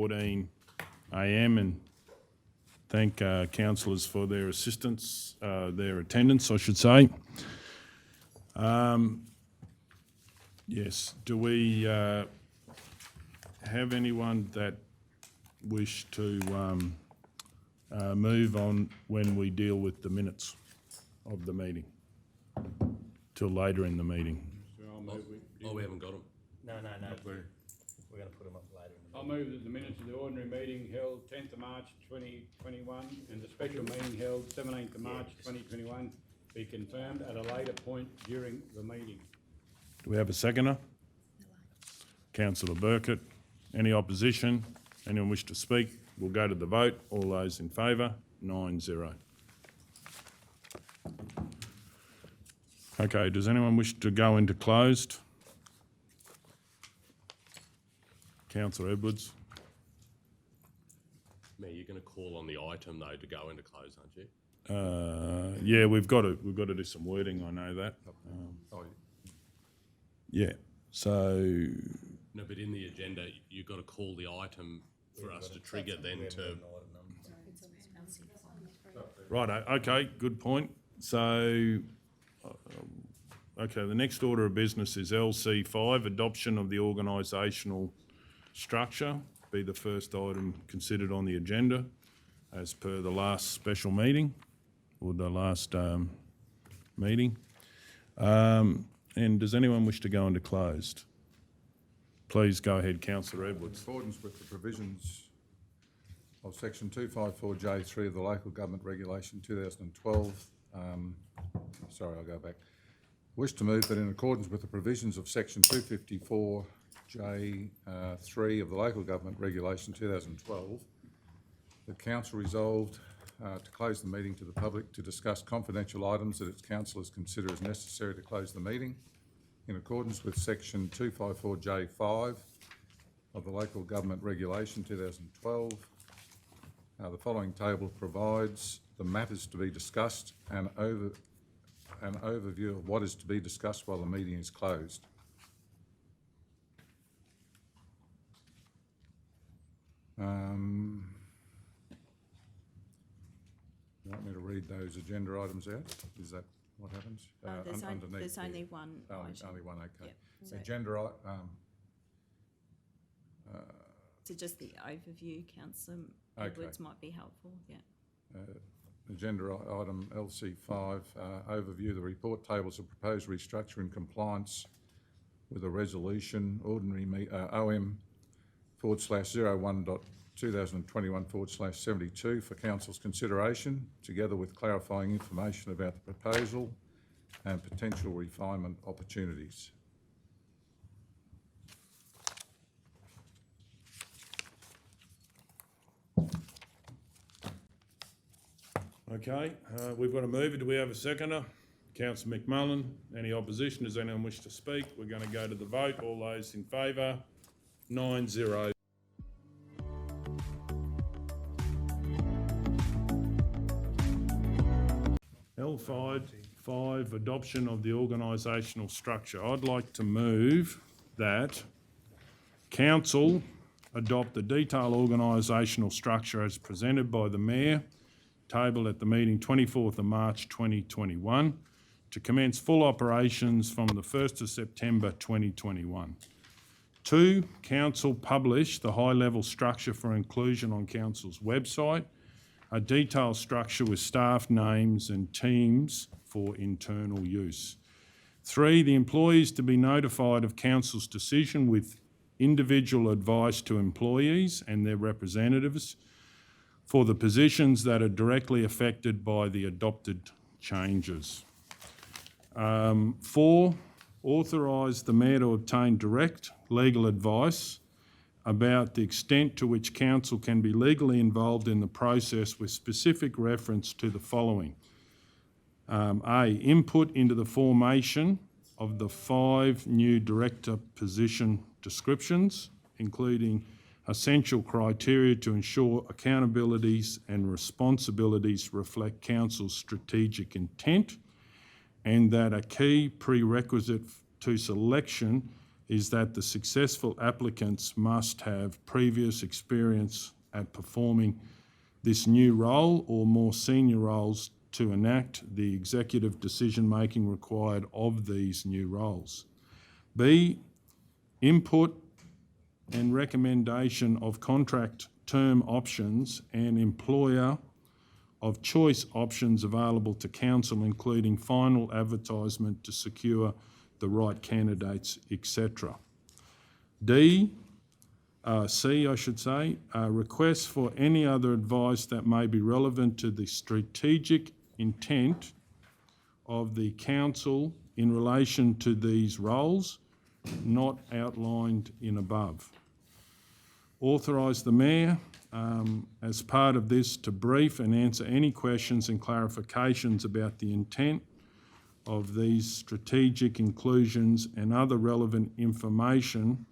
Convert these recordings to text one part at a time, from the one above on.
11:14 a.m. and thank councillors for their assistance, their attendance, I should say. Yes, do we have anyone that wish to move on when we deal with the minutes of the meeting till later in the meeting? We haven't got them. No. We're going to put them up later. I'll move that the minutes of the ordinary meeting held 10th of March 2021 and the special meeting held 17th of March 2021 be confirmed at a later point during the meeting. Do we have a seconder? Councillor Burkett. Any opposition? Anyone wish to speak? We'll go to the vote. All those in favour? 9-0. Okay, does anyone wish to go into closed? Councillor Edwards. Mayor, you're going to call on the item though to go into close, aren't you? Yeah, we've got to do some wording. I know that. Yeah. So. No, but in the agenda, you've got to call the item for us to trigger then to. Right. Okay. Good point. So. Okay. The next order of business is LC5, adoption of the organisational structure. Be the first item considered on the agenda, as per the last special meeting or the last meeting. And does anyone wish to go into closed? Please go ahead, Councillor Edwards. In accordance with the provisions of Section 254J3 of the Local Government Regulation 2012, I'll go back. Wish to move that in accordance with the provisions of Section 254J3 of the Local Government Regulation 2012, the Council resolved to close the meeting to the public to discuss confidential items that its councillors consider as necessary to close the meeting. In accordance with Section 254J5 of the Local Government Regulation 2012, the following table provides the matters to be discussed and an overview of what is to be discussed while the meeting is closed. You want me to read those agenda items out? Is that what happens? Underneath there's only one item. Only one, okay. Yep. So Agenda so just the overview, Councillor Edwards, might be helpful, yeah. Agenda item LC5, overview the report tables of proposed restructure in compliance with a resolution, ordinary OM/01.2021/72 for Council's consideration, together with clarifying information about the proposal and potential refinement opportunities. Okay, we've got a mover. Do we have a seconder? Councillor McMullen. Any opposition? Does anyone wish to speak? We're going to go to the vote. All those in favour? 9-0. L5, adoption of the organisational structure. I'd like to move that Council adopt the detailed organisational structure as presented by the Mayor, tabled at the meeting 24th of March 2021, to commence full operations from the 1st of September 2021. 2, Council publish the high-level structure for inclusion on Council's website, a detailed structure with staff names and teams for internal use. 3, the employees to be notified of Council's decision with individual advice to employees and their representatives for the positions that are directly affected by the adopted changes. 4, authorise the Mayor to obtain direct legal advice about the extent to which Council can be legally involved in the process, with specific reference to the following. A, input into the formation of the 5 new director position descriptions, including essential criteria to ensure accountabilities and responsibilities reflect Council's strategic intent, and that a key prerequisite to selection is that the successful applicants must have previous experience at performing this new role or more senior roles to enact the executive decision-making required of these new roles. B, input and recommendation of contract term options and employer of choice options available to council, including final advertisement to secure the right candidates, etc. C, I should say, requests for any other advice that may be relevant to the strategic intent of the council in relation to these roles, not outlined in above. Authorise the Mayor, as part of this, to brief and answer any questions and clarifications about the intent of these strategic inclusions and other relevant information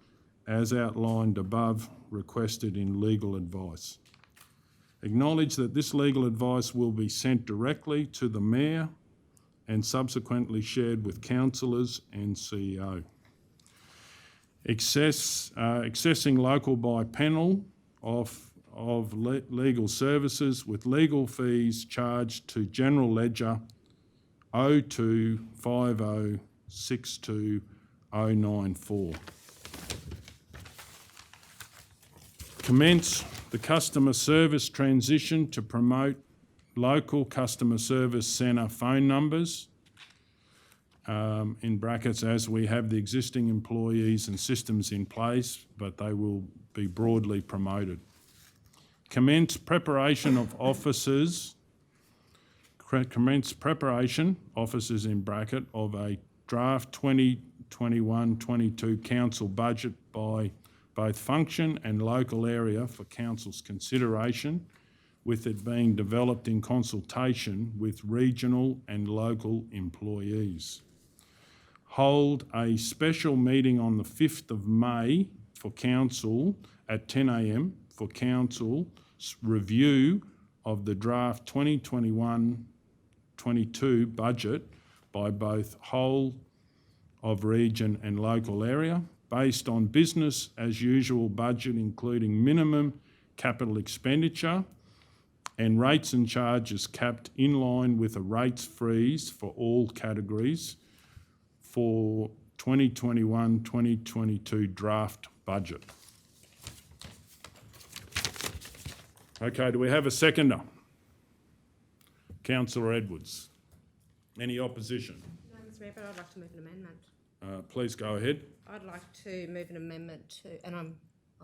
as outlined above, requested in legal advice. Acknowledge that this legal advice will be sent directly to the Mayor and subsequently shared with councillors and CEO. Accessing local by panel of legal services with legal fees charged to General Ledger 0250620094. Commence the customer service transition to promote local customer service centre phone numbers, in brackets, as we have the existing employees and systems in place, but they will be broadly promoted. Commence preparation, officers in bracket, of a draft 2021-22 council budget by both function and local area for council's consideration, with it being developed in consultation with regional and local employees. Hold a special meeting on the 5th of May for council at 10 a.m. for council's review of the draft 2021-22 budget by both whole of region and local area, based on business as usual budget, including minimum capital expenditure and rates and charges capped in line with a rates freeze for all categories for 2021-2022 draft budget. Okay, do we have a seconder? Councillor Edwards. Any opposition? No, Mr. Mayor, but I'd like to move an amendment. Please go ahead. I'd like to move an amendment to, and I'm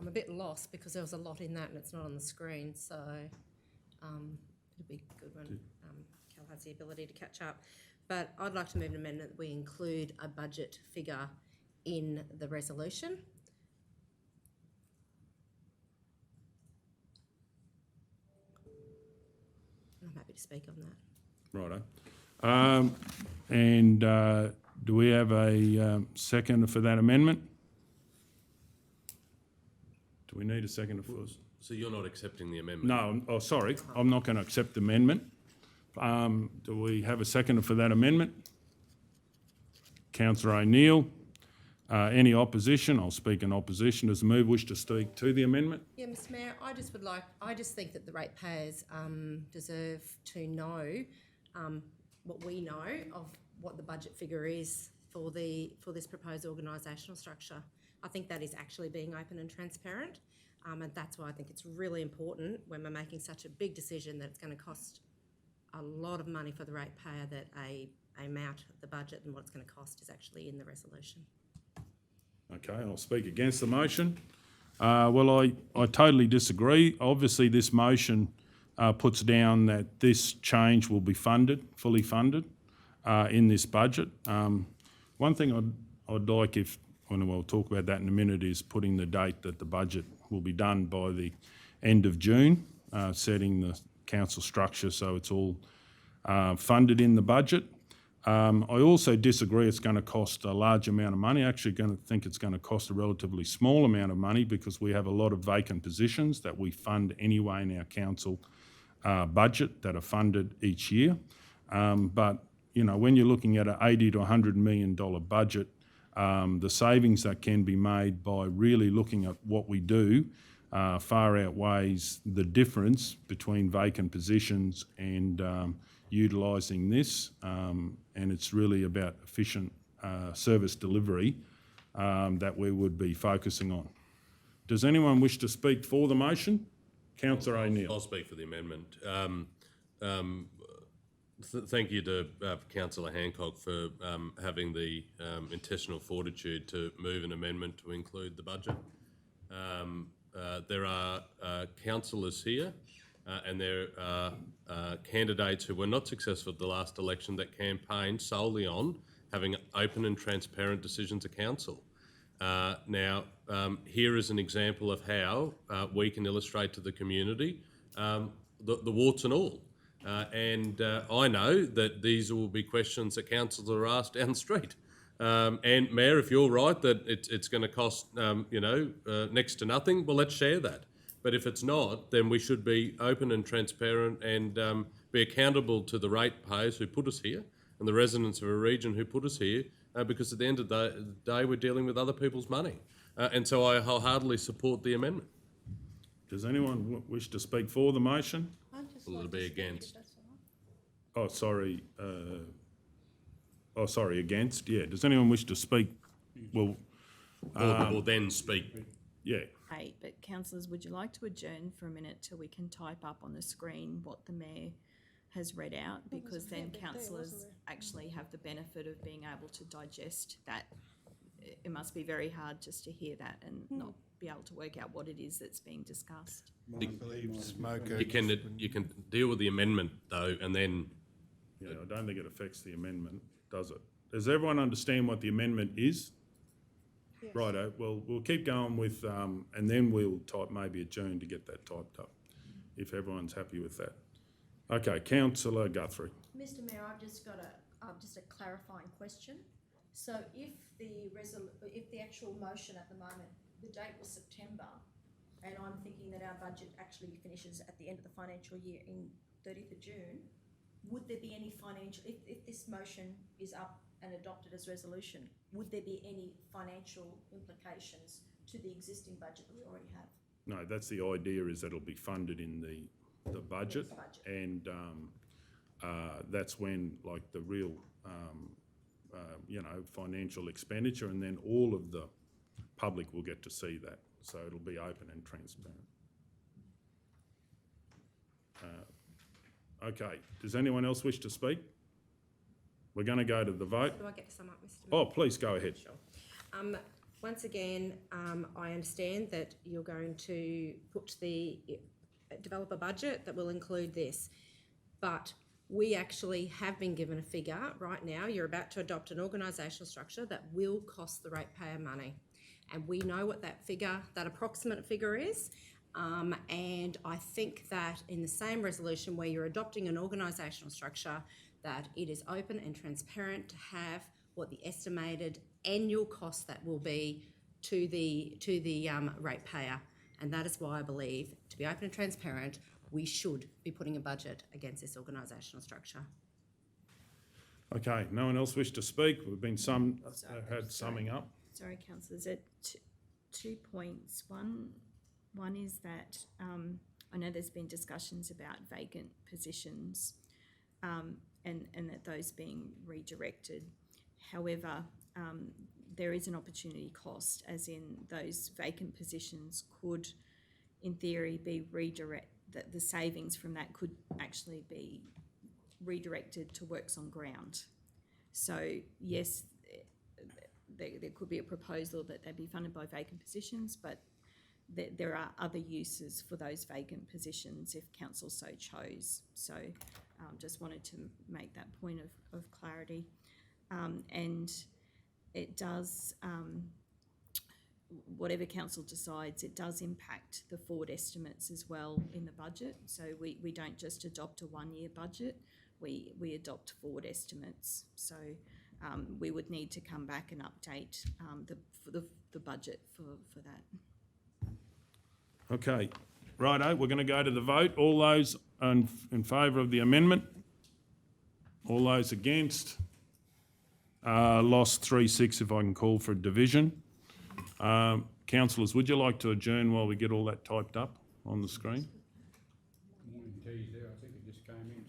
a bit lost because there was a lot in that and it's not on the screen, so it'd be good when Cal has the ability to catch up. But I'd like to move an amendment that we include a budget figure in the resolution. I'm happy to speak on that. Righto. Do we have a seconder for that amendment? Do we need a seconder for us? So you're not accepting the amendment? No, sorry, I'm not going to accept the amendment. Do we have a seconder for that amendment? Councillor O'Neill. Any opposition? I'll speak in opposition. Does the mover wish to speak to the amendment? Yeah, Mr. Mayor, I just think that the ratepayers deserve to know what we know of what the budget figure is for this proposed organisational structure. I think that is actually being open and transparent, and that's why I think it's really important when we're making such a big decision that it's going to cost a lot of money for the ratepayer, that a amount of the budget and what it's going to cost is actually in the resolution. Okay, I'll speak against the motion. Well, I totally disagree. Obviously, this motion puts down that this change will be funded, fully funded, in this budget. One thing I'd like, and we'll talk about that in a minute, is putting the date that the budget will be done by the end of June, setting the council structure so it's all funded in the budget. I also disagree it's going to cost a large amount of money. Actually think it's going to cost a relatively small amount of money because we have a lot of vacant positions that we fund anyway in our council budget that are funded each year. But, you know, when you're looking at an $80 to $100 million budget, the savings that can be made by really looking at what we do far outweighs the difference between vacant positions and utilising this, and it's really about efficient service delivery that we would be focusing on. Does anyone wish to speak for the motion? Councillor O'Neill. I'll speak for the amendment. Thank you to Councillor Hancock for having the intestinal fortitude to move an amendment to include the budget. There are councillors here and there are candidates who were not successful at the last election that campaigned solely on having open and transparent decisions of council. Now, here is an example of how we can illustrate to the community the warts and all. And I know that these will be questions that councillors are asked down the street. And Mayor, if you're right that it's going to cost, next to nothing, well, let's share that. But if it's not, then we should be open and transparent and be accountable to the ratepayers who put us here and the residents of a region who put us here, because at the end of the day, we're dealing with other people's money. And so I wholeheartedly support the amendment. Does anyone wish to speak for the motion? Will it be against? Oh, sorry. Against. Yeah. Does anyone wish to speak? Well, Or then speak. yeah. Hey, but councillors, would you like to adjourn for a minute till we can type up on the screen what the Mayor has read out? Because then councillors actually have the benefit of being able to digest that. It must be very hard just to hear that and not be able to work out what it is that's being discussed. You can deal with the amendment though, and then Yeah, I don't think it affects the amendment, does it? Does everyone understand what the amendment is? Yes. Righto. Well, we'll keep going with, and then we'll type maybe adjourn to get that typed up, if everyone's happy with that. Okay, Councillor Guthrie. Mr. Mayor, I've just got a clarifying question. So if the actual motion at the moment, the date was September, and I'm thinking that our budget actually finishes at the end of the financial year in 30th of June, would there be any financial, if this motion is up and adopted as resolution, would there be any financial implications to the existing budget that we already have? No, that's the idea, is that it'll be funded in the budget, and that's when like the real financial expenditure, and then all of the public will get to see that, so it'll be open and transparent. Okay, does anyone else wish to speak? We're going to go to the vote. Do I get to sum up, Mr. Mayor? Oh, please go ahead. Sure. Once again, I understand that you're going to develop a budget that will include this, but we actually have been given a figure right now. You're about to adopt an organisational structure that will cost the ratepayer money, and we know what that approximate figure is. And I think that in the same resolution where you're adopting an organisational structure, that it is open and transparent to have what the estimated annual cost that will be to the ratepayer. And that is why I believe, to be open and transparent, we should be putting a budget against this organisational structure. Okay, no one else wish to speak? We've been summing up. Sorry, councillors, at 2 points. One is that I know there's been discussions about vacant positions and that those being redirected. However, there is an opportunity cost, as in those vacant positions could, in theory, be the savings from that could actually be redirected to works on ground. So yes, there could be a proposal that they be funded by vacant positions, but there are other uses for those vacant positions if council so chose. So just wanted to make that point of clarity. And it does, whatever council decides, it does impact the forward estimates as well in the budget. So we don't just adopt a one-year budget, we adopt forward estimates. So we would need to come back and update the budget for that. Okay, righto, we're going to go to the vote. All those in favour of the amendment? All those against? lost 3-6 if I can call for a division. Councillors, would you like to adjourn while we get all that typed up on the screen? Morning tea's there, I think it just came in.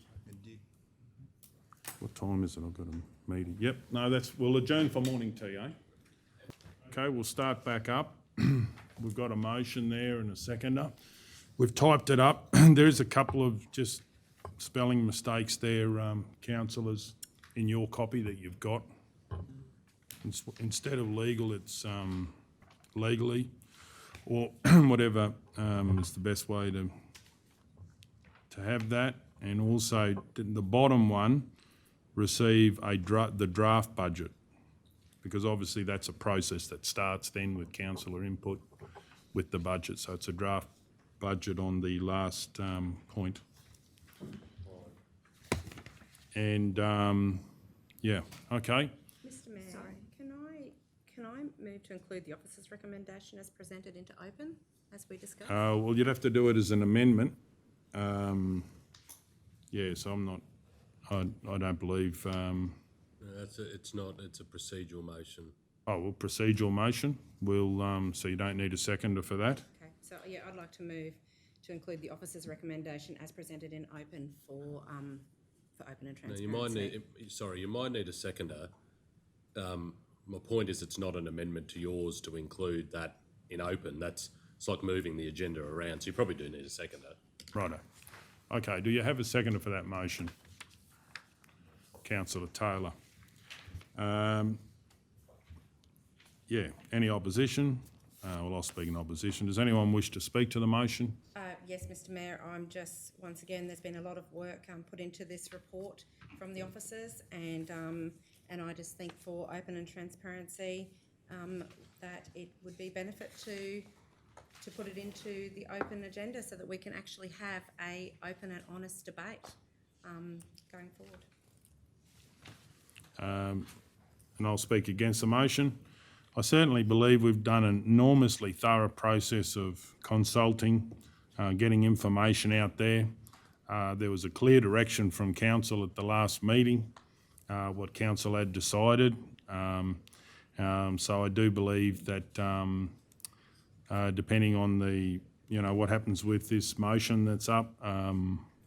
What time is it? I've got a meeting. Yep, no, we'll adjourn for morning tea, eh? Okay, we'll start back up. We've got a motion there and a seconder. We've typed it up. There is a couple of just spelling mistakes there, councillors, in your copy that you've got. Instead of legal, it's legally, or whatever is the best way to have that. And also, the bottom one, receive the draft budget, because obviously that's a process that starts then with councillor input with the budget. So it's a draft budget on the last point. And yeah, okay. Mr Mayor, can I move to include the officer's recommendation as presented into open, as we discussed? Well, you'd have to do it as an amendment. Yeah, so I'm not. I don't believe. It's not. It's a procedural motion. Oh, well, procedural motion. We'll. So you don't need a seconder for that. Okay, so yeah, I'd like to move to include the officer's recommendation as presented in open for open and transparency. You might need a seconder. My point is, it's not an amendment to yours to include that in open. It's like moving the agenda around. So you probably do need a seconder. Righto. Okay. Do you have a seconder for that motion, Councillor Taylor? Yeah. Any opposition? Well, I'll speak in opposition. Does anyone wish to speak to the motion? Yes, Mr Mayor, I'm just, once again, there's been a lot of work put into this report from the officers, and I just think for open and transparency that it would be benefit to put it into the open agenda so that we can actually have a open and honest debate going forward. And I'll speak against the motion. I certainly believe we've done an enormously thorough process of consulting, getting information out there. There was a clear direction from council at the last meeting, what council had decided. So I do believe that depending on the, what happens with this motion that's up,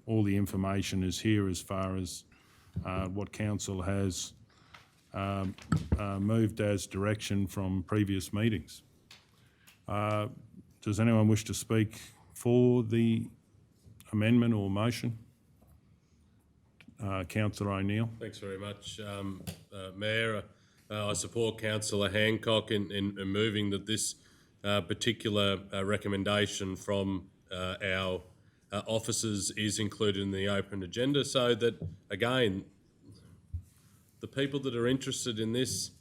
all the information is here as far as what council has moved as direction from previous meetings. Does anyone wish to speak for the amendment or motion? Councillor O'Neill. Thanks very much, Mayor. I support Councillor Hancock in moving that this particular recommendation from our officers is included in the open agenda, so that, again, the people that are interested in this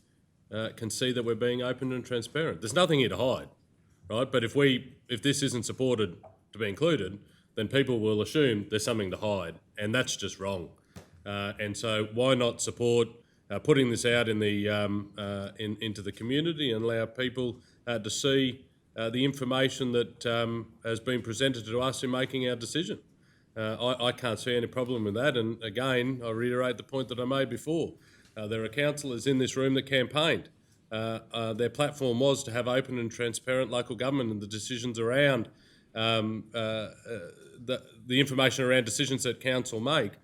can see that we're being open and transparent. There's nothing here to hide, right? But if this isn't supported to be included, then people will assume there's something to hide, and that's just wrong. And so why not support putting this out in the into the community and allow people to see the information that has been presented to us in making our decision. I can't see any problem with that. And again, I reiterate the point that I made before. There are councillors in this room that campaigned. Their platform was to have open and transparent local government, and the decisions around the information around decisions that council make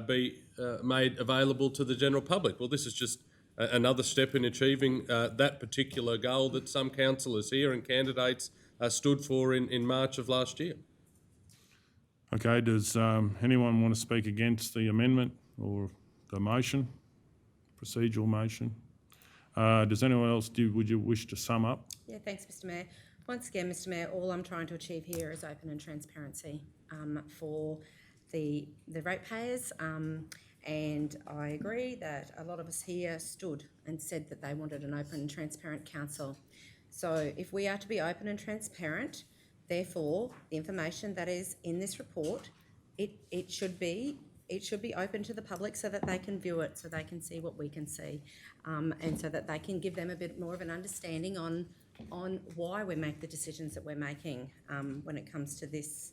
be made available to the general public. Well, this is just another step in achieving that particular goal that some councillors here and candidates stood for in March of last year. Okay, does anyone want to speak against the amendment or the motion, procedural motion? Does anyone else, would you wish to sum up? Yeah, thanks, Mr Mayor. Once again, Mr Mayor, all I'm trying to achieve here is open and transparency for the ratepayers, and I agree that a lot of us here stood and said that they wanted an open and transparent council. So if we are to be open and transparent, therefore the information that is in this report, it should be open to the public so that they can view it, so they can see what we can see, and so that they can give them a bit more of an understanding on why we make the decisions that we're making when it comes to this,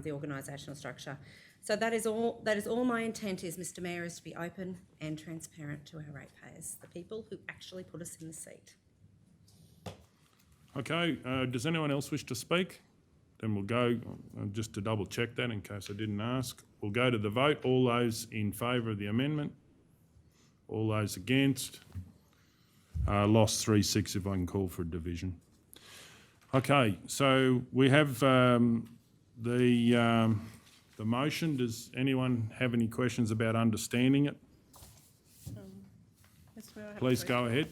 the organisational structure. So that is all my intent is, Mr Mayor, is to be open and transparent to our ratepayers, the people who actually put us in the seat. Okay, does anyone else wish to speak? Then we'll go, just to double check that in case I didn't ask, we'll go to the vote. All those in favour of the amendment? All those against? Lost 3-6 if I can call for a division. Okay, so we have the motion. Does anyone have any questions about understanding it? That's where I have a Please go question. ahead.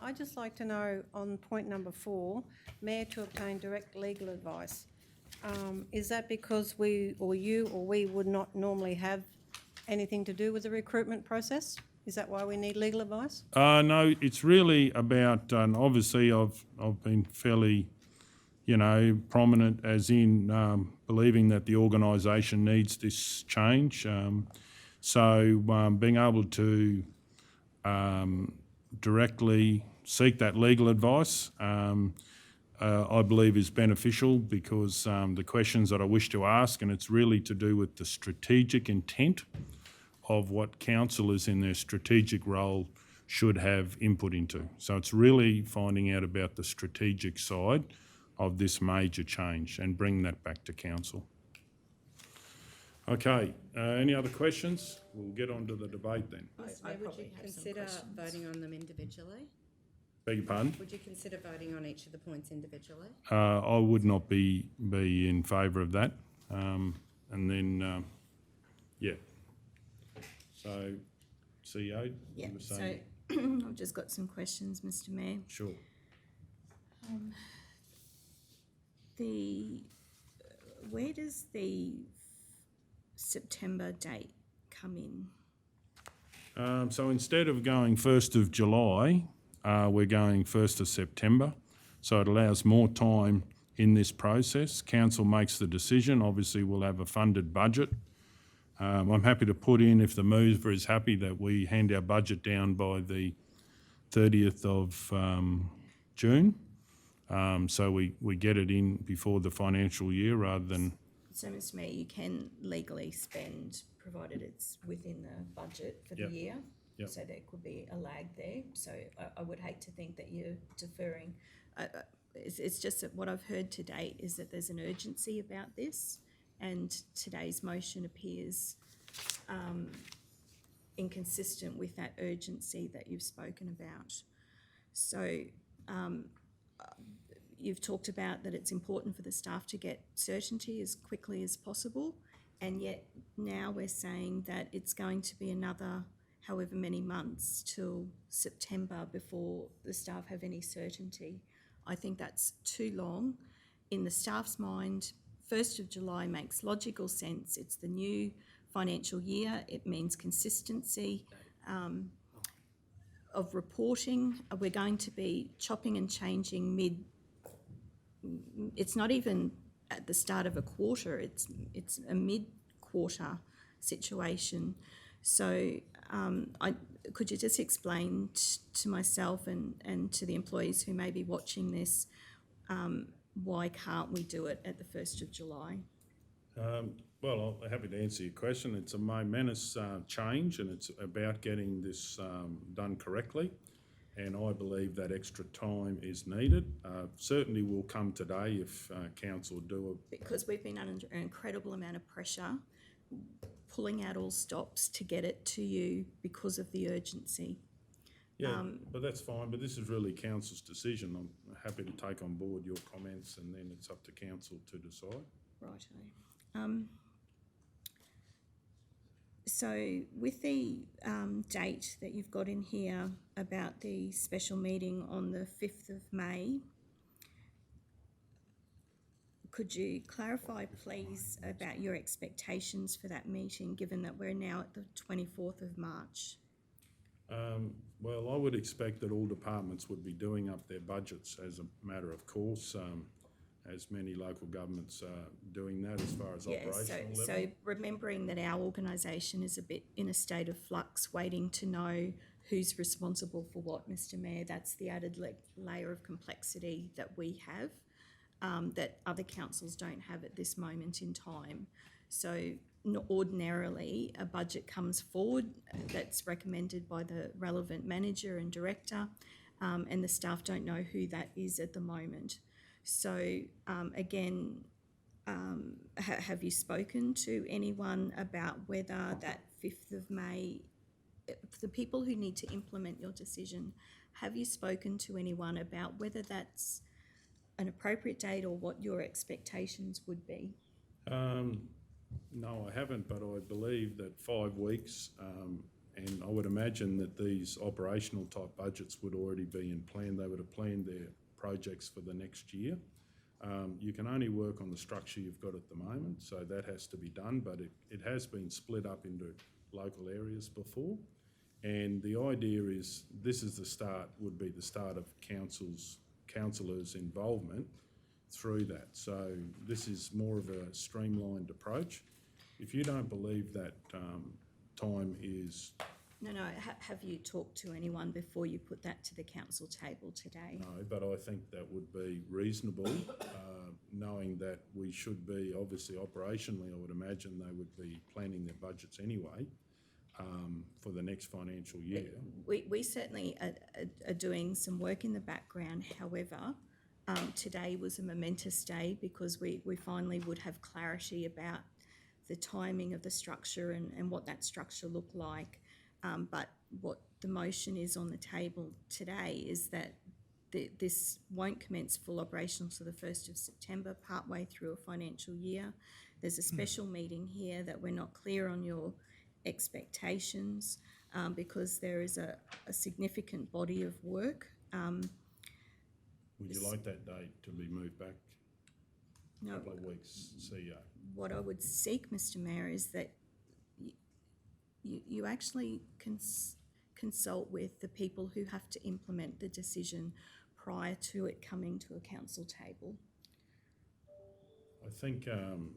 I'd just like to know on point number 4, Mayor to obtain direct legal advice. Is that because we would not normally have anything to do with the recruitment process? Is that why we need legal advice? No, it's really about, and obviously I've been fairly, prominent as in believing that the organisation needs this change. So being able to directly seek that legal advice, I believe is beneficial because the questions that I wish to ask, and it's really to do with the strategic intent of what councillors in their strategic role should have input into. So it's really finding out about the strategic side of this major change and bring that back to council. Okay, any other questions? We'll get on to the debate then. Mr Mayor, would you consider voting on them individually? Beg your pardon? Would you consider voting on each of the points individually? I would not be in favour of that. And then, yeah. So, CEO, Yeah, you were so saying? I've just got some questions, Mr Mayor. Sure. Where does the September date come in? So instead of going 1st of July, we're going 1st of September. So it allows more time in this process. Council makes the decision. Obviously, we'll have a funded budget. I'm happy to put in, if the mover is happy, that we hand our budget down by the 30th of June. So we get it in before the financial year rather than... So, Mr Mayor, you can legally spend, provided it's within the budget for the Yep. year. Yep. So there could be a lag there. So I would hate to think that you're deferring. It's just that what I've heard to date is that there's an urgency about this, and today's motion appears inconsistent with that urgency that you've spoken about. So you've talked about that it's important for the staff to get certainty as quickly as possible, and yet now we're saying that it's going to be another however many months till September before the staff have any certainty. I think that's too long. In the staff's mind, 1st of July makes logical sense. It's the new financial year. It means consistency of reporting. We're going to be chopping and changing it's not even at the start of a quarter, it's a mid-quarter situation. So could you just explain to myself and to the employees who may be watching this, why can't we do it at the 1st of July? Well, I'm happy to answer your question. It's a momentous change, and it's about getting this done correctly. And I believe that extra time is needed. Certainly will come today if council do it. Because we've been under an incredible amount of pressure, pulling out all stops to get it to you because of the urgency. Yeah, but that's fine. But this is really council's decision. I'm happy to take on board your comments, and then it's up to council to decide. Righto. So with the date that you've got in here about the special meeting on the 5th of May, could you clarify, please, about your expectations for that meeting, given that we're now at the 24th of March? Well, I would expect that all departments would be doing up their budgets as a matter of course, as many local governments are doing that as far as operational level. So remembering that our organisation is a bit in a state of flux, waiting to know who's responsible for what, Mr Mayor, that's the added layer of complexity that we have, that other councils don't have at this moment in time. So ordinarily a budget comes forward that's recommended by the relevant manager and director, and the staff don't know who that is at the moment. So again, have you spoken to anyone about whether that 5th of May, the people who need to implement your decision, have you spoken to anyone about whether that's an appropriate date or what your expectations would be? No, I haven't, but I believe that 5 weeks, and I would imagine that these operational type budgets would already be in plan. They would have planned their projects for the next year. You can only work on the structure you've got at the moment, so that has to be done, but it has been split up into local areas before. And the idea is this is the start, would be the start of councillors' involvement through that. So this is more of a streamlined approach. If you don't believe that time is... No, have you talked to anyone before you put that to the council table today? No, but I think that would be reasonable, knowing that we should be, obviously operationally, I would imagine they would be planning their budgets anyway for the next financial year. We certainly are doing some work in the background. However, today was a momentous day because we finally would have clarity about the timing of the structure and what that structure looked like. But what the motion is on the table today is that this won't commence full operational to the 1st of September, partway through a financial year. There's a special meeting here that we're not clear on your expectations because there is a significant body of work. Would you like that date to be moved back No, a couple of weeks, CEO? what I would seek, Mr. Mayor, is that you actually consult with the people who have to implement the decision prior to it coming to a council table. I think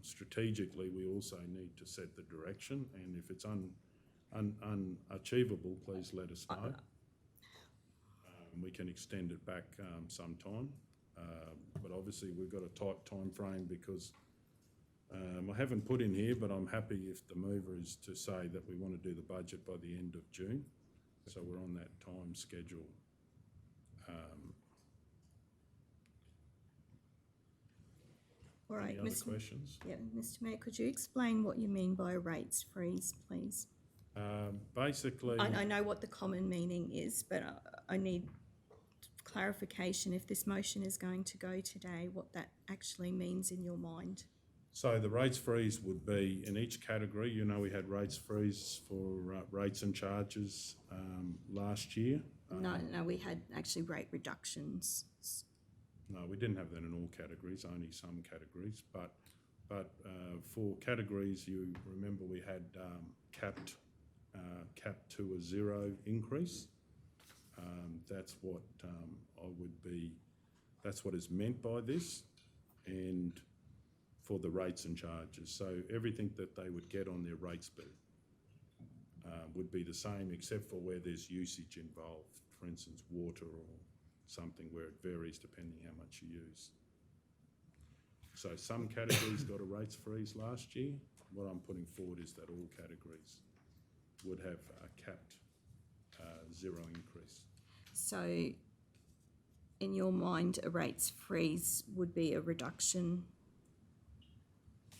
strategically we also need to set the direction, and if it's unachievable, please let us know. We can extend it back sometime, but obviously we've got a tight time frame because I haven't put in here, but I'm happy if the mover is to say that we want to do the budget by the end of June, so we're on that time schedule. All right, Any other questions? Yeah, Mr. Mayor, could you explain what you mean by a rates freeze, please? Basically, I know what the common meaning is, but I need clarification if this motion is going to go today, what that actually means in your mind. so the rates freeze would be in each category. You know, we had rates freeze for rates and charges last year. No, we had actually rate reductions. No, we didn't have that in all categories, only some categories. But for categories, you remember we had capped to a 0 increase. That's what that's what is meant by this, and for the rates and charges. So everything that they would get on their rates bill would be the same, except for where there's usage involved. For instance, water or something where it varies depending how much you use. So some categories got a rates freeze last year. What I'm putting forward is that all categories would have a capped 0 increase. So in your mind, a rates freeze would be a reduction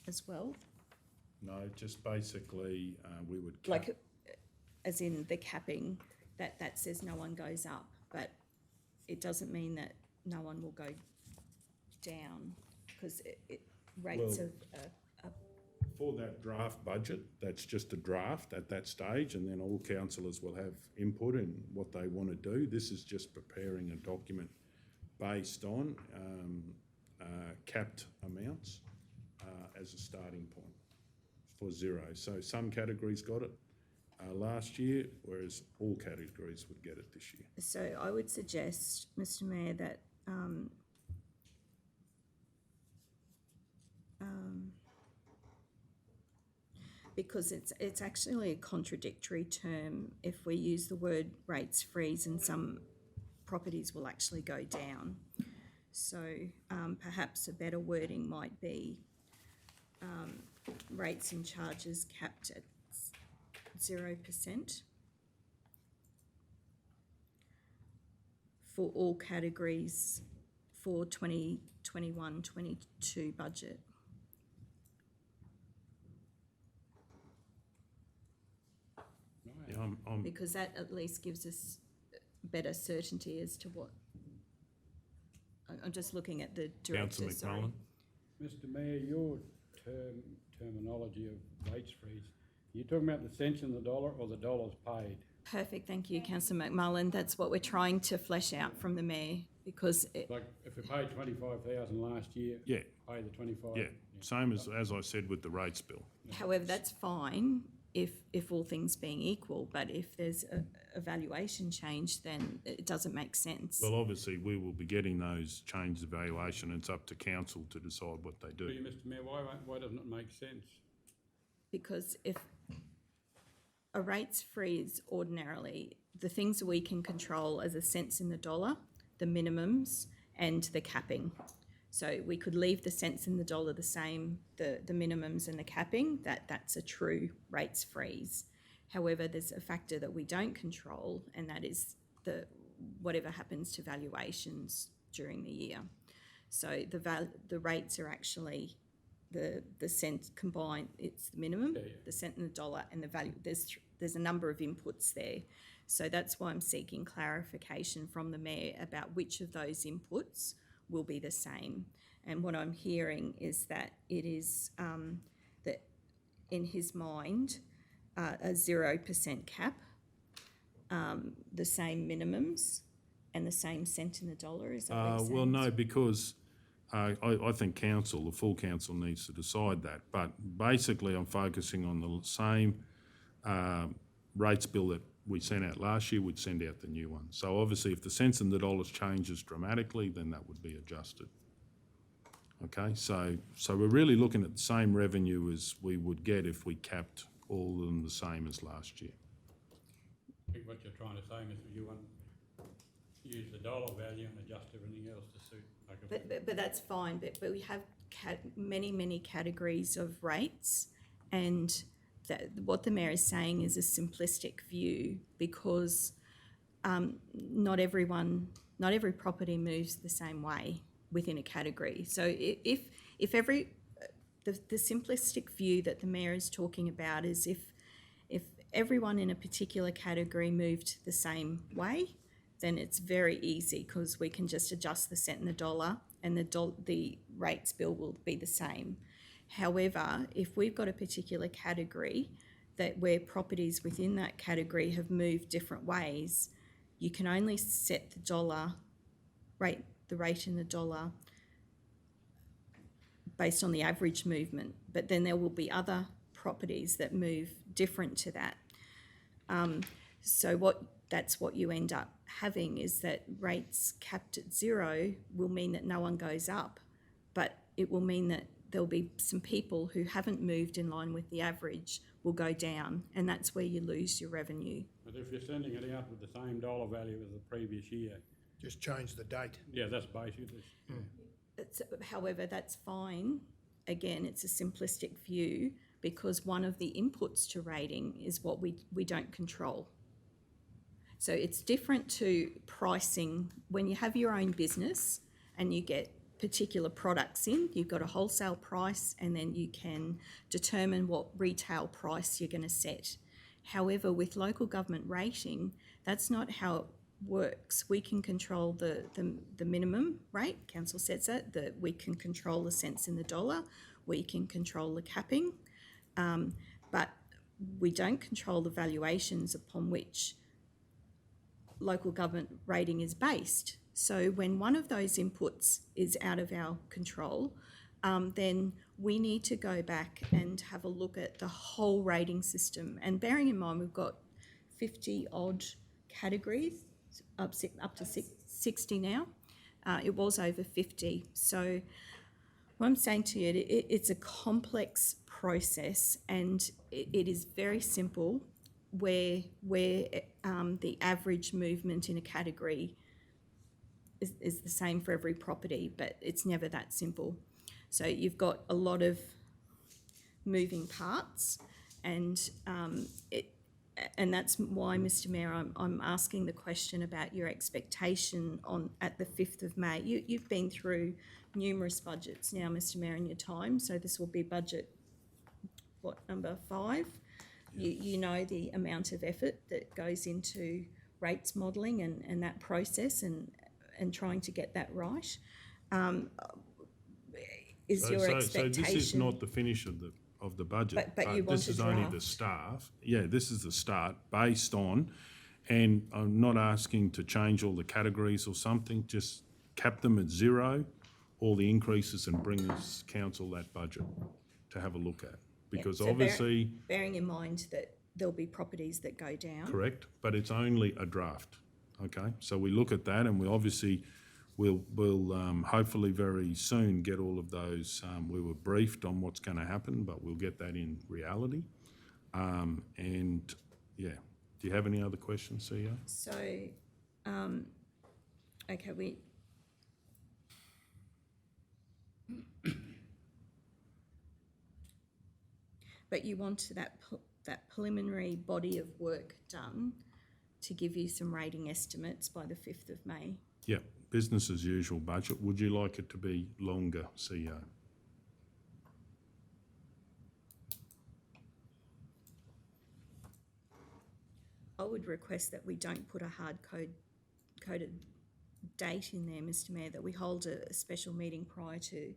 as well? No, just basically we would cap. Like, as in the capping, that says no one goes up, but it doesn't mean that no one will go down, because rates Well, of for that draft budget, that's just a draft at that stage, and then all councillors will have input in what they want to do. This is just preparing a document based on capped amounts as a starting point for 0. So some categories got it last year, whereas all categories would get it this year. So I would suggest, Mr. Mayor, that because it's actually a contradictory term if we use the word rates freeze, and some properties will actually go down. So perhaps a better wording might be rates and charges capped at 0% for all categories for 2021-22 budget. Yeah, I'm, Because that at least gives us better certainty as to what. I'm just looking at the director, Councillor sorry. McMullen. Mr Mayor, your terminology of rates freeze, are you talking about the cents in the dollar or the dollars paid? Perfect, thank you, councillor McMullen. That's what we're trying to flesh out from the mayor, because Like, if we paid 25,000 last year, Yeah, pay the 25? yeah, same as I said with the rates bill. however, that's fine if all things being equal, but if there's a valuation change, then it doesn't make sense. Well, obviously, we will be getting those changed evaluation, and it's up to council to decide what they do. Mr Mayor, why doesn't it make sense? Because if a rates freeze ordinarily, the things that we can control are the cents in the dollar, the minimums, and the capping. So we could leave the cents in the dollar the same, the minimums and the capping, that's a true rates freeze. However, there's a factor that we don't control, and that is whatever happens to valuations during the year. So the rates are actually the cent combined, it's the minimum, the cent and the dollar, and the value. There's a number of inputs there. So that's why I'm seeking clarification from the mayor about which of those inputs will be the same. And what I'm hearing is that it is that in his mind, a 0% cap, the same minimums, and the same cent in the dollar. Is that what you're saying? Well, no, because I think the full council needs to decide that. But basically, I'm focusing on the same rates bill that we sent out last year, we'd send out the new one. So obviously, if the cents in the dollars changes dramatically, then that would be adjusted. Okay, so we're really looking at the same revenue as we would get if we capped all of them the same as last year. I think what you're trying to say is you want to use the dollar value and adjust everything else to suit. But that's fine, but we have many categories of rates, and what the mayor is saying is a simplistic view, because not every property moves the same way within a category. So the simplistic view that the mayor is talking about is if everyone in a particular category moved the same way, then it's very easy, because we can just adjust the cent and the dollar, and the rates bill will be the same. However, if we've got a particular category where properties within that category have moved different ways, you can only set the rate in the dollar based on the average movement, but then there will be other properties that move different to that. That's what you end up having, is that rates capped at 0 will mean that no one goes up, but it will mean that there'll be some people who haven't moved in line with the average will go down, and that's where you lose your revenue. But if you're sending it out with the same dollar value as the previous year, Just change the date. yeah, that's basically. However, that's fine. Again, it's a simplistic view, because one of the inputs to rating is what we don't control. So it's different to pricing. When you have your own business and you get particular products in, you've got a wholesale price, and then you can determine what retail price you're going to set. However, with local government rating, that's not how it works. We can control the minimum rate, council sets it, we can control the cents in the dollar, we can control the capping, but we don't control the valuations upon which local government rating is based. So when one of those inputs is out of our control, then we need to go back and have a look at the whole rating system. And bearing in mind, we've got 50 odd categories, up to 60 now. It was over 50. So what I'm saying to you, it's a complex process, and it is very simple where the average movement in a category is the same for every property, but it's never that simple. So you've got a lot of moving parts, and and that's why, Mr. Mayor, I'm asking the question about your expectation at the 5th of May. You've been through numerous budgets now, Mr. Mayor, in your time, so this will be budget, number 5? You know the amount of effort that goes into rates modelling and that process and trying to get that right. Is your expectation... So this is not the finish of the budget. But you want this a is only draft. the start. Yeah, this is the start based on, and I'm not asking to change all the categories or something, just cap them at 0, all the increases, and bring this council that budget to have a look at. Because so obviously... bearing in mind that there'll be properties that go down. Correct, but it's only a draft, okay? So we look at that, and we obviously we'll hopefully very soon get all of those. We were briefed on what's going to happen, but we'll get that in reality. And yeah, do you have any other questions, CEO? So, okay, but you want that preliminary body of work done to give you some rating estimates by the 5th of May? Yeah, business as usual budget. Would you like it to be longer, CEO? I would request that we don't put a hard-coded date in there, Mr. Mayor, that we hold a special meeting prior to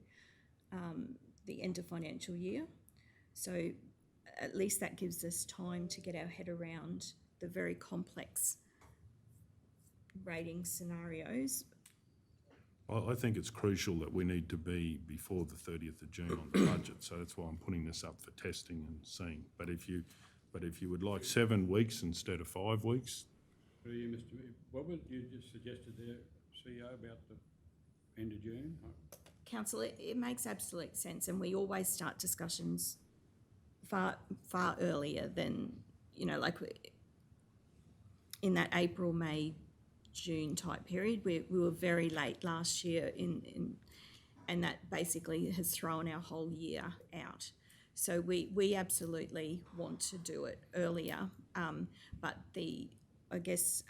the end of financial year. So at least that gives us time to get our head around the very complex rating scenarios. I think it's crucial that we need to be before the 30th of June on the budget, so that's why I'm putting this up for testing and seeing. But if you would like 7 weeks instead of 5 weeks. Through you, Mr. Mayor, what would you just suggested there, CEO, about the end of June? Councillor, it makes absolute sense, and we always start discussions far earlier than, like in that April, May, June type period. We were very late last year and that basically has thrown our whole year out. So we absolutely want to do it earlier, but I guess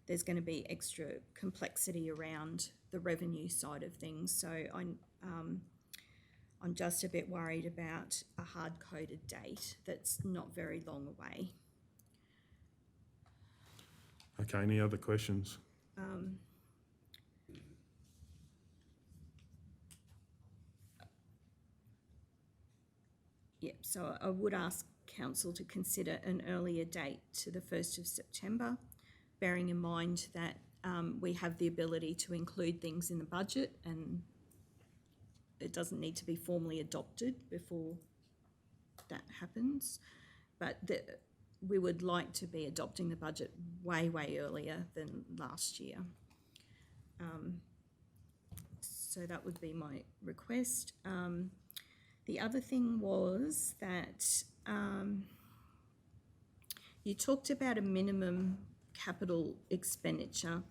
there's going to be extra complexity around the revenue side of things. So I'm just a bit worried about a hard-coded date that's not very long away. Okay, any other questions? Yep, so I would ask Council to consider an earlier date to the 1st of September, bearing in mind that we have the ability to include things in the budget and it doesn't need to be formally adopted before that happens. But we would like to be adopting the budget way earlier than last year. So that would be my request. The other thing was that you talked about a minimum capital expenditure.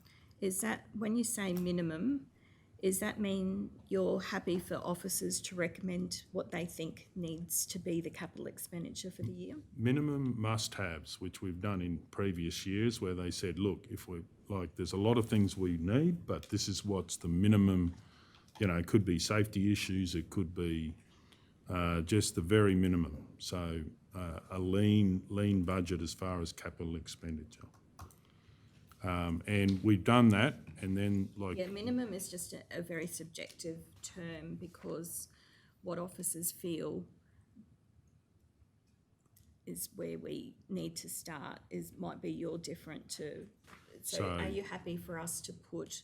Is that, when you say minimum, does that mean you're happy for officers to recommend what they think needs to be the capital expenditure for the year? Minimum must-haves, which we've done in previous years, where they said, look, if we there's a lot of things we need, but this is what's the minimum. It could be safety issues, it could be just the very minimum. So a lean budget as far as capital expenditure. And we've done that, and then Yeah, minimum is just a very subjective term, because what officers feel is where we need to start might be you're different to. So are you happy for us to put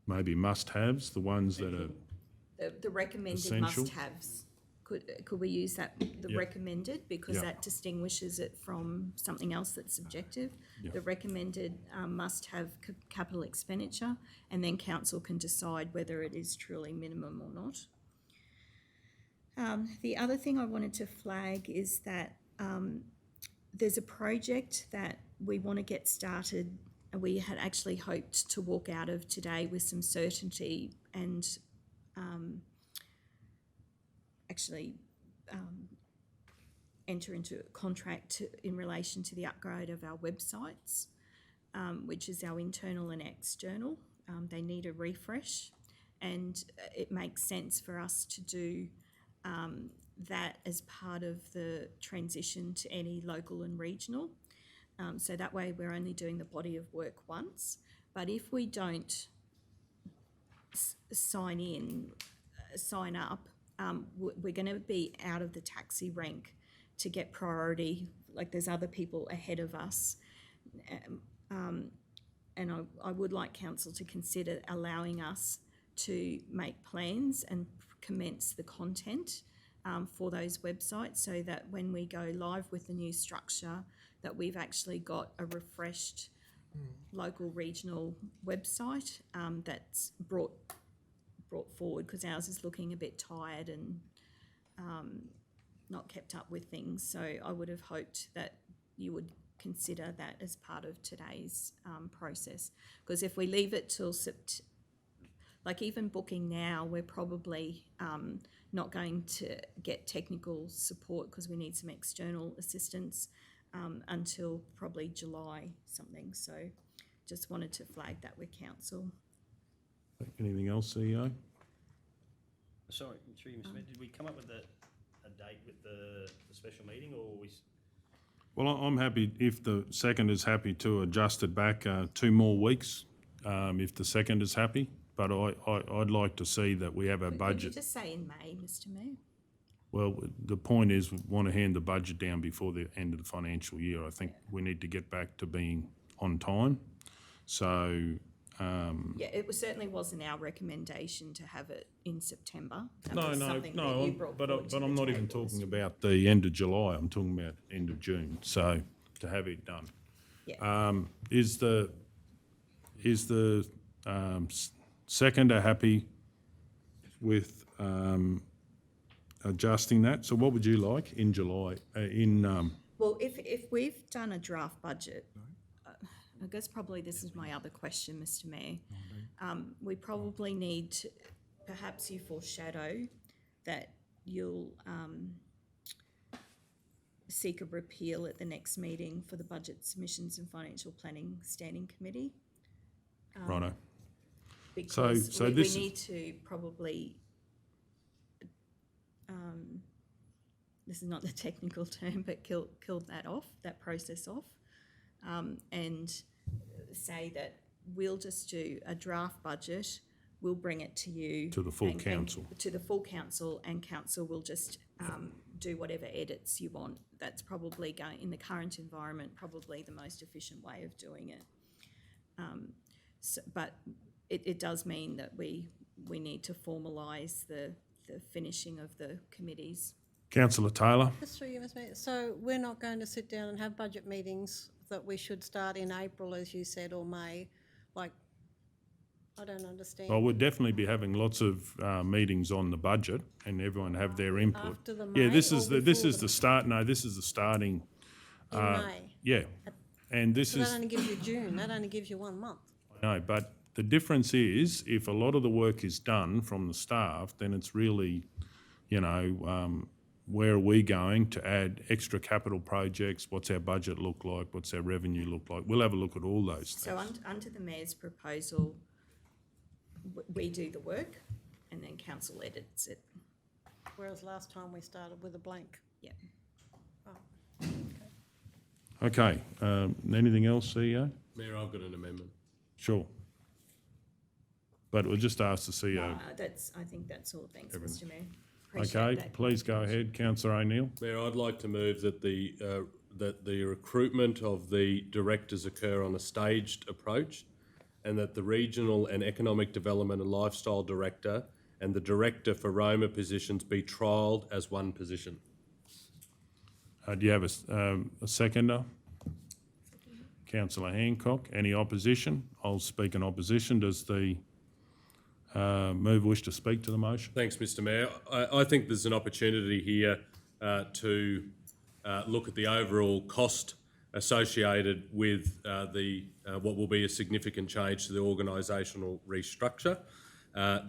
maybe must-haves, the ones that are the recommended essential? must-haves? Could we use that, the recommended, because that distinguishes it from something else that's subjective? The recommended must-have capital expenditure, and then council can decide whether it is truly minimum or not. The other thing I wanted to flag is that there's a project that we want to get started, and we had actually hoped to walk out of today with some certainty and actually enter into a contract in relation to the upgrade of our websites, which is our internal and external. They need a refresh, and it makes sense for us to do that as part of the transition to any local and regional. So that way we're only doing the body of work once. But if we don't sign up, we're going to be out of the taxi rank to get priority. Like, there's other people ahead of us. And I would like council to consider allowing us to make plans and commence the content for those websites, so that when we go live with the new structure, that we've actually got a refreshed local regional website that's brought forward, because ours is looking a bit tired and not kept up with things. So I would have hoped that you would consider that as part of today's process, because if we leave it till like even booking now, we're probably not going to get technical support, because we need some external assistance until probably July something. So just wanted to flag that with council. Anything else, CEO? Sorry, through you, Mr. Mayor, did we come up with a date with the special meeting, or we? Well, I'm happy if the second is happy to adjust it back 2 more weeks, if the second is happy. But I'd like to see that we have our Could budget. you just say in May, Mr. Mayor? Well, the point is, we want to hand the budget down before the end of the financial year. I think we need to get back to being on time. So, Yeah, it certainly wasn't our recommendation to have it in September. That no, was no, something that no. you brought But forward to I'm the not even table. talking about the end of July. I'm talking about end of June. So to have it done. Yeah. Is the seconder happy with adjusting that? So what would you like in July? Well, if we've done a draft budget, I guess probably this is my other question, Mr. Mayor. We probably need to, perhaps you foreshadow that you'll seek a repeal at the next meeting for the Budget Submissions and Financial Planning Standing Committee. Righto. Because So we this need to probably, this is not the technical term, but kill that process off, and say that we'll just do a draft budget, we'll bring it to you. To the full council. To the full council, and council will just do whatever edits you want. That's probably going, in the current environment, probably the most efficient way of doing it. But it does mean that we need to formalise the finishing of the committees. Councillor Taylor. Just through you, Mr. Mayor. So we're not going to sit down and have budget meetings that we should start in April, as you said, or May? Like, I don't understand. Well, we'll definitely be having lots of meetings on the budget, and everyone have their input. After the Yeah, May this or is before the start. No, this is the starting. in May? Yeah, and this So is. that only gives you June, that only gives you 1 month. No, but the difference is, if a lot of the work is done from the staff, then it's really, where are we going to add extra capital projects? What's our budget look like? What's our revenue look like? We'll have a look at all those things. So under the Mayor's proposal, we do the work and then council edits it. Whereas last time we started with a blank. Yeah. Okay, anything else, CEO? Mayor, I've got an amendment. Sure. But we'll just ask the CEO. I think that's all. Thanks, Everything. Mr. Mayor. Appreciate Okay, that. please go ahead, Councillor O'Neill. Mayor, I'd like to move that the recruitment of the directors occur on a staged approach, and that the regional and economic development and lifestyle director and the director for Roma positions be trialled as one position. Do you have a seconder? Councillor Hancock. Any opposition? I'll speak in opposition. Does the mover wish to speak to the motion? Thanks, Mr. Mayor. I think there's an opportunity here to look at the overall cost associated with what will be a significant change to the organisational restructure.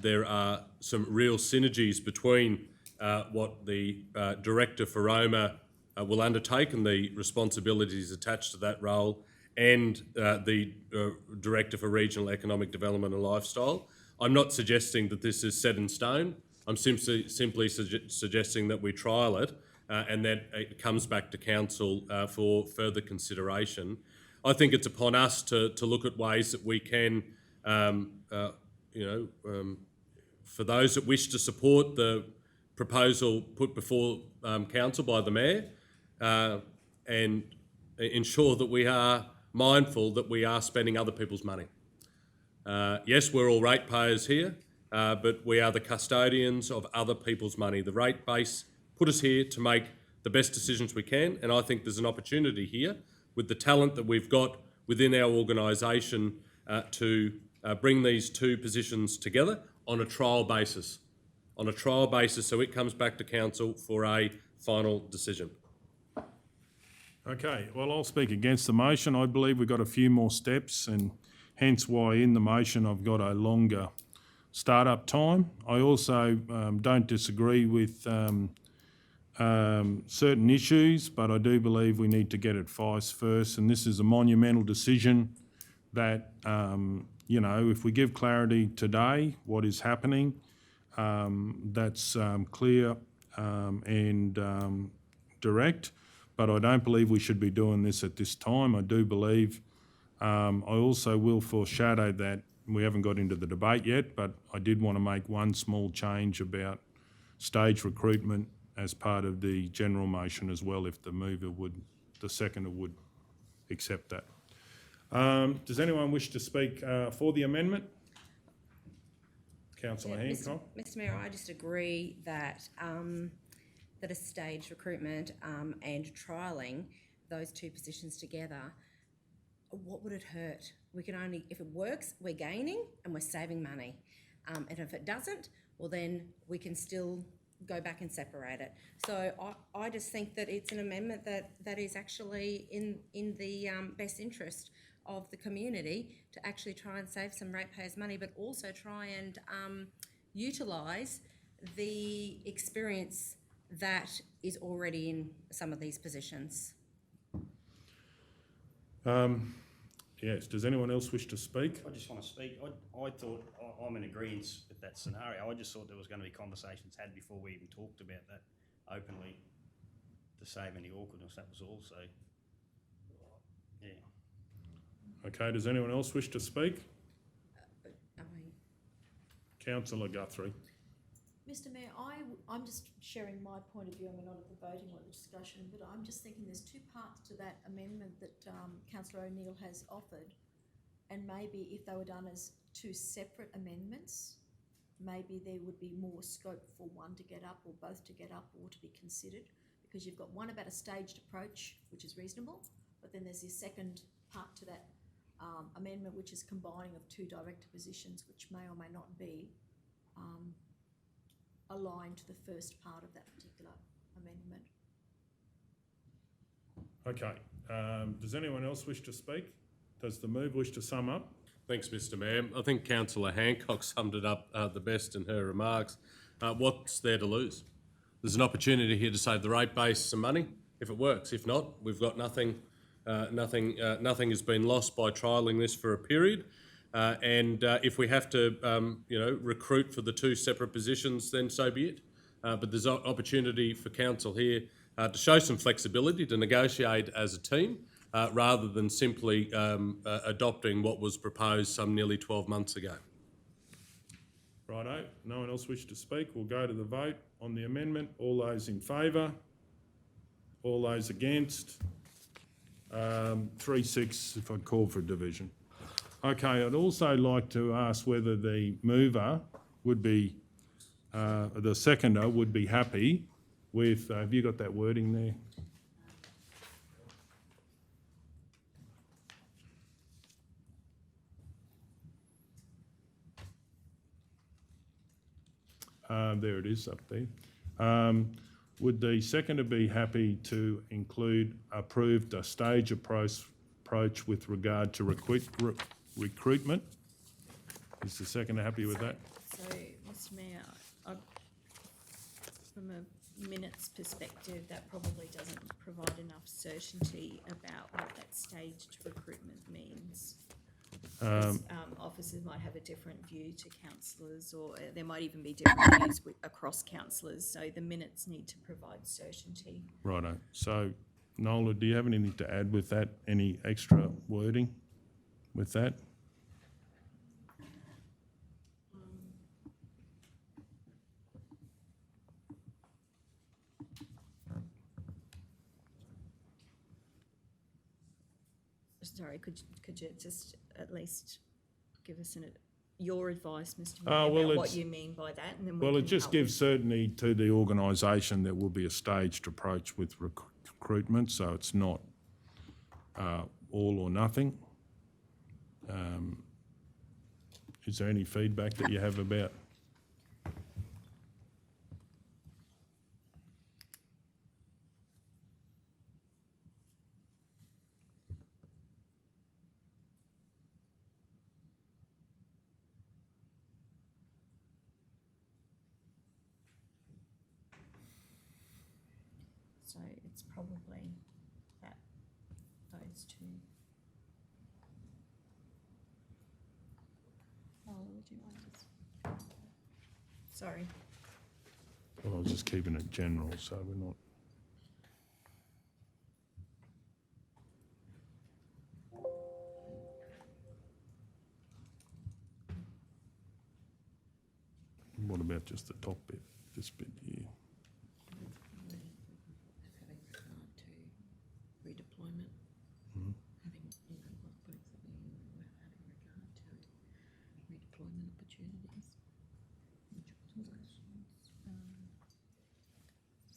There are some real synergies between what the Director for Roma will undertake and the responsibilities attached to that role, and the Director for Regional Economic Development and Lifestyle. I'm not suggesting that this is set in stone. I'm simply suggesting that we trial it and that it comes back to Council for further consideration. I think it's upon us to look at ways that we can, for those that wish to support the proposal put before Council by the Mayor, and ensure that we are mindful that we are spending other people's money. Yes, we're all ratepayers here, but we are the custodians of other people's money. The rate base put us here to make the best decisions we can, and I think there's an opportunity here with the talent that we've got within our organisation to bring these two positions together on a trial basis. So it comes back to Council for a final decision. Okay, well, I'll speak against the motion. I believe we've got a few more steps, and hence why in the motion I've got a longer start-up time. I also don't disagree with certain issues, but I do believe we need to get advice first, and this is a monumental decision that, if we give clarity today, what is happening, that's clear and direct, but I don't believe we should be doing this at this time. I do believe, I also will foreshadow that we haven't got into the debate yet, but I did want to make one small change about stage recruitment as part of the general motion as well, if the seconder would accept that. Does anyone wish to speak for the amendment? Councillor Hancock. Mr Mayor, I just agree that that a staged recruitment and trialling those two positions together, what would it hurt? We can only, if it works, we're gaining and we're saving money. And if it doesn't, well then we can still go back and separate it. So I just think that it's an amendment that is actually in the best interest of the community to actually try and save some ratepayers' money, but also try and utilise the experience that is already in some of these positions. Yes, does anyone else wish to speak? I just want to speak. I thought, I'm in agreement with that scenario. I just thought there was going to be conversations had before we even talked about that openly to save any awkwardness. That was all. So, yeah. Okay, does anyone else wish to speak? Councillor Guthrie. Mr Mayor, I'm just sharing my point of view. I'm not at the voting or the discussion, but I'm just thinking there's two parts to that amendment that Councillor O'Neill has offered, and maybe if they were done as two separate amendments, maybe there would be more scope for one to get up or both to get up or to be considered, because you've got one about a staged approach, which is reasonable, but then there's this second part to that amendment, which is combining of two director positions, which may or may not be aligned to the first part of that particular amendment. Okay, does anyone else wish to speak? Does the move wish to sum up? Thanks, Mr Mayor. I think Councillor Hancock summed it up the best in her remarks. What's there to lose? There's an opportunity here to save the rate base some money if it works. If not, we've got nothing. Nothing has been lost by trialling this for a period. And if we have to, recruit for the two separate positions, then so be it. But there's an opportunity for Council here to show some flexibility, to negotiate as a team, rather than simply adopting what was proposed some nearly 12 months ago. Righto, no one else wish to speak. We'll go to the vote on the amendment. All those in favour? All those against? 3-6 if I call for division. Okay, I'd also like to ask whether the mover would be, the seconder would be happy with, have you got that wording there? There it is up there. Would the seconder be happy to include approved a stage approach with regard to recruitment? Is the seconder happy with that? So, Mr Mayor, from a minutes perspective, that probably doesn't provide enough certainty about what that staged recruitment means. 'Cause, officers might have a different view to councillors, or there might even be different views across councillors, so the minutes need to provide certainty. Righto. So, Nola, do you have anything to add with that? Any extra wording with that? Sorry, could you just at least give us your advice, Mr. Well, Mayor, about what it's- you mean by that, and then we Well, it can just help gives with- certainty to the organisation there will be a staged approach with recruitment, so it's not all or nothing. Is there any feedback that you have about? So it's probably those two. Oh, would you mind just? Sorry. Well, I was just keeping it general, so we're not. What about just the top bit, this bit here? Having regard to redeployment, Mhm. having, putting something in there, having regard to redeployment opportunities.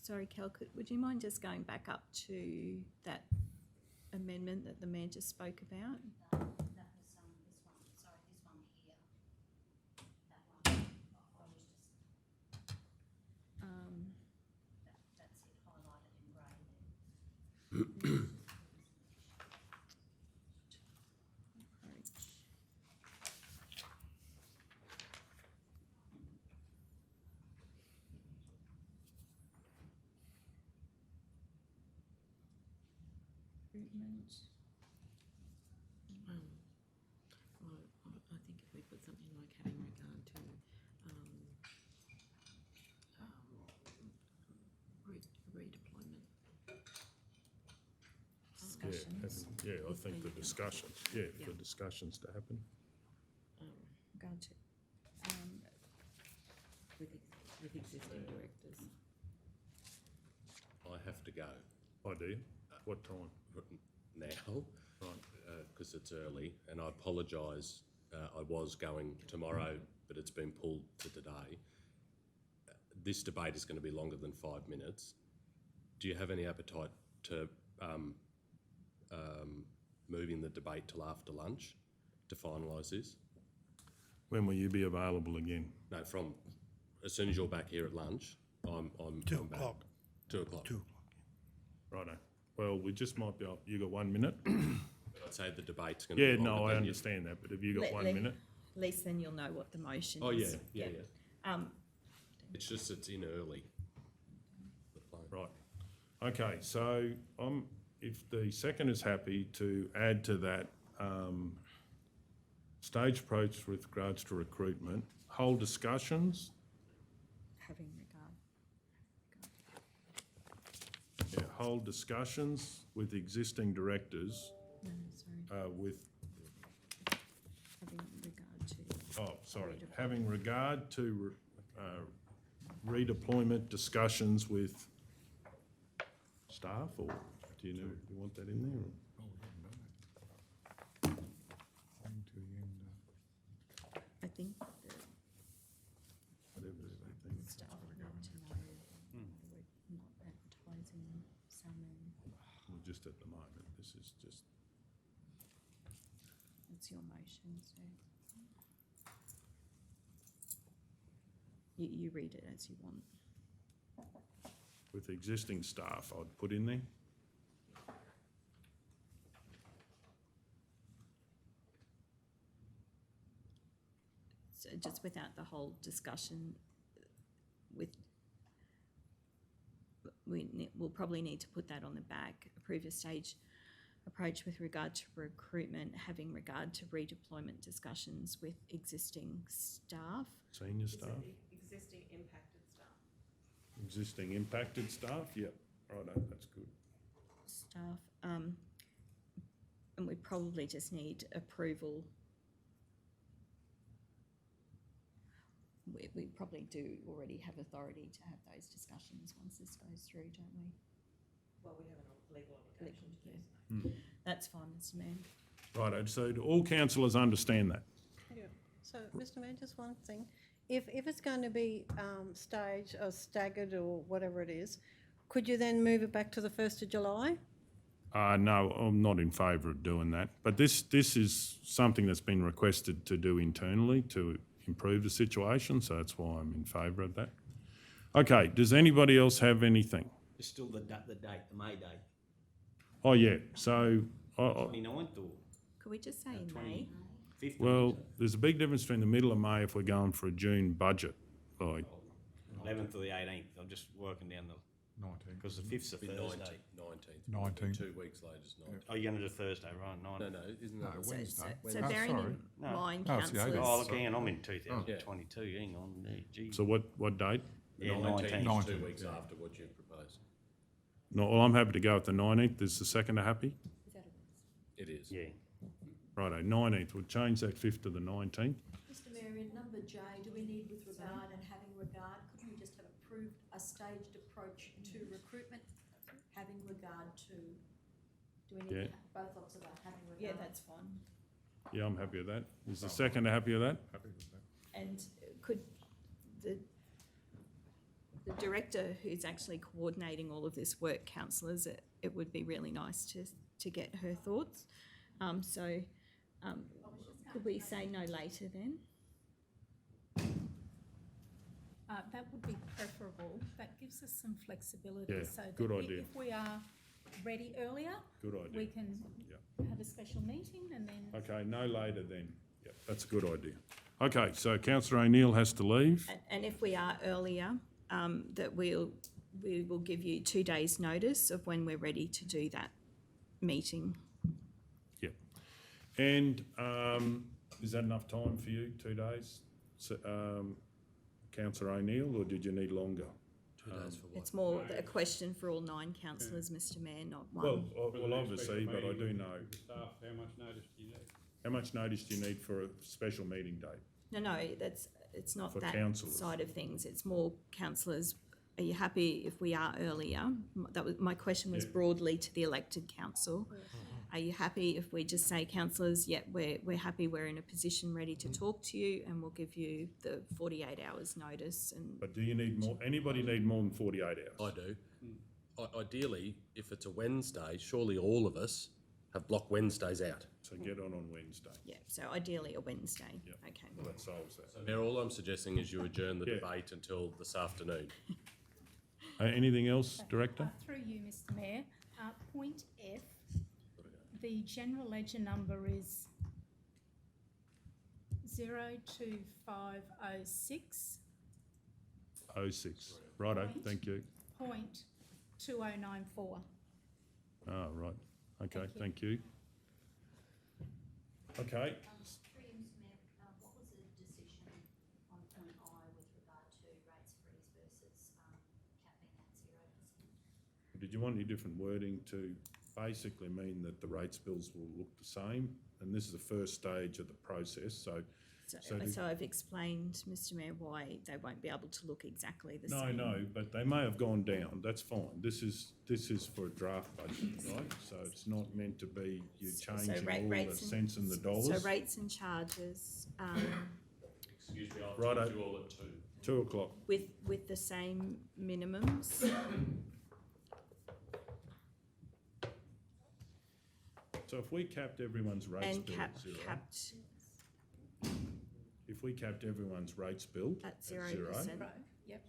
Sorry, Kel, would you mind just going back up to that amendment that the Mayor just spoke about? That was, this one, sorry, this one here. That one, I was just, that's it highlighted in grey there. Recruitment. I think if we put something like having regard to, redeployment. Discussions. Yeah, I think the discussions, for discussions to happen. Regard to, With existing directors. I have to go I do. What time? now, Right. because it's early, and I apologise. I was going tomorrow, but it's been pulled to today. This debate is going to be longer than 5 minutes. Do you have any appetite to moving the debate till after lunch to finalise this? When will you be available again? No, from as soon as you're back here at lunch, I'm 2 I'm back. o'clock. 2 o'clock. 2 o'clock. Righto. Well, we just might be, you got 1 minute? I'd say the debate's going to Yeah, be longer no, I than you- understand that, but have you got Let- 1 let- minute? at least then you'll know what the motion Oh, is. yeah. Um, It's just it's in early. Right. Okay, so if the second is happy to add to that, stage approach with regards to recruitment, hold discussions, having regard. hold discussions with existing directors, No, sorry, with, having regard to. having regard to redeployment discussions with staff, or do you know, you want that in there? or- I think Whatever they think. the staff would like to know we're not advertising salmon. Well, just at the moment, this is just, It's your motion, so. You read it as you want. with existing staff, I'd put in there. So just without the whole discussion with we'll probably need to put that on the back. Approve a stage approach with regard to recruitment, having regard to redeployment discussions with existing staff. Senior staff, Existing impacted staff. existing impacted staff, yep, righto, that's good. Staff, and we probably just need approval. We probably do already have authority to have those discussions once this goes through, don't we? Well, we have a legal obligation to do so. That's fine, Mr Mayor. Righto, so do all councillors understand that? Yeah. So, Mr Mayor, just one thing. If it's going to be staged or staggered or whatever it is, could you then move it back to the 1st of July? No, I'm not in favour of doing that, but this is something that's been requested to do internally to improve the situation, so that's why I'm in favour of that. Okay, does anybody else have anything? It's still the date, the May date, Oh, yeah, so, 29th or Could we just say May? 15th? well, there's a big difference between the middle of May if we're going for a June budget, like, 11th or the 18th, I'm just working down the, 19th. because the 5th's a Be Thursday. 19th. 19th. 2 weeks later is 19th. Oh, you're going to do Thursday, right, 9th? No, isn't that? No, So, Wednesday. so Oh, bearing sorry. in No. mind, No, it's the councillors. 18th. Oh, look, hang on, I'm in 2022, hang on there, geez. so what date? Yeah, 19th 19th. is 2 19th, weeks yeah. after what you've proposed. No, well, I'm happy to go with the 19th, is the second happy? It is. Yeah. Righto, 19th, we'll change that 5th to the 19th. Mr Mayor, in number J, do we need with regard and having regard, couldn't we just have approved a staged approach to recruitment, having regard to, do we Yeah. need both opts about having regard? Yeah, that's fine. Yeah, I'm happy with that. Is the second happy with that? Happy with that. And could the director who's actually coordinating all of this work, councillors, it would be really nice to get her thoughts. Could we say no later then? That would be preferable. That gives us some flexibility. Yeah, So that good idea. if we are ready earlier, Good we idea. can Yeah. have a special meeting and then. Okay, no later then. Yeah, that's a good idea. Okay, so councillor O'Neill has to leave. And if we are earlier, that we will give you 2 days' notice of when we're ready to do that meeting. Yep. And is that enough time for you, 2 days? So, councillor O'Neill, or did you need longer? 2 days for what? It's more a question for all 9 councillors, Mr Mayor, not one. Well, For the next obviously, special but I meeting do know. with the staff, how much notice do you need? How much notice do you need for a special meeting date? No, it's not For that councillors. side of things. It's more councillors, are you happy if we are earlier? My question was broadly to the elected council. Are you happy if we just say, councillors, yeah, we're happy, we're in a position ready to talk to you, and we'll give you the 48 hours notice? And But do you need more, anybody need more than 48 hours? I do. Ideally, if it's a Wednesday, surely all of us have blocked Wednesdays out. So get on Wednesday. yeah, so ideally a Wednesday. Yep. Okay. Well, that solves that. Mayor, all I'm suggesting is you adjourn the Yeah. debate until this afternoon. Anything else, Director? Through you, Mr Mayor, point F, the general ledger number is 02506. 06. Righto, thank you. Point 2094. Ah, right. Okay, Thank you. thank you. Okay, Through you, Mr Mayor, what was the decision on point I with regard to rates freeze versus capping at 0%? did you want any different wording to basically mean that the rates bills will look the same? And this is the first stage of the process, so So I've explained, Mr Mayor, why they won't be able to look exactly the no, same. but they may have gone down, that's fine. This is for a draft budget, right? So it's not meant to be you changing all the rates and- cents and the dollars. So rates and charges, Excuse me, I'll Righto. talk to you all at 2. 2 o'clock. with the same minimums. So if we capped everyone's rates And bill at zero, capped if we capped everyone's rates bill at at 0%. Yep.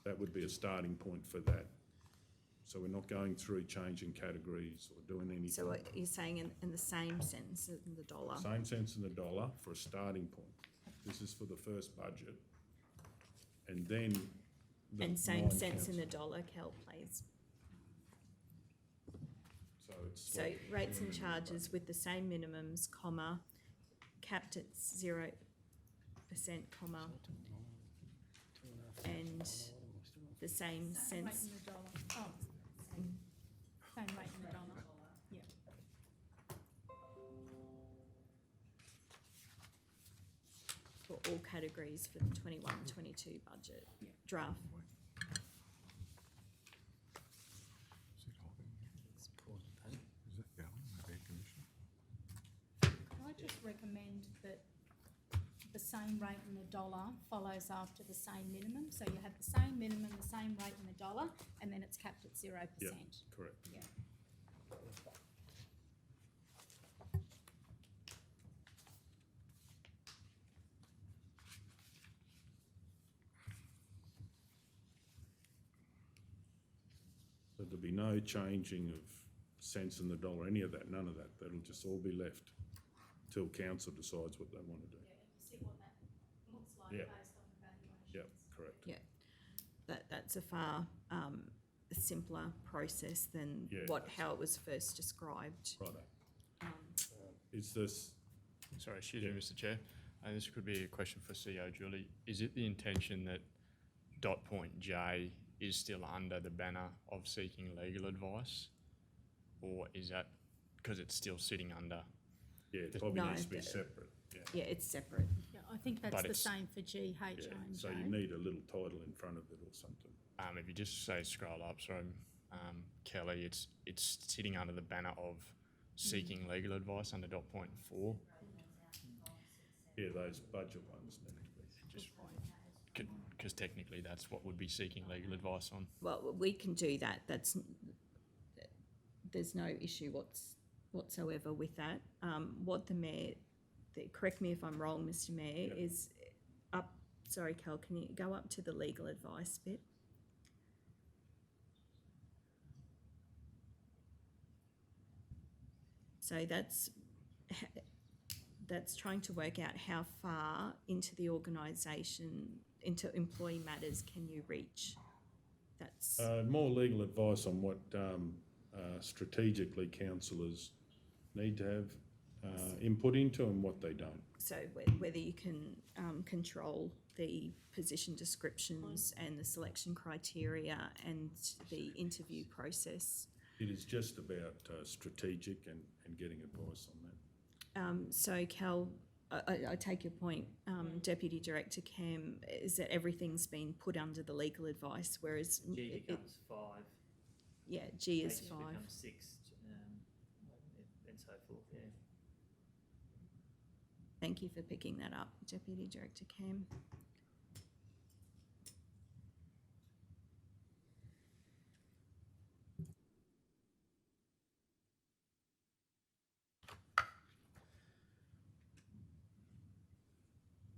that would be a starting point for that. So we're not going through changing categories or doing anything. So what you're saying in the same sense in the dollar? Same cents in the dollar for a starting point. This is for the first budget. And then the And same nine cents in council. the dollar, Cal, please. So it's So like- rates and charges with the same minimums, comma, capped at 0%, comma, and the same Same rate cents. in the dollar. Oh, same rate in the dollar. Yeah. For all categories for the 21-22 budget draft. Is that going, the air conditioner? Could I just recommend that the same rate in the dollar follows after the same minimum? So you have the same minimum, the same rate in the dollar, and then it's capped at 0%. Yeah, correct. Yeah. So there'll be no changing of cents in the dollar, any of that, none of that. That'll just all be left till council decides what they want to do. See what that looks like Yeah. based on evaluations. Yep, correct. Yeah, that's a far simpler process than Yeah. how it was first described. Righto. Is this, Sorry, excuse me, Mr. Chair. This could be a question for CEO Julie. Is it the intention that dot point J is still under the banner of seeking legal advice? Or is that because it's still sitting under? yeah, it probably No, needs to be the- separate, yeah. Yeah, it's separate. Yeah, I think that's But the it's- same for GH Yeah, and so you need a little title in front of it or something. If you just say scroll up, sorry, Kelly, it's sitting under the banner of seeking legal advice under dot point 4. Yeah, those budget ones need to be. Just because technically that's what would be seeking legal advice on. Well, we can do that. There's no issue whatsoever with that. What the mayor, correct me if I'm wrong, Mr. Mayor, Yep. is up, sorry, Cal, can you go up to the legal advice bit? So that's trying to work out how far into the organisation, into employee matters can you reach? That's, More legal advice on what strategically councillors need to have input into and what they don't. so whether you can control the position descriptions and the selection criteria and the interview process. It is just about strategic and getting advice on that. So Cal, I take your point, Deputy Director Cam, is that everything's been put under the legal advice, whereas G becomes 5. yeah, G is H 5. becomes 6, and so forth, yeah. Thank you for picking that up, Deputy Director Cam.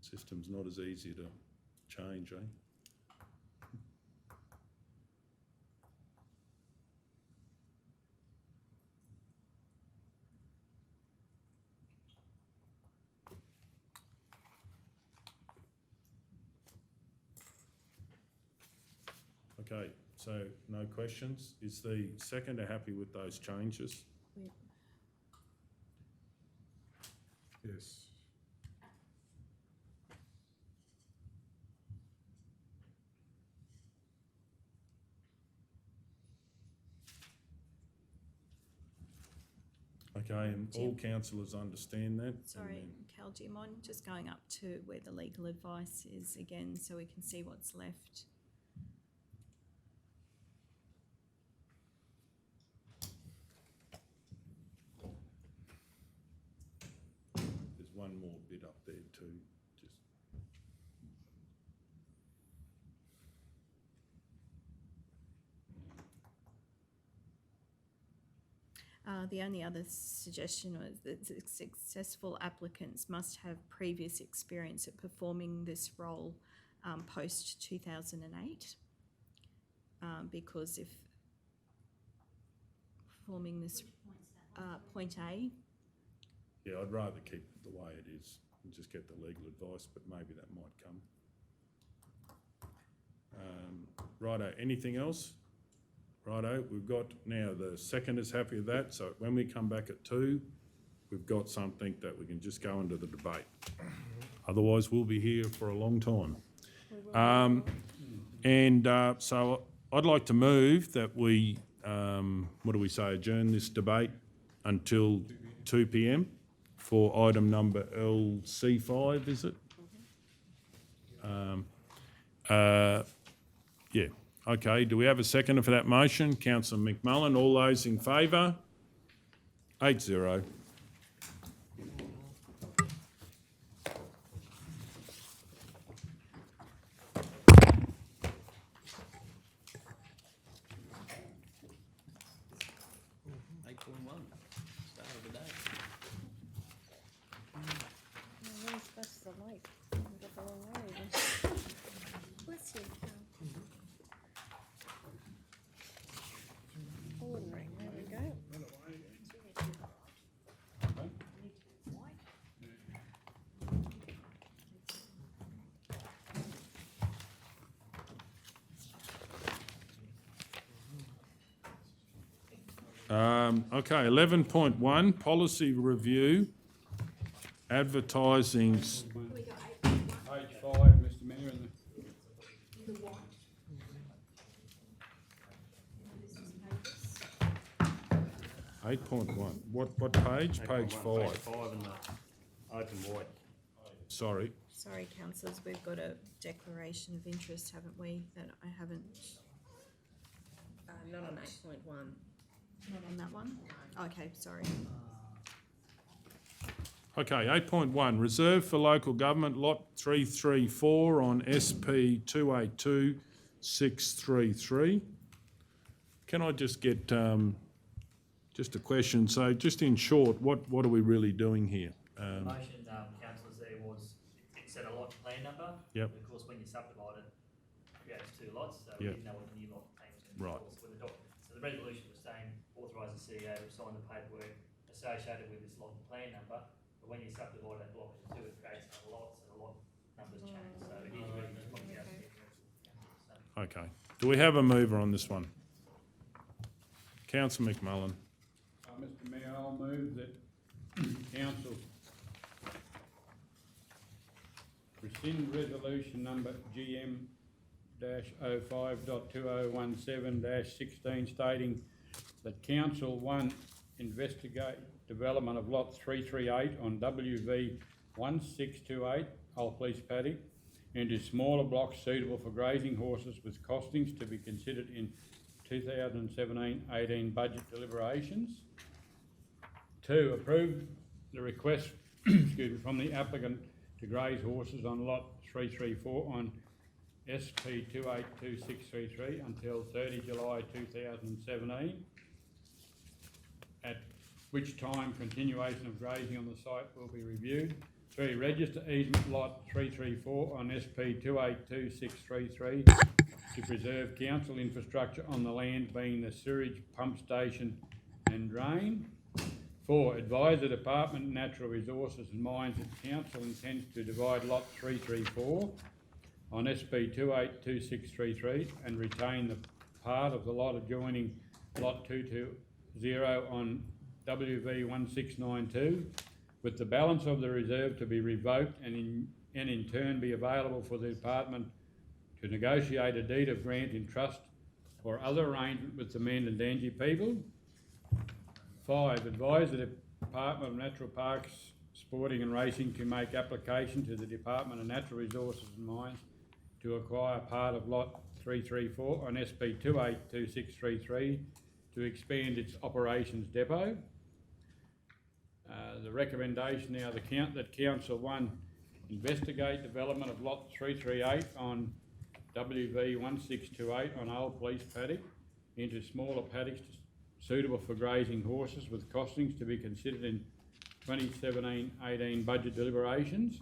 System's not as easy to change, eh? Okay, so no questions. Is the seconder happy with those changes? Yes. Okay, and all councillors understand that? and Sorry, then- Cal, do you mind just going up to where the legal advice is again so we can see what's left? There's one more bit up there too, just. The only other suggestion was that successful applicants must have previous experience at performing this role post 2008. Because if performing this point A, Yeah, I'd rather keep it the way it is and just get the legal advice, but maybe that might come. Righto, anything else? Righto, we've got now the second is happy with that, so when we come back at 2, we've got something that we can just go into the debate. Otherwise, we'll be here for a long time. So I'd like to move that we, adjourn this debate until 2 p.m. for item number LC5, is it? Yeah, okay. Do we have a seconder for that motion? Councillor McMullen, all those in favour? 8-0. That's the lake. We've got the wrong way even. Bless you. Ordinary, there we go. Okay, 11.1, policy review, advertising. Page 5, Mr Mayor, and The what? 8.1, what page? Page 5. Page 5 and the open wide. Sorry. Sorry, councillors, we've got a declaration of interest, haven't we, that I haven't, Not on 8.1. not on that one? Okay, sorry. Okay, 8.1, reserve for local government, lot 334 on SP 282633. Can I just get just a question? So just in short, what are we really doing here? The motion, councillors, there was, it set a lot plan number. Yep. But of course, when you subdivide it, it creates 2 lots, so Yep. we didn't know what the new lot name was going to be. Right. called. So the resolution was saying, authorise the CEO to sign the paperwork associated with this lot and plan number, but when you subdivide that block into 2, it creates other lots and the lot numbers change, so it is really just what we have to get. So, Okay, do we have a mover on this one? Councillor McMullen. Mr Mayor, I'll move that council rescind resolution number GM-05.2017-16 stating that council 1 investigate development of lot 338 on WV 1628 Old Police Paddock into smaller blocks suitable for grazing horses with costings to be considered in 2017-18 budget deliberations. 2, approve the request from the applicant to graze horses on lot 334 on SP 282633 until 30 July 2017, at which time continuation of grazing on the site will be reviewed. 3, register easement lot 334 on SP 282633 to preserve council infrastructure on the land being the sewage pump station and drain. 4, advise the Department of Natural Resources and Mines that council intends to divide lot 334 on SP 282633 and retain the part of the lot adjoining lot 220 on WV 1692, with the balance of the reserve to be revoked and in turn be available for the department to negotiate a deed of grant in trust or other arrangement with the Mandindangi people. 5, advise the Department of Natural Parks, Sporting and Racing to make application to the Department of Natural Resources and Mines to acquire part of lot 334 on SP 282633 to expand its operations depot. The recommendation now that Council 1 investigate development of lot 338 on WV 1628 on Old Police Paddock into smaller paddocks suitable for grazing horses with costings to be considered in 2017-18 budget deliberations.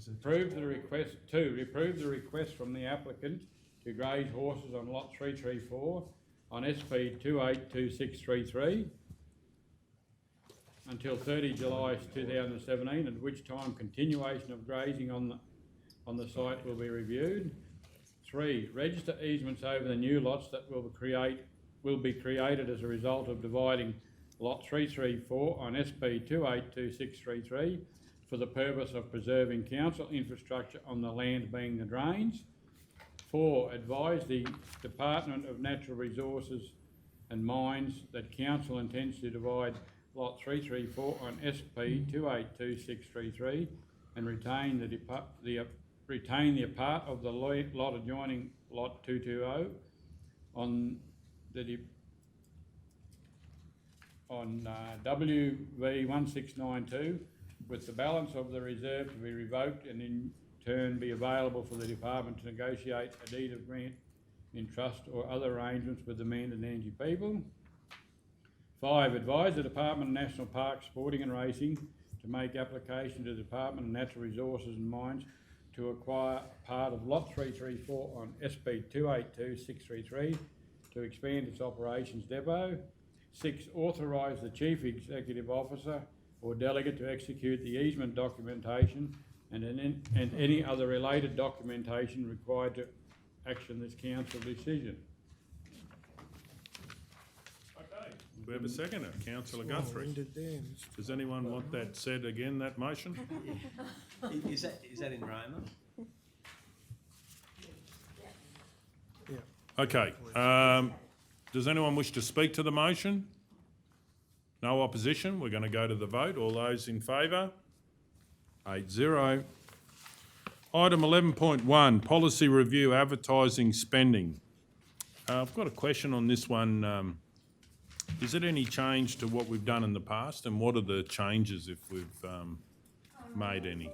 Approve the request. 2, approve the request from the applicant to graze horses on lot 334 on SP 282633 until 30 July 2017, at which time continuation of grazing on the site will be reviewed. 3, register easements over the new lots that will be created as a result of dividing lot 334 on SP 282633 for the purpose of preserving council infrastructure on the land being the drains. 4, advise the Department of Natural Resources and Mines that council intends to divide lot 334 on SP 282633 and retain the part of the lot adjoining lot 220 on WV 1692, with the balance of the reserve to be revoked and in turn be available for the department to negotiate a deed of grant in trust or other arrangements with the Mandan people. 5, advise the Department of National Parks, Sporting and Racing to make application to the Department of Natural Resources and Mines to acquire part of lot 334 on SP 282633 to expand its operations depot. 6, authorise the Chief Executive Officer or delegate to execute the easement documentation and any other related documentation required to action this council decision. Okay, we have a seconder, Councillor Guthrie. Does anyone want that said again, that motion? Is that in Roma? Okay, does anyone wish to speak to the motion? No opposition, we're going to go to the vote. All those in favour? 8-0. Item 11.1, policy review, advertising spending. I've got a question on this one. Is it any change to what we've done in the past, and what are the changes if we've made any?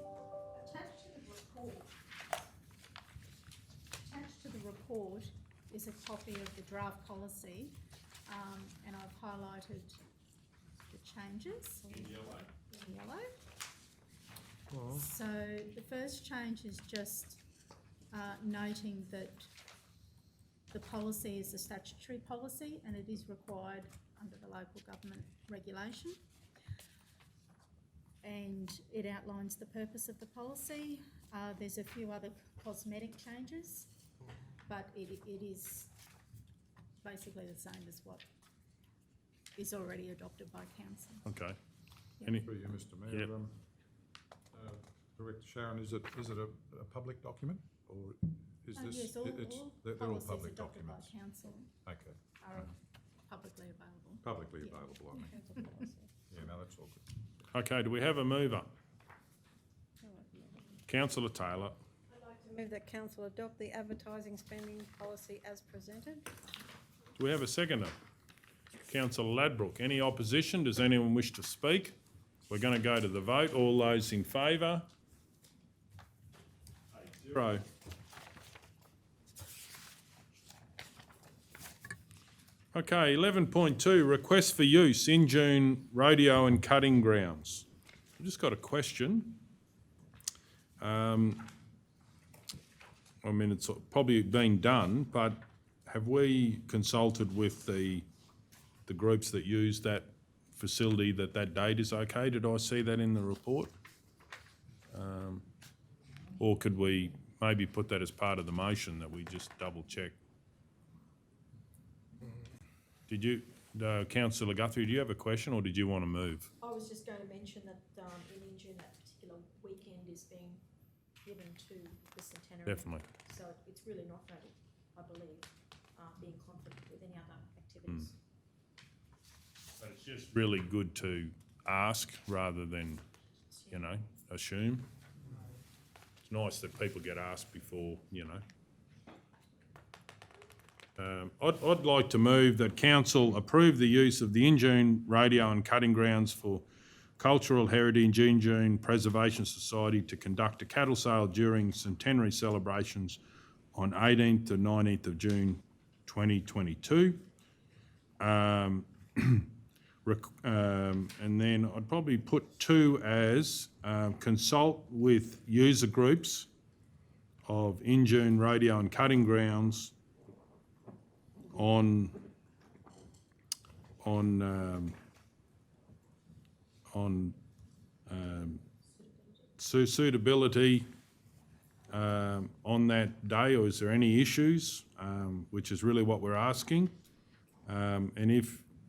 Attached to the report is a copy of the draft policy, and I've highlighted the changes in yellow. So the first change is just noting that the policy is a statutory policy and it is required under the local government regulation. And it outlines the purpose of the policy. There's a few other cosmetic changes, but it is basically the same as what is already adopted by council. Okay. Yeah. Any? Through you, Mr Mayor. Yep. Director Sharon, is it a public document, or is this? Yes, all they're all policies public adopted by documents. council Okay. are publicly available. Publicly Yeah. available, I mean. Yeah, no, that's all good. Okay, do we have a mover? Councillor Taylor. I'd like to move that council adopt the advertising spending policy as presented. Do we have a seconder? Councillor Ladbroke. Any opposition? Does anyone wish to speak? We're going to go to the vote. All those in favour? 8-0. Okay, 11.2, request for use, Injune, Rodeo and Cutting Grounds. I've just got a question. I mean, it's probably been done, but have we consulted with the groups that use that facility that date is okay? Did I see that in the report? Or could we maybe put that as part of the motion, that we just double check? Did you, Councillor Guthrie, do you have a question or did you want to move? I was just going to mention that in Injune, that particular weekend is being given to the centenary. Definitely. So it's really not going to, I believe, be in conflict with any other activities. But it's just really good to ask rather than, assume. It's nice that people get asked before, I'd like to move that council approve the use of the Injune Rodeo and Cutting Grounds for Cultural Heritage Injune Preservation Society to conduct a cattle sale during centenary celebrations on 18th to 19th of June 2022. And then I'd probably put 2 as consult with user groups of Injune Rodeo and Cutting Grounds on suitability on that day, or is there any issues, which is really what we're asking. And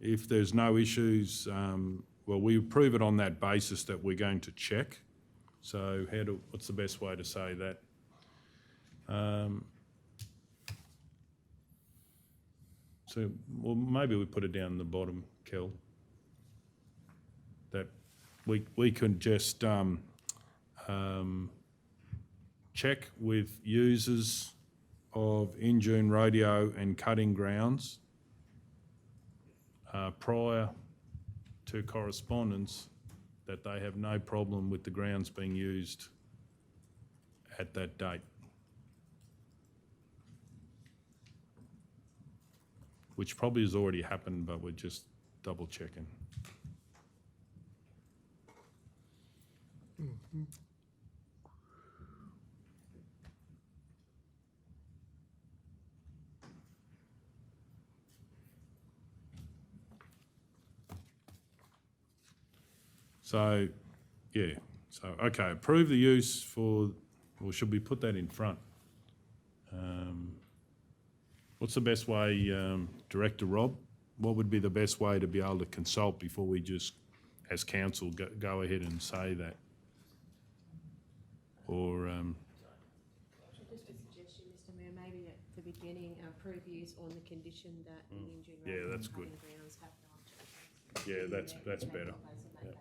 if there's no issues, well, we approve it on that basis that we're going to check. So what's the best way to say that? So, well, maybe we put it down the bottom, Kel. That we can just check with users of Injune, Rodeo and cutting grounds prior to correspondence that they have no problem with the grounds being used at that date. Which probably has already happened, but we're just double checking. So, yeah, so, okay, approve the use for, or should we put that in front? What's the best way, Director Rob? What would be the best way to be able to consult before we just, as council, go ahead and say that? Or, Just a suggestion, Mr Mayor, maybe at the beginning, approve use on the condition that the Injune Yeah, Road that's and good. cutting grounds have no objections. yeah, that's better. Yeah.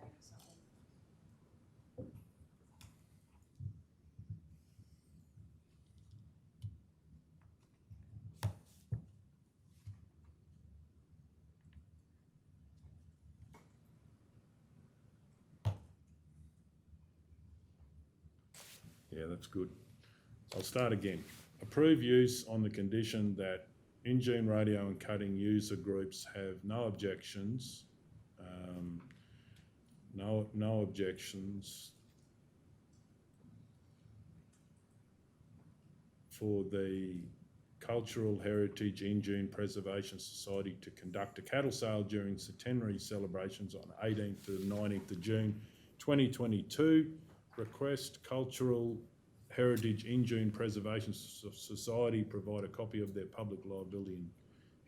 Yeah, that's good. I'll start again. Approve use on the condition that Injune, Rodeo and cutting user groups have no objections, no objections for the Cultural Heritage Injune Preservation Society to conduct a cattle sale during centenary celebrations on 18th to 19th of June 2022. Request Cultural Heritage Injune Preservation Society provide a copy of their public liability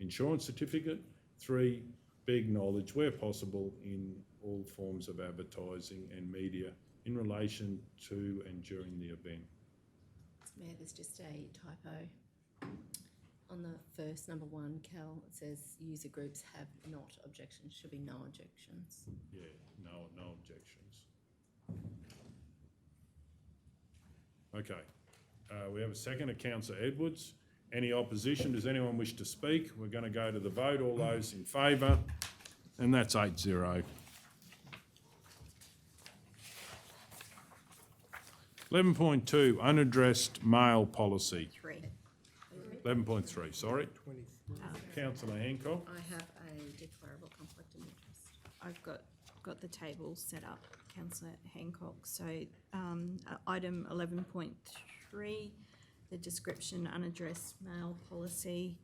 insurance certificate. 3, be acknowledged where possible in all forms of advertising and media in relation to and during the event. Mayor, there's just a typo. On the first, number 1, Cal, it says user groups have not objections, should be no objections. Yeah, no objections. Okay, we have a second of Councillor Edwards. Any opposition? Does anyone wish to speak? We're going to go to the vote. All those in favour? And that's 8-0. 11.2, unaddressed mail policy. 3. 11.3, sorry. Councillor Hancock. I have a declarable conflict of interest. I've got the table set up, Councillor Hancock. So item 11.3, the description unaddressed mail policy,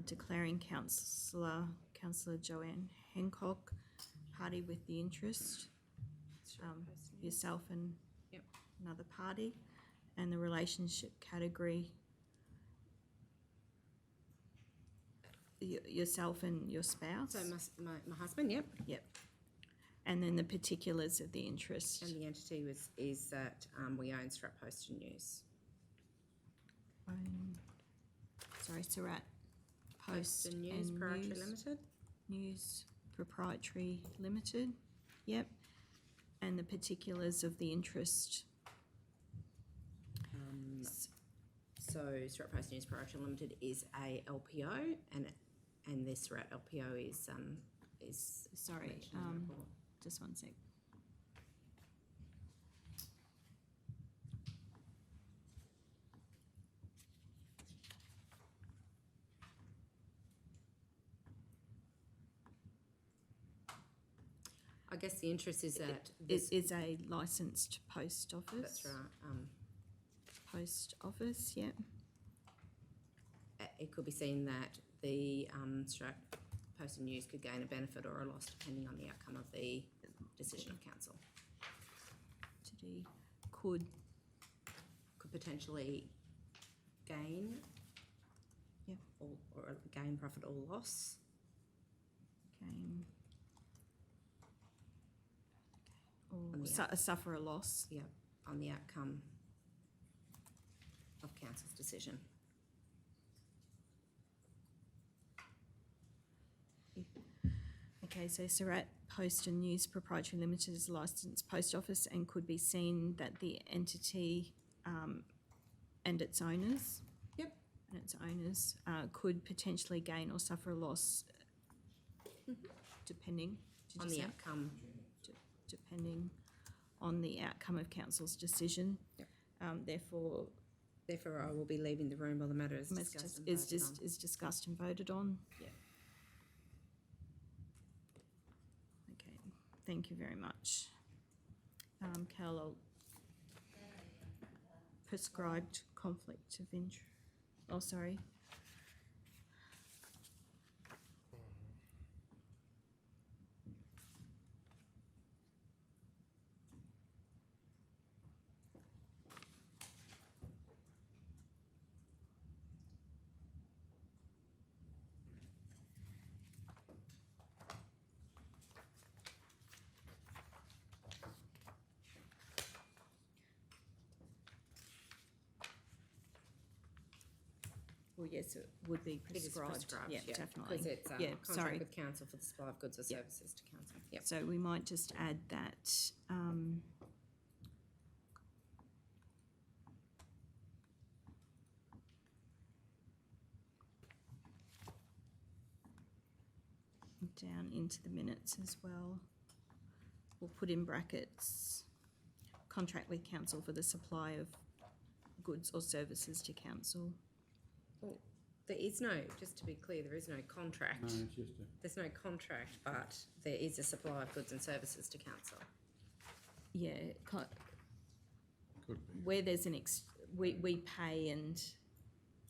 declaring Councillor Joanne Hancock party with the interest, yourself and another party, and the relationship category, yourself and your spouse. So my husband, yep. Yep. And then the particulars of the interest. And the entity is that we own Surat Post and News. Surat Post and News Proprietary Limited. News Proprietary Limited, yep. And the particulars of the interest. So Surat Post News Proprietary Limited is a LPO, and this Surat LPO is sorry, mentioned in the report. just one sec. I guess the interest is that It is a licensed post office. That's right. Post office, yeah. It could be seen that the Surat Post and News could gain a benefit or a loss depending on the outcome of the decision of council. Could potentially gain. Yep. Or gain, profit or loss. Gain. On Or the suffer a loss. Yeah, on the outcome of council's decision. Okay, so Surat Post and News Proprietary Limited is a licensed post office and could be seen that the entity and its owners. Yep. And its owners could potentially gain or suffer a loss depending. did On you the say? outcome. Depending on the outcome of council's decision. Yep. Therefore, Therefore, I will be leaving the room while the matter is discussed and voted on. is discussed and voted on. Yeah. Okay, thank you very much. Cal, I'll prescribed conflict of interest. Oh, sorry. Well, yes, it would be It is prescribed. prescribed, Yeah, yeah, definitely. because it's a Yeah, contract sorry. with council for the supply of goods or Yeah. services to council. Yep. So we might just add that, down into the minutes as well. We'll put in brackets, contract with council for the supply of goods or services to council. Well, there is no, just to be clear, there is no contract. No, it's just a, There's no contract, but there is a supply of goods and services to council. Yeah, Could be. where there's we pay and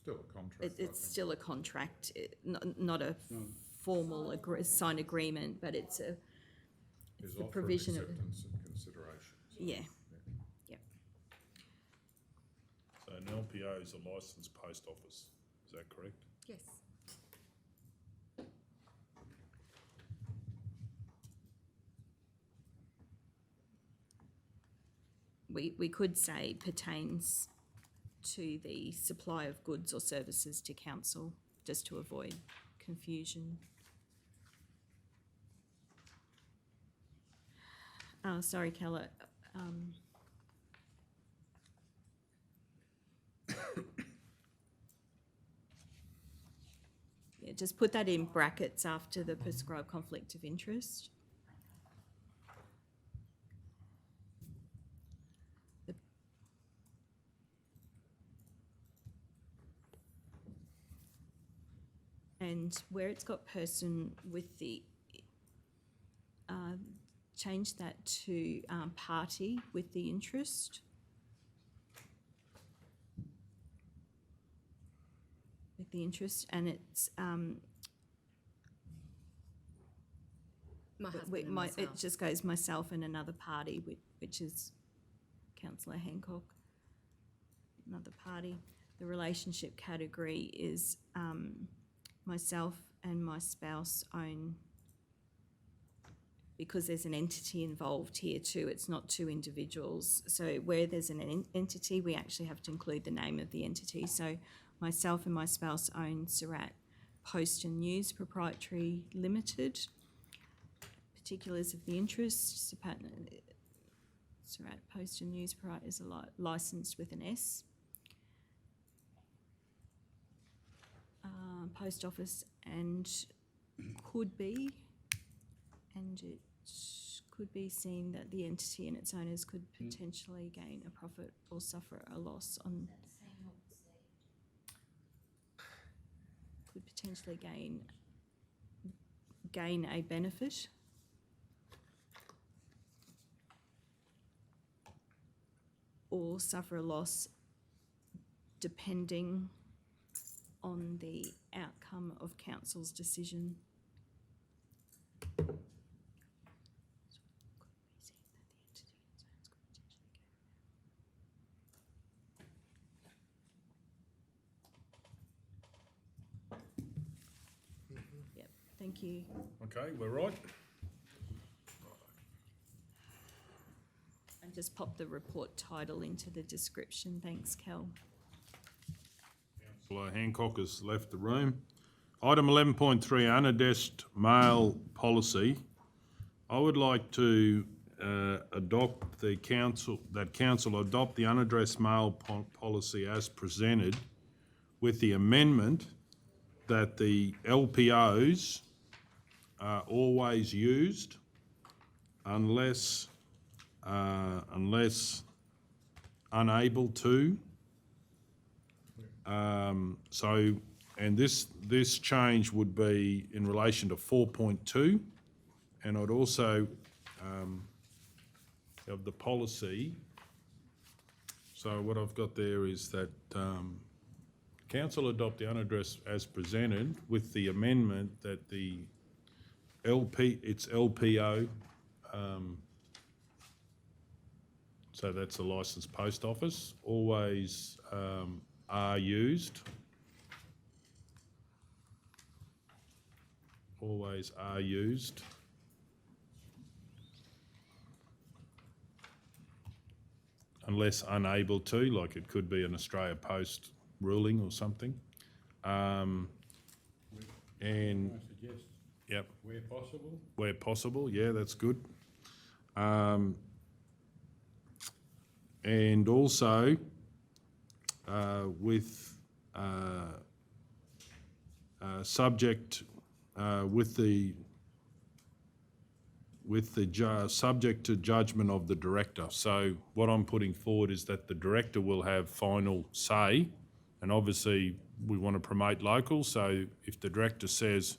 Still a contract. I it's think. still a contract, not a formal signed agreement, but it's Is the offer provision of- acceptance and consideration. So, yeah. Yep. So an LPO is a licensed post office, is that correct? Yes. We could say pertains to the supply of goods or services to council, just to avoid confusion. Oh, sorry, Keller. Yeah, just put that in brackets after the prescribed conflict of interest. And where it's got person with the, change that to party with the interest. With the interest, and it's, My husband and myself. it just goes myself and another party, which is councillor Hancock. Another party. The relationship category is myself and my spouse own, because there's an entity involved here too, it's not two individuals. So where there's an entity, we actually have to include the name of the entity. So myself and my spouse own Surat Post and News Proprietary Limited. Particulars of the interest, Surat Post and News Proprietary is licensed with an S. Post office and could be seen that the entity and its owners could potentially gain a profit or suffer a loss on. Could potentially gain a benefit. Or suffer a loss depending on the outcome of council's decision. Thank you. Okay, we're right. And just pop the report title into the description. Thanks, Kel. Councillor Hancock has left the room. Item 11.3, unaddressed mail policy. I would like to adopt the council adopt the unaddressed mail policy as presented, with the amendment that the LPOs are always used unless unable to. And this change would be in relation to 4.2, and I'd also of the policy. So what I've got there is that council adopt the unaddressed as presented, with the amendment that the LPO, so that's a licensed post office, always are used. Always are used. Unless unable to, like it could be an Australia Post ruling or something. And I suggest yep, where possible. where possible, yeah, that's good. And also with subject subject to judgment of the director. So what I'm putting forward is that the director will have final say, and obviously we want to promote local, so if the director says,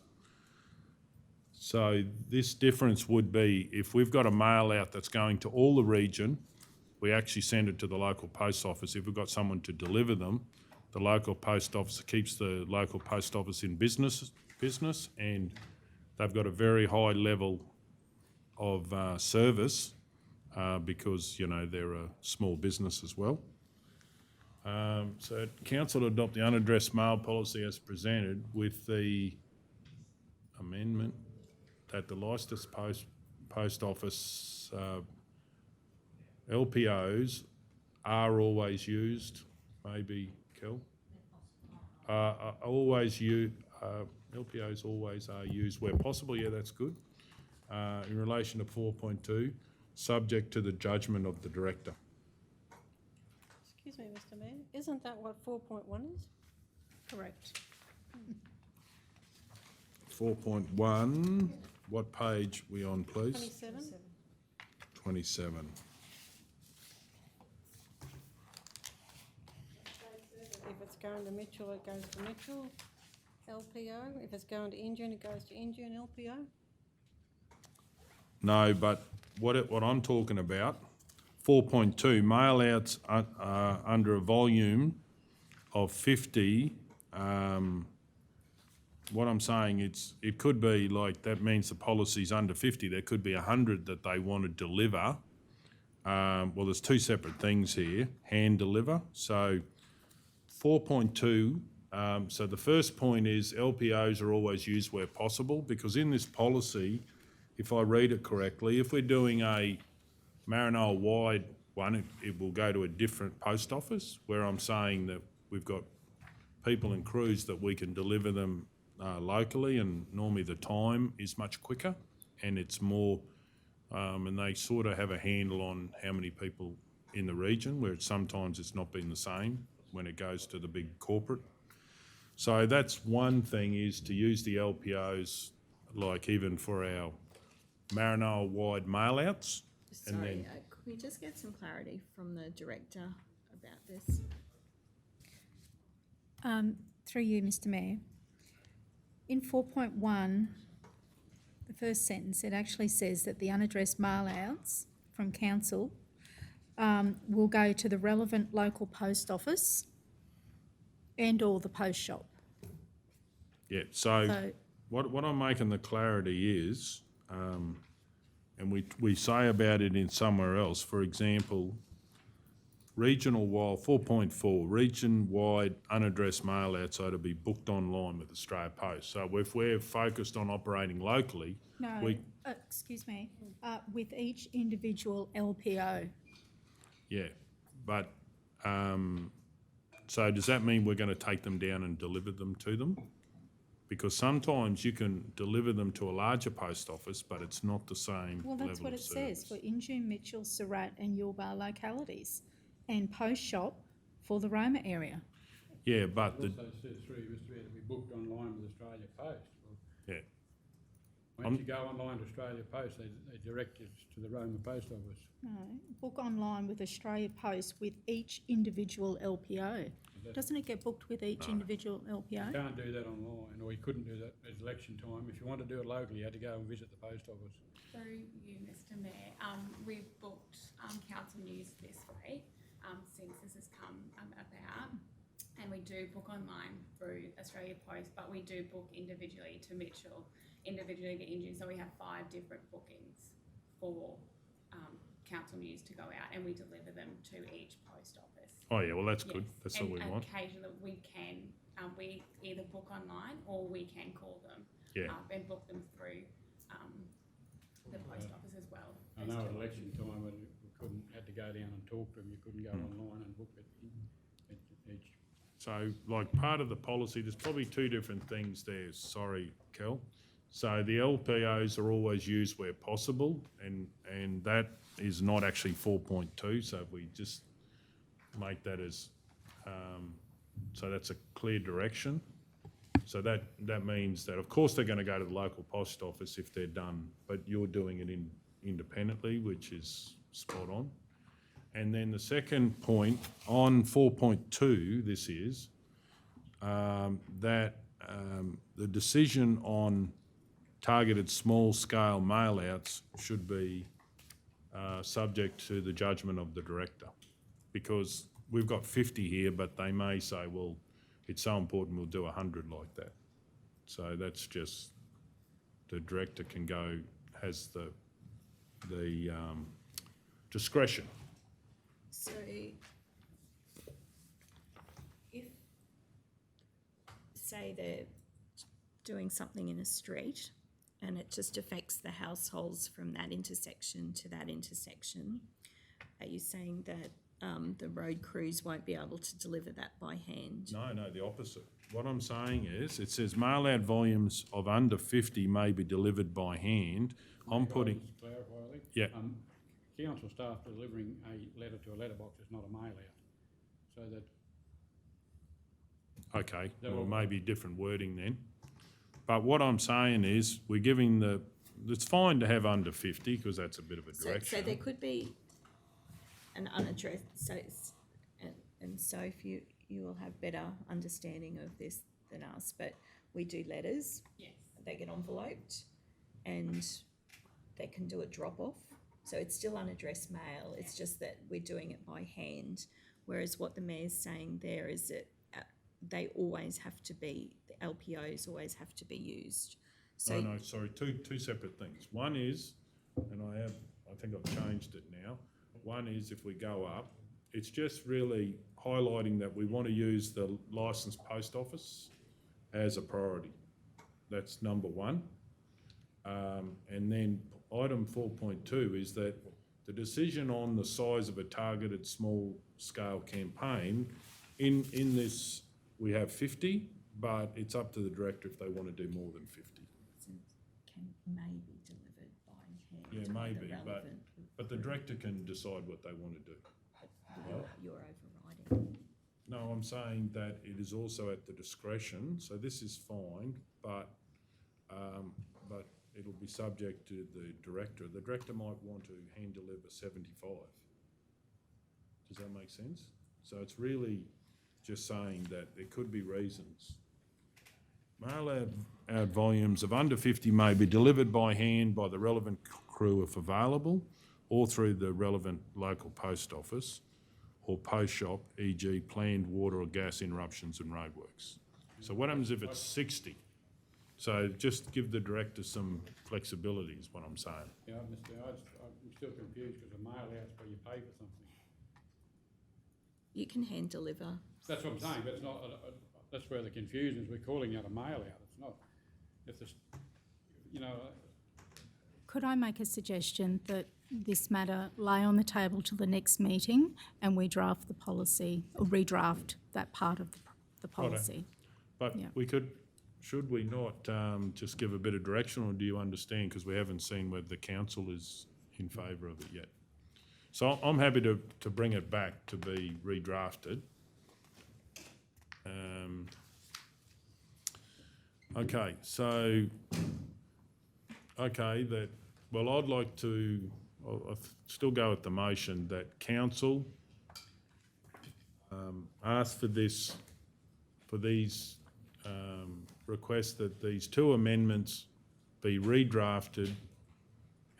so this difference would be if we've got a mail out that's going to all the region, we actually send it to the local post office. If we've got someone to deliver them, the local post office keeps the local post office in business, and they've got a very high level of service because, you know, they're a small business as well. So council adopt the unaddressed mail policy as presented, with the amendment that the licensed post office LPOs are always used, maybe, Kel? LPOs always are used where possible, yeah, that's good. In relation to 4.2, subject to the judgment of the director. Excuse me, Mr Mayor, isn't that what 4.1 is? Correct. 4.1, what page we on, please? 27? 27. If it's going to Mitchell, it goes to Mitchell, LPO. If it's going to Injune, it goes to Injune, LPO. No, but what I'm talking about, 4.2, mail outs under a volume of 50. What I'm saying, it could be like, that means the policy's under 50. There could be 100 that they want to deliver. Well, there's two separate things here, hand deliver. So 4.2, so the first point is LPOs are always used where possible, because in this policy, if I read it correctly, if we're doing a Maranoa wide one, it will go to a different post office, where I'm saying that we've got people and crews that we can deliver them locally, and normally the time is much quicker and it's more, and they sort of have a handle on how many people in the region, where sometimes it's not been the same when it goes to the big corporate. So that's one thing, is to use the LPOs, like even for our Maranoa wide mail outs. And Sorry, then, could we just get some clarity from the director about this? Through you, Mr Mayor. In 4.1, the first sentence, it actually says that the unaddressed mail outs from council will go to the relevant local post office and or the post shop. yeah, so what I'm making the clarity is, and we say about it in somewhere else, for example, regional-wide, 4.4, region-wide unaddressed mail-outs are to be booked online with Australia Post. So if we're focused on operating locally, No, we, excuse me, with each individual LPO. yeah, but, so does that mean we're going to take them down and deliver them to them? Because sometimes you can deliver them to a larger post office, but it's not the same Well, level that's what of it says for service. Injune, Mitchell, Surat and Yulbar localities, and post shop for the Roma area. Yeah, but It also says through Mr. Mayor that we booked online with Australia Post. Well, yeah, once you go online to Australia Post, they direct you to the Roma Post Office. No, book online with Australia Post with each individual LPO. Doesn't it get booked with each individual LPO? You can't do that online, or you couldn't do that at election time. If you want to do it locally, you had to go and visit the post office. Through you, Mr. Mayor, we've booked council news this week since this has come about, and we do book online through Australia Post, but we do book individually to Mitchell, individually to Injune. So we have 5 different bookings for council news to go out, and we deliver them to each post office. oh yeah, well, that's good, Yes, that's and all we want. occasionally we can, we either book online or we can call them Yeah. and book them through the post office as well. I know at election time, when we couldn't, had to go down and talk to them, you couldn't go online and book it at each. So, like, part of the policy, there's probably 2 different things there, sorry, Kel. So the LPOs are always used where possible, and that is not actually 4.2, so if we just make that as, so that's a clear direction. So that means that, of course, they're going to go to the local post office if they're done, but you're doing it independently, which is spot on. And then the second point, on 4.2, this is, that the decision on targeted small-scale mail-outs should be subject to the judgment of the director. Because we've got 50 here, but they may say, well, it's so important, we'll do 100 like that. So that's just, the director can go, has the discretion. So if, say they're doing something in a street and it just affects the households from that intersection to that intersection, are you saying that the road crews won't be able to deliver that by hand? No, the opposite. What I'm saying is, it says mail-out volumes of under 50 may be delivered by hand. I'm putting, Just clarify, Lee. yeah, Council staff delivering a letter to a letterbox is not a mail out. So that, okay, that well, will- maybe different wording then. But what I'm saying is, we're giving it's fine to have under 50, because that's a bit of a So direction. there could be an unaddressed, and so if you will have better understanding of this than us, but we do letters. Yes. They get enveloped and they can do a drop-off. So it's still unaddressed mail, it's just that we're doing it by hand. Whereas what the mayor's saying there is that they always have to be, the LPOs always have to be used. So No, sorry, two separate things. One is, and I think I've changed it now. One is if we go up, it's just really highlighting that we want to use the licensed post office as a priority. That's number one. And then item 4.2 is that the decision on the size of a targeted small-scale campaign, in this, we have 50, but it's up to the director if they want to do more than 50. may be delivered by hand. Yeah, under maybe, relevant but the director can decide what they want to do. You're overriding. No, I'm saying that it is also at the discretion, so this is fine, but it'll be subject to the director. The director might want to hand deliver 75. Does that make sense? So it's really just saying that there could be reasons. Mail out volumes of under 50 may be delivered by hand by the relevant crew if available, or through the relevant local post office or post shop, e.g. planned water or gas interruptions and roadworks. So what happens if it's 60? So just give the director some flexibility is what I'm saying. yeah, Mr. I'm still confused because a mail out's where you pay for something. You can hand deliver. That's what I'm saying, but it's not, that's where the confusion is, we're calling it a mail out, it's not. If this, you know, Could I make a suggestion that this matter lay on the table till the next meeting and we draft the policy, or redraft that part of the policy? But Yeah. we could, should we not just give a bit of direction, or do you understand? Because we haven't seen whether the council is in favour of it yet. So I'm happy to bring it back to be redrafted. Okay, so, okay, that, well, I'd like to, I'll still go with the motion that council ask for this, for these requests that these two amendments be redrafted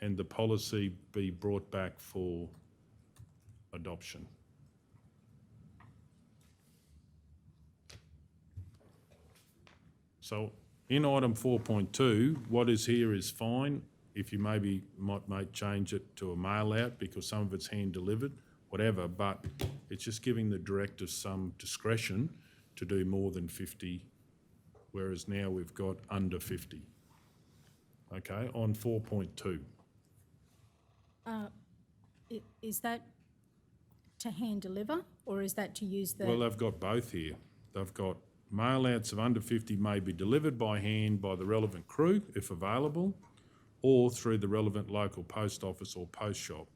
and the policy be brought back for adoption. So in item 4.2, what is here is fine. If you maybe might change it to a mail out because some of it's hand delivered, whatever, but it's just giving the director some discretion to do more than 50, whereas now we've got under 50. Okay, on 4.2. Is that to hand deliver, or is that to use the? Well, they've got both here. They've got mail outs of under 50 may be delivered by hand by the relevant crew, if available, or through the relevant local post office or post shop,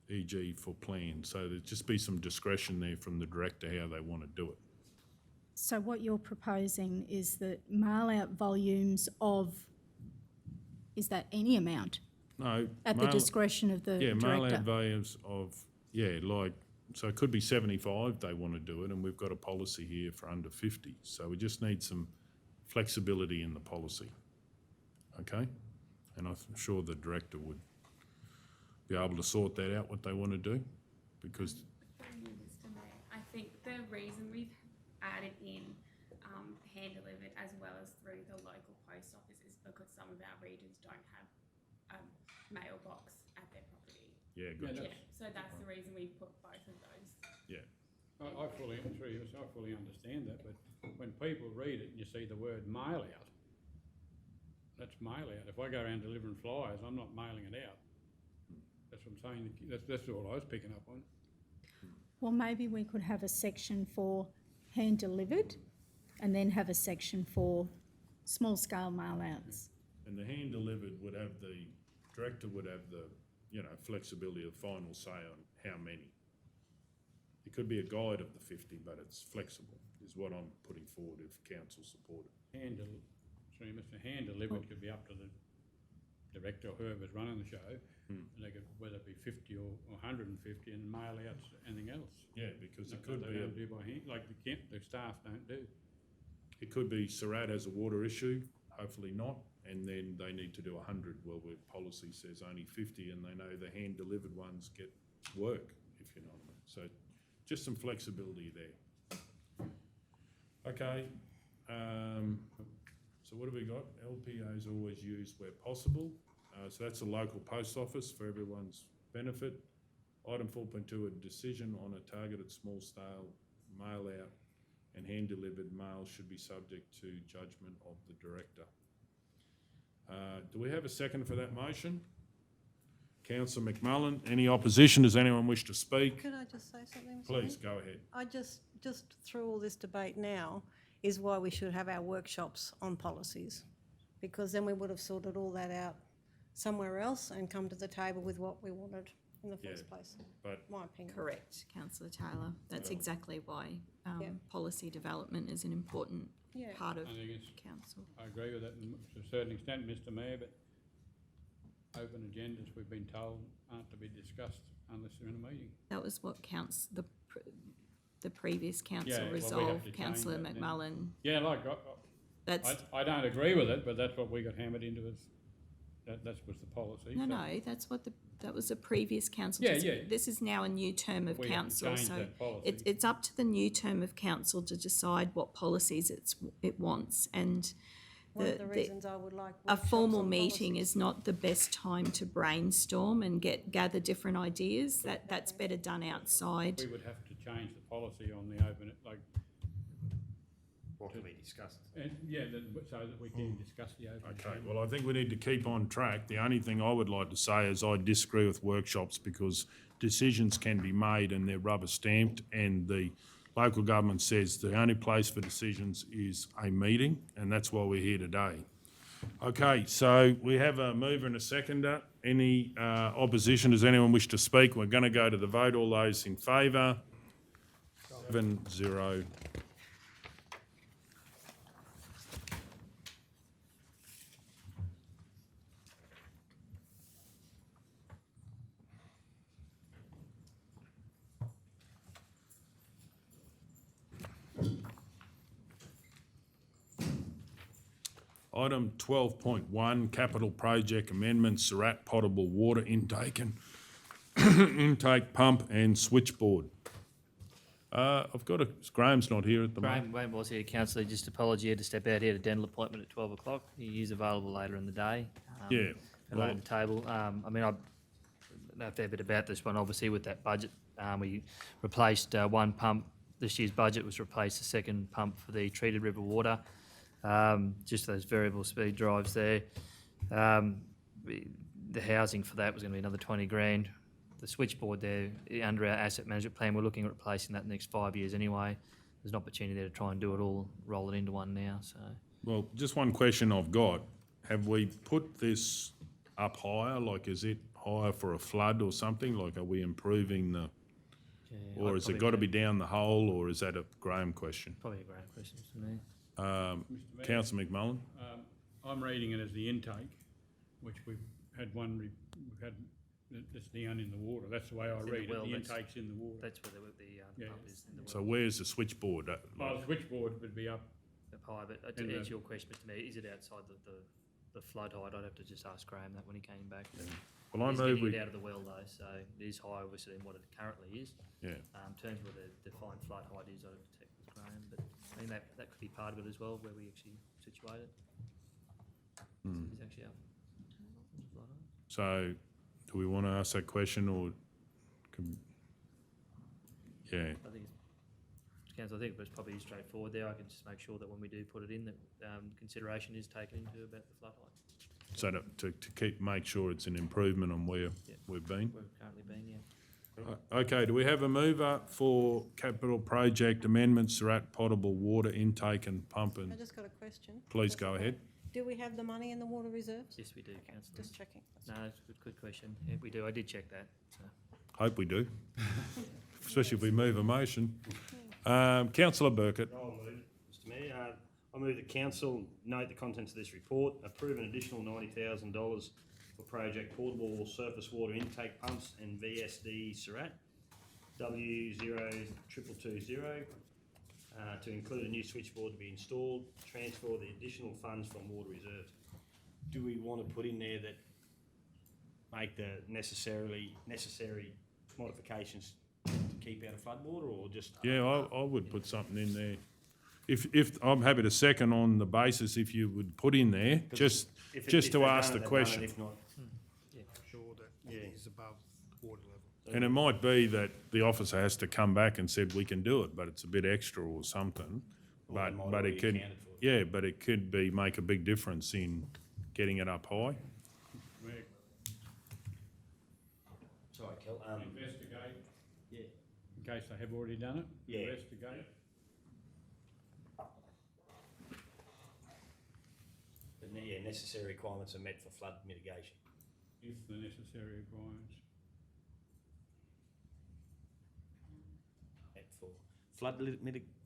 e.g. for plans. So there'd just be some discretion there from the director how they want to do it. So what you're proposing is that mail out volumes of, is that any amount? No. At the discretion of the director? Yeah, mail out volumes of, like, so it could be 75 they want to do it, and we've got a policy here for under 50. So we just need some flexibility in the policy. Okay? And I'm sure the director would be able to sort that out, what they want to do, because... Mr. Mayor, I think the reason we've added in hand delivered as well as through the local post office is because some of our readers don't have a mailbox at their property. Yeah, good. Yeah, so that's the reason we put both of those. Yeah. I fully understand that, but when people read it and you see the word mail out, that's mail out. If I go around delivering flyers, I'm not mailing it out. That's what I'm saying, that's all I was picking up on. Well, maybe we could have a section for hand delivered and then have a section for small scale mail outs. And the hand delivered would have the, director would have the, flexibility of final say on how many. It could be a guide of the 50, but it's flexible, is what I'm putting forward if council support it. Mr. Hand delivered could be up to the director or whoever's running the show, and they could, whether it be 50 or 150, and mail out anything else. Yeah, because it That could they be, don't do by hand, like the staff don't do. it could be Surat has a water issue, hopefully not, and then they need to do 100. Well, where policy says only 50, and they know the hand delivered ones get work, if you know what I mean. So just some flexibility there. Okay. So what have we got? LPA is always used where possible. So that's a local post office for everyone's benefit. Item 4.2, a decision on a targeted small scale mail out and hand delivered mail should be subject to judgment of the director. Do we have a second for that motion? Councillor McMullen, any opposition? Does anyone wish to speak? Could I just say something? Mr. Please, Mayor? go ahead. I just through all this debate now is why we should have our workshops on policies, because then we would have sorted all that out somewhere else and come to the table with what we wanted in the first place, But my opinion. Correct, councillor Taylor. That's exactly why Yeah. policy development is an important Yeah. part of I think it's, council. I agree with that to a certain extent, Mr. Mayor, but open agendas, we've been told, aren't to be discussed unless they're in a meeting. That was what the previous council Yeah, well, we have to resolved, change councillor that then. McMullen. Yeah, like, That's, I don't agree with it, but that's what we got hammered into as, that was the policy. no, so no, that's what that was the previous council. Yeah, This- yeah. This is now a new term of We have to council, change so that policy. it's up to the new term of council to decide what policies it wants. And One of the reasons I would like a workshops formal on meeting policies. is not the best time to brainstorm and gather different ideas. That's better done outside. We would have to change the policy on the open, like, What can we discuss? and, so that we can discuss the open. Okay, well, I think we need to keep on track. The only thing I would like to say is I disagree with workshops because decisions can be made and they're rubber stamped, and the local government says the only place for decisions is a meeting, and that's why we're here today. Okay, so we have a mover and a seconder. Any opposition? Does anyone wish to speak? We're going to go to the vote. All those in favour? 7-0. Item 12.1, capital project amendment, Surat potable water intake and intake pump and switchboard. I've got Graham's not here at the moment. Graham was here, councillor, just apology, he had to step out, he had a dental appointment at 12 o'clock. He is available later in the day. Yeah, At well- the table. I mean, I know a fair bit about this one, obviously with that budget. We replaced one pump. This year's budget was replaced the second pump for the treated river water. Just those variable speed drives there. The housing for that was going to be another 20 grand. The switchboard there, under our asset management plan, we're looking at replacing that in the next 5 years anyway. There's an opportunity there to try and do it all, roll it into one now, so. Well, just one question I've got. Have we put this up higher? Like, is it higher for a flood or something? Like, are we improving the, or has it got to be down the hole, or is that a Graham question? Probably a Graham question to me. Councillor McMullen? I'm reading it as the intake, which we've had that's down in the water. That's the way I It's in the read it. well, The that's- intake's in the water. That's where the pump is in the well. So where's the switchboard? The switchboard would be up. Up high, but to in the- answer your question, Mr Mayor, is it outside the flood height? I'd have to just ask Graham that when he came back. Well, I He's move getting we, it out of the well though, so it is higher obviously than what it currently is. yeah. In terms of what the defined flood height is, I'd have to check with Graham, but I mean, that could be part of it as well, where we actually situate it. It's actually up. Flood height. So, do we want to ask that question, or can, yeah, I think Council, I think it's probably straightforward there. I can just make sure that when we do put it in, that consideration is taken into about the flood height. so to make sure it's an improvement on where we've been? We've currently been, yeah. Okay, do we have a mover for capital project amendments, Surat potable water intake and pump I and, just got a question. please That's go okay. ahead. Do we have the money in the water reserves? Yes, we do, Councillor. Just checking. No, it's a good question. Yeah, we do. I did check that, so. Hope we do, especially if we move a motion. Councillor Burkett. I'll move, Mr Mayor. I move that council note the contents of this report, approve an additional $90,000 for project portable surface water intake pumps and VSD Surat W0220 to include a new switchboard to be installed, transfer the additional funds from water reserves. Do we want to put in there that make the necessary modifications to keep out of floodwater, or just? Yeah, I would put something in there. If I'm happy to second on the basis if you would put in there, just If to they've ask done the it, they've done it. question. If not, Sure that Yeah. is above water level. And it might be that the officer has to come back and said, we can do it, but it's a bit extra or something. Or they might But already it could, accounted for it. yeah, but it could be, make a big difference in getting it up high. sorry, Kel. Investigate, Yeah. in case they have already done it. Yeah. Investigate. Yeah, necessary requirements are met for flood mitigation. If the necessary requirements. Met for flood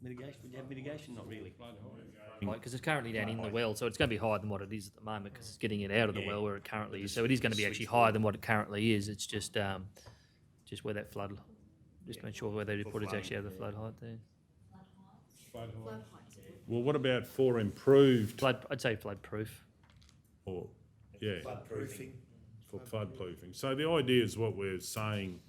mitigation, would you have mitigation? Not really. Flood height. Because it's currently down in the well, so it's going to be higher than what it is at the moment because it's getting it out of the Yeah. well where it currently is. So it is going to be actually higher than what it currently is. It's just where that flood, just make sure where they put it's actually out of the flood height there. Flood height. Well, what about for improved, Flood, I'd say flood proof. or, yeah, Flood proofing. for flood proofing? So the idea is what we're saying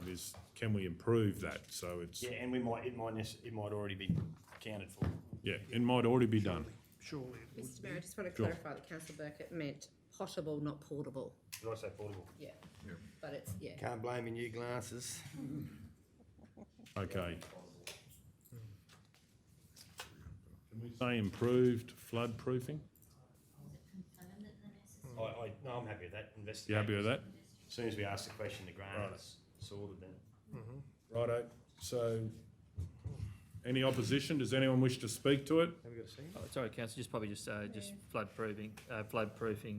is, can we improve that? So it's, Yeah, and it might already be accounted for. yeah, it might already be done. surely it would Mr be. Mayor, I just want to Sure. clarify that councillor Burkett meant potable, not portable. Did I say portable? Yeah. But it's, yeah. Can't blame your new glasses. Okay. Can we say improved flood proofing? No, I'm happy with that. Investigate. You happy with that? As soon as we ask the question to Grant, it's sorted then. Righto, so any opposition? Does anyone wish to speak to it? Have we got a second? Oh, sorry, councillor, just probably just flood proofing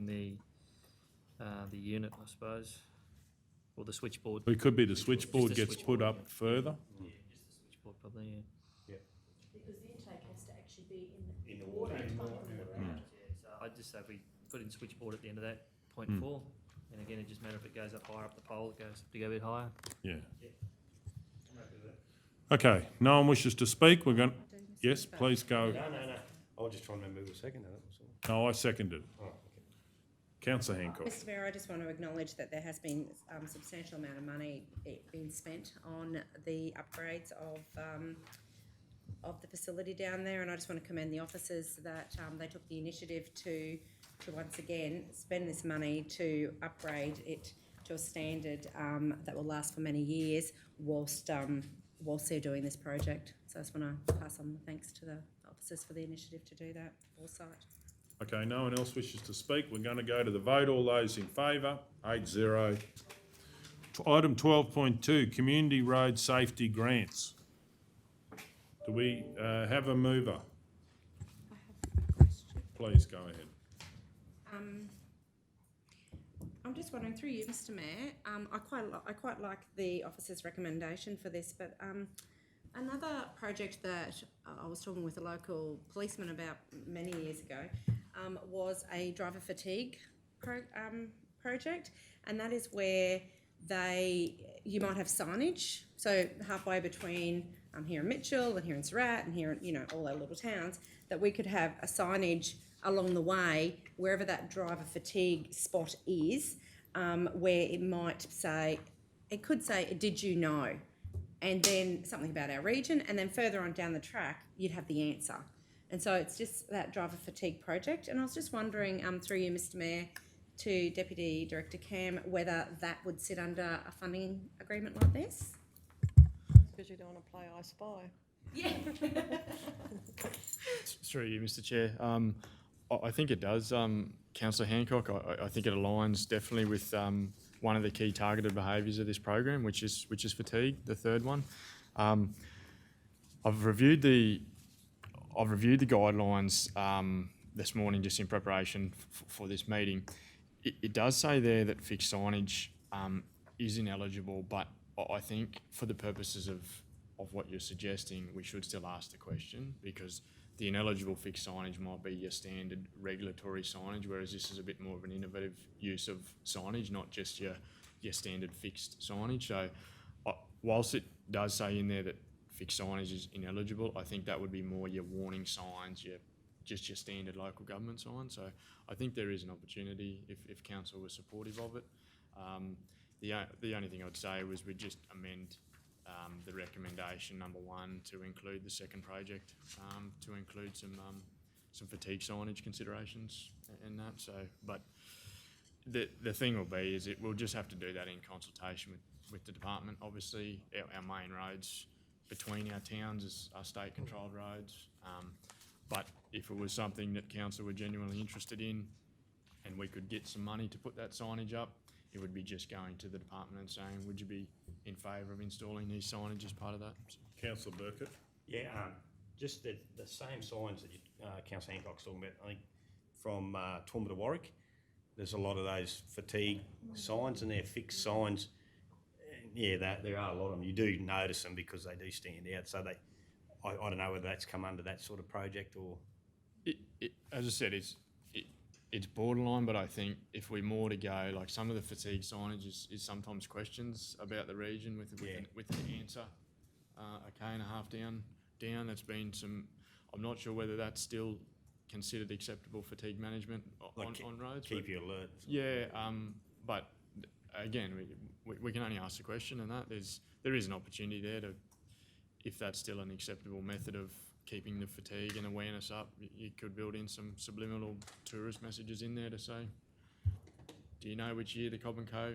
the unit, I suppose, or the switchboard. It could be the switchboard Just the gets put switchboard, up further. Just the switchboard, probably, yeah. Because the intake has to actually be In the water. I'd just say if we put in switchboard at the end of that, 0.4, and again, it just matter if it goes up higher up the pole, it goes to go a bit higher. Yeah. Okay, no one wishes to speak. We're going, yes, please go. No. I was just trying to remember who seconded it. That was all. No, I seconded. Oh, okay. Councillor Hancock. Mr Mayor, I just want to acknowledge that there has been a substantial amount of money being spent on the upgrades of the facility down there, and I just want to commend the officers that they took the initiative to once again spend this money to upgrade it to a standard that will last for many years whilst they're doing this project. So I just want to pass on thanks to the officers for the initiative to do that foresight. Okay, no one else wishes to speak. We're going to go to the vote. All those in favour? 8-0. Item 12.2, Community Road Safety Grants. Do we have a mover? Please go ahead. I'm just wondering, through you, Mr Mayor, I quite like the officer's recommendation for this, but another project that I was talking with a local policeman about many years ago was a driver fatigue project, and that is where you might have signage, so halfway between here in Mitchell and here in Surat and here in, all our little towns, that we could have a signage along the way, wherever that driver fatigue spot is, where it might say, it could say, did you know? And then something about our region, and then further on down the track, you'd have the answer. And so it's just that driver fatigue project. And I was just wondering, through you, Mr Mayor, to Deputy Director Cam, whether that would sit under a funding agreement like this? Because you don't want to play I Spy. Yeah. Through you, Mr Chair. I think it does, Councillor Hancock. I think it aligns definitely with one of the key targeted behaviours of this program, which is fatigue, the third one. I've reviewed the guidelines this morning just in preparation for this meeting. It does say there that fixed signage is ineligible, but I think for the purposes of what you're suggesting, we should still ask the question, because the ineligible fixed signage might be your standard regulatory signage, whereas this is a bit more of an innovative use of signage, not just your standard fixed signage. So whilst it does say in there that fixed signage is ineligible, I think that would be more your warning signs, your standard local government signs. So I think there is an opportunity if council was supportive of it. The only thing I'd say was we'd just amend the recommendation number 1 to include the second project, to include some fatigue signage considerations and that. So, but the thing will be is we'll just have to do that in consultation with the department. Obviously, our main roads between our towns are state controlled roads. But if it was something that council were genuinely interested in, and we could get some money to put that signage up, it would be just going to the department and saying, would you be in favour of installing these signage as part of that? Councillor Burkett. Yeah, just the same signs that Councillor Hancock's talking about, I think, from Toowoomba to Warwick. There's a lot of those fatigue signs, and they're fixed signs. Yeah, there are a lot of them. You do notice them because they do stand out. So I don't know whether that's come under that sort of project or... As I said, it's borderline, but I think if we're more to go, like some of the fatigue signage is sometimes questions about the region with the answer, a K and a half down. That's been some, I'm not sure whether that's still considered acceptable fatigue management on roads. Keep you alert. Yeah, but again, we can only ask the question, and that there is an opportunity there to, if that's still an acceptable method of keeping the fatigue and awareness up, you could build in some subliminal tourist messages in there to say, do you know which year the Cobb & Co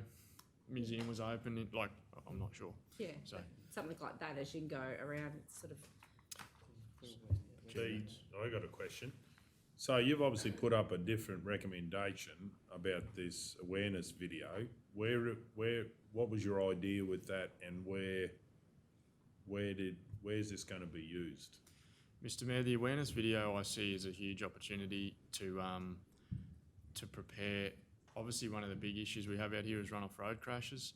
museum was opened? I'm not sure. Yeah, So- something like that as you can go around, it's sort of. I got a question. So you've obviously put up a different recommendation about this awareness video. What was your idea with that, and where's this going to be used? Mr. Mayor, the awareness video I see is a huge opportunity to prepare. Obviously, one of the big issues we have out here is runoff road crashes.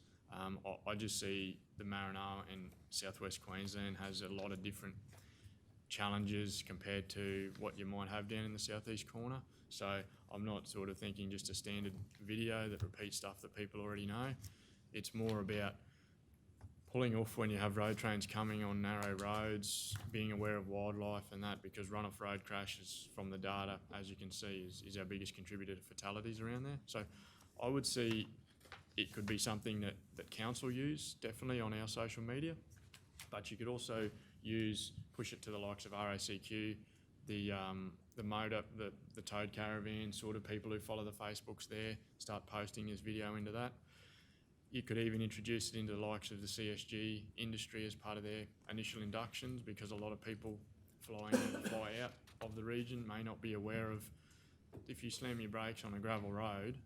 I just see the Maranoa and southwest Queensland has a lot of different challenges compared to what you might have down in the southeast corner. So I'm not sort of thinking just a standard video that repeats stuff that people already know. It's more about pulling off when you have road trains coming on narrow roads, being aware of wildlife and that, because runoff road crashes from the data, as you can see, is our biggest contributor to fatalities around there. So I would see it could be something that council use, definitely on our social media, but you could also push it to the likes of RACQ, the motor, the towed caravan, sort of people who follow the Facebooks there, start posting this video into that. You could even introduce it into the likes of the CSG industry as part of their initial inductions, because a lot of people fly out of the region may not be aware of, if you slam your brakes on a gravel road,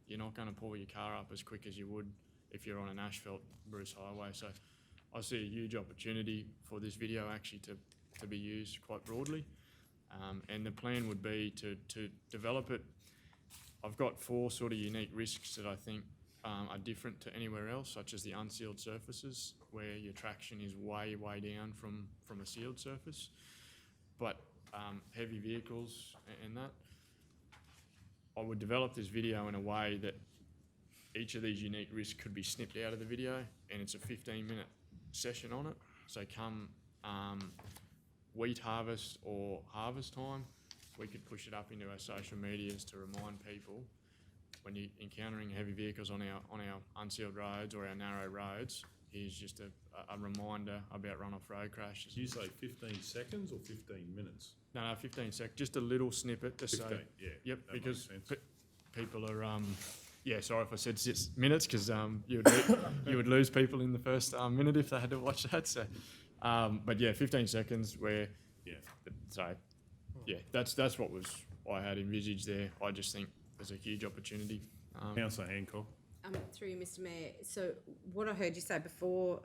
you're not going to pull your car up as quick as you would if you're on an asphalt Bruce Highway. So I see a huge opportunity for this video actually to be used quite broadly. And the plan would be to develop it. I've got 4 sort of unique risks that I think are different to anywhere else, such as the unsealed surfaces, where your traction is way down from a sealed surface. But heavy vehicles and that, I would develop this video in a way that each of these unique risks could be snipped out of the video, and it's a 15-minute session on it. So come wheat harvest or harvest time, we could push it up into our social medias to remind people when you're encountering heavy vehicles on our unsealed roads or our narrow roads, here's just a reminder about runoff road crashes. Did you say 15 seconds or 15 minutes? No, 15 seconds, just a little snippet to 15, say. yeah, Yep, that because makes sense. people are, sorry if I said 6 minutes, because you would lose people in the first minute if they had to watch that. So, but yeah, 15 seconds where, that's what I had envisaged there. I just think there's a huge opportunity. Councillor Hancock. Through you, Mr. Mayor. So what I heard you say before,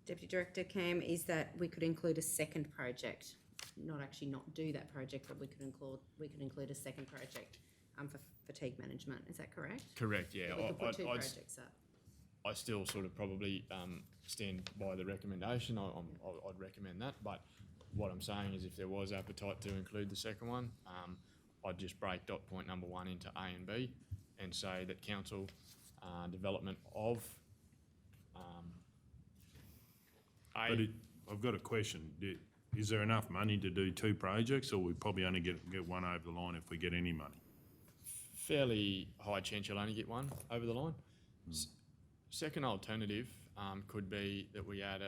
Deputy Director Cam, is that we could include a second project, not do that project, but we could include a second project for fatigue management. Is that correct? Correct. Yeah. We could put 2 projects up. I still sort of probably stand by the recommendation. I'd recommend that, but what I'm saying is if there was appetite to include the second one, I'd just break dot point number 1 into A and B and say that council development of But I've got a question. Is there enough money to do 2 projects, or we probably only get one over the line if we get any money? fairly high chance you'll only get one over the line. Second alternative could be that we add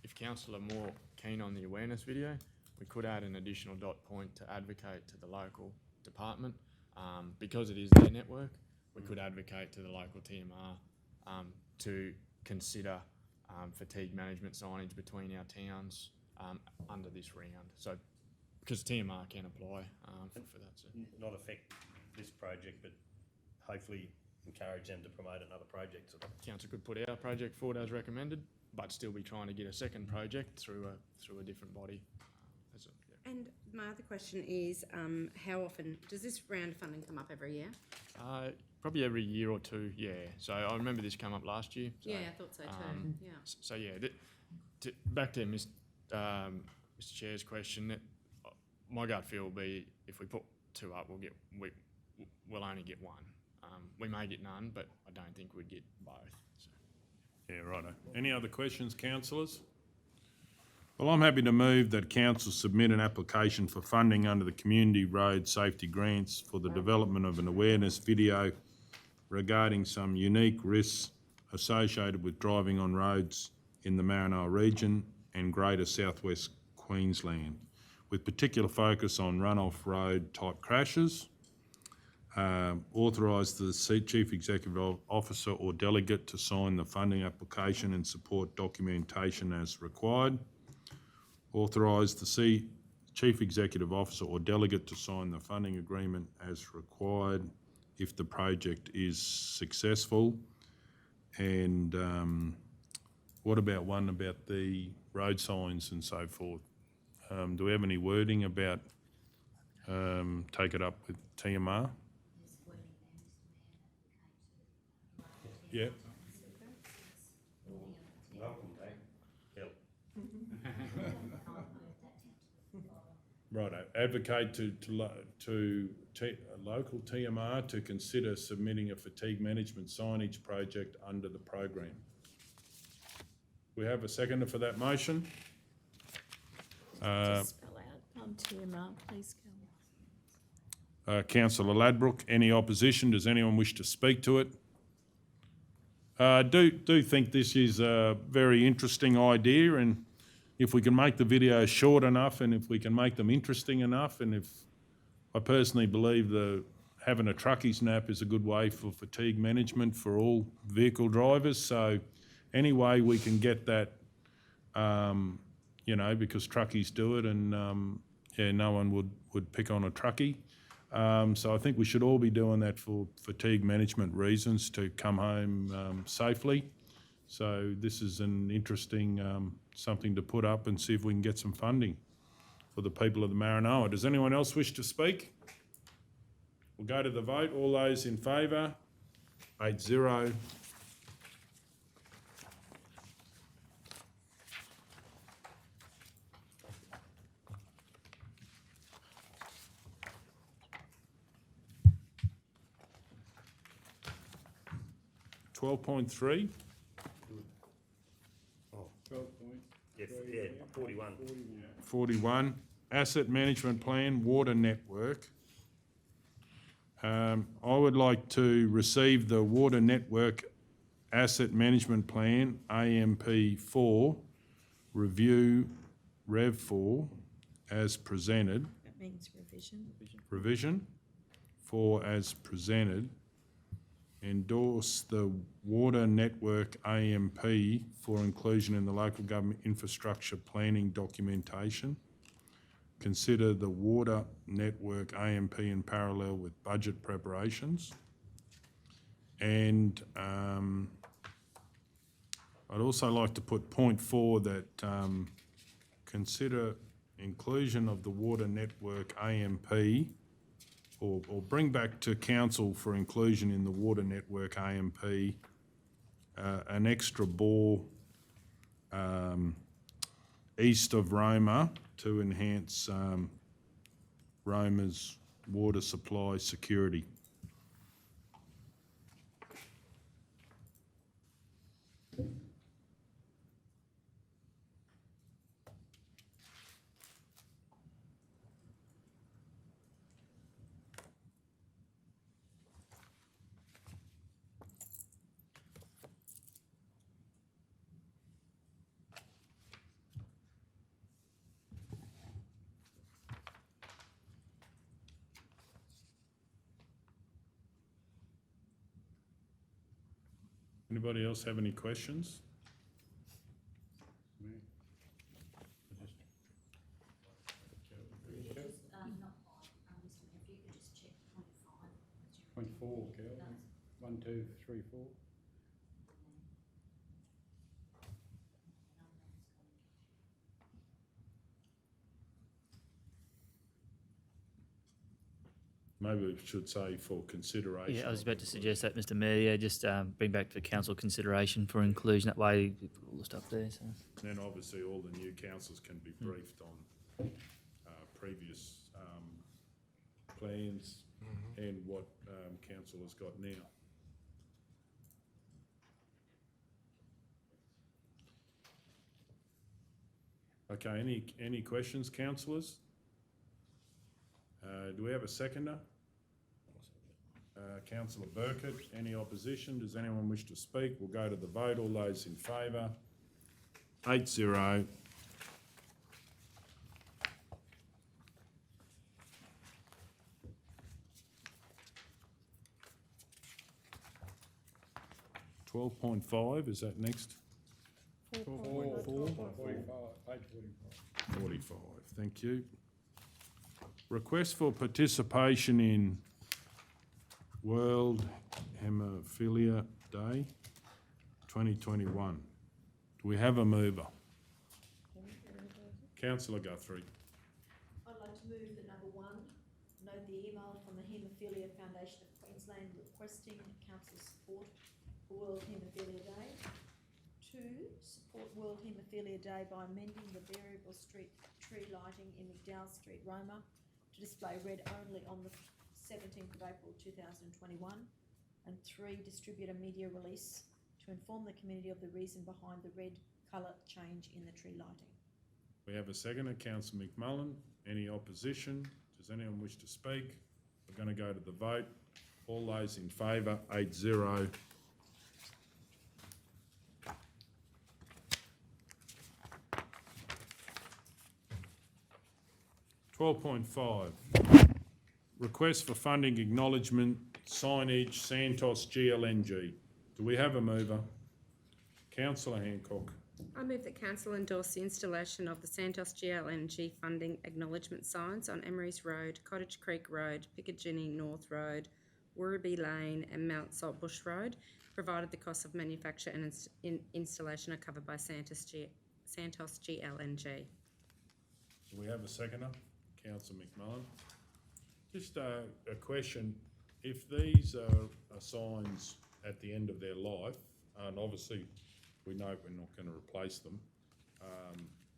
if council are more keen on the awareness video, we could add an additional dot point to advocate to the local department. Because it is their network, we could advocate to the local TMR to consider fatigue management signage between our towns under this round. So, because TMR can apply for that. So. Not affect this project, but hopefully encourage them to promote another project. So council could put our project forward as recommended, but still be trying to get a second project through a different body. And my other question is, how often does this round of funding come up every year? Probably every year or two, yeah. So I remember this come up last year. So, yeah, I thought so too. Yeah. So yeah, back to Mr. Chair's question. That my gut feel will be if we put two up, we'll only get one. We may get none, but I don't think we'd get both. So. Yeah, righto. Any other questions, councillors? Well, I'm happy to move that council submit an application for funding under the Community Road Safety Grants for the development of an awareness video regarding some unique risks associated with driving on roads in the Maranoa region and Greater Southwest Queensland, with particular focus on run-off road type crashes. Authorise the Chief Executive Officer or delegate to sign the funding application and support documentation as required. Authorise the Chief Executive Officer or delegate to sign the funding agreement as required if the project is successful. And what about one about the road signs and so forth? Do we have any wording about take it up with TMR? Yeah. Welcome back. Yep. Righto. Advocate to local TMR to consider submitting a fatigue management signage project under the program. We have a seconder for that motion. Just spell out TMR, please, Cal. Councillor Ladbrook, any opposition? Does anyone wish to speak to it? Do think this is a very interesting idea, and if we can make the videos short enough and if we can make them interesting enough, and if I personally believe having a truckies nap is a good way for fatigue management for all vehicle drivers. So any way we can get that, because truckies do it, and no one would pick on a truckie. So I think we should all be doing that for fatigue management reasons to come home safely. So this is an interesting something to put up and see if we can get some funding for the people of the Maranoa. Does anyone else wish to speak? We'll go to the vote. All those in favour? 8-0. .3. Yeah, 41. 41, Asset Management Plan, Water Network. I would like to receive the Water Network Asset Management Plan, AMP4, review Rev 4, as presented. That means revision. Revision 4 as presented. Endorse the Water Network AMP for inclusion in the local government infrastructure planning documentation. Consider the Water Network AMP in parallel with budget preparations. And I'd also like to put point 4 that consider inclusion of the Water Network AMP or bring back to council for inclusion in the Water Network AMP an extra bore east of Roma to enhance Roma's water supply security. Anybody else have any questions? Point 4, Cal. 1, 2, 3, 4. Maybe we should say for consideration. Yeah, I was about to suggest that, Mr Mayor. Yeah, just bring back to council consideration for inclusion. That way, all the stuff there. So. Then obviously all the new councillors can be briefed on previous plans and what council has got now. Okay, any questions, councillors? Do we have a seconder? Councillor Burkett, any opposition? Does anyone wish to speak? We'll go to the vote. All those in favour? 8-0. 12.5, is that next? 45, page 45. 45, thank you. Request for participation in World Haemophilia Day 2021. Do we have a mover? Councillor Guthrie. I'd like to move that number 1, note the email from the Haemophilia Foundation of Queensland requesting council support for World Haemophilia Day. 2, support World Haemophilia Day by amending the variable street tree lighting in McDowell Street, Roma, to display red only on the 17th of April 2021. And 3, distribute a media release to inform the community of the reason behind the red colour change in the tree lighting. We have a seconder, Councillor McMullen. Any opposition? Does anyone wish to speak? We're going to go to the vote. All those in favour, 8-0. $12.5. Request for funding acknowledgement, signage, Santos GLNG. Do we have a mover? Councillor Hancock. I move that council endorse the installation of the Santos GLNG funding acknowledgement signs on Emery's Road, Cottage Creek Road, Piccadilly North Road, Werribee Lane and Mount Saltbush Road, provided the costs of manufacture and installation are covered by Santos GLNG. Do we have a seconder? Councillor McMullen. Just a question. If these are signs at the end of their life, and obviously we know we're not going to replace them,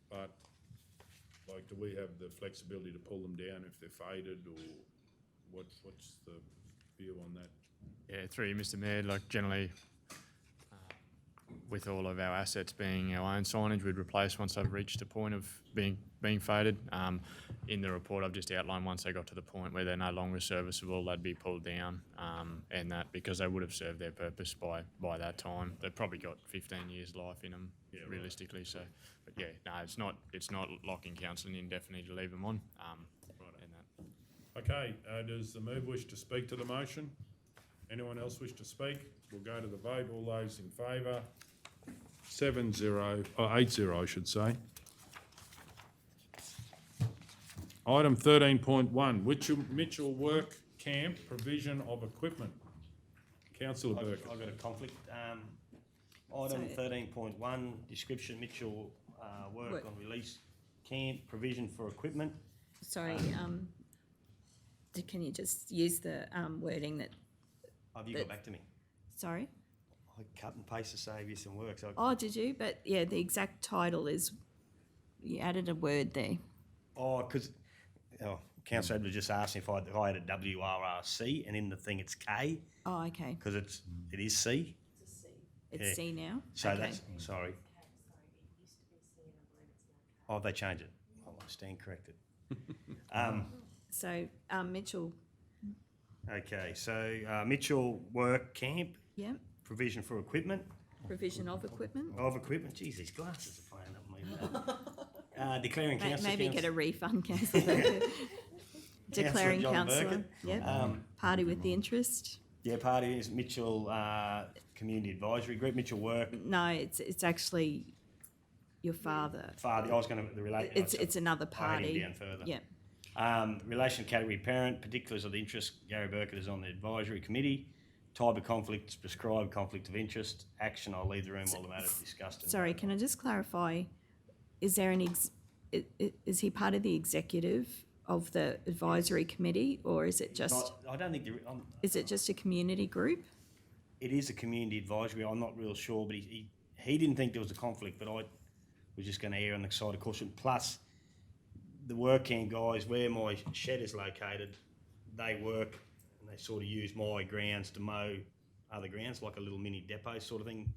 but like, do we have the flexibility to pull them down if they're faded, or what's the view on that? Yeah, through you, Mr. Mayor, like generally, with all of our assets being our own signage, we'd replace once they've reached a point of being faded. In the report, I've just outlined once they got to the point where they're no longer serviceable, they'd be pulled down, and that because they would have served their purpose by that time. They've probably got 15 years life in them, realistically. Right. So, but yeah, no, it's not locking council indefinitely to leave them on. And that. Okay, does the move wish to speak to the motion? Anyone else wish to speak? We'll go to the vote. All those in favour? 7-0, or 8-0, I should say. Item 13.1, Mitchell Work Camp Provision of Equipment. Councillor Burkett. I've got a conflict. Item 13.1, description Mitchell work on release camp provision for equipment. Sorry, can you just use the wording that... Have you got back to me? Sorry? I cut and paste to save you some work. So Oh, did you? But yeah, the exact title is, you added a word there. Oh, because Councillor Edwards just asked me if I had a WRRC, and in the thing it's K. Oh, okay. Because it is C. It's a C. It's C now? So okay. that's, sorry. Oh, they changed it. I stand corrected. So, Mitchell. Okay, so Mitchell Work Camp. Yeah. Provision for equipment. Provision of equipment. Of equipment. Geez, these glasses are playing up me. Declaring council. Maybe get a refund, councillor. Declaring councillor. Yep. Party with the interest. Yeah, party is Mitchell Community Advisory Group. Mitchell Work. No, it's actually your father. Father. I was going to relate. It's another party. Down further. Yeah. Relation category parent. Particulars of the interest. Gary Burkett is on the advisory committee. Type of conflict is prescribed, conflict of interest. Action, I'll leave the room while the matter is discussed. Sorry, can I just clarify, is there is he part of the executive of the advisory committee, or is it just... I don't think there... is it just a community group? It is a community advisory, I'm not real sure, but he didn't think there was a conflict, but I was just going to err on the side of caution. Plus, the work camp guys, where my shed is located, they work... They sort of use my grounds to mow other grounds, like a little mini depot sort of thing.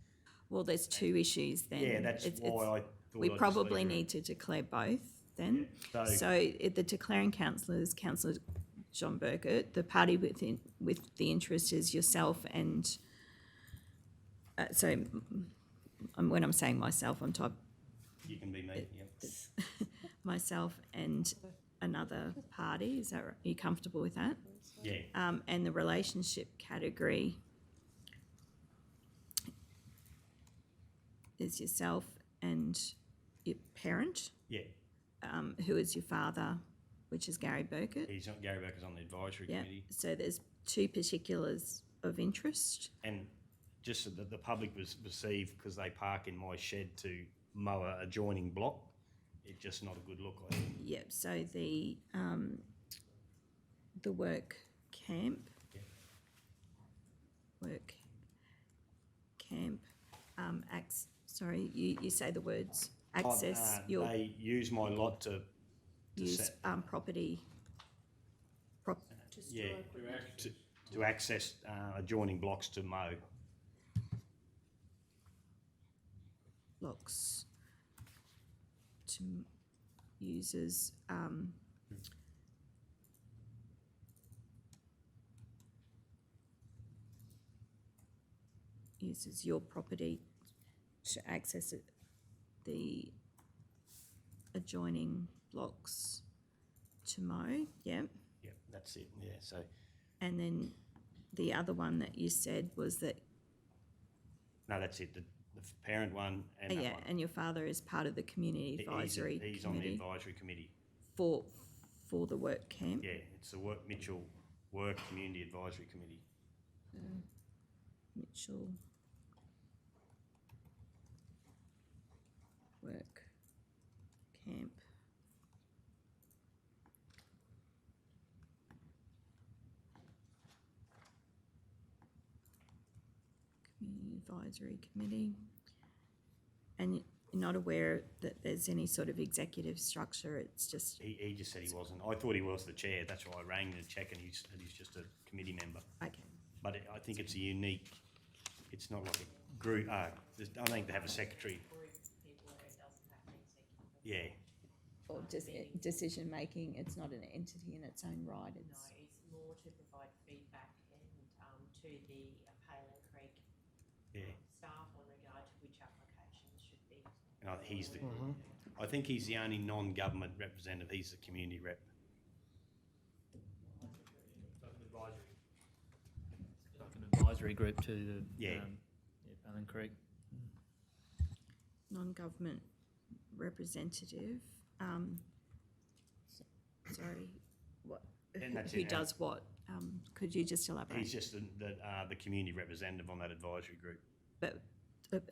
Well, there's two issues then. Yeah, that's why I thought we probably need to declare both then. Yeah. So the declaring councillors, Councillor John Burkett, the party with the interest is yourself and... so when I'm saying myself, I'm type... You can be me, yep. Myself and another party, is that right? Are you comfortable with that? Yeah. And the relationship category is yourself and your parent, Yeah, who is your father, which is Gary Burkett. Gary Burkett's on the advisory Yeah, committee. so there's two particulars of interest. And just so that the public was received, because they park in my shed to mow a adjoining block, it's just not a good look, I think. Yep, so the work camp, work camp, you say the words, access your, They use my lot to use set- property, yeah, to access adjoining blocks to mow. blocks to users, uses your property to access it, the adjoining blocks to mow, yeah. Yep, that's it, yeah, so, And then the other one that you said was that, no, that's it, the parent one and that yeah, one. and your father is part of the community advisory He's on the committee advisory committee. for the work camp. Yeah, it's the Mitchell Work Community Advisory Committee. Mitchell work camp. Community Advisory Committee. And you're not aware that there's any sort of executive structure, it's just, He just said he wasn't. I thought he was the chair, that's why I rang to check, and he's just a committee member. okay. But I think it's a unique, it's not like a group, I think they have a secretary. Yeah, Or just decision making, it's not an entity in its own right, No, it's, it's more to provide feedback and to the Pale Creek yeah. staff on regard to which applications should be. And I think he's the only non-government representative, he's the community rep. Like an advisory group to the, Yeah. Ballan Creek. non-government representative, sorry, what, And that's who it, does what? Could you just elaborate? He's just the community representative on that advisory group. But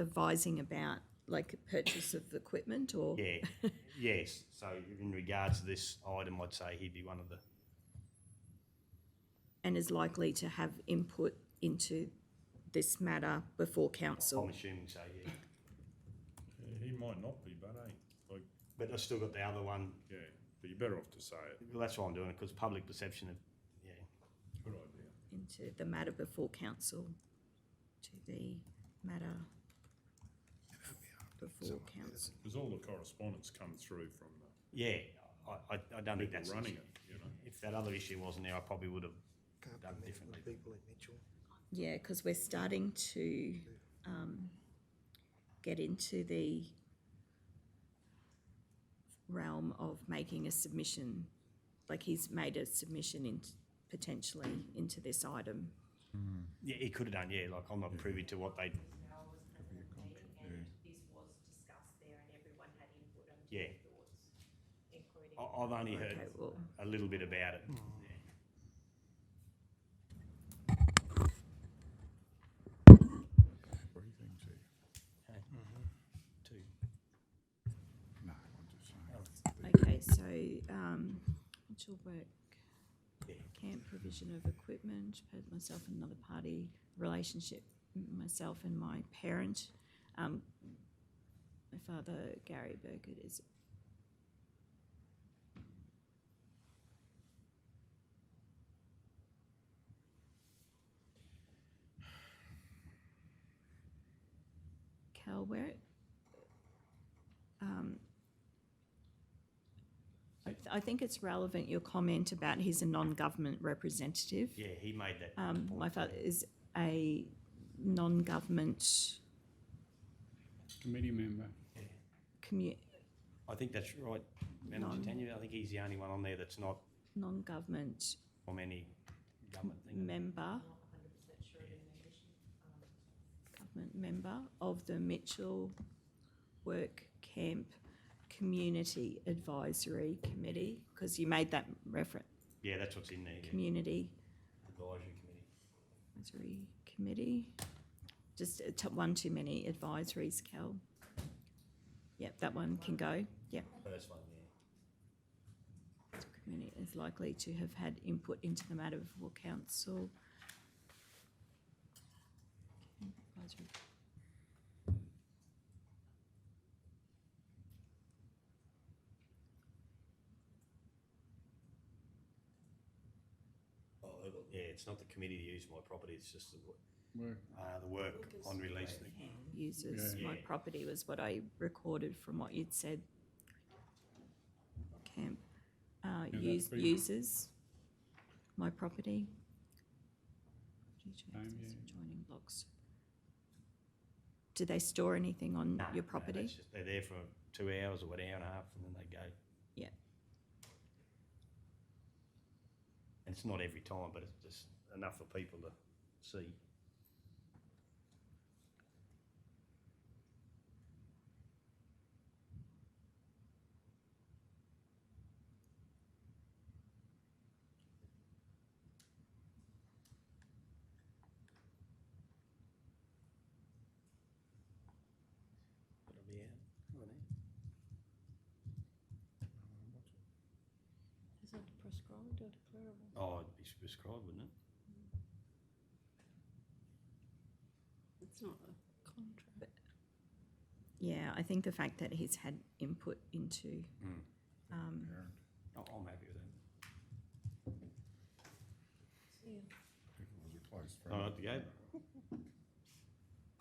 advising about like purchase of equipment or? Yeah, yes, so in regards to this item, I'd say he'd be one of the, And is likely to have input into this matter before council? I'm assuming so, yeah. He might not be, but like, But I've still got the other one, yeah, but you're better off to say it. well, that's why I'm doing it, because public perception of, yeah. Good idea. Into the matter before council, to the matter before council. Because all the correspondence come through from the Yeah, I don't think people that's running it, you know. If that other issue wasn't there, I probably would have done differently. People in Mitchell. Yeah, because we're starting to get into the realm of making a submission, like he's made a submission potentially into this item. Yeah, he could have done, yeah, like I'm not privy to what they, Mel was present at the meeting and this was discussed there and everyone had input and Yeah. thoughts, including. I've only heard Okay, well, a little bit about it. Briefings here. Two. No, I'm just saying. okay, so, Mitchell work Yeah. camp provision of equipment, myself and another party, relationship, myself and my parent. My father, Gary Burkett, is Cal, where, I think it's relevant, your comment about he's a non-government representative. Yeah, he made that My point. father is a non-government Committee member. I think that's right, Manager Tanya, I think he's the only one on there that's not non-government from any government thing. member, I'm not 100% sure of the membership. government member of the Mitchell Work Camp Community Advisory Committee, because you made that reference, Yeah, that's what's in there, yeah. Community Advisory Committee. Advisory Committee. Just one too many advisories, Cal. Yep, that one can go, yep. First one, yeah. Committee is likely to have had input into the matter before council. Advisory. Oh, yeah, it's not the committee to use my property, it's just the Work. work on release. Uses Yeah. my property was what I recorded from what you'd said. Camp, that's pretty- uses my property. Same, yeah. Adjoining blocks. Do they store anything on your property? That's just, they're there for 2 hours or an hour and a half and then they go. Yeah. And it's not every time, but it's just enough for people to see. It'll be out. Come on, Is that prescribed or declarable? Oh, it'd be prescribed, wouldn't it? It's not a contract. Yeah, I think the fact that he's had input into, I'm happy with that. All right, to go.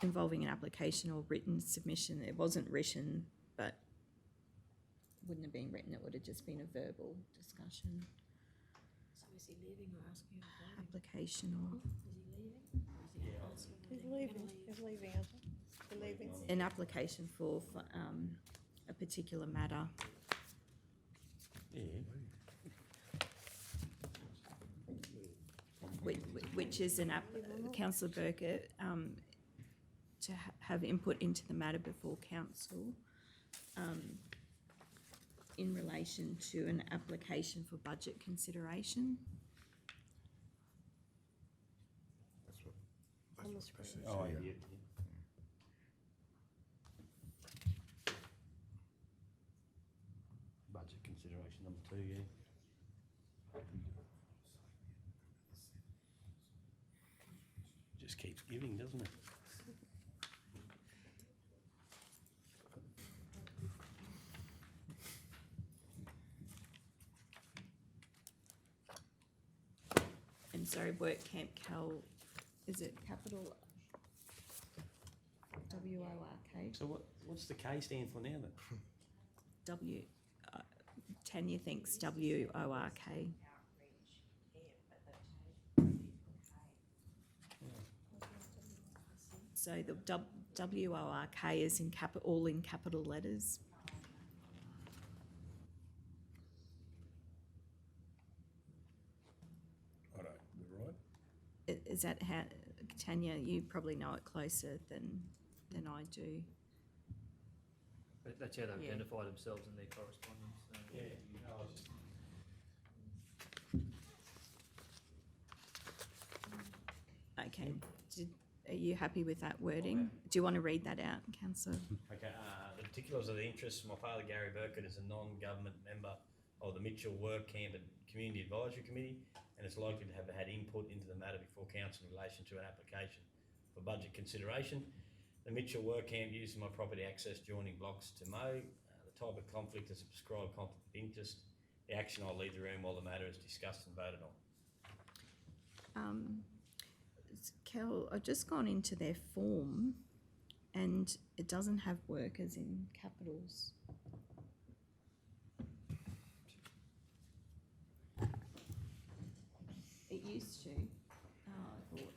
involving an application or written submission. It wasn't written, but wouldn't have been written, it would have just been a verbal discussion. So is he leaving or asking you to vote? Application or, Is he leaving? Or is he asking He's them to leaving, leave? he's leaving, isn't he? He's leaving. an application for a particular matter. Yeah. Which is Councillor Burkett, to have input into the matter before council, in relation to an application for budget consideration. On the screen. Oh, yeah. Budget consideration number 2, yeah. Just keeps giving, doesn't it? And sorry, work camp Cal, is it capital WORK? So what's the K stand for now then? W, Tanya thinks WORK. So the WORK is in all in capital letters. Righto, you're right. Is that how, Tanya, you probably know it closer than I do. But that's how they Yeah. identify themselves in their correspondence. So. Yeah, Okay, are you happy with that wording? Do you want to read that out, councillor? Okay, the particulars of the interests, my father Gary Burkett is a non-government member of the Mitchell Work Camp and Community Advisory Committee and is likely to have had input into the matter before council in relation to an application for budget consideration. The Mitchell Work Camp uses my property access joining blocks to mow. The type of conflict is a prescribed conflict of interest. The action, I'll leave the room while the matter is discussed and voted on. Kel, I've just gone into their form and it doesn't have workers in capitals. It used to. Oh, I thought.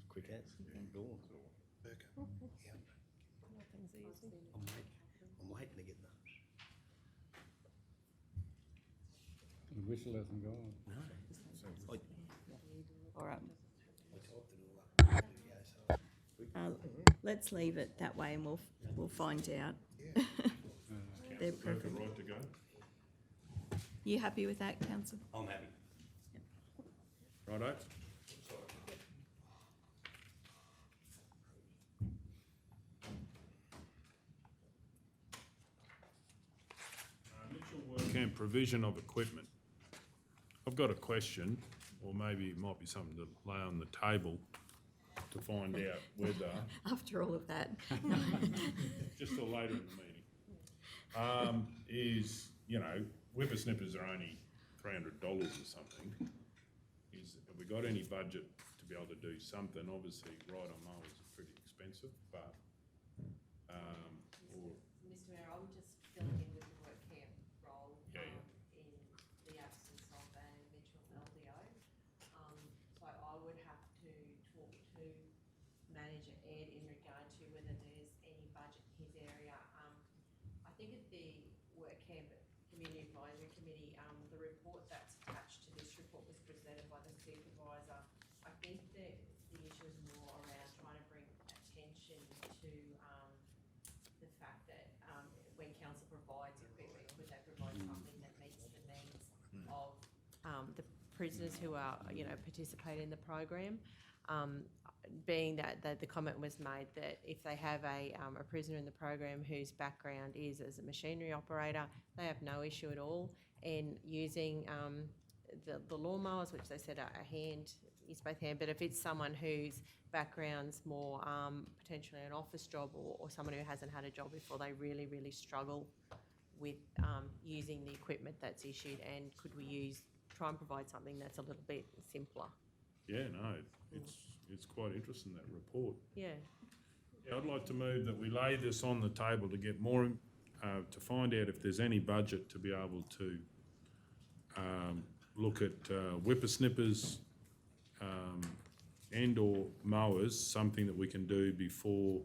Quick as. Go on. Nothing's easy. I'm waiting to get those. The whistle hasn't gone. No. All right. Let's leave it that way and we'll find out. Their preference. Right to go? You happy with that, council? I'm happy. Righto? Initial work and provision of equipment. I've got a question, or maybe it might be something to lay on the table to find out whether, After all of that. just till later in the meeting, is, you know, whippersnippers are only $300 or something. Have we got any budget to be able to do something? Obviously, ride-on mowers are pretty expensive, but, or, Mr Mayor, I'm just filling in with the work camp role Yeah, in the absence of a Mitchell LDO. So I would have to talk to Manager Ed in regard to whether there's any budget in his area. I think at the work camp Community Advisory Committee, the report that's attached to this report was presented by the supervisor. I think that the issue is more around trying to bring attention to the fact that when council provides equipment, could they provide something that meets the needs of the prisoners who are, you know, participate in the program. Being that the comment was made that if they have a prisoner in the program whose background is as a machinery operator, they have no issue at all in using the lawnmowers, which they said are use both hand, but if it's someone whose background's more potentially an office job or someone who hasn't had a job before, they really, really struggle with using the equipment that's issued, and could we try and provide something that's a little bit simpler? yeah, no, it's quite interesting, that report. Yeah. Yeah, I'd like to move that we lay this on the table to get more, to find out if there's any budget to be able to look at whippersnippers and/or mowers, something that we can do before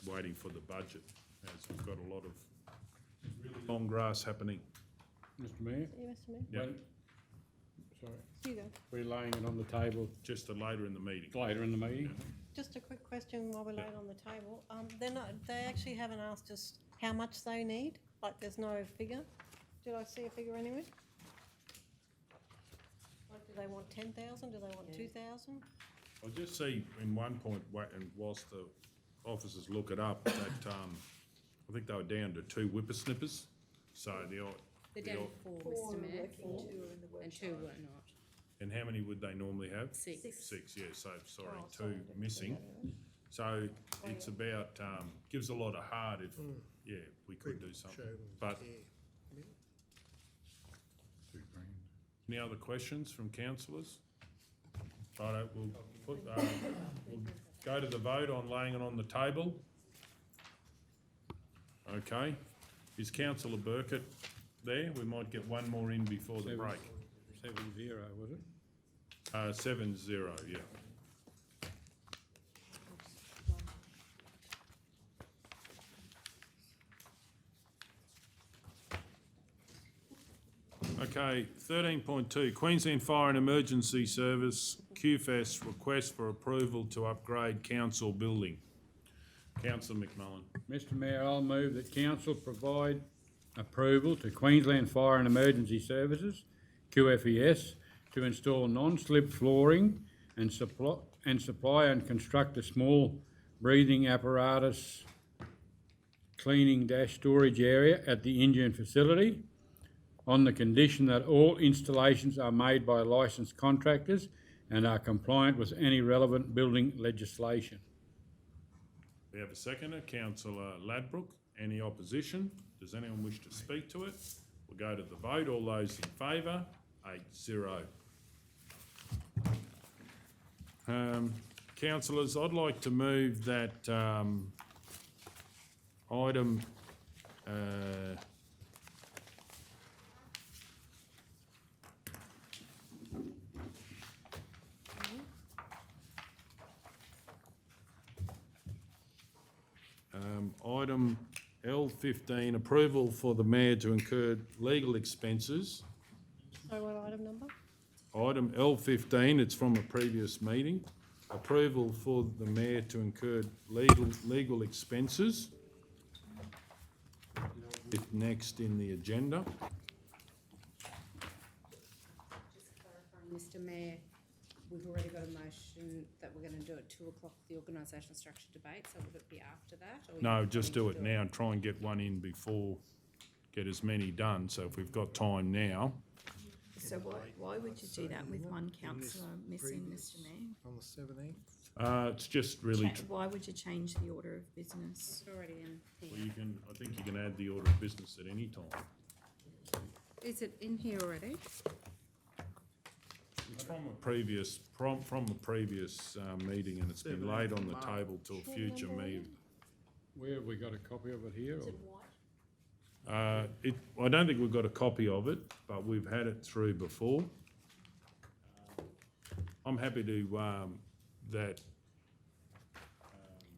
waiting for the budget, as we've got a lot of really long grass happening. Mr Mayor? Yeah, Mr Mayor? Yeah, When- Sorry, You go. we're laying it on the table just later in the meeting. later in the meeting. Just a quick question while we're laying on the table. They actually haven't asked us how much they need, like there's no figure. Did I see a figure anywhere? Like, do they want 10,000? Do they want 2,000? I just see in one point, and whilst the officers look it up, that I think they were down to 2 whippersnippers. So They're down to 4, Mr Mayor, and 2 were not. and how many would they normally have? 6. 6, yeah, so, sorry, 2 missing. So it's about, gives a lot of heart if, yeah, we could do something. But any other questions from councillors? Righto, we'll go to the vote on laying it on the table. Okay, is councillor Burkett there? We might get one more in before the break. 7-0, was it? 7-0, yeah. Okay, 13.2, Queensland Fire and Emergency Service, QFES, request for approval to upgrade council building. Councillor McMullen. Mr Mayor, I'll move that council provide approval to Queensland Fire and Emergency Services, QFES, to install non-slip flooring and supply and construct a small breathing apparatus cleaning storage area at the Injune facility, on the condition that all installations are made by licensed contractors and are compliant with any relevant building legislation. We have a seconder, councillor Ladbrook. Any opposition? Does anyone wish to speak to it? We'll go to the vote. All those in favour? 8-0. Councillors, I'd like to move that item item L15, approval for the mayor to incur legal expenses. So what item number? item L15, it's from a previous meeting. Approval for the mayor to incur legal expenses. It's next in the agenda. Just clarifying, Mr Mayor, we've already got a motion that we're going to do at 2 o'clock, the organisational structure debate, so would it be after that? Or No, you just wanting do to it now and try and get one in before, get as many done. So if we've got time now, So why would you do that with one councillor missing, Mr Mayor? On the 17th? it's just really, Why would you change the order of business? It's already in well, here. you can, I think you can add the order of business at any time. Is it in here already? It's from a previous, meeting, and it's been laid on the table till a future meeting. Where have we got a copy of it here? Or? I don't think we've got a copy of it, but we've had it through before. I'm happy to, that,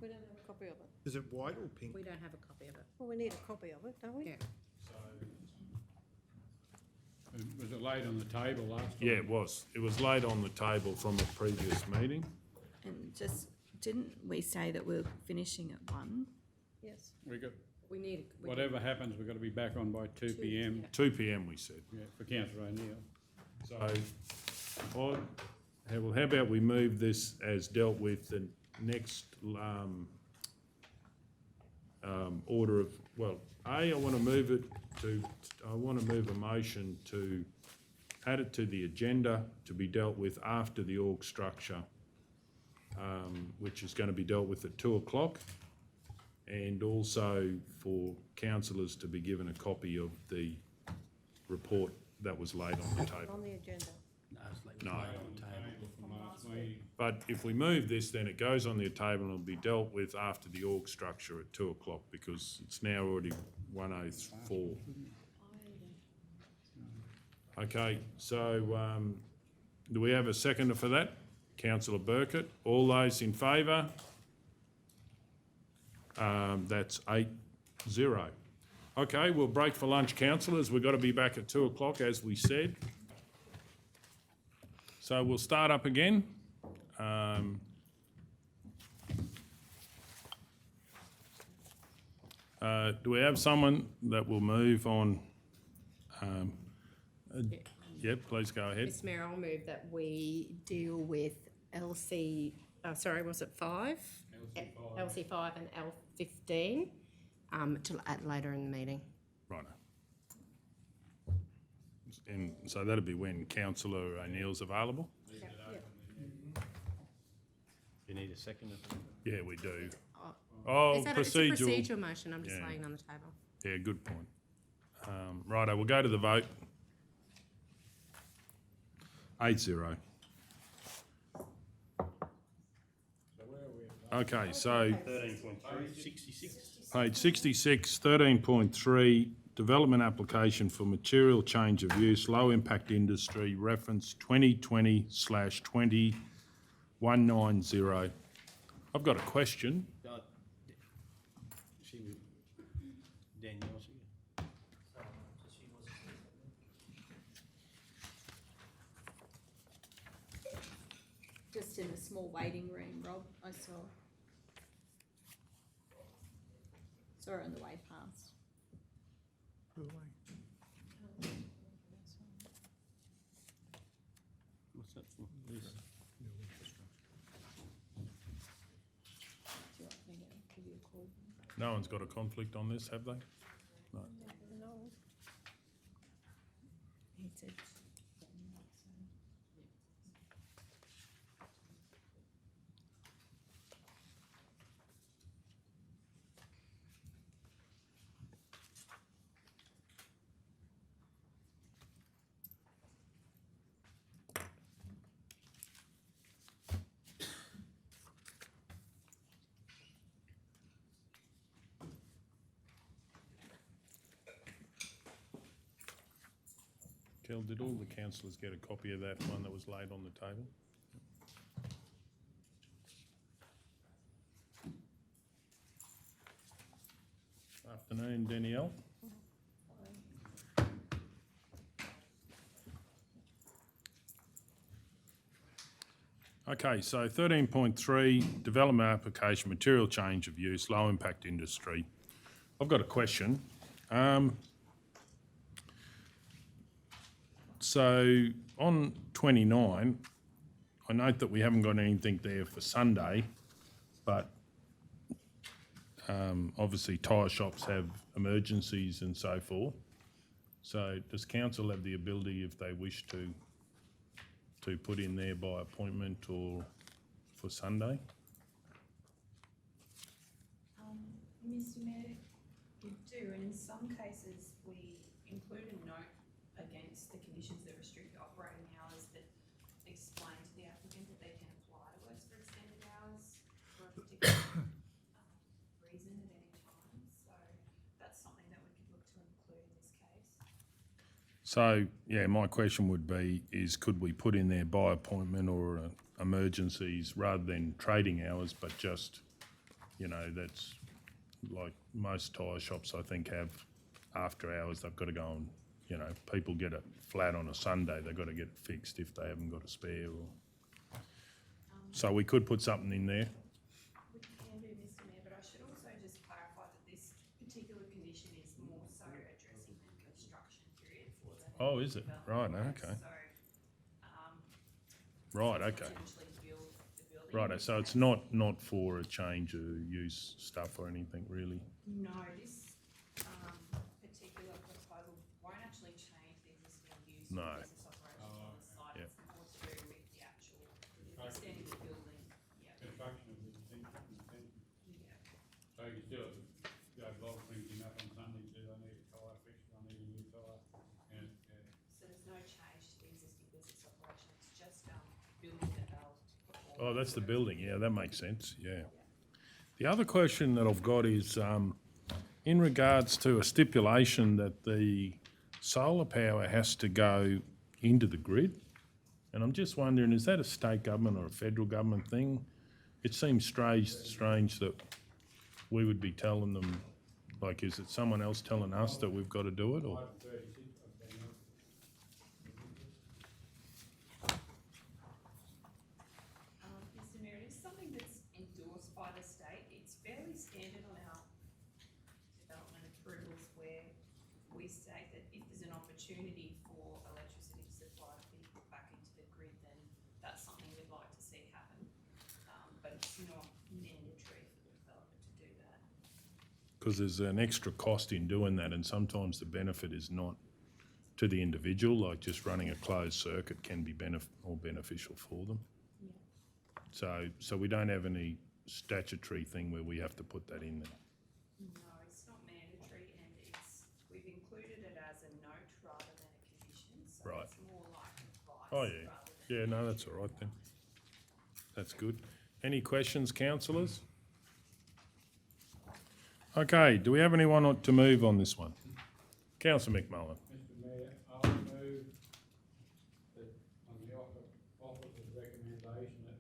We don't have a copy of it. Is it white or pink? We don't have a copy of it. Well, we need a copy of it, don't we? Yeah. Was it laid on the table last time? yeah, it was. It was laid on the table from a previous meeting. And just, didn't we say that we're finishing at 1? Yes. We got, We need. whatever happens, we've got to be back on by 2 p.m. 2 p.m. we said. Yeah, for councillor O'Neill. So, well, how about we move this as dealt with the next, order of, well, I want to move it to, I want to move a motion to add it to the agenda to be dealt with after the org structure, which is going to be dealt with at 2 o'clock. And also for councillors to be given a copy of the report that was laid on the table. On the agenda. No. But if we move this, then it goes on the table and it'll be dealt with after the org structure at 2 o'clock, because it's now already 1:04. Okay, so, do we have a seconder for that? Councillor Burkett. All those in favour? That's 8-0. Okay, we'll break for lunch, councillors. We've got to be back at 2 o'clock, as we said. So we'll start up again. Do we have someone that will move on? Yep, please go ahead. Mr Mayor, I'll move that we deal with LC, was it 5? LC 5 and L15 at later in the meeting. Right. And so that'll be when councillor O'Neill's available? You need a second? Yeah, we do. Oh, It's a procedural. procedural motion, I'm just Yeah. laying on the table. Yeah, good point. Righto, we'll go to the vote. 8-0. Okay, so 13.3, 66. page 66, 13.3, development application for material change of use, low impact industry, reference 2020/20-190. I've got a question. Danielle's here. Just in the small waiting room, Rob, I saw. Saw her on the way past. What's that for? This. Do you want me to give you a call? No one's got a conflict on this, have they? No. No. He said. Kel, did all the councillors get a copy of that one that was laid on the table? Afternoon, Danielle. Okay, so 13.3, development application, material change of use, low impact industry. I've got a question. So on 29, I note that we haven't got anything there for Sunday, but obviously tyre shops have emergencies and so forth. So does council have the ability, if they wish to put in there by appointment or for Sunday? Mr Mayor, we do, and in some cases we include a note against the conditions that restrict operating hours that explain to the applicant that they can apply to us for extended hours for a particular reason at any time. So that's something that we could look to include in this case. So, yeah, my question would be is could we put in there by appointment or emergencies rather than trading hours, but just, you know, that's like most tyre shops I think have after hours, they've got to go and, you know, people get it flat on a Sunday, they've got to get it fixed if they haven't got a spare. Or so we could put something in there. We can do, Mr Mayor, but I should also just clarify that this particular condition is more so addressing the construction period for the. Oh, is it? Right, okay. So, Right, okay. potentially build the building. Right, so it's not for a change of use stuff or anything really? No, this particular proposal won't actually change the existing use of No. business operations on the site. Yep. It's more to do with the actual extending the building. Yeah. Construction of the extension. Yeah. So you still, Bob brings him up on Sunday, says I need a tyre fixed, I need a new tyre. And, So there's no change to the existing business operation. It's just building that they'll perform. Oh, that's the building, yeah, that makes sense, yeah. The other question that I've got is in regards to a stipulation that the solar power has to go into the grid. And I'm just wondering, is that a state government or a federal government thing? It seems strange that we would be telling them, like, is it someone else telling us that we've got to do it, or? item 36, I've been up. Mr Mayor, it is something that's endorsed by the state. It's fairly standard on our development approvals where we state that if there's an opportunity for electricity supply to be put back into the grid, then that's something we'd like to see happen. But it's not mandatory for the developer to do that. Because there's an extra cost in doing that, and sometimes the benefit is not to the individual, like just running a closed circuit can be more beneficial for them. Yeah. So we don't have any statutory thing where we have to put that in there. No, it's not mandatory, and we've included it as a note rather than a condition, so Right. it's more like advice Oh, rather yeah. than. Yeah, no, that's all right then. That's good. Any questions, councillors? Okay, do we have anyone to move on this one? Councillor McMullen. Mr Mayor, I'll move that on the officer's recommendation that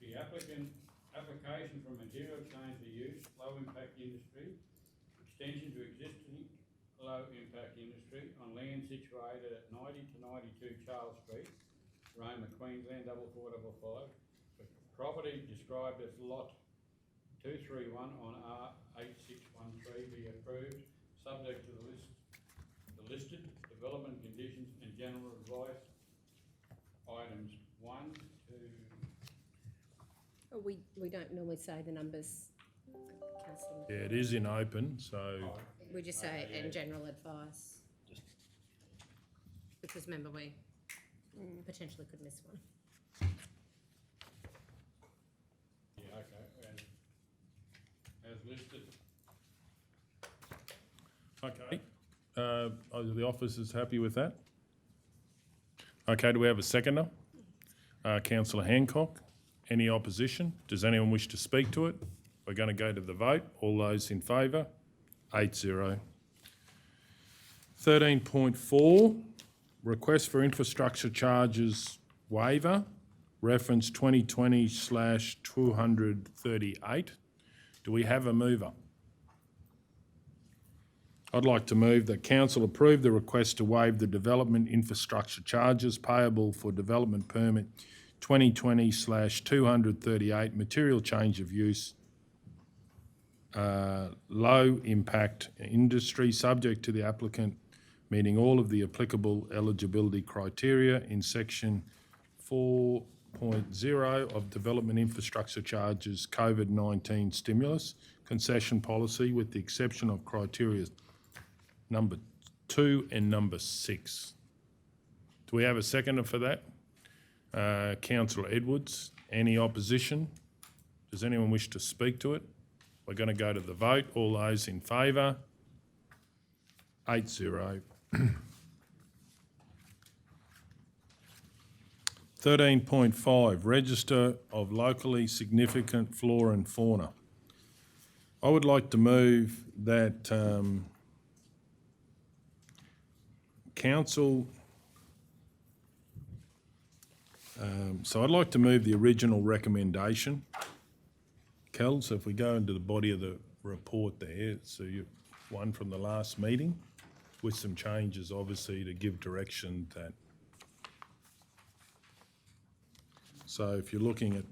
the application for material change of use, low impact industry, extension to existing low impact industry on land situated at 90 to 92 Charles Street, Roma, Queensland, 44555. The property described as lot 231 on R8613 be approved, subject to the listed development conditions and general advice. Items 1, 2. We don't normally say the numbers, councillor. Yeah, it is in open, so We just say, and general advice. Because remember, we potentially could miss one. Yeah, okay, as listed. okay. Are the officers happy with that? Okay, do we have a seconder? Councillor Hancock. Any opposition? Does anyone wish to speak to it? We're going to go to the vote. All those in favour? 8-0. 13.4, request for infrastructure charges waiver, reference 2020/238. Do we have a mover? I'd like to move that council approve the request to waive the development infrastructure charges payable for development permit 2020/238 material change of use, low impact industry, subject to the applicant meeting all of the applicable eligibility criteria in section 4.0 of development infrastructure charges COVID-19 stimulus concession policy, with the exception of criteria number 2 and number 6. Do we have a seconder for that? Councillor Edwards. Any opposition? Does anyone wish to speak to it? We're going to go to the vote. All those in favour? 8-0. 13.5, Register of Locally Significant Flora and Fauna. I would like to move that council... so I'd like to move the original recommendation. Kel, so if we go into the body of the report there, so one from the last meeting, with some changes obviously to give direction that... So if you're looking at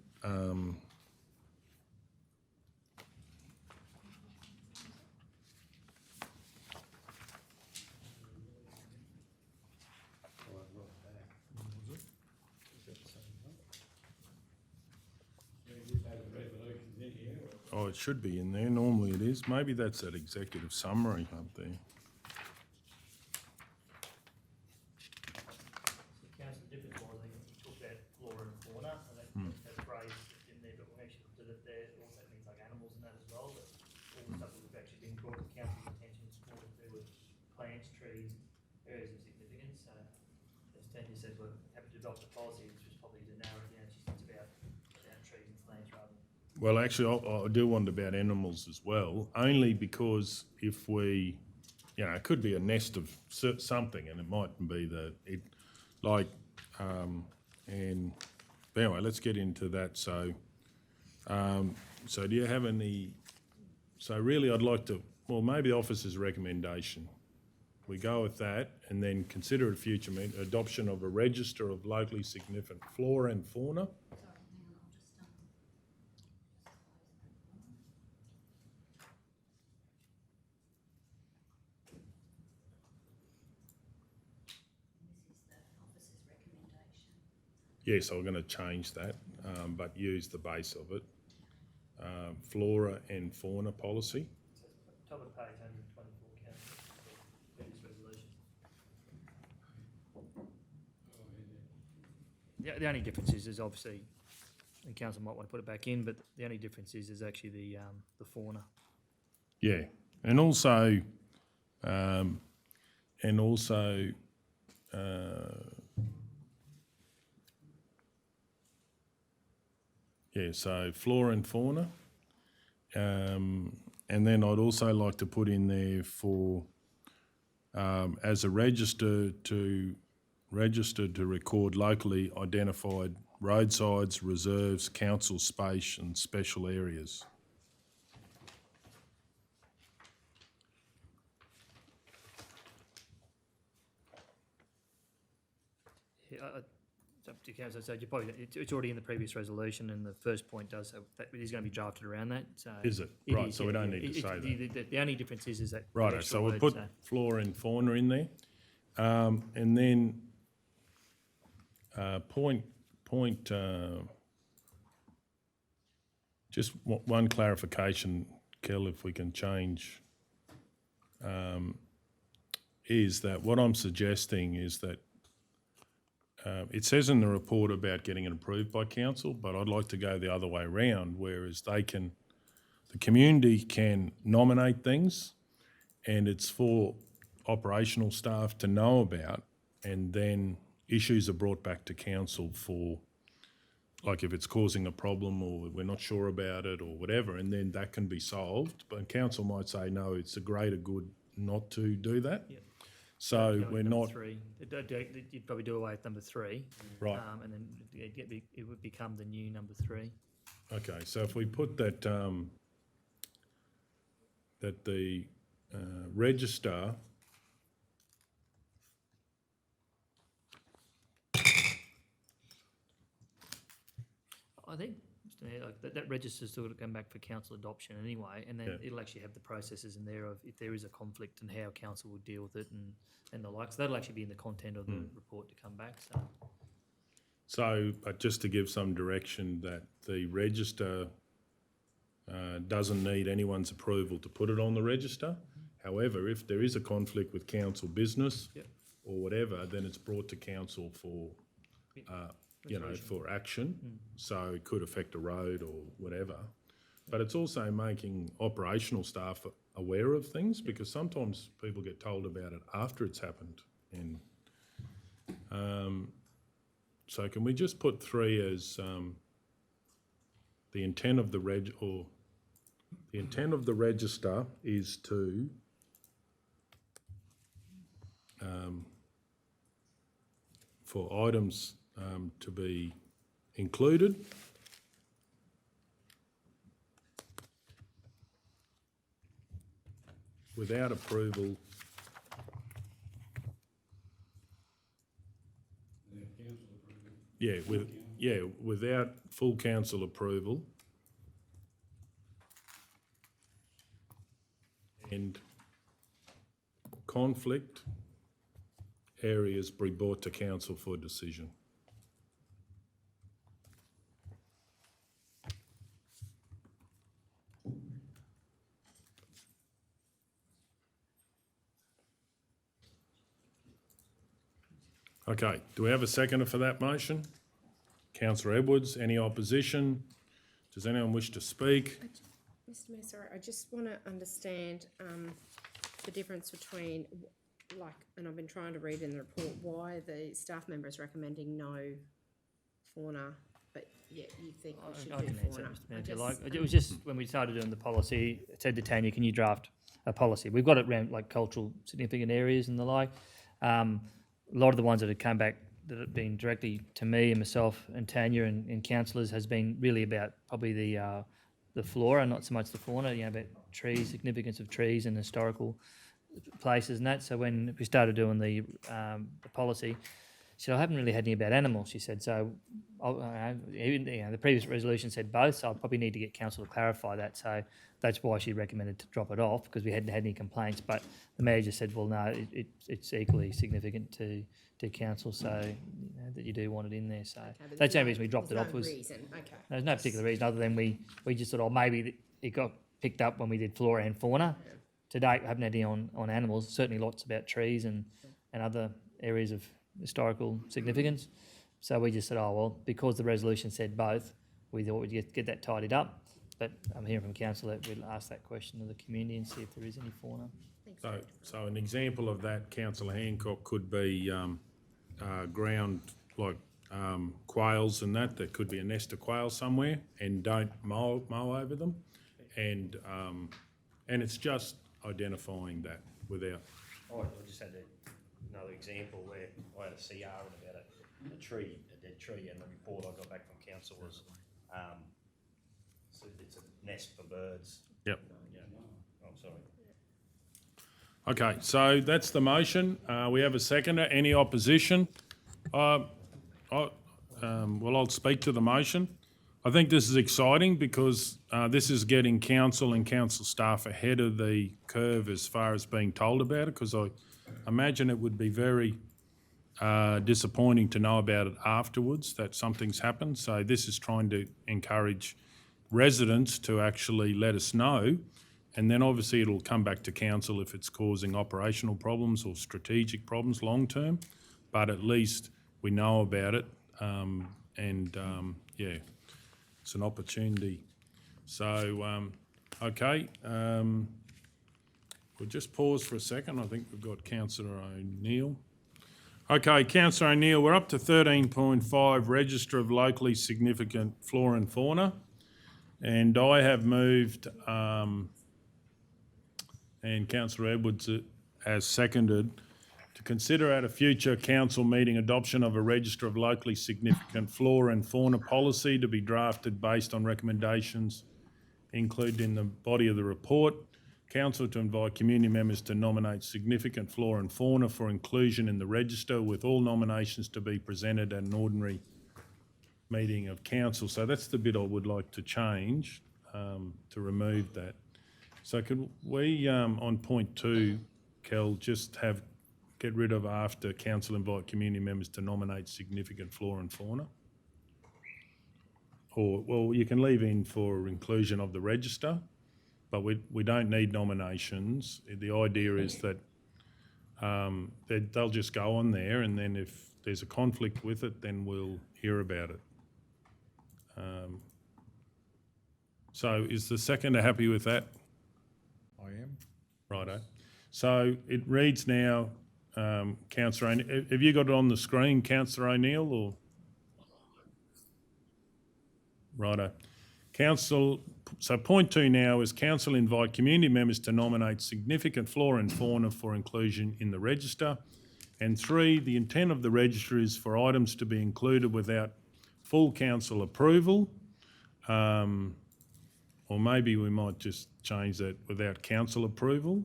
oh, it should be in there. Normally it is. Maybe that's that executive summary up there. Council, the difference was, I think you took that flora and fauna, and that phrase in there, but when we actually looked at it there, it also means like animals and that as well, but all the stuff that we've actually been brought to council's attention is more to do with plants, trees, areas of significance. So as Tanya said, we're happy to adopt the policy, which was probably to narrow it down. She thinks about trees and plants rather than... Well, actually, I do want about animals as well, only because if we, you know, it could be a nest of something, and it mightn't be and anyway, let's get into that. So, so do you have any? So really, I'd like to. Well, maybe the officer's recommendation. We go with that, and then consider at future meeting adoption of a register of locally significant flora and fauna. Yes, I'm going to change that, but use the base of it. Flora and fauna policy. Top of page 124, council, previous resolution. The only difference is obviously, and council might want to put it back in, but the only difference is actually the fauna. Yeah, and also, yeah, so flora and fauna. And then I'd also like to put in there for, as a register to record locally identified roadsides, reserves, council space and special areas. Yeah, it's up to council. So you probably, it's already in the previous resolution, and the first point does have, that it is going to be drafted around that. So is it? Right, so we don't need to say that. The only difference is that... Right, so we'll put flora and fauna in there. And then just one clarification, Kel, if we can change, is that what I'm suggesting is that it says in the report about getting it approved by council, but I'd like to go the other way around, whereas the community can nominate things, and it's for operational staff to know about, and then issues are brought back to council for, like if it's causing a problem or we're not sure about it or whatever, and then that can be solved. But council might say, no, it's a greater good not to do that. Yeah. So we're not... You'd probably do away with number 3. Right. And then it would become the new number 3. Okay, so if we put that, that the register I think, Mr. Mayor, like that register's still got to come back for council adoption anyway, and then Yeah. it'll actually have the processes in there of if there is a conflict and how council would deal with it and the like. So that'll actually be in the content of the report to come back, so. So, but just to give some direction that the register doesn't need anyone's approval to put it on the register. However, if there is a conflict with council business Yep. or whatever, then it's brought to council for, for action. So it could affect a road or whatever. But it's also making operational staff aware of things because sometimes people get told about it after it's happened. And so can we just put 3 as the intent of the the intent of the register is to for items to be included without approval. Without full council approval and conflict areas be brought to council for decision. Okay, do we have a seconder for that motion? Councillor Edwards, any opposition? Does anyone wish to speak? Mr Mayor, sorry, I just want to understand the difference between, and I've been trying to read in the report, why the staff member is recommending no fauna, but yet you think we should I do can answer fauna. it, Mr. Mayor, if you like. It was just when we started doing the policy, it said to Tanya, can you draft a policy? We've got it around like cultural significant areas and the like. A lot of the ones that have come back that have been directly to me and myself and Tanya and councillors has been really about probably the flora, not so much the fauna, about trees, significance of trees and historical places and that. So when we started doing the policy, she said, I haven't really had any about animals, she said. So the previous resolution said both, so I probably need to get council to clarify that. So that's why she recommended to drop it off, because we hadn't had any complaints. But the mayor just said, well, no, it's equally significant to council, so that you do want it in there. So that's the only reason we dropped it off. There's no particular reason other than we just thought, maybe it got picked up when we did flora and fauna. Yeah. To date, we haven't had any on animals. Certainly lots about trees and other areas of historical significance. So we just said, oh, well, because the resolution said both, we thought we'd get that tidied up. But I'm hearing from council that we'll ask that question of the community and see if there is any fauna. So an example of that, Councillor Hancock, could be ground like quails and that. There could be a nest of quails somewhere and don't mow over them. And it's just identifying that without... I just had another example where I had a CR about a dead tree, and the report I got back from council was so it's a nest for birds. Yep. Oh, sorry. Okay, so that's the motion. We have a seconder. Any opposition? Well, I'll speak to the motion. I think this is exciting because this is getting council and council staff ahead of the curve as far as being told about it, because I imagine it would be very disappointing to know about it afterwards, that something's happened. So this is trying to encourage residents to actually let us know, and then obviously it'll come back to council if it's causing operational problems or strategic problems long term, but at least we know about it, it's an opportunity. So, okay, we'll just pause for a second. I think we've got Councillor O'Neill. Okay, Councillor O'Neill, we're up to 13.5, Register of Locally Significant Flora and Fauna. And I have moved, and Councillor Edwards has seconded, to consider at a future council meeting adoption of a register of locally significant flora and fauna policy to be drafted based on recommendations included in the body of the report. Council to invite community members to nominate significant flora and fauna for inclusion in the register, with all nominations to be presented at an ordinary meeting of council. So that's the bit I would like to change, to remove that. So could we, on point 2, Kel, just get rid of after council invite community members to nominate significant flora and fauna? Or, well, you can leave in for inclusion of the register, but we don't need nominations. The idea is that they'll just go on there, and then if there's a conflict with it, then we'll hear about it. So is the seconder happy with that? I am. Righto. So it reads now, Councillor O'Neill, have you got it on the screen, Councillor O'Neill, or? Righto. So point 2 now is council invite community members to nominate significant flora and fauna for inclusion in the register. And 3, the intent of the register is for items to be included without full council approval, or maybe we might just change that without council approval,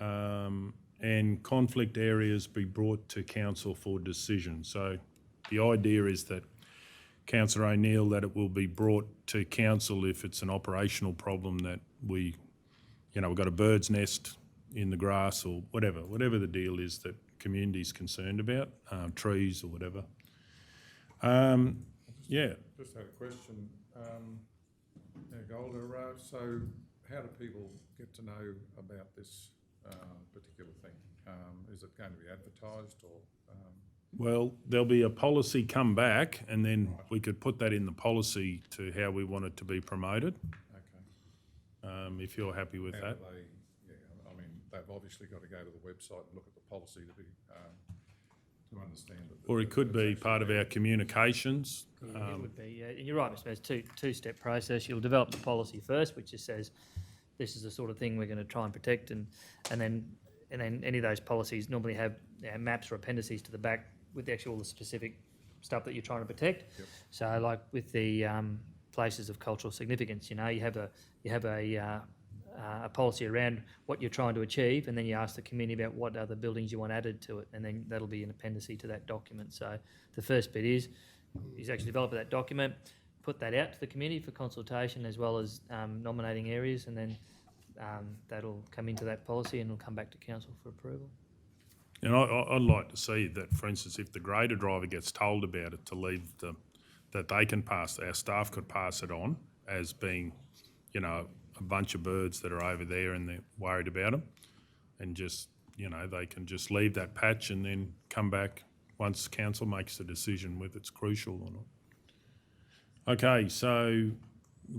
and conflict areas be brought to council for decision. So the idea is that, Councillor O'Neill, that it will be brought to council if it's an operational problem that we've got a bird's nest in the grass or whatever the deal is that community's concerned about, trees or whatever. Yeah. Just had a question. Golda, so how do people get to know about this particular thing? Is it going to be advertised or? Well, there'll be a policy come back, and then we could put that in the policy to how we want it to be promoted. Okay. If you're happy with that. They've obviously got to go to the website and look at the policy to understand it. Or it could be part of our communications. It would be, and you're right, Mr. Mayor, it's two-step process. You'll develop the policy first, which just says this is the sort of thing we're going to try and protect, and then any of those policies normally have maps or appendices to the back with all the specific stuff that you're trying to protect. Yep. So, like with the places of cultural significance, you have a policy around what you're trying to achieve, and then you ask the community about what other buildings you want added to it, and then that'll be an appendix to that document. So the first bit is actually develop that document, put that out to the community for consultation, as well as nominating areas, and then that'll come into that policy and it'll come back to council for approval. And I'd like to see that, for instance, if the grader driver gets told about it, to leave that they can pass, our staff could pass it on as being, a bunch of birds that are over there and they're worried about them, and just, they can just leave that patch and then come back once council makes the decision whether it's crucial or not. Okay, so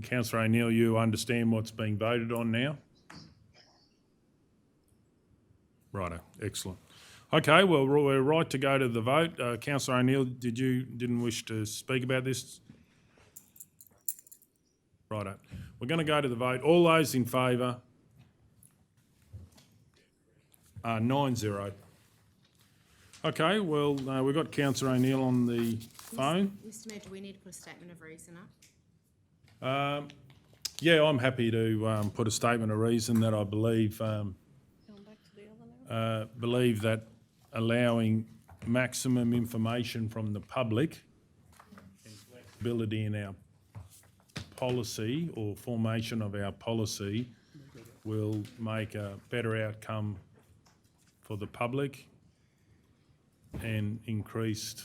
Councillor O'Neill, you understand what's being voted on now? Righto, excellent. Okay, well, we're right to go to the vote. Councillor O'Neill, didn't wish to speak about this? Righto. We're going to go to the vote. All those in favour? 9-0. Okay, well, we've got Councillor O'Neill on the phone. Mr Mayor, do we need to put a statement of reason up? Yeah, I'm happy to put a statement of reason that I believe that allowing maximum information from the public and flexibility in our policy or formation of our policy will make a better outcome for the public and increased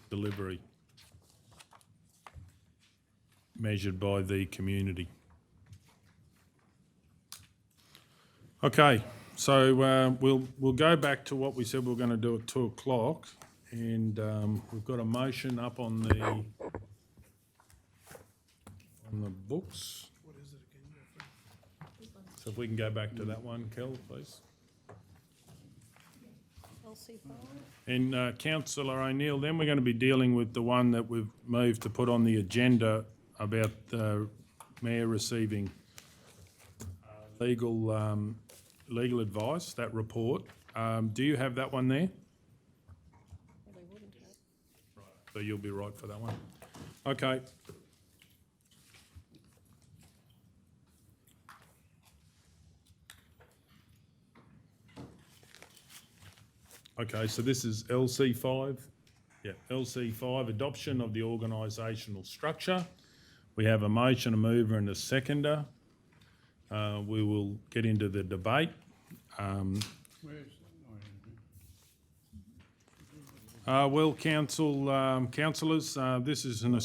delivery measured by the community. Okay, so we'll go back to what we said we were going to do at 2 o'clock, and we've got a motion up on the books. What is it again? So if we can go back to that one, Kel, please. And Councillor O'Neill, then we're going to be dealing with the one that we've moved to put on the agenda about the Mayor receiving legal advice, that report. Do you have that one there? So you'll be right for that one. Okay. Okay, so this is LC5. Yeah, LC5, adoption of the organisational structure. We have a motion, a mover and a seconder. We will get into the debate. Well, councillors, this is an...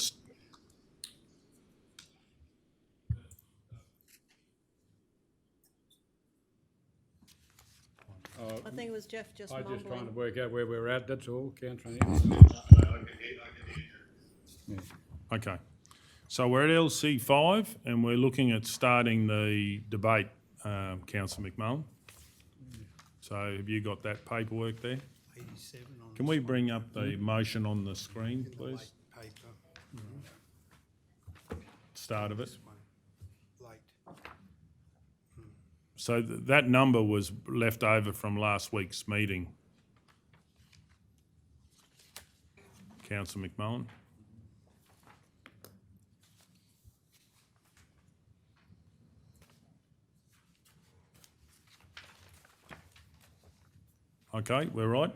I think it was Jeff just I'm mumbling. just trying to work out where we're at, that's all, councillor. Okay, so we're at LC5 and we're looking at starting the debate, Councillor McMullen. So have you got that paperwork there? 87 on Can we bring up the motion on the screen, the please? late paper. Start of it. This one, late. So that number was left over from last week's meeting. Councillor McMullen. Okay, we're right.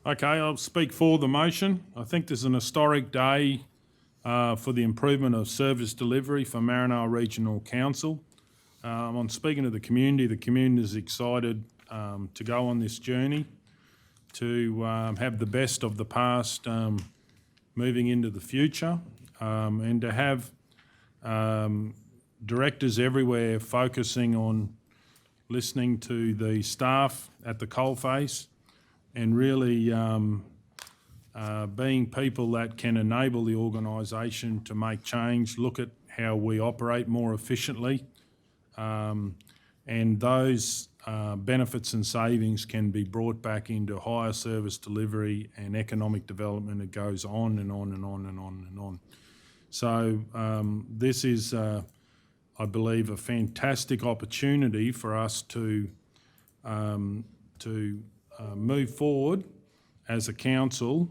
Okay, I'll speak for the motion. I think this is an historic day for the improvement of service delivery for Maranoa Regional Council. I'm speaking to the community is excited to go on this journey, to have the best of the past moving into the future, and to have directors everywhere focusing on listening to the staff at the coalface and really being people that can enable the organisation to make change, look at how we operate more efficiently, and those benefits and savings can be brought back into higher service delivery and economic development. It goes on and on and on and on and on. So this is, I believe, a fantastic opportunity for us to move forward as a council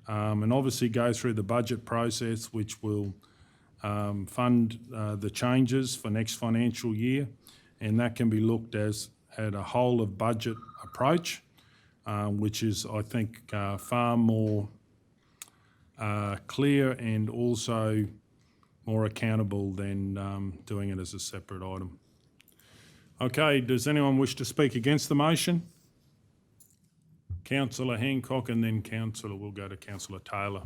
and obviously go through the budget process, which will fund the changes for next financial year, and that can be looked at a whole of budget approach, which is, I think, far more clear and also more accountable than doing it as a separate item. Okay, does anyone wish to speak against the motion? Councillor Hancock, and then we'll go to Councillor Taylor.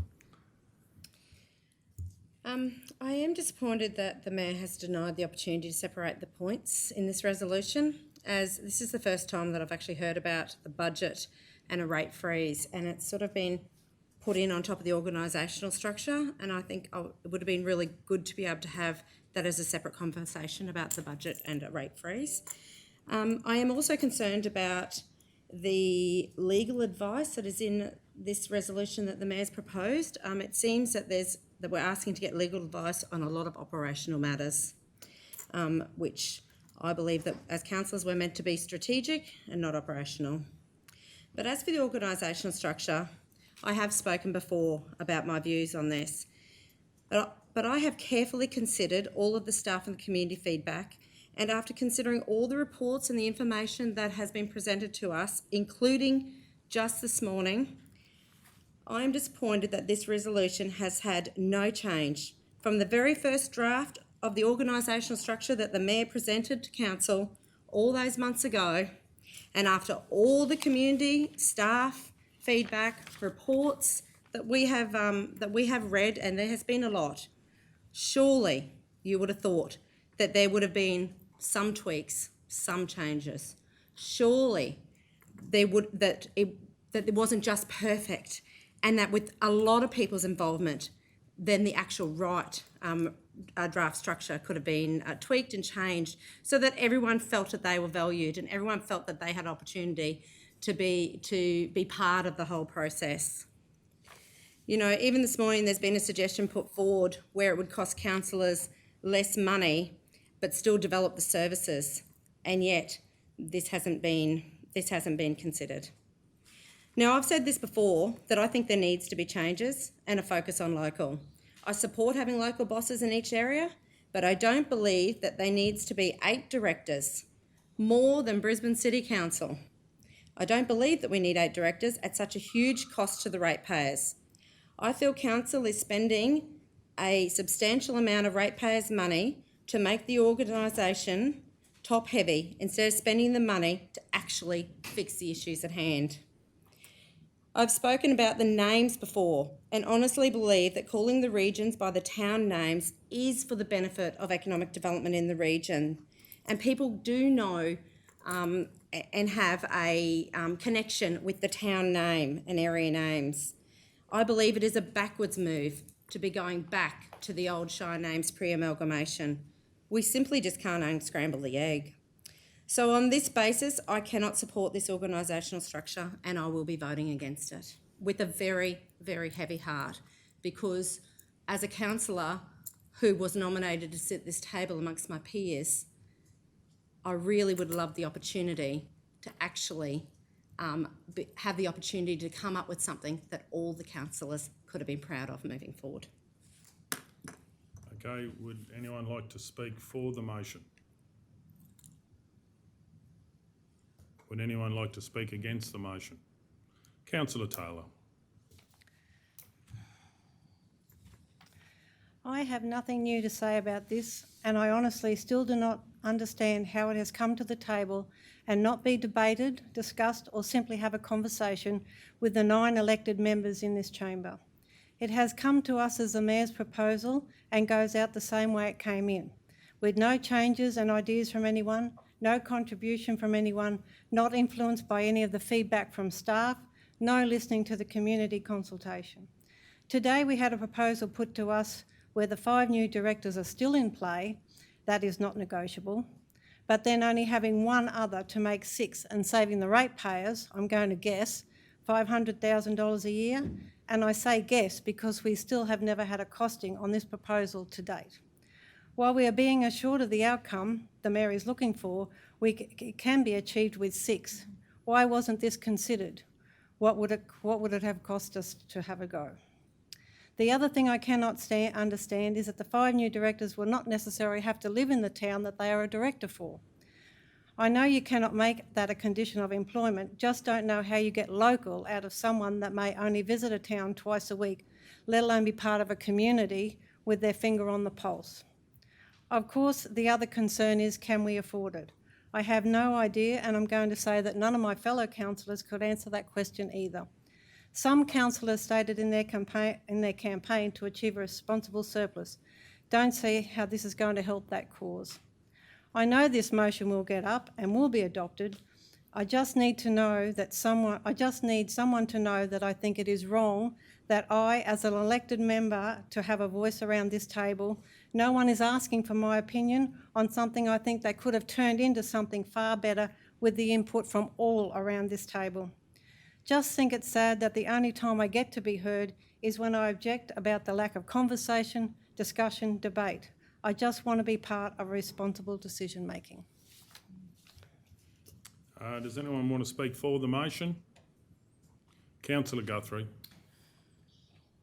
I am disappointed that the Mayor has denied the opportunity to separate the points in this resolution, as this is the first time that I've actually heard about the budget and a rate freeze, and it's sort of been put in on top of the organisational structure, and I think it would have been really good to be able to have that as a separate conversation about the budget and a rate freeze. I am also concerned about the legal advice that is in this resolution that the Mayor's proposed. It seems that we're asking to get legal advice on a lot of operational matters, which I believe that as councillors we're meant to be strategic and not operational. But as for the organisational structure, I have spoken before about my views on this, but I have carefully considered all of the staff and the community feedback, and after considering all the reports and the information that has been presented to us, including just this morning, I am disappointed that this resolution has had no change. From the very first draft of the organisational structure that the Mayor presented to Council all those months ago, and after all the community, staff, feedback, reports that we have read, and there has been a lot, surely you would have thought that there would have been some tweaks, some changes. Surely that it wasn't just perfect, and that with a lot of people's involvement, then the actual draft structure could have been tweaked and changed so that everyone felt that they were valued and everyone felt that they had opportunity to be part of the whole process. You know, even this morning there's been a suggestion put forward where it would cost councillors less money but still develop the services, and yet this hasn't been considered. Now, I've said this before, that I think there needs to be changes and a focus on local. I support having local bosses in each area, but I don't believe that there needs to be 8 directors, more than Brisbane City Council. I don't believe that we need 8 directors at such a huge cost to the ratepayers. I feel council is spending a substantial amount of ratepayers' money to make the organisation top-heavy instead of spending the money to actually fix the issues at hand. I've spoken about the names before and honestly believe that calling the regions by the town names is for the benefit of economic development in the region. And people do know and have a connection with the town name and area names. I believe it is a backwards move to be going back to the old shire names pre-amalgamation. We simply just can't unscramble the egg. So on this basis, I cannot support this organisational structure and I will be voting against it with a very, very heavy heart, because as a councillor who was nominated to sit at this table amongst my peers, I really would love the opportunity to actually have the opportunity to come up with something that all the councillors could have been proud of moving forward. Okay, would anyone like to speak for the motion? Would anyone like to speak against the motion? Councillor Taylor. I have nothing new to say about this, and I honestly still do not understand how it has come to the table and not be debated, discussed, or simply have a conversation with the 9 elected members in this chamber. It has come to us as the Mayor's proposal and goes out the same way it came in, with no changes and ideas from anyone, no contribution from anyone, not influenced by any of the feedback from staff, no listening to the community consultation. Today we had a proposal put to us where the 5 new directors are still in play. That is not negotiable. But then only having one other to make 6 and saving the ratepayers, I'm going to guess, $500,000 a year. And I say guess because we still have never had a costing on this proposal to date. While we are being assured of the outcome the Mayor is looking for, it can be achieved with 6. Why wasn't this considered? What would it have cost us to have a go? The other thing I cannot understand is that the 5 new directors will not necessarily have to live in the town that they are a director for. I know you cannot make that a condition of employment, just don't know how you get local out of someone that may only visit a town twice a week, let alone be part of a community with their finger on the pulse. Of course, the other concern is, can we afford it? I have no idea, and I'm going to say that none of my fellow councillors could answer that question either. Some councillors stated in their campaign to achieve a responsible surplus. Don't see how this is going to help that cause. I know this motion will get up and will be adopted. I just need someone to know that I think it is wrong that I, as an elected member, to have a voice around this table. No one is asking for my opinion on something I think they could have turned into something far better with the input from all around this table. Just think it's sad that the only time I get to be heard is when I object about the lack of conversation, discussion, debate. I just want to be part of responsible decision making. Does anyone want to speak for the motion? Councillor Guthrie.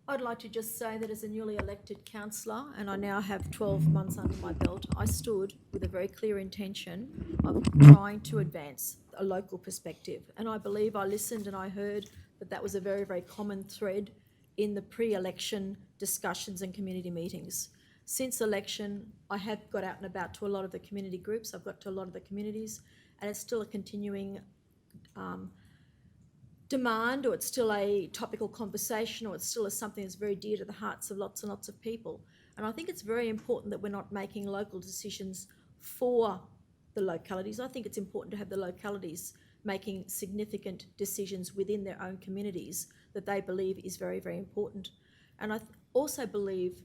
I'd like to just say that as a newly elected councillor, and I now have 12 months under my belt, I stood with a very clear intention of trying to advance a local perspective. And I believe I listened and I heard that that was a very, very common thread in the pre-election discussions and community meetings. Since election, I have got out and about to a lot of the community groups, I've got to a lot of the communities, and it's still a continuing demand, or it's still a topical conversation, or it's still something that's very dear to the hearts of lots and lots of people. And I think it's very important that we're not making local decisions for the localities. I think it's important to have the localities making significant decisions within their own communities that they believe is very, very important. And I also believe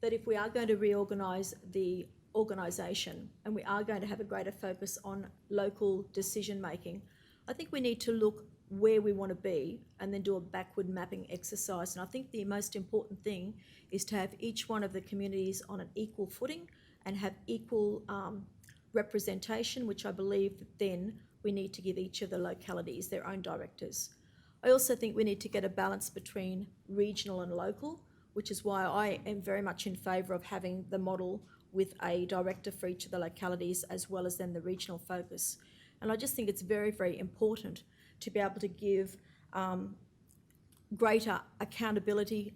that if we are going to reorganise the organisation and we are going to have a greater focus on local decision making, I think we need to look where we want to be and then do a backward mapping exercise. And I think the most important thing is to have each one of the communities on an equal footing and have equal representation, which I believe that then we need to give each of the localities their own directors. I also think we need to get a balance between regional and local, which is why I am very much in favour of having the model with a director for each of the localities as well as then the regional focus. And I just think it's very, very important to be able to give greater accountability,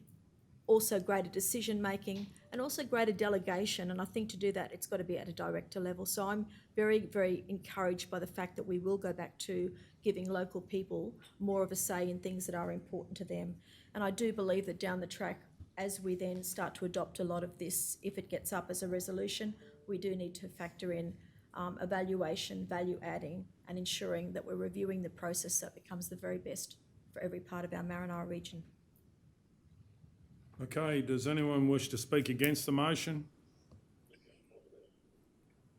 also greater decision-making, and also greater delegation. And I think to do that, it's got to be at a director level. So I'm very, very encouraged by the fact that we will go back to giving local people more of a say in things that are important to them. And I do believe that down the track, as we then start to adopt a lot of this, if it gets up as a resolution, we do need to factor in evaluation, value adding, and ensuring that we're reviewing the process so it becomes the very best for every part of our Maranoa region. Okay, does anyone wish to speak against the motion?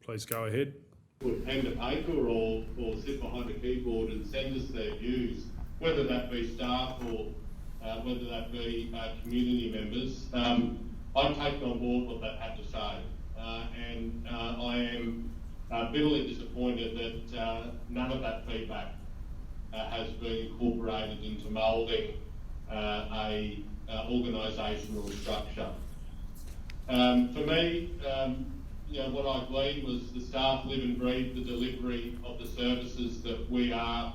Please go ahead. Put pen to paper or sit behind a keyboard and send us their views, whether that be staff or whether that be community members. I've taken on board what they had to say, and I am bitterly disappointed that none of that feedback has been incorporated into moulding a organisational structure. For me, what I believe was the staff live and breathe the delivery of the services that we are,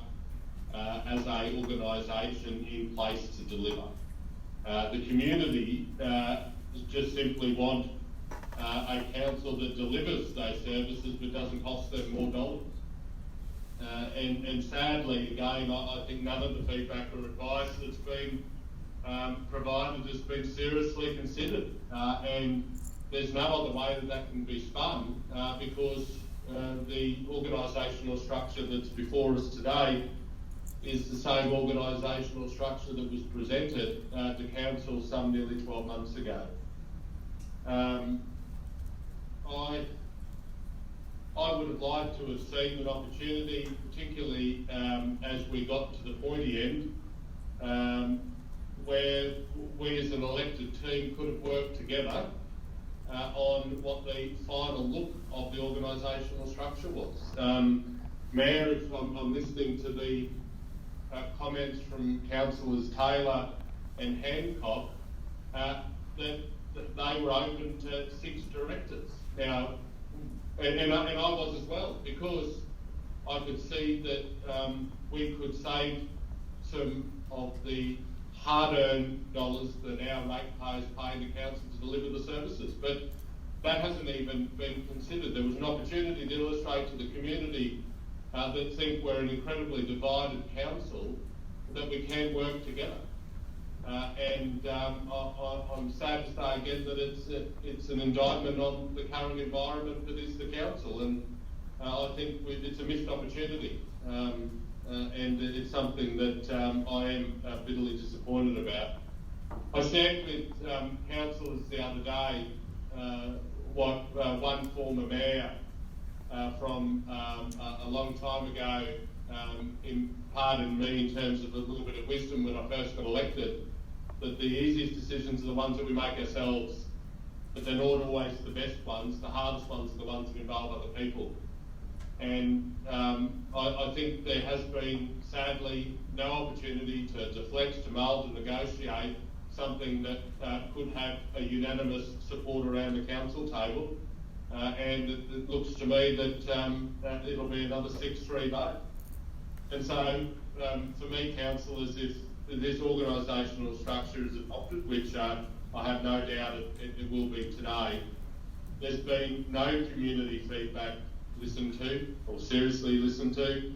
as a organisation, in place to deliver. The community just simply want a council that delivers those services but doesn't cost them more dollars. And sadly, again, I think none of the feedback or advice that's been provided has been seriously considered. And there's no other way that can be spun because the organisational structure that's before us today is the same organisational structure that was presented to council some nearly 12 months ago. I would have liked to have seen an opportunity, particularly as we got to the pointy end, where we as an elected team could have worked together on what the final look of the organisational structure was. Mayor, if I'm listening to the comments from Councillors Taylor and Hancock, that they were open to 6 directors. Now, and I was as well, because I could see that we could save some of the hard-earned dollars that our ratepayers pay the council to deliver the services. But that hasn't even been considered. There was an opportunity to illustrate to the community that think we're an incredibly divided council, that we can work together. I'm sad to say again that it's an indictment on the current environment that is the council, and I think it's a missed opportunity, and it's something that I am bitterly disappointed about. I shared with councillors the other day what one former mayor from a long time ago imparted me in terms of a little bit of wisdom when I first got elected, that the easiest decisions are the ones that we make ourselves, but they're not always the best ones. The hardest ones are the ones that involve other people. And I think there has been, sadly, no opportunity to deflect, to mould and negotiate something that could have a unanimous support around the council table. And it looks to me that it'll be another 6-3 vote. And so, for me, councillors, if this organisational structure is adopted, which I have no doubt it will be today, there's been no community feedback listened to or seriously listened to,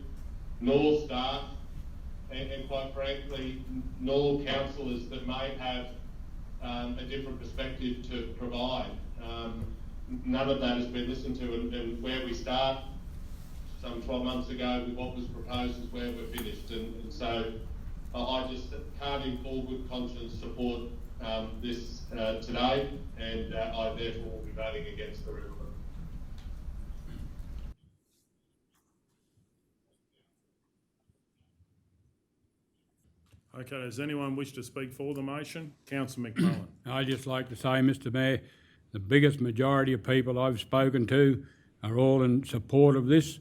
nor staff, and quite frankly, nor councillors that may have a different perspective to provide. None of that has been listened to, and where we start some 12 months ago with what was proposed is where we're finished. And so I just can't in full good conscience support this today, and I therefore will be voting against the resolution. Okay, does anyone wish to speak for the motion? Councillor McMullen. I'd just like to say, Mr Mayor, the biggest majority of people I've spoken to are all in support of this,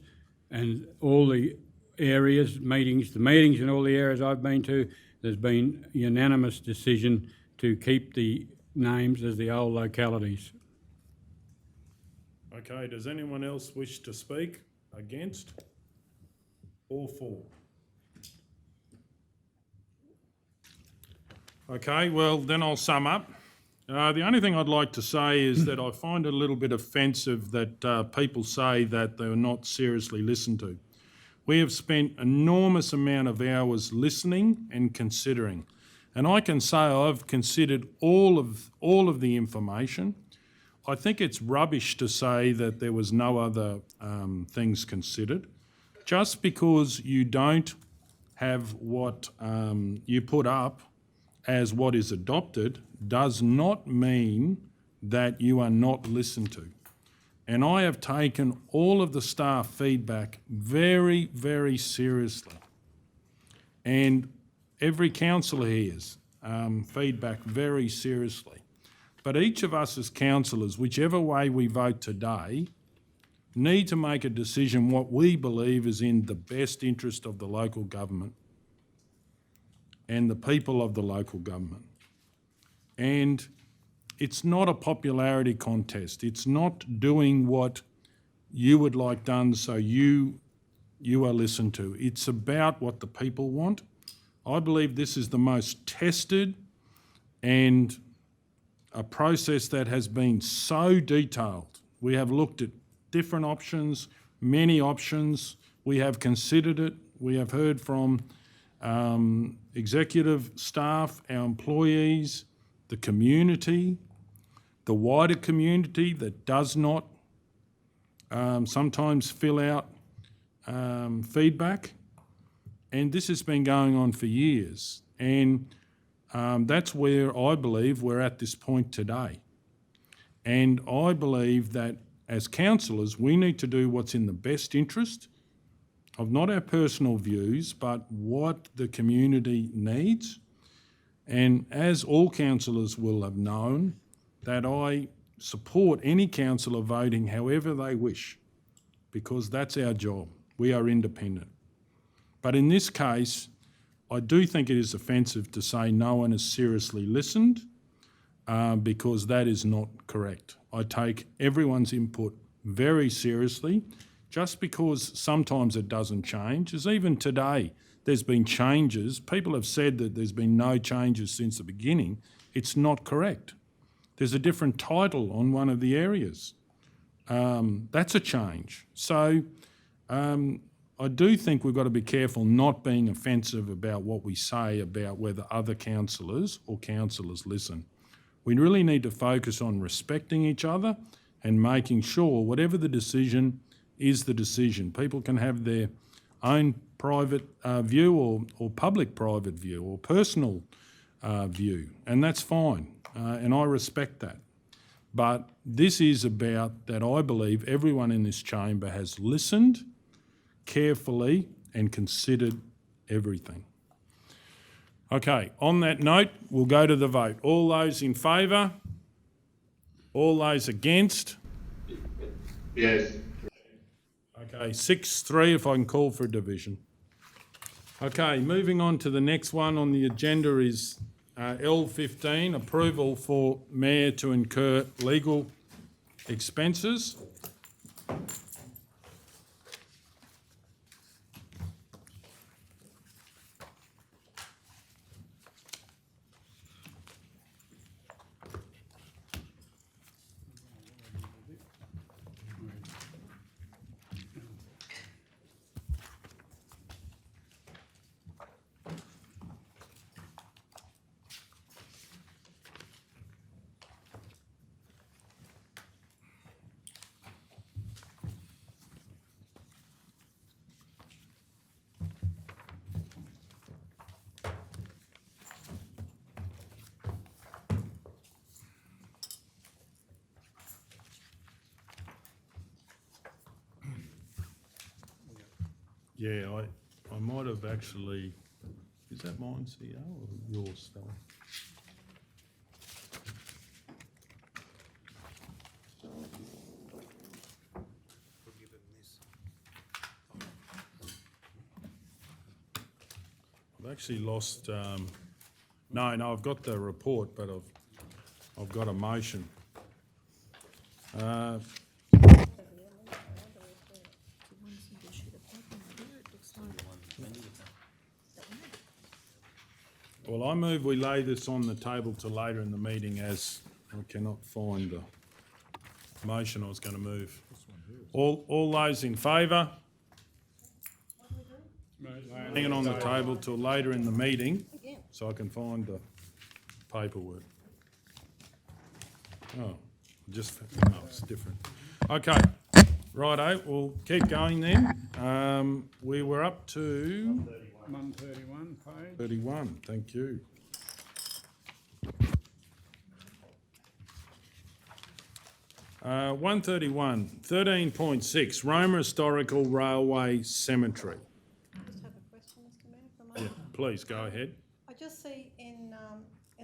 and all the areas, the meetings in all the areas I've been to, there's been a unanimous decision to keep the names as the old localities. Okay, does anyone else wish to speak against or for? Okay, well, then I'll sum up. The only thing I'd like to say is that I find it a little bit offensive that people say that they're not seriously listened to. We have spent enormous amount of hours listening and considering. And I can say I've considered all of the information. I think it's rubbish to say that there was no other things considered. Just because you don't have what you put up as what is adopted does not mean that you are not listened to. And I have taken all of the staff feedback very, very seriously. And every councillor hears feedback very seriously. But each of us as councillors, whichever way we vote today, need to make a decision what we believe is in the best interest of the local government and the people of the local government. And it's not a popularity contest. It's not doing what you would like done so you are listened to. It's about what the people want. I believe this is the most tested and a process that has been so detailed. We have looked at different options, many options. We have considered it. We have heard from executive staff, our employees, the community, the wider community that does not sometimes fill out feedback. And this has been going on for years. And that's where I believe we're at this point today. And I believe that as councillors, we need to do what's in the best interest of not our personal views, but what the community needs. And as all councillors will have known, that I support any councillor voting however they wish, because that's our job. We are independent. But in this case, I do think it is offensive to say no one has seriously listened, because that is not correct. I take everyone's input very seriously. Just because sometimes it doesn't change, as even today there's been changes. People have said that there's been no changes since the beginning. It's not correct. There's a different title on one of the areas. That's a change. So I do think we've got to be careful not being offensive about what we say about whether other councillors or councillors listen. We really need to focus on respecting each other and making sure whatever the decision is the decision. People can have their own private view or public-private view or personal view, and that's fine, and I respect that. But this is about that I believe everyone in this chamber has listened carefully and considered everything. Okay, on that note, we'll go to the vote. All those in favour? All those against? Yes. Okay, 6-3 if I can call for a division. Okay, moving on to the next one on the agenda is L15, approval for Mayor to incur legal expenses. Yeah, I might have actually, is that mine, CEO, or yours, Stella? I've actually lost, no, I've got the report, but I've got a motion. Well, I move we lay this on the table till later in the meeting as I cannot find the motion I was going to move. All those in favour? Hang it on the table till later in the meeting so I can find the paperwork. Oh, no, it's different. Okay, righto, we'll keep going then. We were up to 131 page. 31, thank you. Uh, 131, 13.6, Roma Historical Railway Cemetery. I just have a question, Mr Mayor, for a moment. Yeah, please, go ahead. I just see in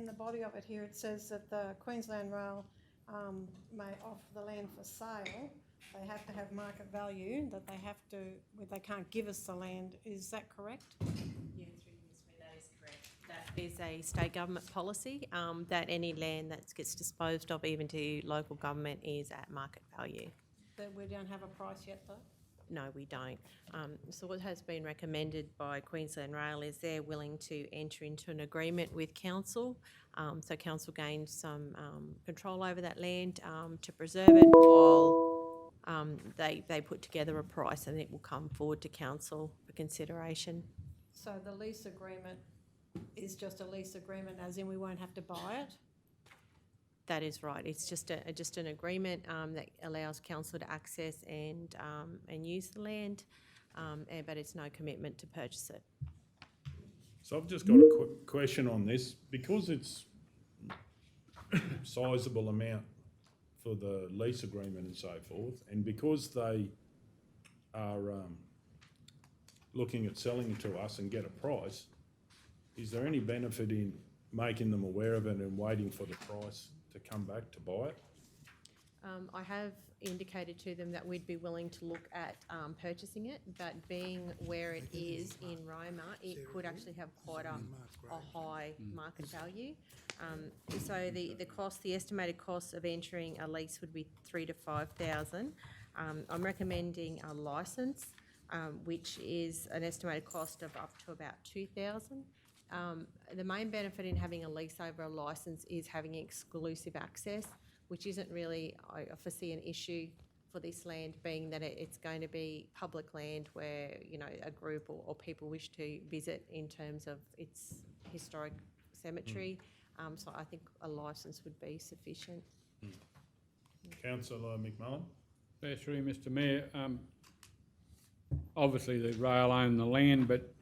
the body of it here, it says that the Queensland Rail may offer the land for sale. They have to have market value, that they can't give us the land. Is that correct? Yeah, through you, Ms. Mayor, that is correct. That is a state government policy, that any land that gets disposed of, even to local government, is at market value. That we don't have a price yet, though? No, we don't. So what has been recommended by Queensland Rail is they're willing to enter into an agreement with council. So council gains some control over that land to preserve it while they put together a price, and it will come forward to council for consideration. So the lease agreement is just a lease agreement, as in we won't have to buy it? That is right. It's just an agreement that allows council to access and use the land, but it's no commitment to purchase it. So I've just got a question on this. Because it's sizable amount for the lease agreement and so forth, and because they are looking at selling it to us and get a price, is there any benefit in making them aware of it and waiting for the price to come back to buy it? I have indicated to them that we'd be willing to look at purchasing it, but being where it is in Roma, it could actually have quite a high market value. So the estimated cost of entering a lease would be $3,000 to $5,000. I'm recommending a licence, which is an estimated cost of up to about $2,000. The main benefit in having a lease over a licence is having exclusive access, which isn't really, I foresee, an issue for this land, being that it's going to be public land where, you know, a group or people wish to visit in terms of its historic cemetery. So I think a licence would be sufficient. Councillor McMullen? That's through Mr Mayor. Obviously the rail owned the land, but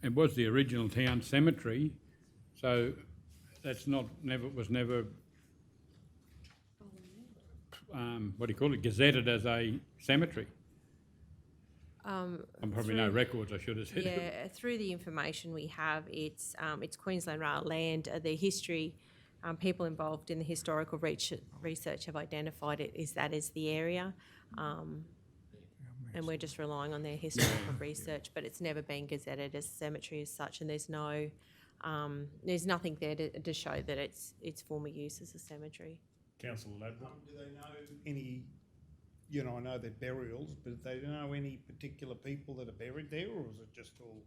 it was the original town cemetery, so that's was never gazetted as a cemetery. Probably no records, I should have said. Yeah, through the information we have, it's Queensland Rail land. The history, people involved in the historical research have identified it as the area. And we're just relying on their historical research, but it's never been gazetted as a cemetery as such, and there's nothing there to show that its former use as a cemetery. Councillor Ladbrokes? Do they know any, I know they're burials, but do they know any particular people that are buried there, or is it just all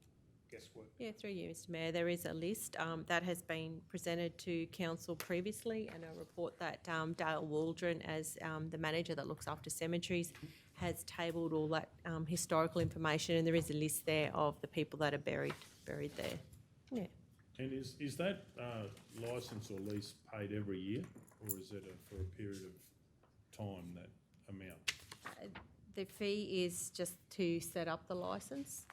guesswork? Yeah, through you, Mr Mayor, there is a list that has been presented to council previously, and a report that Dale Waldron, as the manager that looks after cemeteries, has tabled all that historical information, and there is a list there of the people that are buried there. Yeah. And is that licence or lease paid every year, or is it for a period of time, that amount? The fee is just to set up the licence.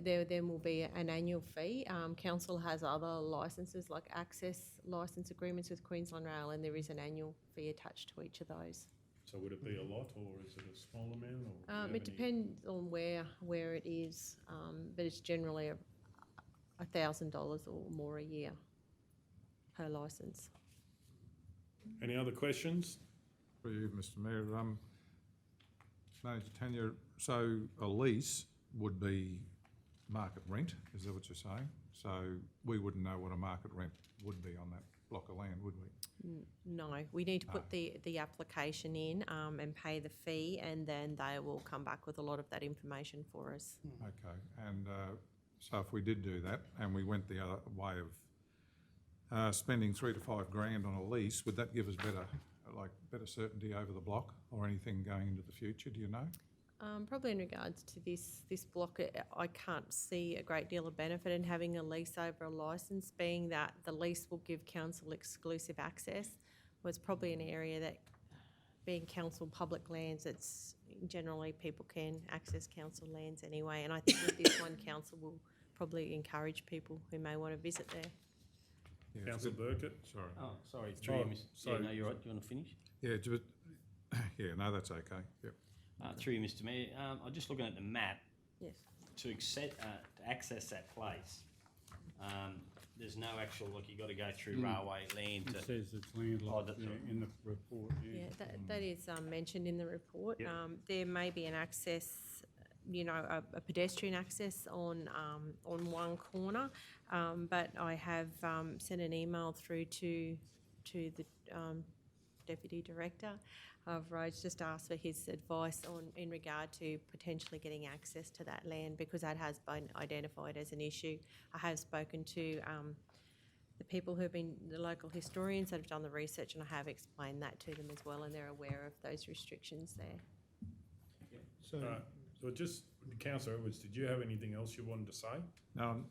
There then will be an annual fee. Council has other licences like access licence agreements with Queensland Rail, and there is an annual fee attached to each of those. So would it be a lot, or is it a small amount? Or it depends on where it is, but it's generally $1,000 or more a year per licence. Any other questions? For you, Mr Mayor. Manager Tanya, so a lease would be market rent, is that what you're saying? So we wouldn't know what a market rent would be on that block of land, would we? No, we need to put the application in and pay the fee, and then they will come back with a lot of that information for us. Okay, and So if we did do that and we went the other way of spending $3,000 to $5,000 on a lease, would that give us better certainty over the block or anything going into the future? Do you know? Probably in regards to this block, I can't see a great deal of benefit in having a lease over a licence, being that the lease will give council exclusive access. Was probably an area that, being council public lands, it's generally people can access council lands anyway. And I think with this one, council will probably encourage people who may want to visit there. Yeah, Councillor Burkett? Sorry. Oh, sorry, through you, sorry. Yeah, no, you're right. Do you want to finish? Yeah, no, that's okay. Yep. Through you, Mr Mayor. I'm just looking at the map. Yes. To access that place, there's no actual, you've got to go through railway land It to... says it's landlocked in the report, Yeah, that is mentioned in the report. Yep. There may be an access, a pedestrian access on one corner, but I have sent an email through to the Deputy Director of Roads, just asked for his advice in regard to potentially getting access to that land, because that has been identified as an issue. I have spoken to the people who have been the local historians that have done the research, and I have explained that to them as well, and they're aware of those restrictions there. So just, Councillor Edwards, did you have anything else you wanted to say? No.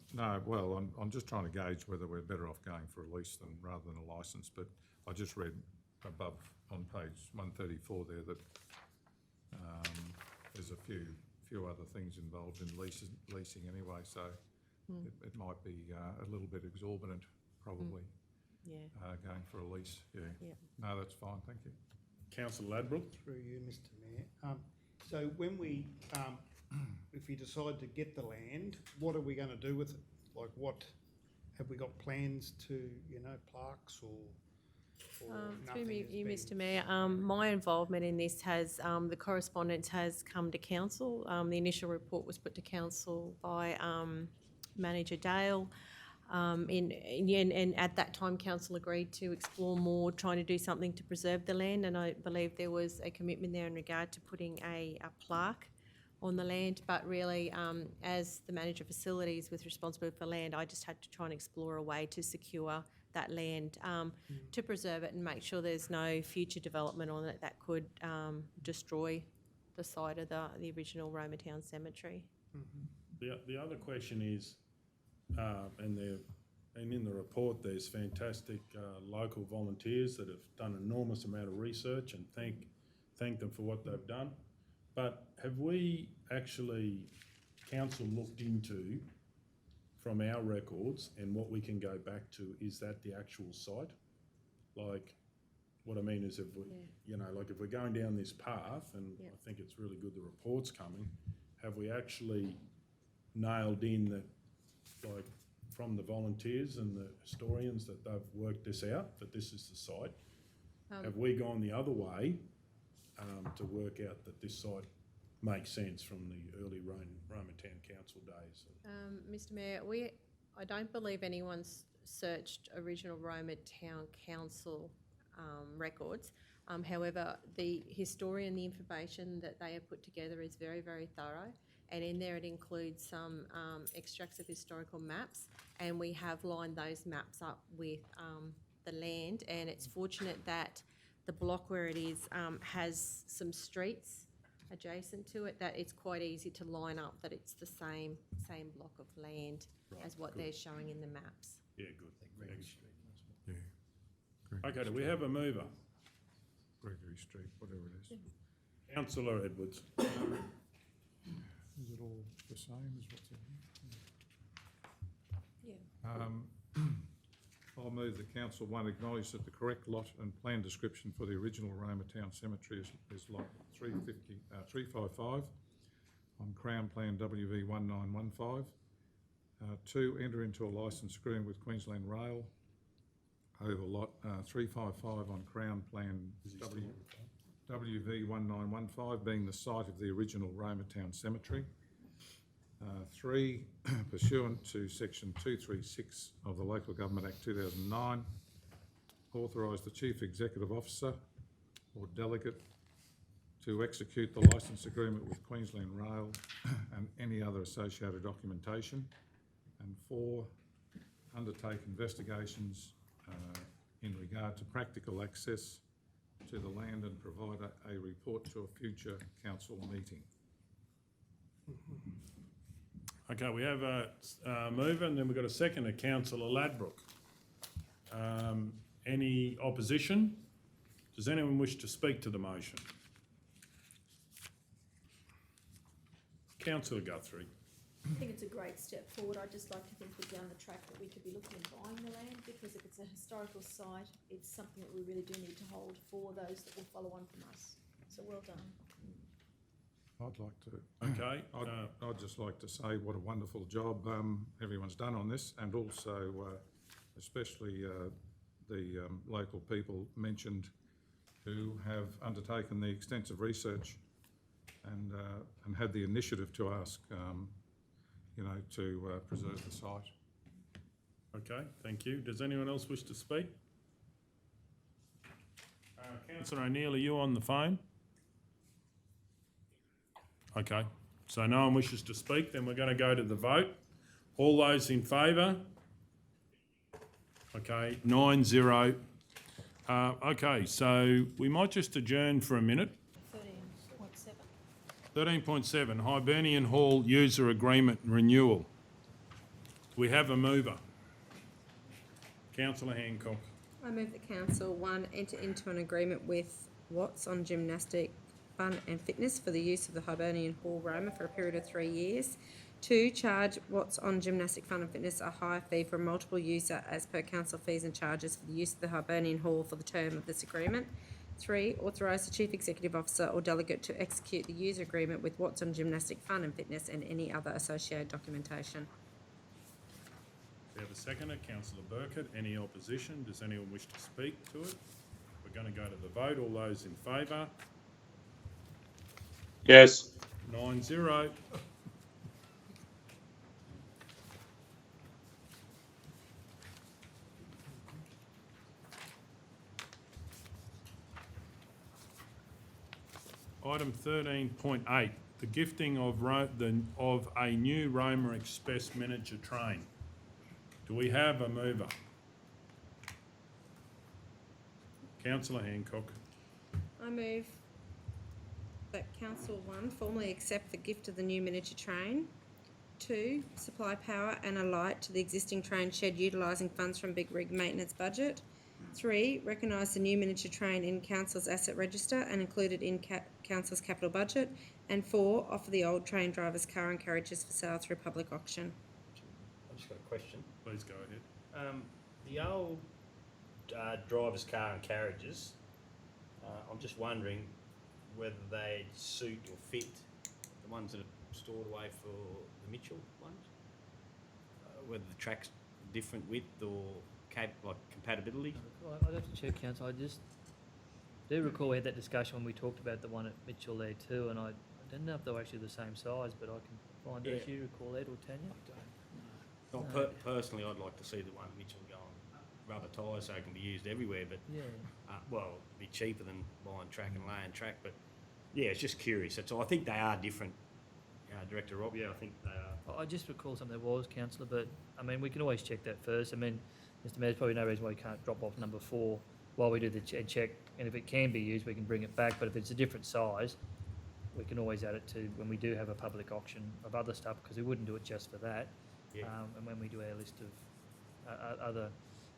Well, I'm just trying to gauge whether we're better off going for a lease rather than a licence. But I just read above on page 134 there that there's a few other things involved in leasing anyway. So it might be a little bit exorbitant, probably. Going for a lease. Yeah. No, that's fine. Thank you. Councillor Ladbrokes? Through you, Mr Mayor. So when we, if we decide to get the land, what are we going to do with it? Like, what have we got plans to, plaques or Through nothing? you, Mr Mayor, my involvement in this has, the correspondence has come to council. The initial report was put to council by Manager Dale. And at that time, council agreed to explore more, trying to do something to preserve the land, and I believe there was a commitment there in regard to putting a plaque on the land. But really, as the manager of facilities with responsibility for land, I just had to try and explore a way to secure that land, to preserve it and make sure there's no future development on it that could destroy the site of the original Roma Town Cemetery. The other question is, and in the report there's fantastic local volunteers that have done an enormous amount of research, and thank them for what they've done. But have we actually, council, looked into, from our records and what we can go back to, is that the actual site? Like, what I mean is, if we, if we're going down this path, and I think it's really good the report's coming, have we actually nailed in that, like, from the volunteers and the historians, that they've worked this out, that this is the site? Have we gone the other way to work out that this site makes sense from the early Roma Town Council days? Mr Mayor, I don't believe anyone's searched original Roma Town Council records. However, the historian, the information that they have put together is very, very thorough. And in there it includes some extracts of historical maps, and we have lined those maps up with the land, and it's fortunate that the block where it is has some streets adjacent to it, that it's quite easy to line up that it's the same block of land as what they're showing in the maps. Yeah, good. Okay, do we have a mover? Gregory Street, whatever it is. Councillor Edwards. Is it all the same as what's in here? Yeah. I'll move that Council 1 acknowledge that the correct lot and plan description for the original Roma Town Cemetery is lot 355 on Crown Plan WV 1915. 2, enter into a licence agreement with Queensland Rail over lot 355 on Crown Plan WV 1915, being the site of the original Roma Town Cemetery. 3, pursuant to section 236 of the Local Government Act 2009, authorise the Chief Executive Officer or delegate to execute the licence agreement with Queensland Rail and any other associated documentation And 4, undertake investigations in regard to practical access to the land and provide a report to a future council meeting. Okay, we have a mover and then we've got a seconder, Councillor Ladbroke. Any opposition? Does anyone wish to speak to the motion? Councillor Guthrie. I think it's a great step forward. I'd just like to think we're down the track that we could be looking at buying the land, because if it's a historical site, it's something that we really do need to hold for those that will follow on from us. So well done. I'd like to. Okay. I'd just like to say what a wonderful job everyone's done on this, and also especially the local people mentioned who have undertaken the extensive research and had the initiative to ask, to preserve the site. Okay, thank you. Does anyone else wish to speak? Councillor O'Neill, are you on the phone? Okay, so no one wishes to speak, then we're going to go to the vote. All those in favour? Okay, 9-0. Okay, so we might just adjourn for a minute. 13.7. 13.7, Hibernian Hall User Agreement Renewal. We have a mover. Councillor Hancock. I move that Council 1 enter into an agreement with Watts on Gymnastic Fun and Fitness for the use of the Hibernian Hall Roma for a period of 3 years. 2, charge Watts on Gymnastic Fun and Fitness a higher fee for a multiple user as per council fees and charges for the use of the Hibernian Hall for the term of this agreement. 3, authorise the Chief Executive Officer or delegate to execute the user agreement with Watts on Gymnastic Fun and Fitness and any other associated documentation. We have a seconder, Councillor Burkett. Any opposition? Does anyone wish to speak to it? We're going to go to the vote. All those in favour? Yes. 9-0. Item 13.8, the gifting of a new Roma Express miniature train. Do we have a mover? Councillor Hancock. I move that Council 1 formally accept the gift of the new miniature train. 2, supply power and a light to the existing train shed utilising funds from Big Rig maintenance budget. 3, recognise the new miniature train in Council's asset register and include it in Council's capital budget. And 4, offer the old train driver's car and carriages for sale through public auction. I've just got a question. Please go ahead. The old driver's car and carriages, I'm just wondering whether they suit or fit the ones that are stored away for the Mitchell ones? Whether the track's different width or compatibility? I'd have to check, Council. I just do recall we had that discussion when we talked about the one at Mitchell there too, and I didn't know if they were actually the same size, but I can find out if you recall that, or Tanya. Personally, I'd like to see the one at Mitchell go on rubber tyres so it can be used everywhere, but yeah. Well, it'd be cheaper than buying track and laying track, but yeah, it's just curious. That's all. I think they are different. Director Rob, yeah, I think they are. I just recall something there was, Councillor, but I mean, we can always check that first. I mean, Mr Mayor, there's probably no reason why we can't drop off number 4 while we do the check, and if it can be used, we can bring it back, but if it's a different size, we can always add it to when we do have a public auction of other stuff, because we wouldn't do it just for that. Yeah. And when we do our list of other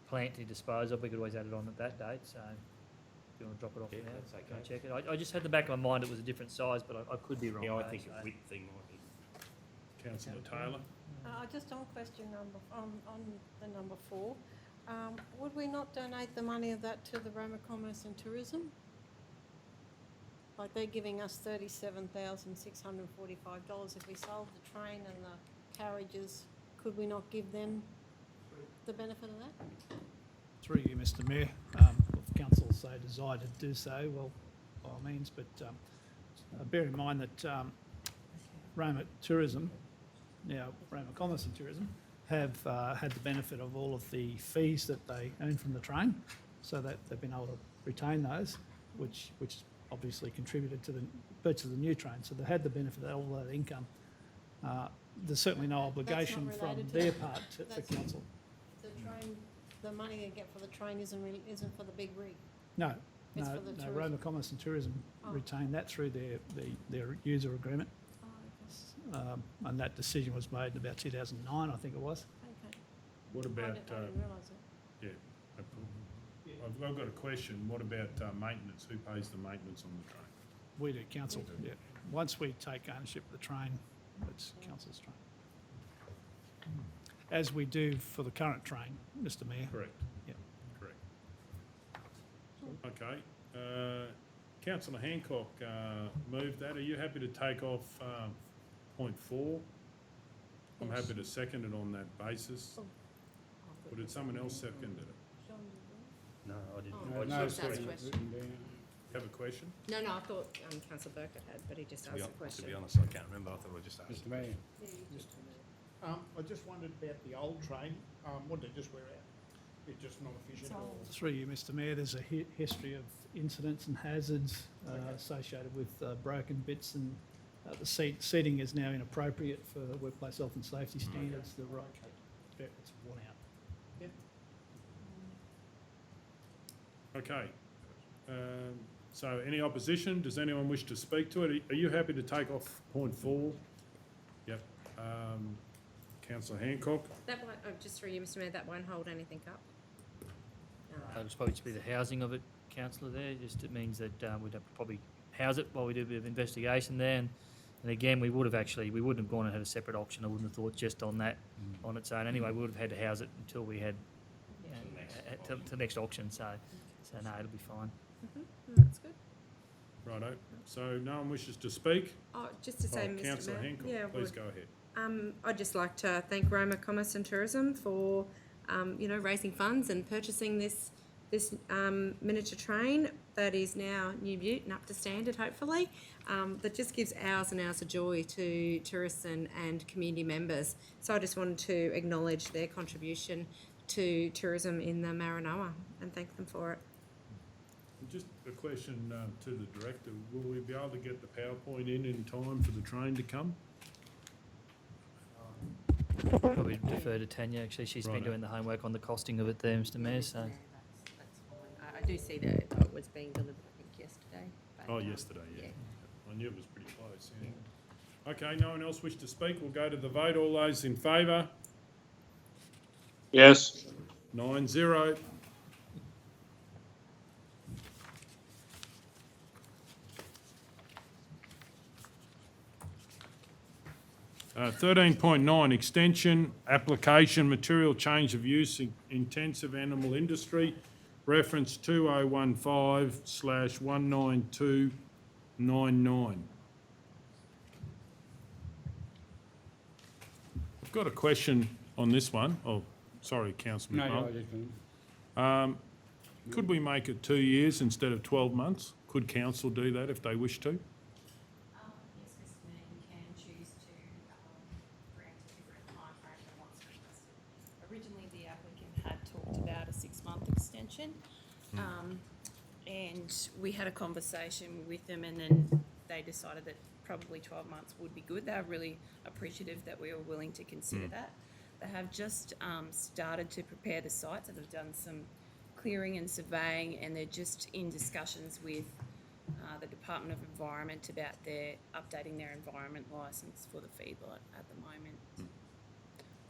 plant to dispose of, we could always add it on at that date, so if you want to drop it off now, that's okay. can I check it? I just had the back of my mind it was a different size, but I could be wrong. Yeah, I though, think so. a width thing might be. Councillor Taylor. Just on question on the number 4, would we not donate the money of that to the Roma Commerce and Tourism? Like they're giving us $37,645. If we sold the train and the carriages, could we not give them the benefit of that? Through you, Mr Mayor, if council so desire to do so, well, by all means, but bear in mind that Roma Tourism, now Roma Commerce and Tourism, have had the benefit of all of the fees that they earn from the train, so that they've been able to retain those, which obviously contributed to the purchase of the new train. So they had the benefit of all that income. there's certainly no obligation from related to their that. part for That's- council. The train, the money they get for the train isn't for the big rig. No, It's no, for the no, tourism. Roma Commerce and Tourism Oh. retain that through their user agreement. Oh, And that decision was made in about 2009, I think it was. okay. What I about, didn't realise that. yeah, no problem. I've got a question. What about maintenance? Who pays the maintenance on the train? We do, council, yeah. Once we take ownership of the train, it's council's train. As we do for the current train, Mr Mayor. Correct. Yeah. Correct. Okay. Councillor Hancock moved that. Are you happy to take off point 4? I'm Yes. happy to second it on that basis. Or did someone else second it? No, I didn't. Oh. I No, just second, asked a written question. down. Have a question? No, I thought councillor Burkett had, but he just asked a question. To be honest, I can't remember. I thought I just asked. Mr Mayor. I just wondered about the old train, what did it just wear out? It's just not efficient or? Through you, Mr Mayor, there's a history of incidents and hazards associated with broken bits, and the seating is now inappropriate for workplace health and safety standards. The right, it's worn out. Okay. So any opposition? Does anyone wish to speak to it? Are you happy to take off point 4? Yep. Councillor Hancock? That won't, just through you, Mr Mayor, that won't hold anything up. It'll probably just be the housing of it, councillor, there. Just it means that we'd have to probably house it while we do a bit of investigation there. And again, we wouldn't have gone and had a separate auction. I wouldn't have thought just on that, on its own. Anyway, we would have had to house it until we had, till the next auction. So no, it'll be fine. That's good. Righto. So no one wishes to speak? Oh, just to say, Mr Councillor Mayor. Hancock, Yeah, I please would. go ahead. I'd just like to thank Roma Commerce and Tourism for, raising funds and purchasing this miniature train that is now new beaut and up to standard, hopefully. That just gives hours and hours of joy to tourists and community members. So I just wanted to acknowledge their contribution to tourism in the Maranoa and thank them for it. Just a question to the director. Will we be able to get the PowerPoint in time for the train to come? Probably defer to Tanya, actually. She's been Righto. doing the homework on the costing of it there, Mr Mayor, so. That's fine. I do see that it was being delivered, I think, yesterday. But, Oh, yesterday, yeah. I knew it was pretty close, yeah. Okay, no one else wish to speak? We'll go to the vote. All those in favour? Yes. 9-0. Uh, 13.9, extension, application, material change of use, intensive animal industry, reference 2015/19299. I've got a question on this one. Oh, sorry, Councillor No, McMullen. I just couldn't. Could we make it 2 years instead of 12 months? Could council do that if they wish to? Yes, Mr Mayor, you can choose to grant a different timeframe than what's requested. Originally, the applicant had talked about a 6-month extension, and we had a conversation with them, and then they decided that probably 12 months would be good. They're really appreciative that we were willing to consider that. They have just started to prepare the site, so they've done some clearing and surveying, and they're just in discussions with the Department of Environment about updating their environment licence for the feedlot at the moment.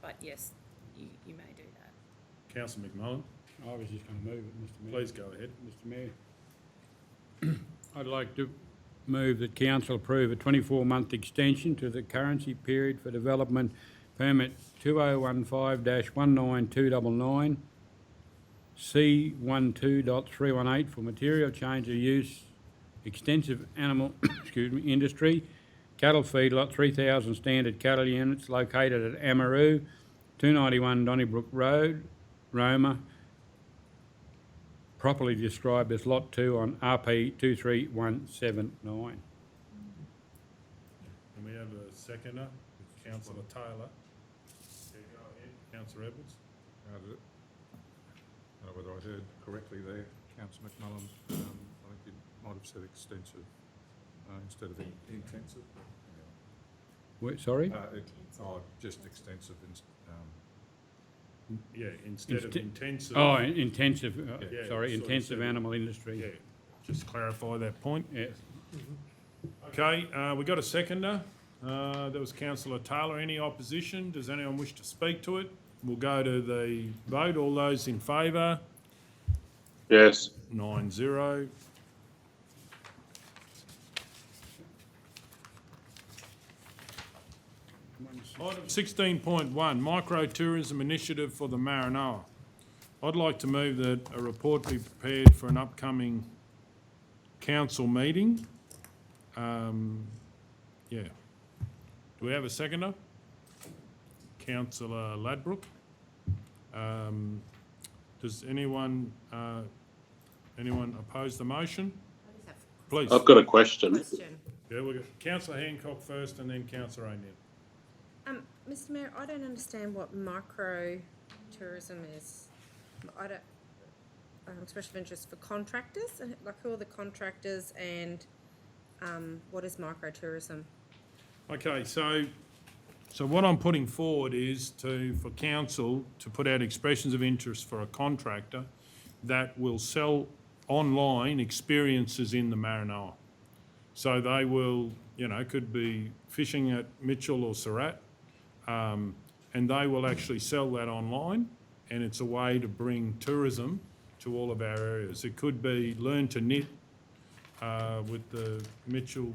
But yes, you may do that. Councillor McMullen, I was just going to move it, Mr Mayor. please go ahead. Mr Mayor. I'd like to move that council approve a 24-month extension to the currency period for development permit 2015-19299, C12.318 for material change of use, extensive animal industry, cattle feedlot, 3,000 standard cattle units located at Amaroo, 291 Donnybrook Road, Roma, properly described as Lot 2 on RP 23179. And we have a seconder, Councillor Taylor. Yeah, go ahead. Councillor Edwards. I don't know whether I heard correctly there, Councillor McMullen. I think you might have said extensive instead of intensive. Sorry? Just extensive, Yeah, instead of intensive. Oh, intensive, Yeah, sorry, sort of intensive said- animal industry. Yeah, just clarify that point. Yes. Okay, we got a seconder. That was councillor Taylor. Any opposition? Does anyone wish to speak to it? We'll go to the vote. All those in favour? Yes. 9-0. Item 16.1, micro-tourism initiative for the Maranoa. I'd like to move that a report be prepared for an upcoming council meeting. Yeah. Do we have a seconder? Councillor Ladbrook. Does anyone oppose the motion? Please. I've got a question. Yeah, we'll go councillor Hancock first and then councillor O'Neill. Mr Mayor, I don't understand what micro-tourism is. I don't, expression of interest for contractors, like who are the contractors and what is micro-tourism? Okay, so what I'm putting forward is for council to put out expressions of interest for a contractor that will sell online experiences in the Maranoa. So they will, could be fishing at Mitchell or Surat, and they will actually sell that online, and it's a way to bring tourism to all of our areas. It could be learn to knit with the Mitchell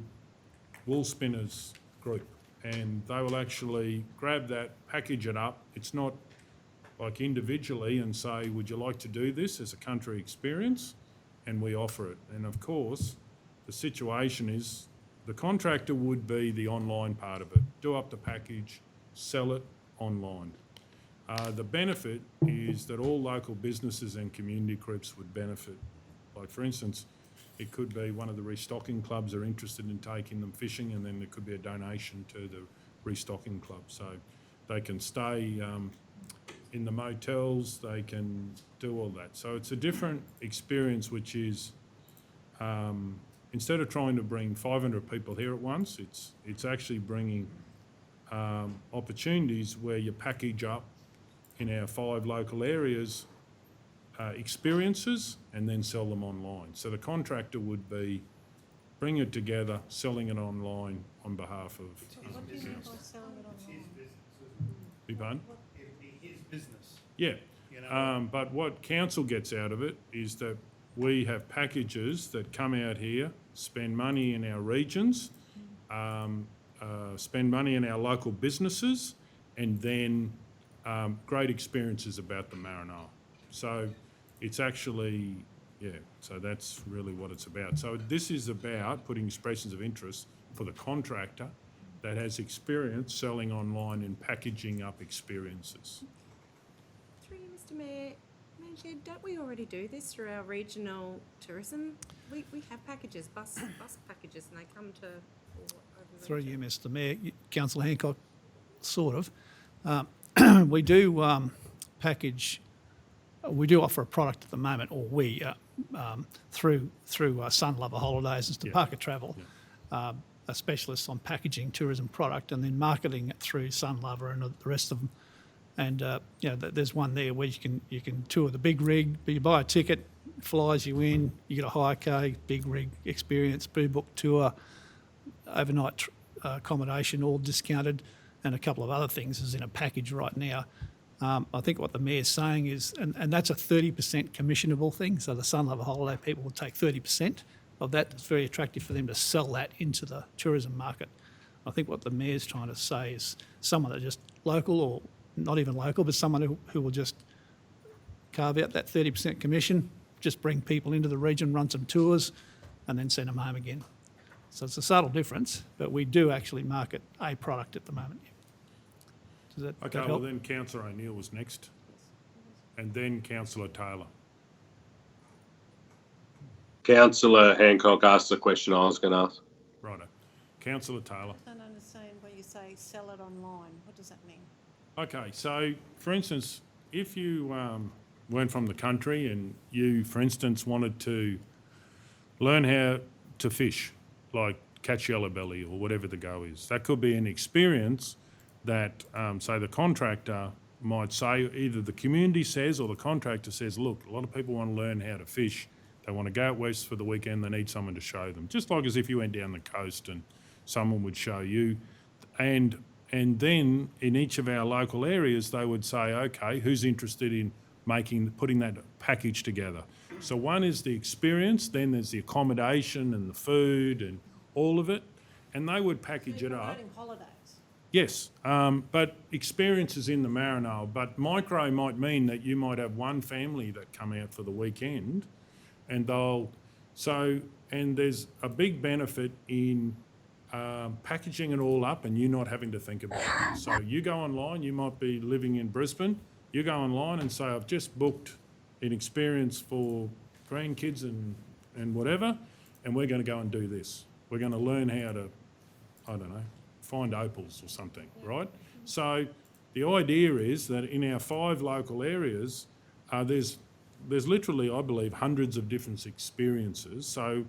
Wool Spinners group, and they will actually grab that, package it up. It's not like individually and say, would you like to do this as a country experience? And we offer it. And of course, the situation is the contractor would be the online part of it. Do up the package, sell it online. The benefit is that all local businesses and community groups would benefit. Like for instance, it could be one of the restocking clubs are interested in taking them fishing, and then there could be a donation to the restocking club. So they can stay in the motels, they can do all that. So it's a different experience, which is instead of trying to bring 500 people here at once, it's actually bringing opportunities where you package up in our 5 local areas experiences and then sell them online. So the contractor would be bring it together, selling it online on behalf of What do you mean by selling it online? Big pardon? It'd be his business. Yeah, You know? but what council gets out of it is that we have packages that come out here, spend money in our regions, spend money in our local businesses, and then great experiences about the Maranoa. So it's actually, so that's really what it's about. So this is about putting expressions of interest for the contractor that has experience selling online and packaging up experiences. Through you, Mr Mayor, Chair, don't we already do this through our regional tourism? We have packages, bus packages, and they come to over the Through region. you, Mr Mayor, Councillor Hancock, sort of. We do package, we do offer a product at the moment, or we, through Sun Lover Holidays and Parker Travel, are specialists on packaging tourism product and then marketing it through Sun Lover and the rest of them. And there's one there where you can tour the big rig, but you buy a ticket, flies you in, you get a hire car, big rig experience, book tour, overnight accommodation, all discounted, and a couple of other things is in a package right now. I think what the Mayor's saying is, and that's a 30% commissionable thing, so the Sun Lover Holiday people will take 30% of that. It's very attractive for them to sell that into the tourism market. I think what the Mayor's trying to say is someone that's just local, or not even local, but someone who will just carve out that 30% commission, just bring people into the region, run some tours, and then send them home again. So it's a subtle difference, but we do actually market a product at the moment. Does that Okay, well help? then Councillor O'Neill was next, and then Councillor Taylor. Councillor Hancock asked the question I was going to ask. Righto. Councillor Taylor. I don't understand when you say sell it online. What does that mean? Okay, so for instance, if you weren't from the country and you, for instance, wanted to learn how to fish, like catch yellow belly or whatever the go is. That could be an experience that, say, the contractor might say, either the community says or the contractor says, look, a lot of people want to learn how to fish. They want to go out west for the weekend. They need someone to show them. Just like as if you went down the coast and someone would show you. And then in each of our local areas, they would say, okay, who's interested in putting that package together? So one is the experience, then there's the accommodation and the food and all of it, and they would package it up. Holidays. Yes, but experience is in the Maranoa, but micro might mean that you might have one family that come out for the weekend and and there's a big benefit in packaging it all up and you not having to think about it. So you go online, you might be living in Brisbane, you go online and say, I've just booked an experience for grandkids and whatever, and we're going to go and do this. We're going to learn how to, I don't know, find opals or something, right? So the idea is that in our 5 local areas, there's literally, I believe, hundreds of different experiences. So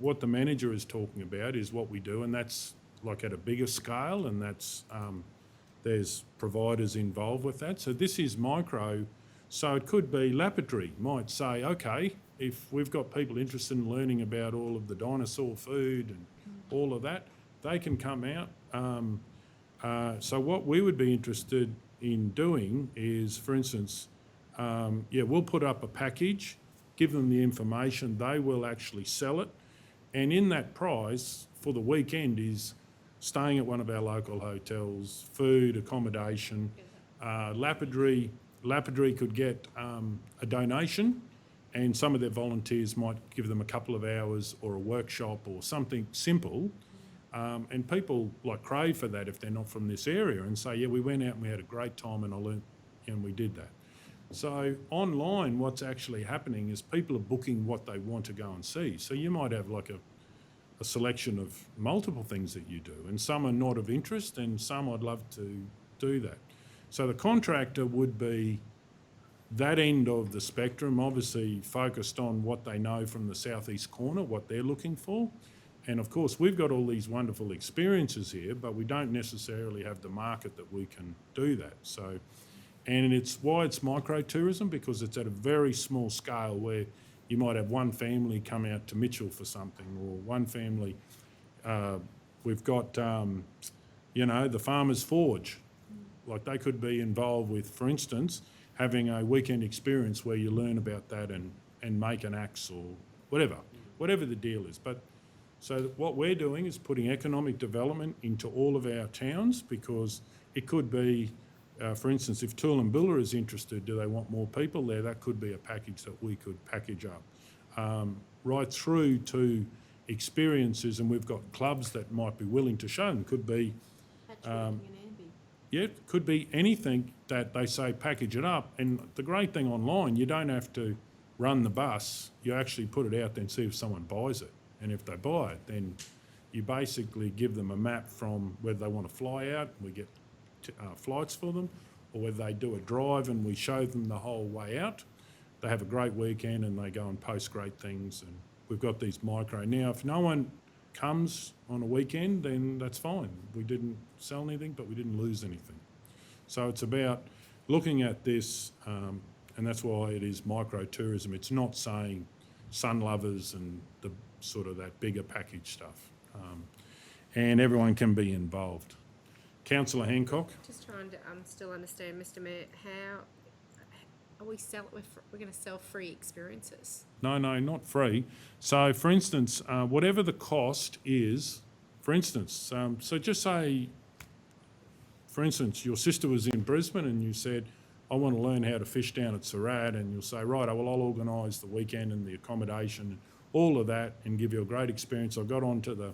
what the manager is talking about is what we do, and that's like at a bigger scale, and that's there's providers involved with that. So this is micro. So it could be laboratory might say, okay, if we've got people interested in learning about all of the dinosaur food and all of that, they can come out. So what we would be interested in doing is, for instance, we'll put up a package, give them the information, they will actually sell it, and in that price for the weekend is staying at one of our local hotels, food, accommodation, lapidary could get a donation, and some of their volunteers might give them a couple of hours or a workshop or something simple. And people like crave for that if they're not from this area and say, yeah, we went out and we had a great time and I learnt and we did that. So online, what's actually happening is people are booking what they want to go and see. So you might have like a selection of multiple things that you do, and some are not of interest and some I'd love to do that. So the contractor would be that end of the spectrum, obviously focused on what they know from the southeast corner, what they're looking for. And of course, we've got all these wonderful experiences here, but we don't necessarily have the market that we can do that. So, and it's why it's micro-tourism, because it's at a very small scale where you might have one family come out to Mitchell for something, or one family, we've got, the Farmer's Forge. Like they could be involved with, for instance, having a weekend experience where you learn about that and make an axe or whatever the deal is. But so what we're doing is putting economic development into all of our towns, because it could be, for instance, if Toowoomba is interested, do they want more people there? That could be a package that we could package up. Right through to experiences, and we've got clubs that might be willing to show them. Could be, it could be anything that they say package it up. And the great thing online, you don't have to run the bus. You actually put it out there and see if someone buys it. And if they buy it, then you basically give them a map from whether they want to fly out, we get flights for them, or whether they do a drive and we show them the whole way out. They have a great weekend and they go and post great things, and we've got these micro. Now, if no one comes on a weekend, then that's fine. We didn't sell anything, but we didn't lose anything. So it's about looking at this, and that's why it is micro-tourism. It's not saying sun lovers and the sort of that bigger package stuff. And everyone can be involved. Councillor Hancock? Just trying to still understand, Mr Mayor, how are we're going to sell free experiences? No, not free. So, for instance, whatever the cost is, for instance, so just say, for instance, your sister was in Brisbane and you said, I want to learn how to fish down at Surat, and you'll say, right, I'll organise the weekend and the accommodation and all of that and give you a great experience. I got onto the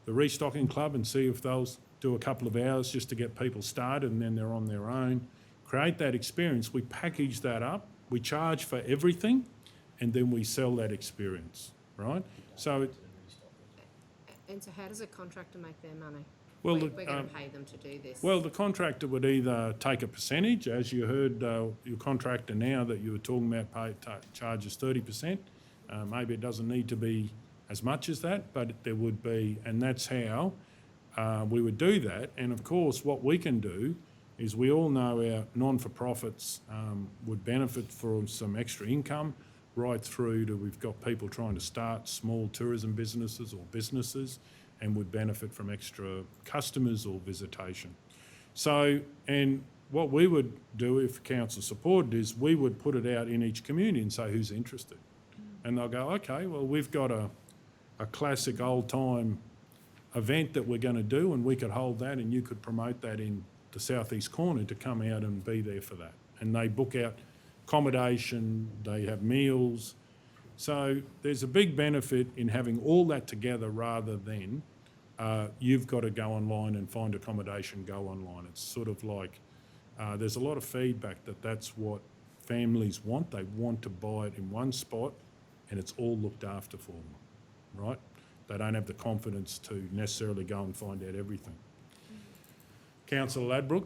restocking club and see if they'll do a couple of hours just to get people started, and then they're on their own. Create that experience. We package that up. We charge for everything, and then we sell that experience, right? So, and so how does a contractor make their money? Well, we're going to pay them to do this. Well, the contractor would either take a percentage, as you heard your contractor now that you were talking about charges 30%. Maybe it doesn't need to be as much as that, but there would be, and that's how we would do that. And of course, what we can do is we all know our non-for-profits would benefit from some extra income, right through to we've got people trying to start small tourism businesses or businesses and would benefit from extra customers or visitation. So, and what we would do if council supported is we would put it out in each community and say who's interested. And they'll go, okay, well, we've got a classic old-time event that we're going to do, and we could hold that and you could promote that in the southeast corner to come out and be there for that. And they book out accommodation, they have meals. So there's a big benefit in having all that together rather than you've got to go online and find accommodation, go online. It's sort of like there's a lot of feedback that that's what families want. They want to buy it in one spot and it's all looked after for them, right? They don't have the confidence to necessarily go and find out everything. Councillor Ladbrook?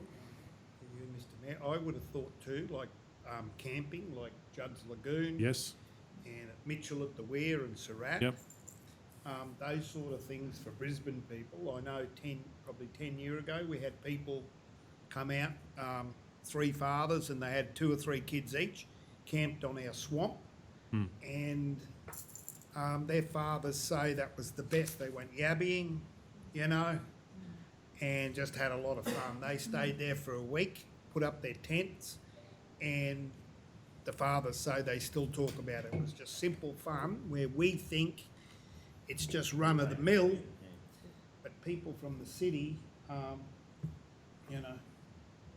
You, Mr Mayor, I would have thought too, like camping, like Judd's Lagoon. Yes. And at Mitchell at the Weir and Surat. Yep. Those sort of things for Brisbane people. I know probably 10 years ago, we had people come out, 3 fathers, and they had 2 or 3 kids each, camped on our swamp. And their fathers say that was the best. They went yabbying, you know, and just had a lot of fun. They stayed there for a week, put up their tents, and the fathers say they still talk about it. It was just simple fun where we think it's just run of the mill, but people from the city, you know,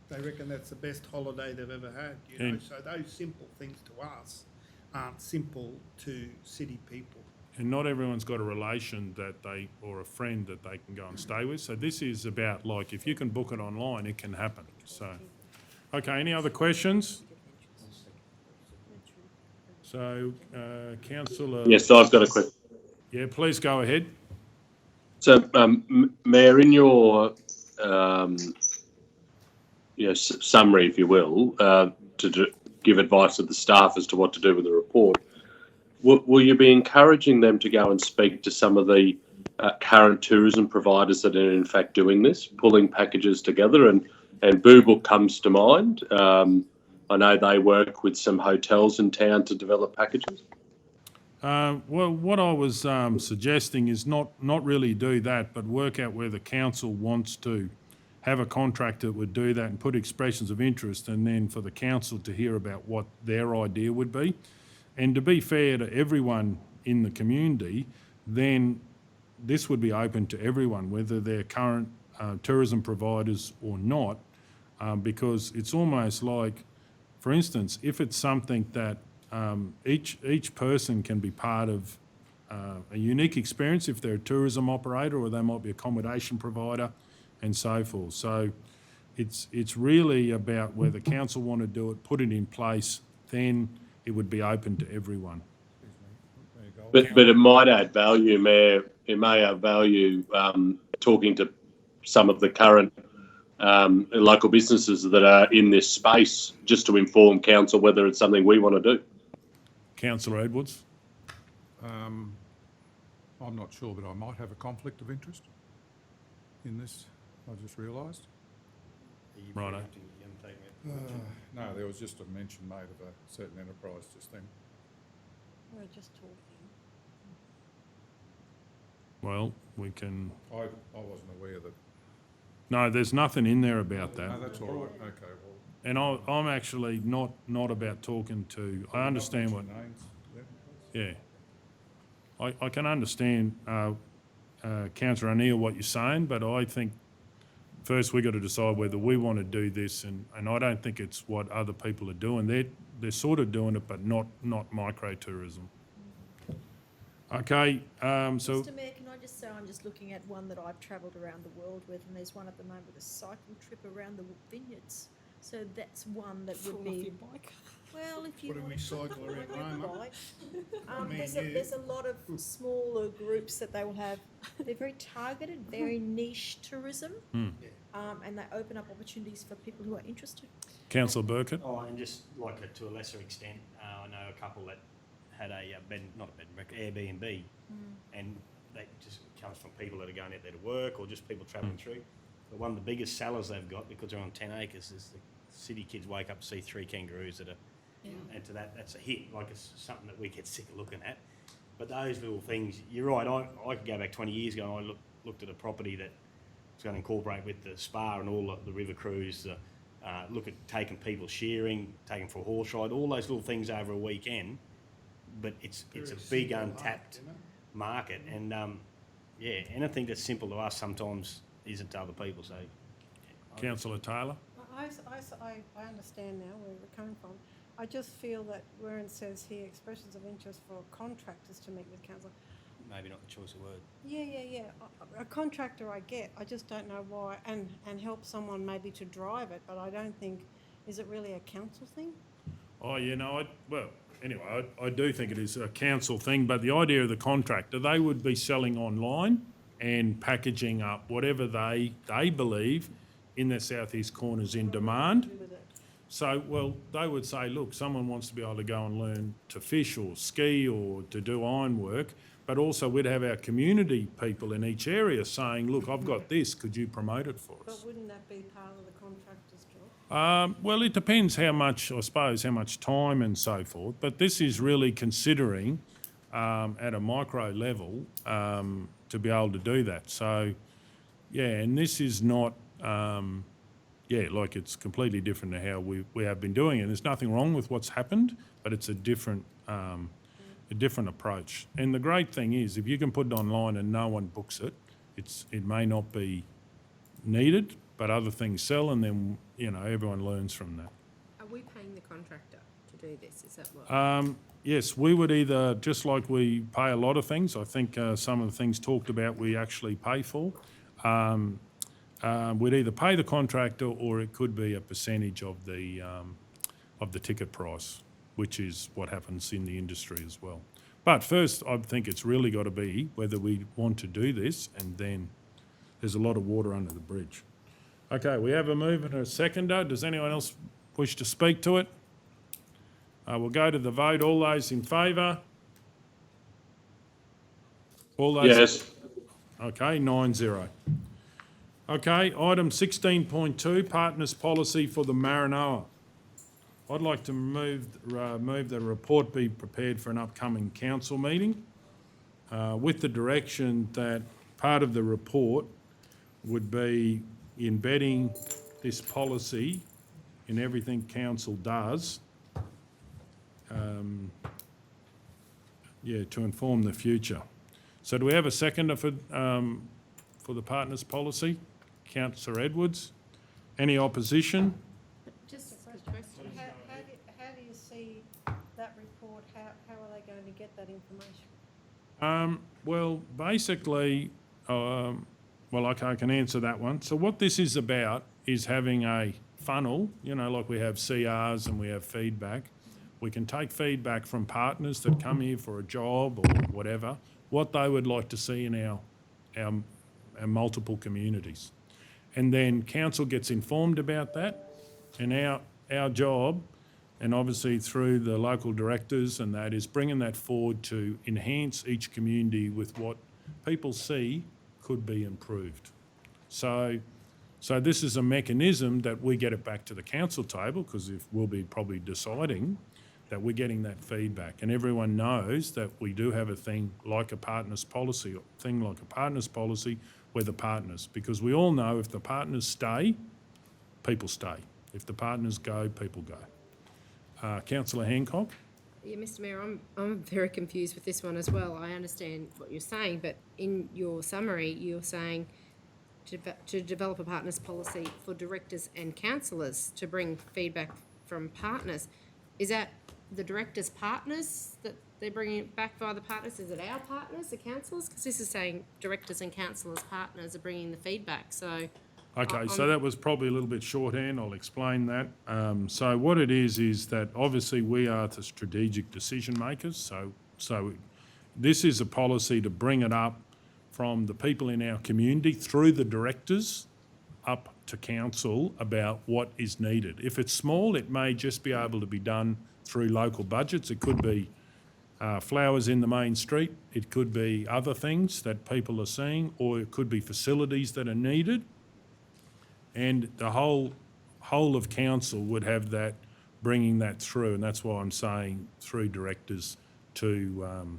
they reckon that's the best holiday they've ever had, you know. So those simple things to us aren't simple to city people. And not everyone's got a relation that they, or a friend that they can go and stay with. So this is about, like, if you can book it online, it can happen. So, okay, any other questions? So, Councillor... Yes, I've got a question. Yeah, please go ahead. So, Mayor, in your summary, if you will, to give advice to the staff as to what to do with the report, will you be encouraging them to go and speak to some of the current tourism providers that are in fact doing this, pulling packages together? And Boo Book comes to mind. I know they work with some hotels in town to develop packages. Well, what I was suggesting is not really do that, but work out where the council wants to have a contractor that would do that and put expressions of interest, and then for the council to hear about what their idea would be. And to be fair to everyone in the community, then this would be open to everyone, whether they're current tourism providers or not, because it's almost like, for instance, if it's something that each person can be part of a unique experience, if they're a tourism operator or they might be accommodation provider and so forth. So it's really about where the council want to do it, put it in place, then it would be open to everyone. But it might add value, Mayor. It may add value talking to some of the current local businesses that are in this space, just to inform council whether it's something we want to do. Councillor Edwards? I'm not sure, but I might have a conflict of interest in this, I just realised. Righto. No, there was just a mention made of a certain enterprise just then. We're just talking. Well, we can... I wasn't aware that... No, there's nothing in there about that. No, that's all right. Okay, well... And I'm actually not about talking to... I understand what... Yeah. I can understand, Councillor O'Neill, what you're saying, but I think first we've got to decide whether we want to do this, and I don't think it's what other people are doing. They're sort of doing it, but not micro-tourism. Okay, so... Mr Mayor, can I just say I'm just looking at one that I've travelled around the world with, and there's one at the moment with a cycle trip around the vineyards. So that's one that would be... Well, if you What do we want to cycle around Roma? there's a lot of smaller groups that they will have. They're very targeted, very niche tourism, and they open up opportunities for people who are interested. Councillor Burkett? Oh, and just like to a lesser extent, I know a couple that had a not a bed and breakfast, Airbnb, and that just comes from people that are going out there to work or just people travelling through. But one of the biggest sellers they've got, because they're on 10 acres, is the city kids wake up to see 3 kangaroos that are, and to that's a hit. Like, it's something that we get sick of looking at. But those little things, you're right. I could go back 20 years ago and I looked at a property that was going to incorporate with the spa and all the river cruise. Look at taking people shearing, taking for a horse ride, all those little things over a weekend. But it's a big untapped market, and anything that's simple to us sometimes isn't to other people. So, Councillor Taylor? I understand now where we're coming from. I just feel that where it says here, expressions of interest for contractors to meet with council. maybe not the choice of word. Yeah. A contractor I get, I just don't know why, and help someone maybe to drive it, but I don't think, is it really a council thing? Oh, yeah, no, anyway, I do think it is a council thing, but the idea of the contractor, they would be selling online and packaging up whatever they believe in their southeast corners in demand. So, well, they would say, look, someone wants to be able to go and learn to fish or ski or to do ironwork, but also we'd have our community people in each area saying, look, I've got this, could you promote it for us? But wouldn't that be part of the contractor's job? Well, it depends how much time and so forth, but this is really considering at a micro level to be able to do that. So, yeah, and this is not, like it's completely different to how we have been doing it. There's nothing wrong with what's happened, but it's a different approach. And the great thing is, if you can put it online and no one books it, it may not be needed, but other things sell, and then everyone learns from that. Are we paying the contractor to do this? Is that what? Yes, we would either, just like we pay a lot of things, I think some of the things talked about we actually pay for. We'd either pay the contractor or it could be a percentage of the ticket price, which is what happens in the industry as well. But first, I think it's really got to be whether we want to do this, and then there's a lot of water under the bridge. Okay, we have a mover and a seconder. Does anyone else wish to speak to it? We'll go to the vote. All those in favour? All those? Yes. Okay, 9-0. Okay, item 16.2, Partners Policy for the Maranoa. I'd like to move that a report be prepared for an upcoming council meeting with the direction that part of the report would be embedding this policy in everything council does to inform the future. So do we have a seconder for the Partners Policy? Councillor Edwards. Any opposition? Just a question. How do you see that report? How are they going to get that information? Well, basically, I can answer that one. So what this is about is having a funnel, like we have CRs and we have feedback. We can take feedback from partners that come here for a job or whatever, what they would like to see in our multiple communities. And then council gets informed about that, and our job, and obviously through the local directors and that, is bringing that forward to enhance each community with what people see could be improved. So this is a mechanism that we get it back to the council table, because we'll be probably deciding that we're getting that feedback, and everyone knows that we do have a thing like a partners policy, we're the partners, because we all know if the partners stay, people stay. If the partners go, people go. Councillor Hancock? Yeah, Mr. Mayor, I'm very confused with this one as well. I understand what you're saying, but in your summary, you're saying to develop a partners policy for directors and councillors to bring feedback from partners. Is that the directors' partners that they're bringing it back via the partners? Is it our partners, the councillors? Because this is saying directors and councillors' partners are bringing the feedback. So, okay, so that was probably a little bit shorthand. I'll explain that. So what it is that obviously we are the strategic decision makers. So this is a policy to bring it up from the people in our community through the directors up to council about what is needed. If it's small, it may just be able to be done through local budgets. It could be flowers in the main street. It could be other things that people are seeing, or it could be facilities that are needed. And the whole of council would have that, bringing that through, and that's why I'm saying through directors to,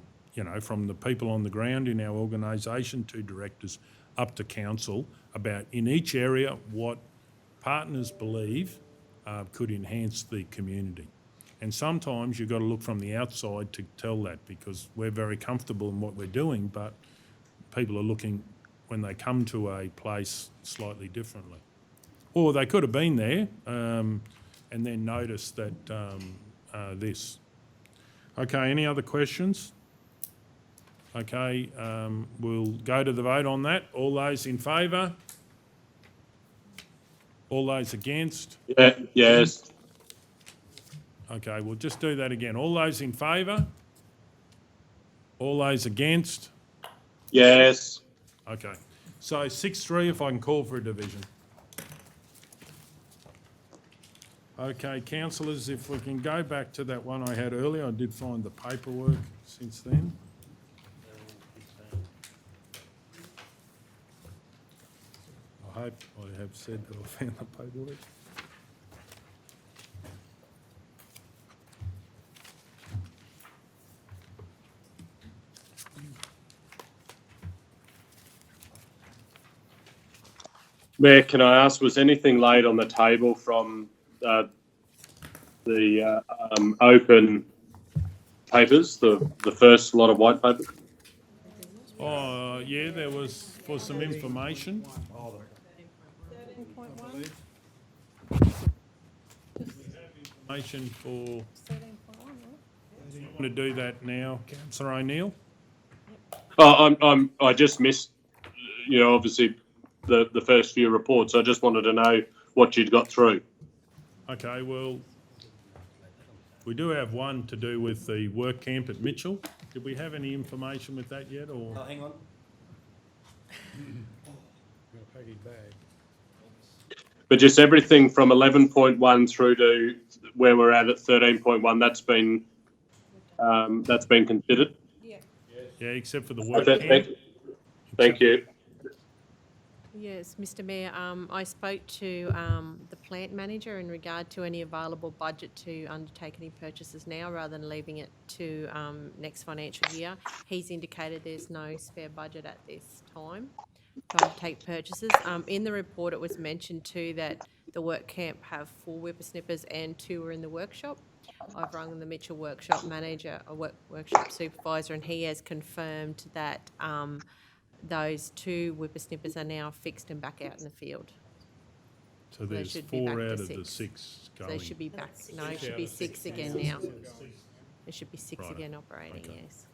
from the people on the ground in our organisation to directors up to council about in each area what partners believe could enhance the community. And sometimes you've got to look from the outside to tell that, because we're very comfortable in what we're doing, but people are looking when they come to a place slightly differently. Or they could have been there and then noticed that this. Okay, any other questions? Okay, we'll go to the vote on that. All those in favour? All those against? Yeah, yes. Okay, we'll just do that again. All those in favour? All those against? Yes. Okay, so 6-3 if I can call for a division. Okay, councillors, if we can go back to that one I had earlier, I did find the paperwork since then. I hope I have said that I found the paperwork. Mayor, can I ask, was anything laid on the table from the open papers, the first lot of white paper? Oh, yeah, there was for some information. 13.1? Information for, 13.1, want to do that now, Councillor O'Neill? Oh, I just missed, obviously the first few reports. I just wanted to know what you'd got through. Okay, well, we do have one to do with the work camp at Mitchell. Did we have any information with that yet, or? Oh, hang on. But just everything from 11.1 through to where we're at 13.1, that's been considered. Yeah, except for the work Okay, camp. thank you. Yes, Mr Mayor, I spoke to the plant manager in regard to any available budget to undertake any purchases now rather than leaving it to next financial year. He's indicated there's no spare budget at this time to undertake purchases. In the report it was mentioned too that the work camp have 4 whippersnippers and 2 are in the workshop. I've rung the Mitchell workshop manager, or workshop supervisor, and he has confirmed that those 2 whippersnippers are now fixed and back out in the field. So there's 4 out of the 6 going. So they should be back. No, it should be 6 again now. There should be 6 again operating, Okay. yes.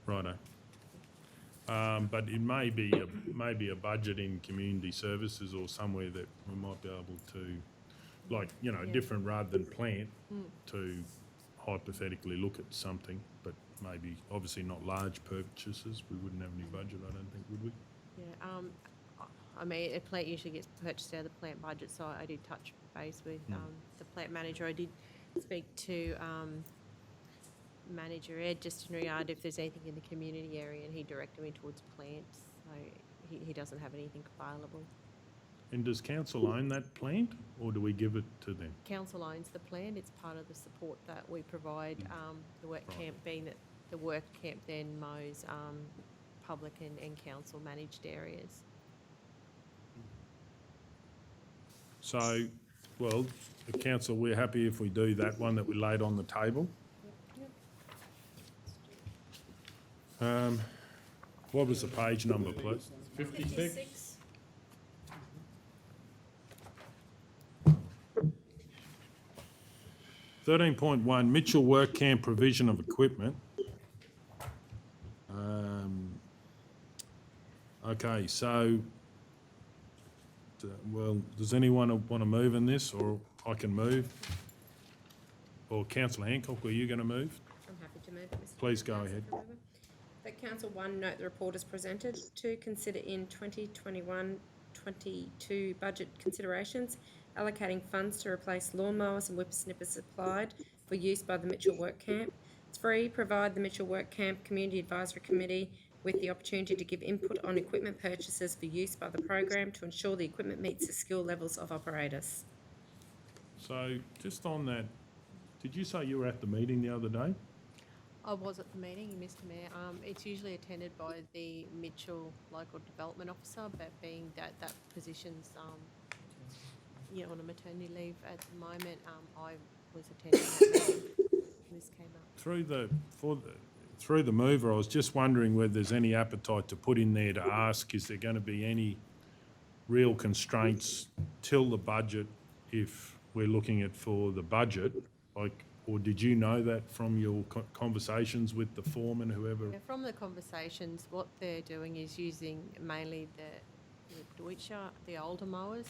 Righto. But it may be a budget in community services or somewhere that we might be able to, different rather than plant, to hypothetically look at something, but maybe obviously not large purchases. We wouldn't have any budget, I don't think, would we? Yeah, I mean, a plant usually gets purchased out of the plant budget, so I did touch base with the plant manager. I did speak to Manager Ed just in regard if there's anything in the community area, and he directed me towards plants, so he doesn't have anything available. And does council own that plant, or do we give it to them? Council owns the plant. It's part of the support that we provide. The work camp being that the work camp then mows public and council managed areas. So, well, the council, we're happy if we do that one that we laid on the table. What was the page number, please? 56. $13.1 Mitchell Work Camp provision of equipment. Okay, so, well, does anyone want to move in this, or I can move? Or Councillor Hancock, are you going to move? I'm happy to move it, Mr. Please go ahead. That Council 1, note the report is presented. 2, consider in 2021-22 budget considerations allocating funds to replace lawnmowers and whippersnippers supplied for use by the Mitchell Work Camp. 3, provide the Mitchell Work Camp Community Advisory Committee with the opportunity to give input on equipment purchases for use by the program to ensure the equipment meets the skill levels of operators. So just on that, did you say you were at the meeting the other day? I was at the meeting, Mr Mayor. It's usually attended by the Mitchell Local Development Officer, but being that that position's on a maternity leave at the moment, I was attending that meeting. This came up. Through the mover, I was just wondering whether there's any appetite to put in there to ask, is there going to be any real constraints till the budget if we're looking at for the budget? Or did you know that from your conversations with the foreman, whoever? Yeah, from the conversations, what they're doing is using mainly the Deutsche, the older mowers,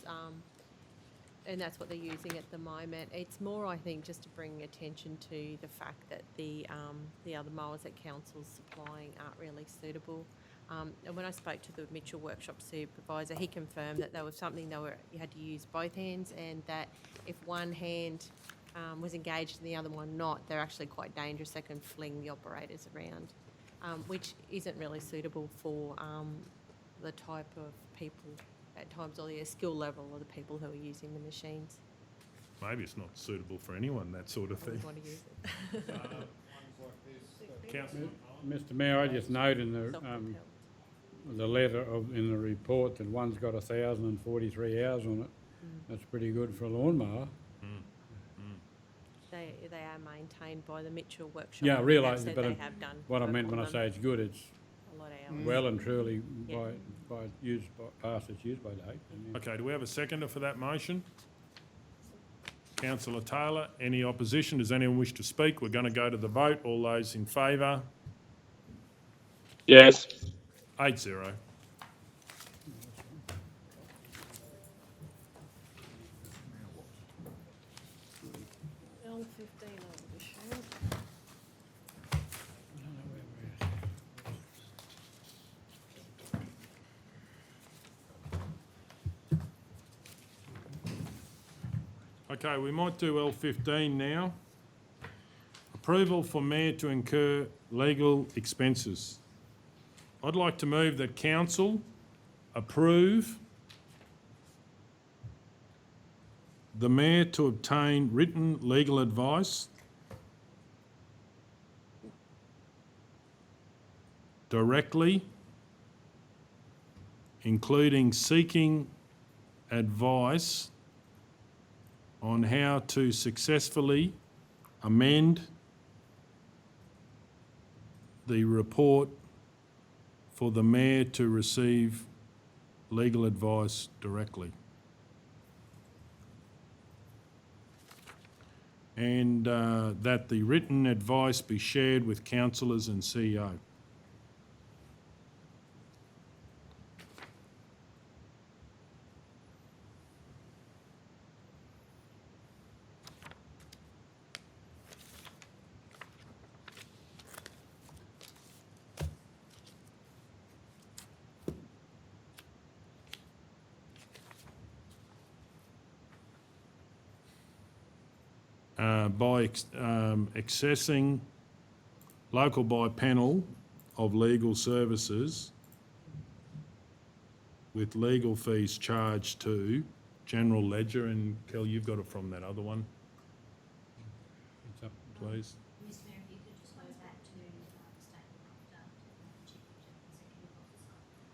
and that's what they're using at the moment. It's more, I think, just to bring attention to the fact that the other mowers that council's supplying aren't really suitable. And when I spoke to the Mitchell Workshop supervisor, he confirmed that there was something you had to use both hands, and that if one hand was engaged and the other one not, they're actually quite dangerous. They can fling the operators around, which isn't really suitable for the type of people at times, or the skill level of the people who are using the machines. Maybe it's not suitable for anyone, that sort of I thing. want to use it. Mr Mayor, I just note in the letter in the report that one's got 1,043 hours on it. That's pretty good for a lawnmower. They are maintained by the Mitchell Workshop. Yeah, I realise that it, but they have done what I work meant on when I them. say it's good, it's A lot of hours. well and truly Yeah. past its use by date. Okay, do we have a seconder for that motion? Councillor Taylor, any opposition? Does anyone wish to speak? We're going to go to the vote. All those in favour? Yes. 8-0. Okay, we might do L15 now. Approval for Mayor to incur legal expenses. I'd like to move that Council approve the Mayor to obtain written legal advice directly, including seeking advice on how to successfully amend the report for the Mayor to receive legal advice directly. And that the written advice be shared with councillors and CEO. By accessing local by panel of legal services with legal fees charged to general ledger, and Kel, you've got it from that other one, please. Mr Mayor, if you could just go back to statement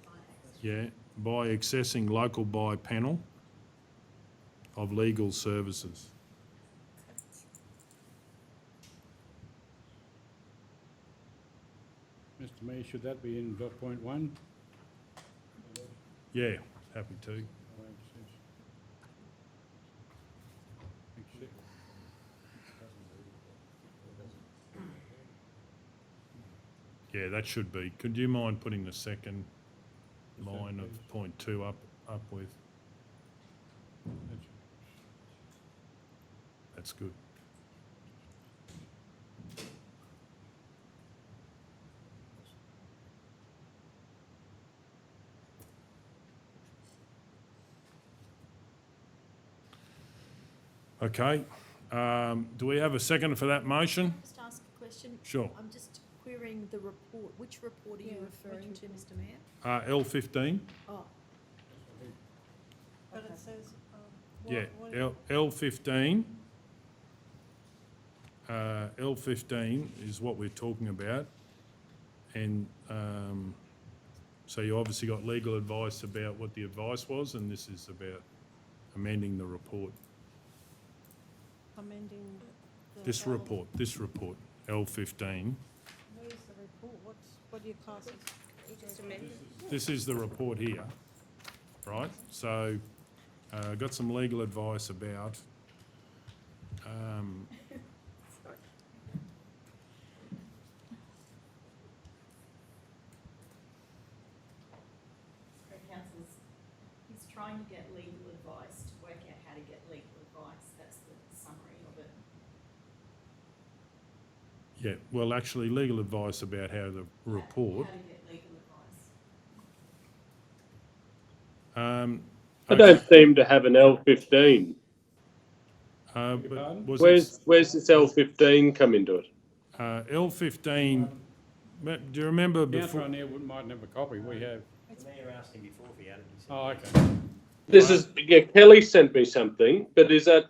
of Yeah, by accessing local by panel of legal services. Mr Mayor, should that be in .1? Yeah, happy to. Yeah, that should be. Could you mind putting the second line of point 2 up with? That's good. Okay. Do we have a second for that motion? Just ask a question? Sure. I'm just querying the report. Which report are you referring to, Mr Mayor? L15, Oh, But it says, yeah, L15. L15 is what we're talking about. And so you obviously got legal advice about what the advice was, and this is about amending the report. amending the. This report, L15. Where's the report? What do you class it? This is the report here, right? So, got some legal advice about, Councillors, he's trying to get legal advice to work out how to get legal advice. That's the summary of it. yeah, well, actually, legal advice about how the report. How to get legal advice. I don't seem to have an L15. But was Where's this L15 come into it? L15, do you remember Councillor before? O'Neill mightn't have a copy, we have. The mayor asked him before if he had it. He said Oh, no. okay. This is, yeah, Kelly sent me something, but is that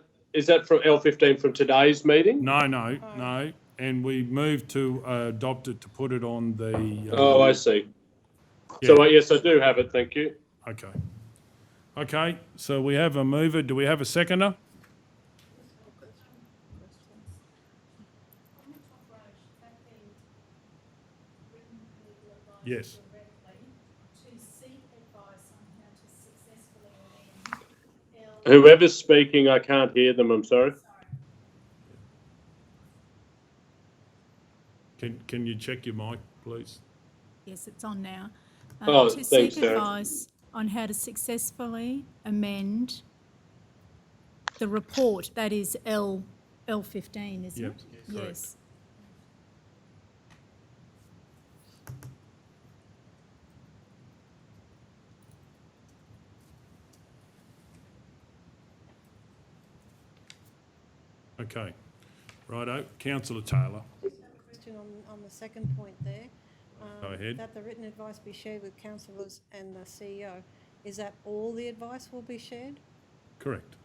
from L15 from today's meeting? No. And we moved to adopt it to put it on the. Oh, I see. Yeah. So, yes, I do have it, thank you. Okay. Okay, so we have a mover. Do we have a seconder? Yes. To seek advice on how to successfully amend Whoever's speaking, I can't hear them, I'm sorry. Can you check your mic, please? Yes, it's on now. Oh, to thanks, seek Sarah. advice on how to successfully amend the report, that is L15, isn't Yep, it? correct. Yes. Okay. Righto. Councillor Taylor. Question on the second point there. Go ahead. That the written advice be shared with councillors and the CEO. Is that all the advice will be shared? Correct.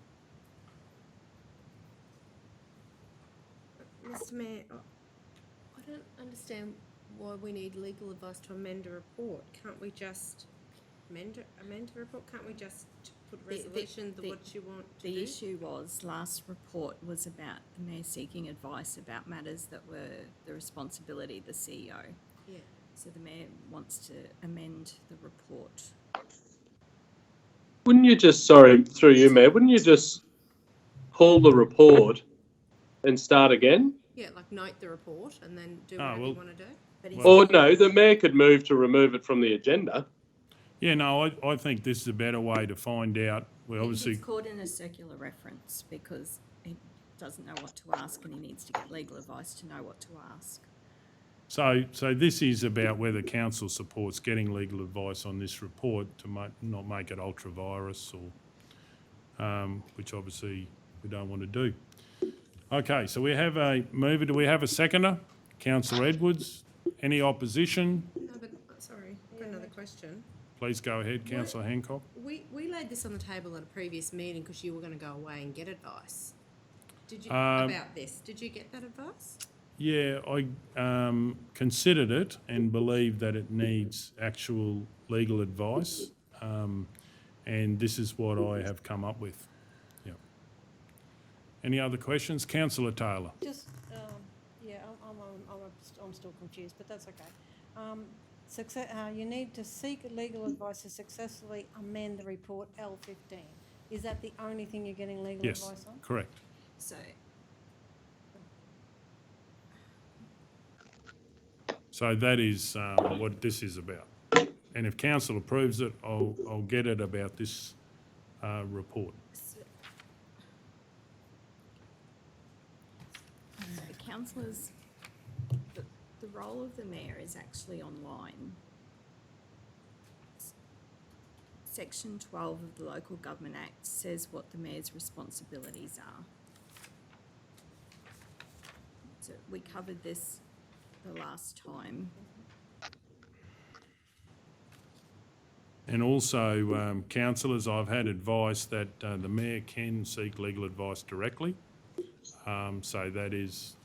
Mr Mayor, I don't understand why we need legal advice to amend a report. Can't we just amend a report? Can't we just put resolution what you want to do? The issue was, last report was about the mayor seeking advice about matters that were the responsibility of the CEO. Yeah. So the mayor wants to amend the report. Wouldn't you just, sorry, through you, Mayor, wouldn't you just pull the report and start again? Yeah, like note the report and then do Ah, whatever well- you want to do. But Or no, the Mayor could move to remove it from the agenda. Yeah, no, I think this is a better way to find out. We obviously. He's caught in a circular reference because he doesn't know what to ask and he needs to get legal advice to know what to ask. So this is about whether council supports getting legal advice on this report to not make it ultra virus or, which obviously we don't want to do. Okay, so we have a mover. Do we have a seconder? Councillor Edwards. Any opposition? No, but, sorry, I've got another question. Please go ahead, Councillor Hancock. We laid this on the table at a previous meeting because you were going to go away and get advice. Did you, about this? Did you get that advice? Yeah, I considered it and believe that it needs actual legal advice, and this is what I have come up with. Yeah. Any other questions? Councillor Taylor. Just, yeah, I'm still confused, but that's okay. You need to seek legal advice to successfully amend the report L15. Is that the only thing you're getting legal Yes, advice on? correct. So So that is what this is about. And if council approves it, I'll get it about this report. the councillors, the role of the mayor is actually online. Section 12 of the Local Government Act says what the mayor's responsibilities are. So we covered this the last time. And also, councillors, I've had advice that the mayor can seek legal advice directly. So that is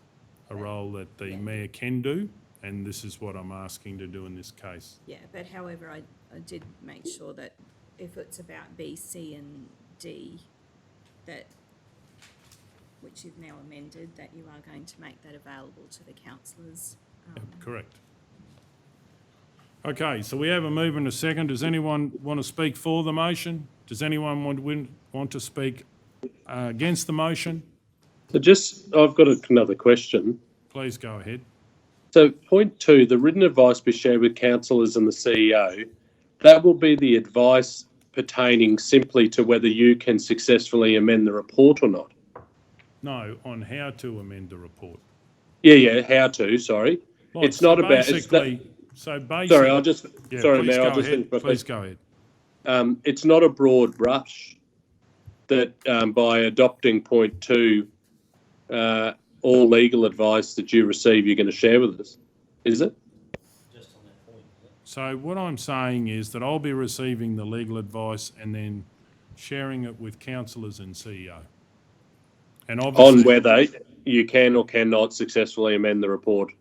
a role that the mayor can do, and this is what I'm asking to do in this case. Yeah, but however, I did make sure that if it's about B, C and D, that, which you've now amended, that you are going to make that available to the councillors. Correct. Okay, so we have a move and a second. Does anyone want to speak for the motion? Does anyone want to speak against the motion? So I've got another question. Please go ahead. So point 2, the written advice be shared with councillors and the CEO, that will be the advice pertaining simply to whether you can successfully amend the report or not? No, on how to amend the report. Yeah, how to, sorry. Like, it's not about... Sorry, I'll just... Yeah, sorry, please Mayor, go I'll just... ahead. Please go ahead. It's not a broad brush that by adopting point 2, all legal advice that you receive you're going to share with us, is it? Just on that point. So what I'm saying is that I'll be receiving the legal advice and then sharing it with councillors and CEO. And obviously, on whether you can or cannot successfully amend the report,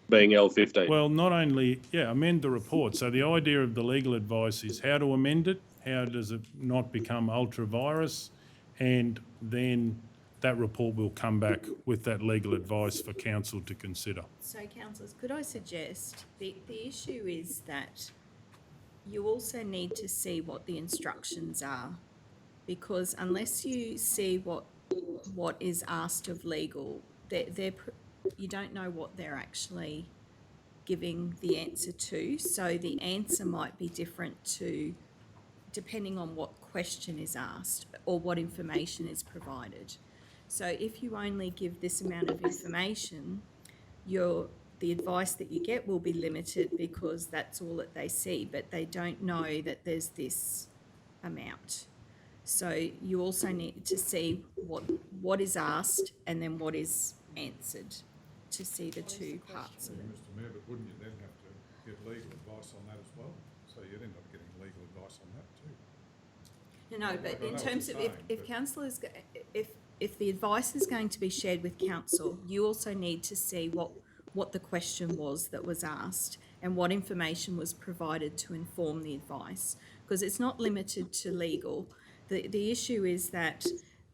being L15. well, not only, amend the report. So the idea of the legal advice is how to amend it, how does it not become ultra-virus, and then that report will come back with that legal advice for council to consider. So councillors, could I suggest, the issue is that you also need to see what the instructions are, because unless you see what is asked of legal, you don't know what they're actually giving the answer to. So the answer might be different depending on what question is asked or what information is provided. So if you only give this amount of information, the advice that you get will be limited because that's all that they see, but they don't know that there's this amount. So you also need to see what is asked and then what is answered to see the two parts of it. Mr Mayor, but wouldn't you then have to give legal advice on that as well? So you'd end up getting legal advice on that too. No, but in terms of if councillors, if the advice is going to be shared with council, you also need to see what the question was that was asked and what information was provided to inform the advice, because it's not limited to legal. The issue is that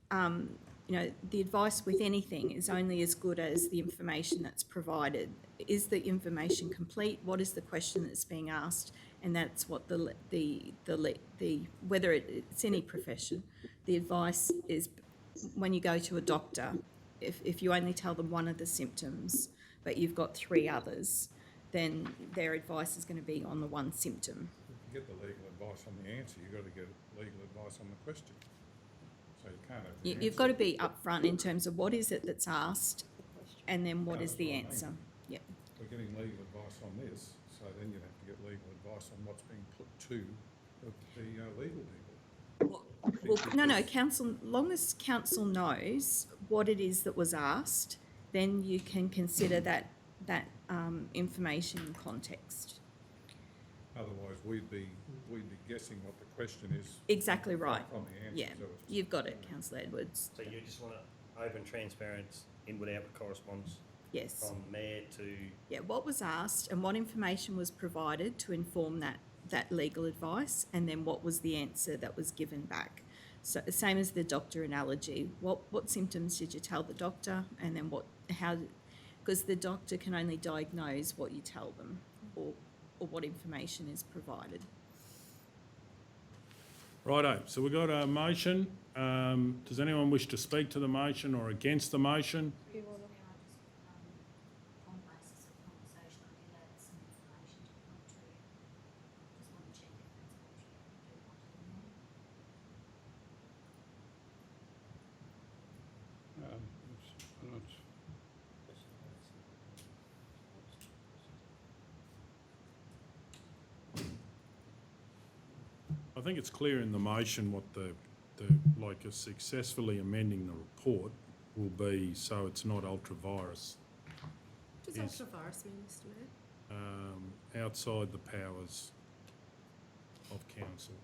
the advice with anything is only as good as the information that's provided. Is the information complete? What is the question that's being asked? And that's what whether it's any profession, the advice is when you go to a doctor, if you only tell them one of the symptoms, but you've got 3 others, then their advice is going to be on the one symptom. If you get the legal advice on the answer, you've got to get legal advice on the question. So you can't have the You've got to be upfront in terms of what is it that's asked and then what is the answer. Yep. We're getting legal advice on this, so then you'd have to get legal advice on what's being put to the legal people. Well, no, council, long as council knows what it is that was asked, then you can consider that information in context. Otherwise, we'd be guessing what the question is. Exactly right. From the answer. Yeah, So it's- you've got it, Councillor Edwards. So you just want to open, transparent, inward-outward correspondence Yes. from mayor to... Yeah, what was asked and what information was provided to inform that legal advice, and then what was the answer that was given back. So same as the doctor analogy. What symptoms did you tell the doctor, and then because the doctor can only diagnose what you tell them or what information is provided. Righto, so we've got a motion. Does anyone wish to speak to the motion or against the motion? I think it's clear in the motion what successfully amending the report will be, so it's not ultra-virus. What does ultra-virus mean, Mr Mayor? outside the powers of council,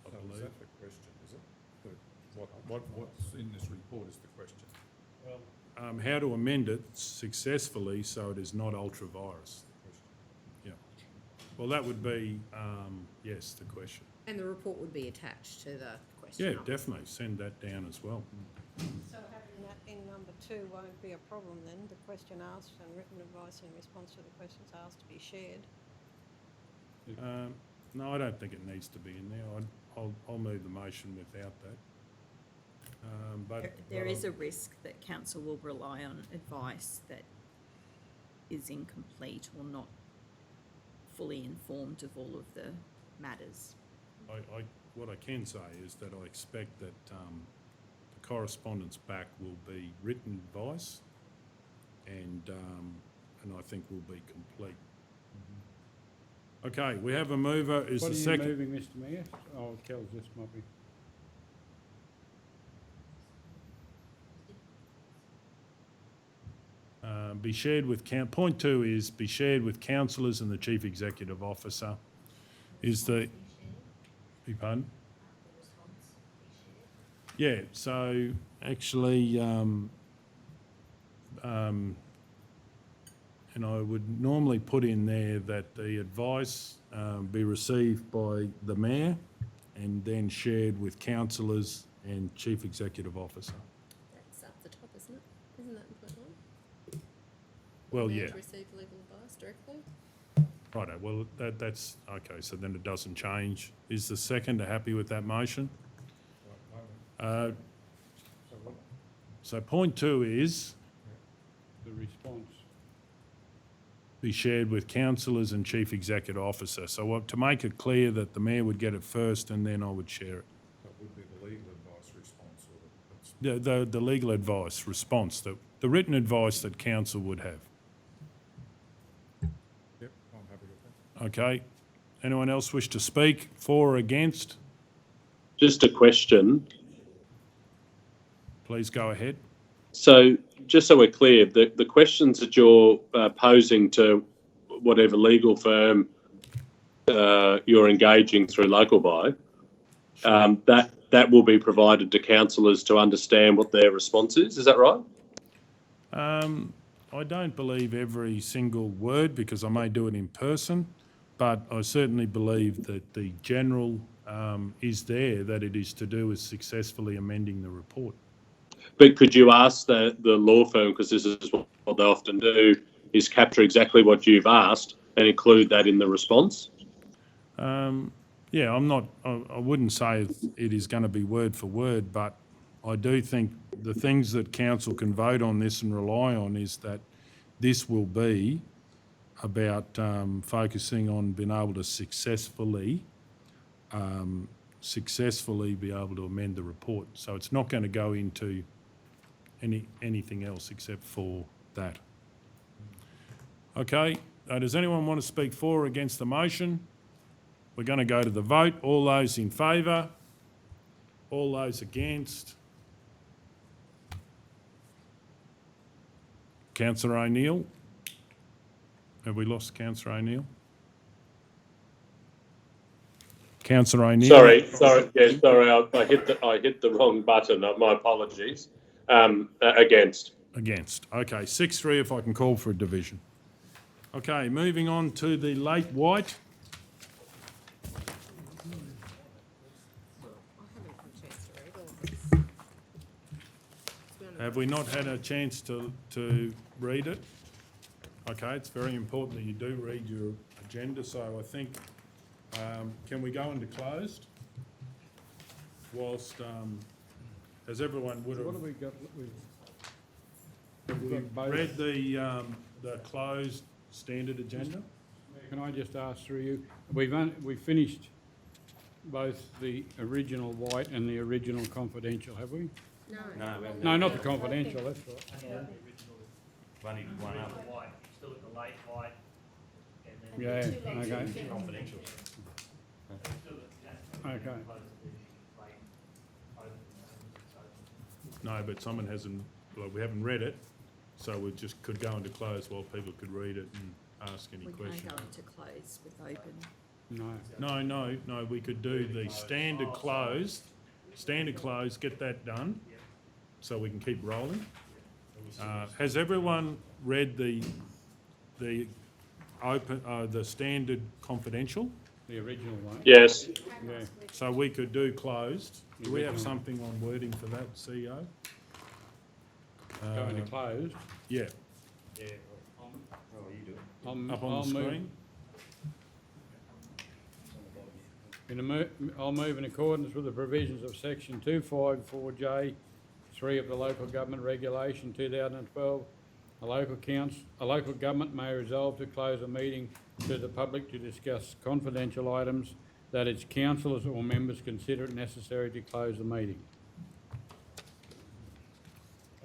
I So is believe. that the question, is it? What's in this report is the question. How to amend it successfully so it is not ultra-virus. Yeah. Well, that would be, yes, the question. And the report would be attached to the question. Yeah, definitely, send that down as well. So having that in number 2 won't be a problem then, the question asked and written advice in response to the questions asked to be shared. No, I don't think it needs to be in there. I'll move the motion without that. But There is a risk that council will rely on advice that is incomplete or not fully informed of all of the matters. what I can say is that I expect that the correspondence back will be written advice, and I think will be complete. Okay, we have a mover. Is What the are you second? moving, Mr Mayor? Oh, Kel's just might be. Be shared with point 2 is be shared with councillors and the chief executive officer. Is the pardon? Yeah. So actually, and I would normally put in there that the advice be received by the mayor and then shared with councillors and chief executive officer. That's up the top, isn't it? Isn't that in point 1? Well, Mayor yeah. to receive legal advice directly? Righto, well, that's, okay, so then it doesn't change. Is the seconder happy with that motion? So point 2 is The response. be shared with councillors and chief executive officer. So to make it clear that the mayor would get it first and then I would share it. That would be the legal advice response, or The legal advice response, the written advice that council would have. yep, I'm happy with that. Okay. Anyone else wish to speak for or against? Just a question. Please go ahead. So, just so we're clear, the questions that you're posing to whatever legal firm you're engaging through local buy, that will be provided to councillors to understand what their response is. Is that right? I don't believe every single word because I may do it in person, but I certainly believe that the general is there, that it is to do with successfully amending the report. But could you ask the law firm, because this is what they often do, is capture exactly what you've asked and include that in the response? Yeah, I wouldn't say it is going to be word for word, but I do think the things that council can vote on this and rely on is that this will be about focusing on being able to successfully be able to amend the report. So it's not going to go into anything else except for that. Okay, does anyone want to speak for or against the motion? We're going to go to the vote. All those in favour? All those against? Councillor O'Neill? Have we lost Councillor O'Neill? Councillor O'Neill? Sorry, I hit the wrong button. My apologies. Against. Against. Okay, 6-3 if I can call for a division. Okay, moving on to the late white. Have we not had a chance to read it? Okay, it's very important that you do read your agenda, so I think, can we go into closed? Whilst, as everyone would have... What have we got? We've read the closed standard agenda. Can I just ask through you, we've finished both the original white and the original confidential, have we? No. No, not the confidential, that's right. Running one up. White, still at the late white, and then. Yeah, okay. Confidential. Okay. No, but someone hasn't, well, we haven't read it, So we just could go into close while people could read it and ask any We questions. can't go into close with open. No, we could do the standard closed, get that done, so we can keep rolling. Has everyone read the standard confidential? The original one? Yes. Yeah. So we could do closed. Do we have something on wording for that, CEO? Go into closed? Yeah. Yeah, you do it. Up on the screen? I'll move in accordance with the provisions of section 254J3 of the Local Government Regulation 2012. A local government may resolve to close a meeting to the public to discuss confidential items that its councillors or members consider it necessary to close the meeting.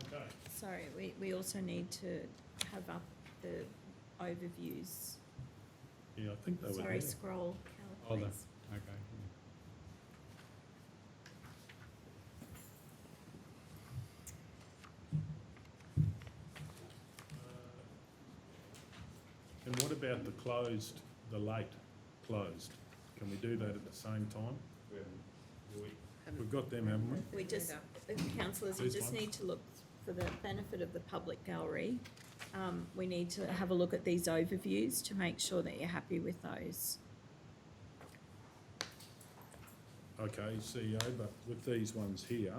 Okay. Sorry, we also need to have up the overviews. Yeah, I think they were Sorry, there. scroll, Oh, Cal, please. Okay. And what about the closed, the late closed? Can we do that at the same time? We've got them, haven't we? We just, councillors, we These just ones? need to look for the benefit of the public gallery. We need to have a look at these overviews to make sure that you're happy with those. Okay, CEO, but with these ones here,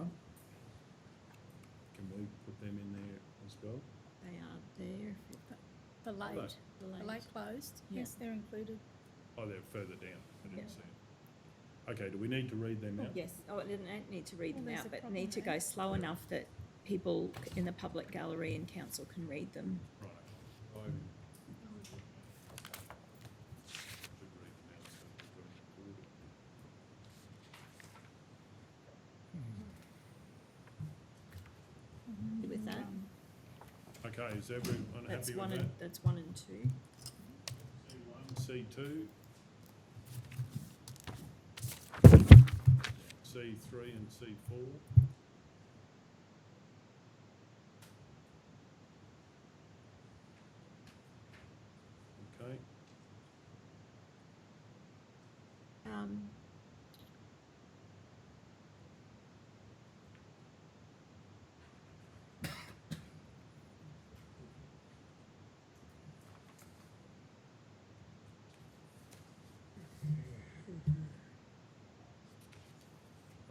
can we put them in there as well? They are there. If you've got The late, the the late closed, Yeah. yes, they're included. Oh, they're further down. I didn't Yeah. see it. Okay, do we need to read them out? Yes, I didn't need to read Well, them there's out, a but problem need to there. go slow enough that people in the public gallery and council can read them. Right. Should read them out so we've got them recorded. You with that? Okay, is everyone That's happy one with and, that? that's 1 and 2. C1, C2, C3 and C4. Okay,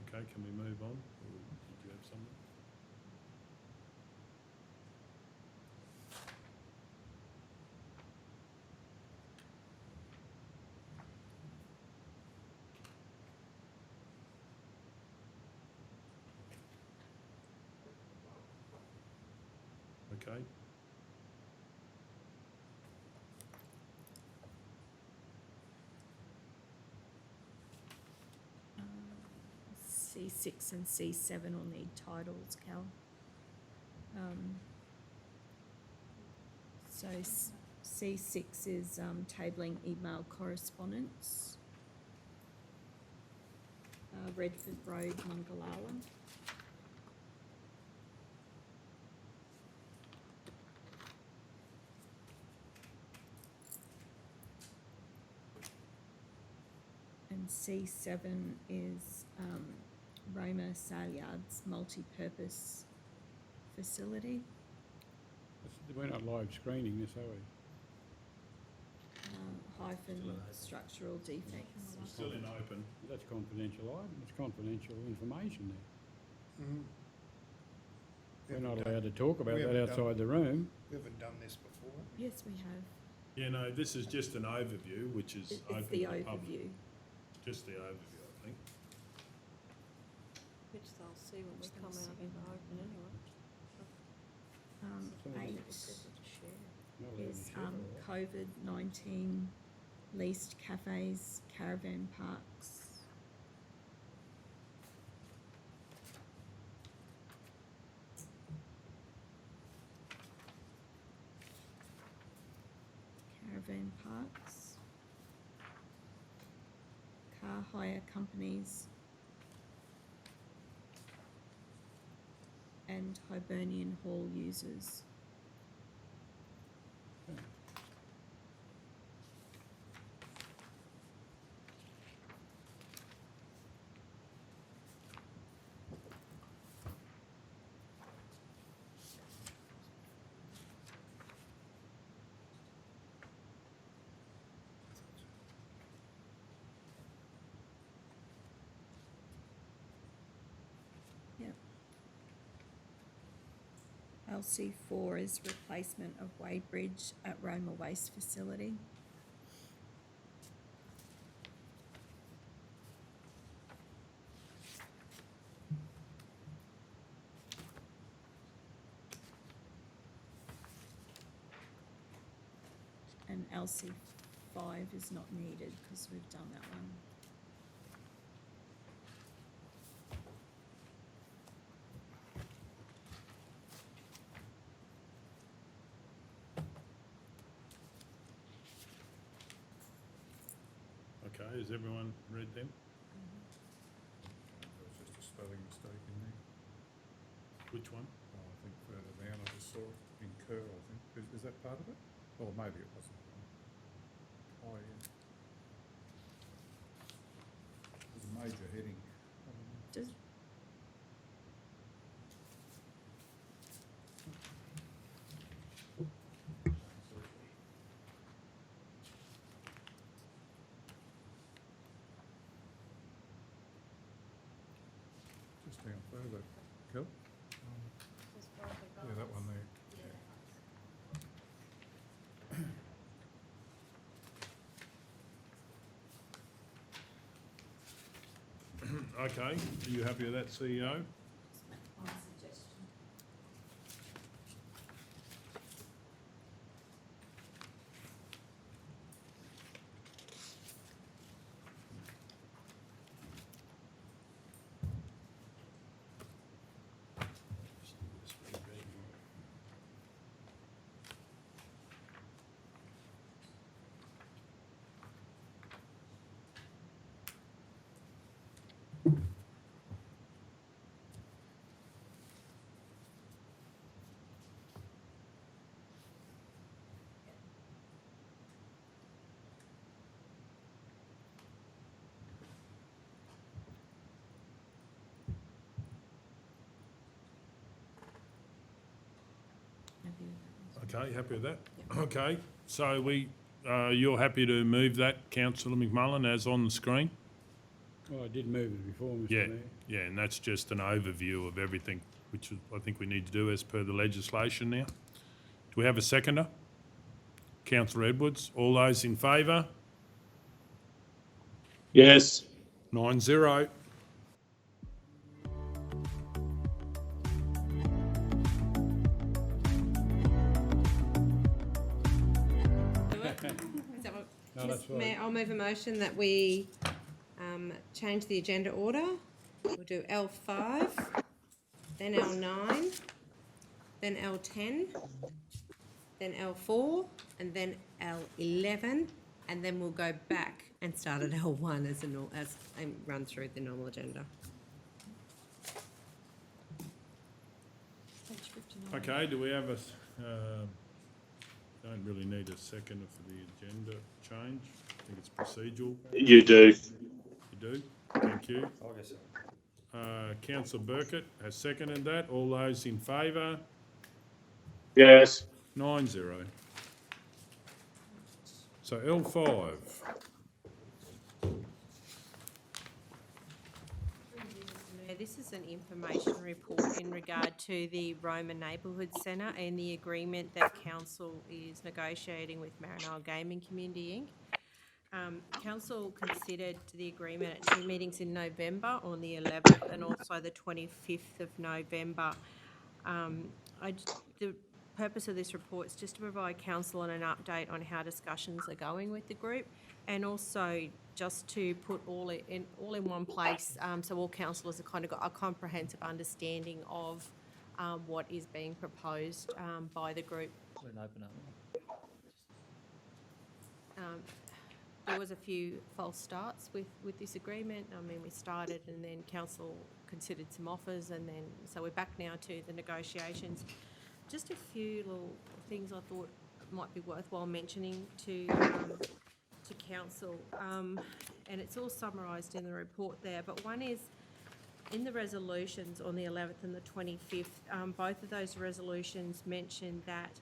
okay, can we move on? Or did you have something? Okay. C6 and C7 will need titles, Cal. So C6 is tabling email correspondence. Redford Road, Mungalawa. And C7 is Roma Salyard's multi-purpose facility. We're not live screening this, are we? Hyphen structural defects. Still in open. That's confidential item, it's confidential information there. We're not allowed to talk about that outside the room. We haven't done this before. Yes, we have. Yeah, no, this is just an overview, which is open It's to the the public. overview. Just the overview, I think. Which they'll see when we come out in the open anyway. 8 Not allowed to is share. COVID-19 leased cafes, caravan parks. Caravan parks. Car hire companies. And Hibernian hall users. LC4 is replacement of weighbridge at Roma Waste Facility. And LC5 is not needed because we've done that one. Okay, has everyone read them? There was just a spelling mistake in there. Which one? Oh, I think further down I just saw it, incur, I think. Is that part of it? Or maybe it wasn't. Oh, yeah. There's a major heading. Does, Just down further, Kel? Yeah, that one there. Okay, are you happy with that, CEO? One suggestion. Okay, happy with that? Okay, so you're happy to move that, councillor McMullen, as on the screen? Well, I did move it before, Mr Yeah, Mayor. yeah, and that's just an overview of everything, which is, I think we need to do as per the legislation now. Do we have a seconder? Councillor Edwards, all those in favour? Yes. 9-0. Is that what, No, that's Mayor, right. I'll move a motion that we change the agenda order. We'll do L5, then L9, then L10, then L4, and then L11, and then we'll go back and start at L1 as and run through the normal agenda. Okay, do we have a, don't really need a seconder for the agenda change. I think it's procedural. You do. You do? Thank you. I guess so. Councillor Burkett has seconded that. All those in favour? Yes. 9-0. So L5. This is an information report in regard to the Roma Neighbourhood Centre and the agreement that Council is negotiating with Maranoa Gaming Community Inc. Council considered the agreement at 2 meetings in November, on the 11th and also the 25th of November. The purpose of this report is just to provide Council an update on how discussions are going with the group, and also just to put all in one place, so all councillors have kind of got a comprehensive understanding of what is being proposed by the group. There was a few false starts with this agreement. I mean, we started and then council considered some offers, and then so we're back now to the negotiations. Just a few little things I thought might be worthwhile mentioning to council, and it's all summarised in the report there. But one is in the resolutions on the 11th and the 25th. Both of those resolutions mention that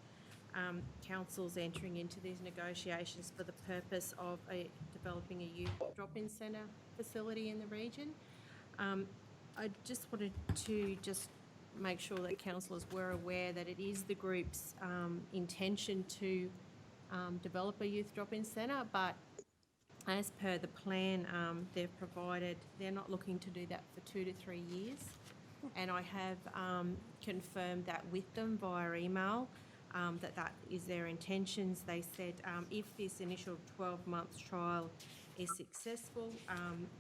council's entering into these negotiations for the purpose of developing a youth drop-in centre facility in the region. I just wanted to make sure that councillors were aware that it is the group's intention to develop a youth drop-in centre, but as per the plan they've provided, they're not looking to do that for 2 to 3 years. And I have confirmed that with them via email, that is their intentions. They said if this initial 12 months trial is successful,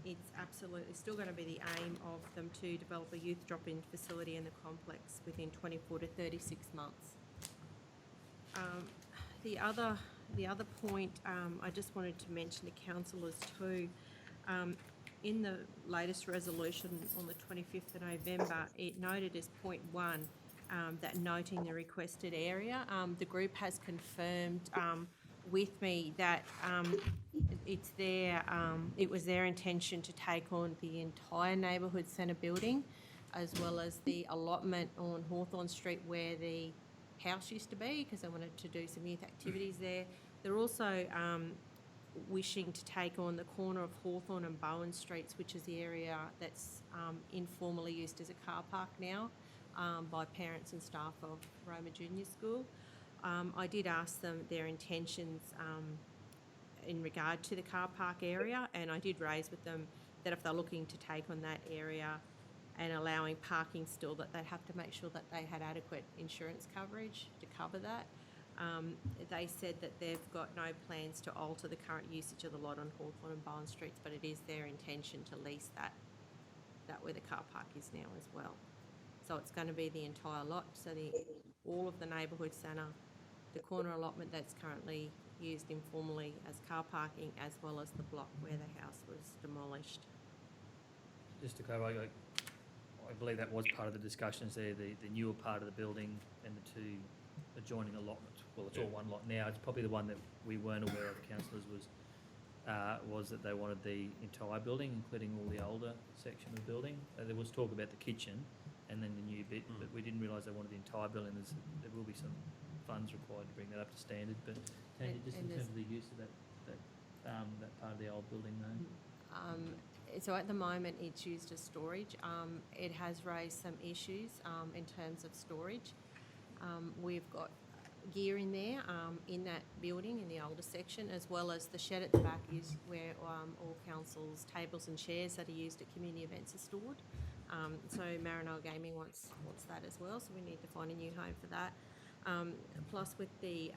it's absolutely still going to be the aim of them to develop a youth drop-in facility in the complex within 24 to 36 months. The other point I just wanted to mention to councillors too, in the latest resolution on the 25th of November, it noted as point 1 that noting the requested area. The group has confirmed with me that it was their intention to take on the entire neighbourhood centre building, as well as the allotment on Hawthorn Street where the house used to be, because they wanted to do some youth activities there. They're also wishing to take on the corner of Hawthorn and Bowen Streets, which is the area that's informally used as a car park now by parents and staff of Roma Junior School. I did ask them their intentions in regard to the car park area, and I did raise with them that if they're looking to take on that area and allowing parking still, that they'd have to make sure that they had adequate insurance coverage to cover that. They said that they've got no plans to alter the current usage of the lot on Hawthorn and Bowen Streets, but it is their intention to lease that where the car park is now as well. So it's going to be the entire lot, so all of the neighbourhood centre, the corner allotment that's currently used informally as car parking, as well as the block where the house was demolished. Just to clarify, I believe that was part of the discussions there, the newer part of the building and the two adjoining allotments. Well, it's all one lot now. It's probably the one that we weren't aware of, councillors, was that they wanted the entire building, including all the older section of the building. There was talk about the kitchen and then the new bit, but we didn't realise they wanted the entire building. There will be some funds required to bring that up to standard, but Tanya, just in terms of the use of that part of the old building though? So at the moment it's used as storage. It has raised some issues in terms of storage. We've got gear in there in that building in the older section, as well as the shed at the back is where all council's tables and chairs that are used at community events are stored. So Maranoa Gaming wants that as well, so we need to find a new home for that. Plus with the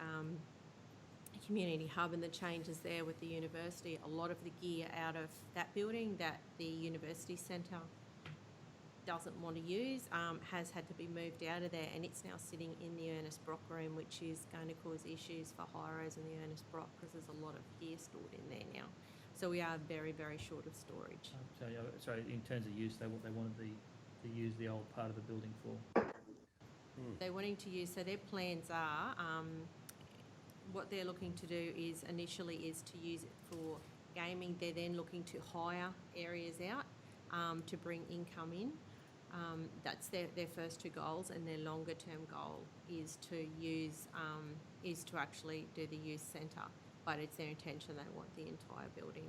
community hub and the changes there with the university, a lot of the gear out of that building that the university centre doesn't want to use has had to be moved out of there, and it's now sitting in the Ernest Brock room, which is going to cause issues for Hyros and the Ernest Brock because there's a lot of gear stored in there now. So we are very, very short of storage. Sorry, in terms of use, they wanted to use the old part of the building for? They're wanting to use, so their plans are, what they're looking to do is initially is to use it for gaming. They're then looking to hire areas out to bring income in. That's their first two goals, and their longer term goal is to use is to actually do the youth centre. But it's their intention they want the entire building.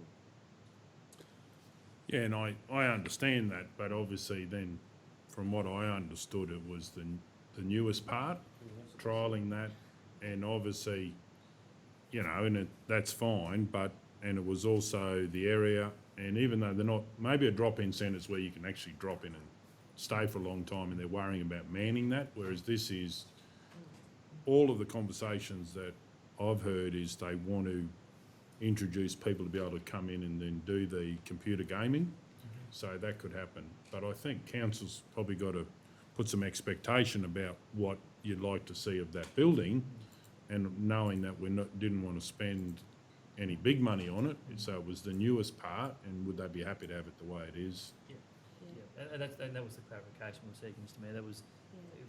Yeah, and I understand that, but obviously then, from what I understood, it was the newest part, trialling that, and obviously, you know, and that's fine, and it was also the area, and even though they're not, maybe a drop-in centre's where you can actually drop in and stay for a long time and they're worrying about manning that, whereas this is, all of the conversations that I've heard is they want to introduce people to be able to come in and then do the computer gaming, so that could happen. But I think council's probably got to put some expectation about what you'd like to see of that building, and knowing that we didn't want to spend any big money on it, so it was the newest part, and would they be happy to have it the way it is? And that was the clarification we were seeking, Mr Mayor. That was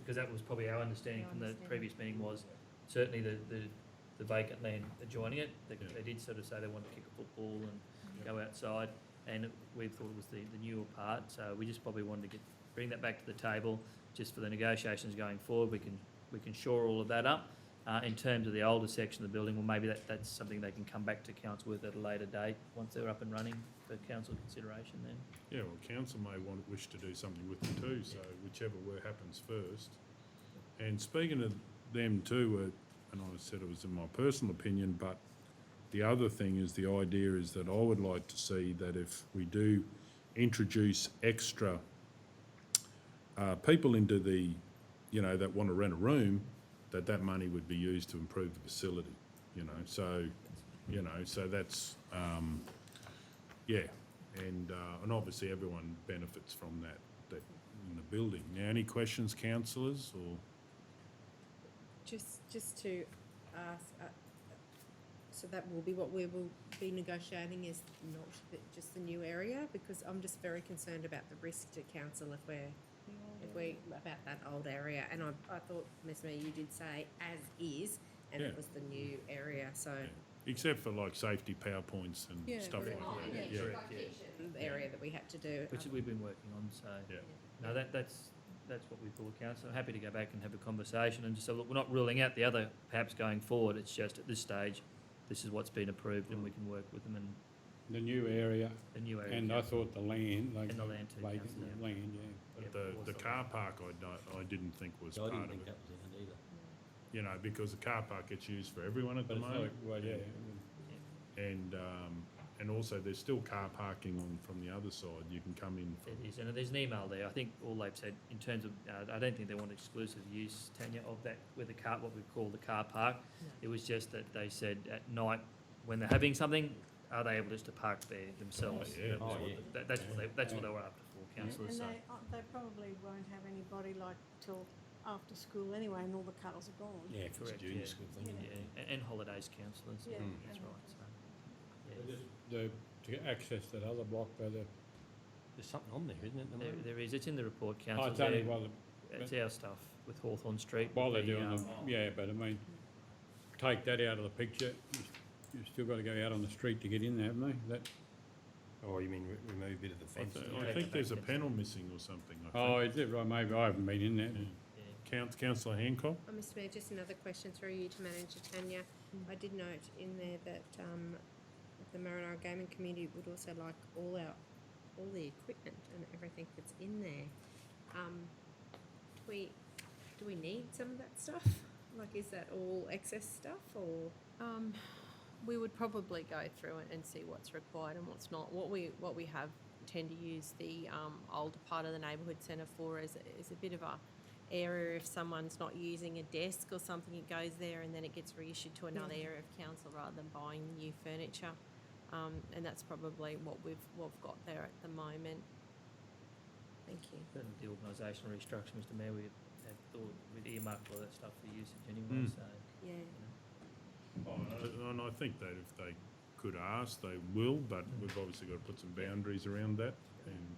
because that was probably our understanding from the previous meeting, was certainly the vacant land adjoining it. They did sort of say they wanted to kick a football and go outside, and we thought it was the newer part. So we just probably wanted to bring that back to the table just for the negotiations going forward. We can shore all of that up. In terms of the older section of the building, well, maybe that's something they can come back to council with at a later date, once they're up and running for council consideration then. Yeah, well, council may wish to do something with them too, so whichever happens first. And speaking of them too, and I said it was in my personal opinion, but the other thing is, the idea is that I would like to see that if we do introduce extra people into the, that want to rent a room, that money would be used to improve the facility, so that's, and obviously everyone benefits from that in the building. Now, any questions, councillors, or? Just to ask, so that will be what we will be negotiating, is not just the new area, because I'm just very concerned about the risk to council if we about that old area. And I thought, Ms. Mayor, you did say as is, and it was the new area, so. Except for like safety PowerPoints and stuff like that. Yeah. The area that we had to do. Which we've been working on, so. Yeah. No, that's what we thought, council. I'm happy to go back and have a conversation and just say, look, we're not ruling out the other perhaps going forward. It's just at this stage, this is what's been approved, and we can work with them and. The new area. The new area. And I thought the land, like. And the land too, vacant councillor, yeah. land, yeah. But the car park, I didn't think was part of it. that was in it either. Because the car park gets used for everyone at the But it's moment. like, well, yeah. And also there's still car parking from the other side. You can come in from. It is, and there's an email there. I think all they've said in terms of, I don't think they want exclusive use, Tanya, of that, with the car, what we call the car park. It was just that they said at night, when they're having something, are they able just to park there themselves? Oh, yeah. That's what they were after for, councillors, so. And they probably won't have anybody like till after school anyway, and all the cars are gone. Yeah, if it's a Correct, junior yeah. school thing. Yeah, and holidays councillors, Yeah. that's right, so. To access that other block by the. There's something on there, isn't it? There is, it's in the report, Oh, councillors. it's only while It's our stuff with Hawthorn Street. while they're with the, doing them, yeah, but I mean, take that out of the picture, you've still got to go out on the street to get in there, haven't they? That, Oh, you mean remove a bit of the fence? I think there's a panel missing or something. I think. oh, is it, right, maybe I haven't been in there. Councillor Hancock? Mr. Mayor, just another question through you to Manager Tanya. I did note in there that the Maranoa Gaming Community would also like all the equipment and everything that's in there. Do we need some of that stuff? Like, is that all excess stuff, or? We would probably go through it and see what's required and what's not. What we have tend to use the older part of the neighbourhood centre for is a bit of a area. If someone's not using a desk or something, it goes there and then it gets reissued to another area of council rather than buying new furniture. And that's probably what we've got there at the moment. Thank you. Certainly the organisational restructure, Mr Mayor, we'd earmarked all that stuff for usage anyway, so. Yeah. And I think that if they could ask, they will, but we've obviously got to put some boundaries around that. And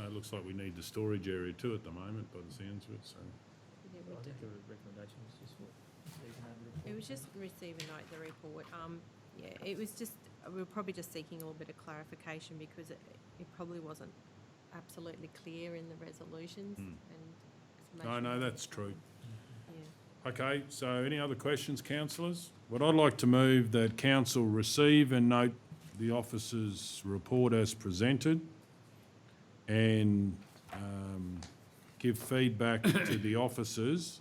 it looks like we need the storage area too at the moment, by the sounds of it, so. I think the recommendation was just what Stephen had reported. It was just receive a note, the report. It was just, we were probably just seeking a little bit of clarification because it probably wasn't absolutely clear in the resolutions and. No, that's true. Yeah. Okay, so any other questions, councillors? What I'd like to move that council receive and note the officer's report as presented and give feedback to the officers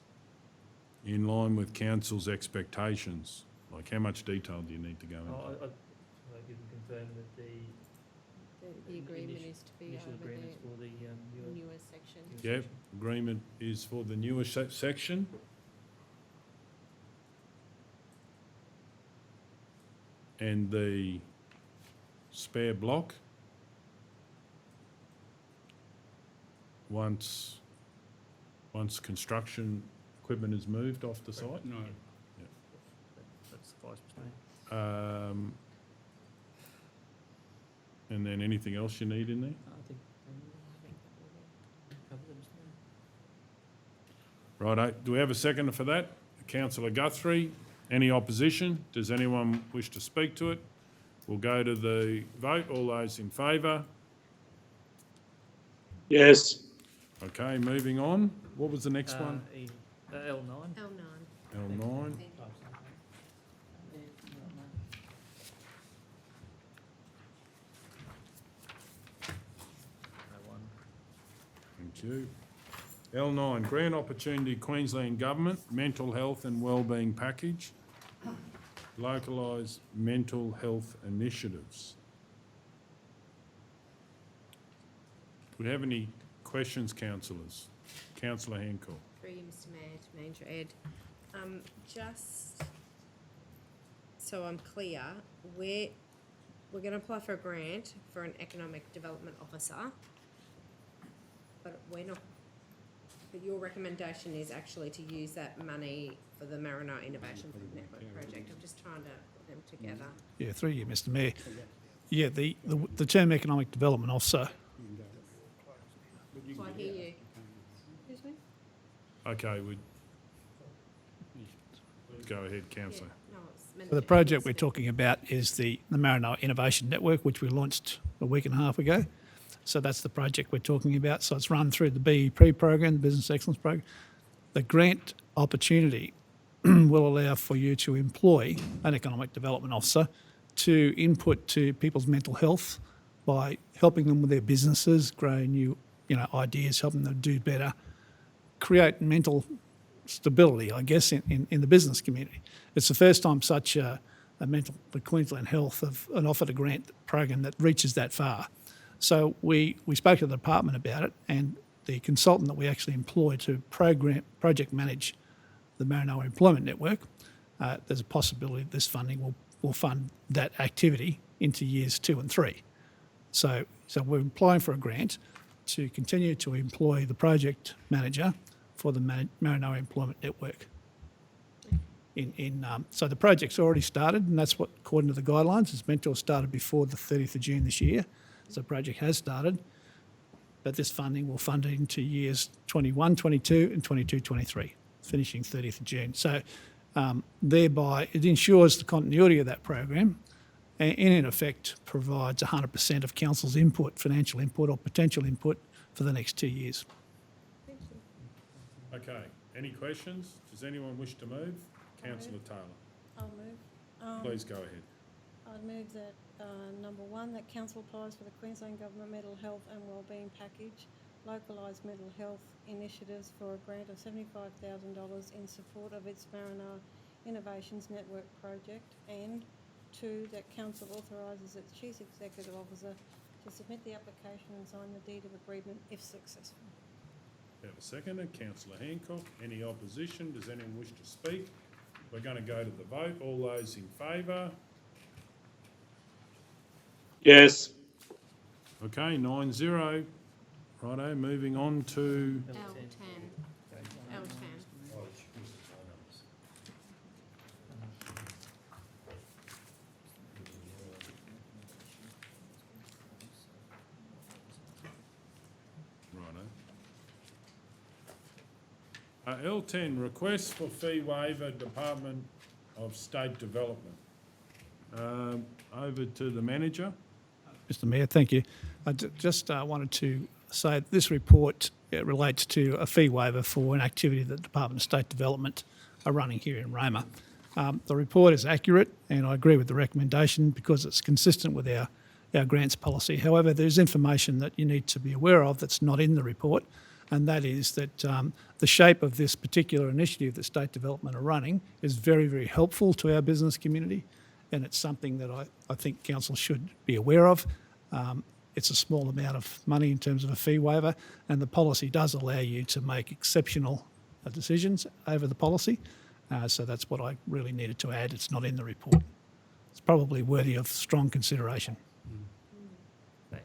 in line with council's expectations. Like, how much detail do you need to go into? I can confirm that The agreement is to be initial over agreements for the the newest section. Yep, agreement is for the newer section. And the spare block, once construction equipment is moved off the site? No. That's suffice, Mr Mayor. And then anything else you need in there? I think covered it, Mr Mayor. Righto, do we have a seconder for that? Councillor Guthrie, any opposition? Does anyone wish to speak to it? We'll go to the vote. All those in favour? Yes. Okay, moving on. What was the next one? L9. L9. Thank you. L9, grant opportunity Queensland Government, mental health and wellbeing package, localised mental health initiatives. Do we have any questions, councillors? Councillor Hancock. Through you, Mr Mayor, to Manager Ed. Just so I'm clear, we're going to apply for a grant for an economic development officer, but we're not. But your recommendation is actually to use that money for the Maranoa Innovation Network project. I'm just trying to put them together. Yeah, through you, Mr Mayor. Yeah, the term economic development officer. So I hear you. Excuse me? Okay, we go ahead, councillor. No, it's meant So the to- project we're talking about is the Maranoa Innovation Network, which we launched a week and a half ago. So that's the project we're talking about. So it's run through the BEP program, the Business Excellence Program. The grant opportunity will allow for you to employ an economic development officer to input to people's mental health by helping them with their businesses, grow new ideas, helping them do better, create mental stability, I guess, in the business community. It's the first time such a the Queensland Health have offered a grant program that reaches that far. So we spoke to the department about it, and the consultant that we actually employ to project manage the Maranoa Employment Network, there's a possibility that this funding will fund that activity into years 2 and 3. So we're applying for a grant to continue to employ the project manager for the Maranoa Employment Network. So the project's already started, and that's what, according to the guidelines, it's meant to have started before the 30th of June this year. So the project has started, but this funding will fund it into years 21, 22 and 22, 23, finishing 30th of June. So thereby it ensures the continuity of that program and in effect provides 100% of council's input, financial input or potential input for the next 2 years. Okay, any questions? Does anyone wish to move? Councillor Taylor. I'll move. Please go ahead. I'd move that, number 1, that council applies for the Queensland Government Mental Health and Wellbeing Package, localised mental health initiatives for a grant of $75,000 in support of its Maranoa Innovations Network project, and 2, that council authorises its chief executive officer to submit the application and sign the deed of agreement if successful. We have a seconder, Councillor Hancock. Any opposition? Does anyone wish to speak? We're going to go to the vote. All those in favour? Yes. Okay, 9-0. Righto, moving on to L10. L10. L10, request for fee waiver, Department of State Development. Over to the manager. Mr Mayor, thank you. I just wanted to say that this report relates to a fee waiver for an activity that the Department of State Development are running here in Roma. The report is accurate and I agree with the recommendation because it's consistent with our grants policy. However, there's information that you need to be aware of that's not in the report, and that is that the shape of this particular initiative that State Development are running is very, very helpful to our business community, and it's something that I think Council should be aware of. It's a small amount of money in terms of a fee waiver, and the policy does allow you to make exceptional decisions over the policy. So that's what I really needed to add. It's not in the report. It's probably worthy of strong consideration.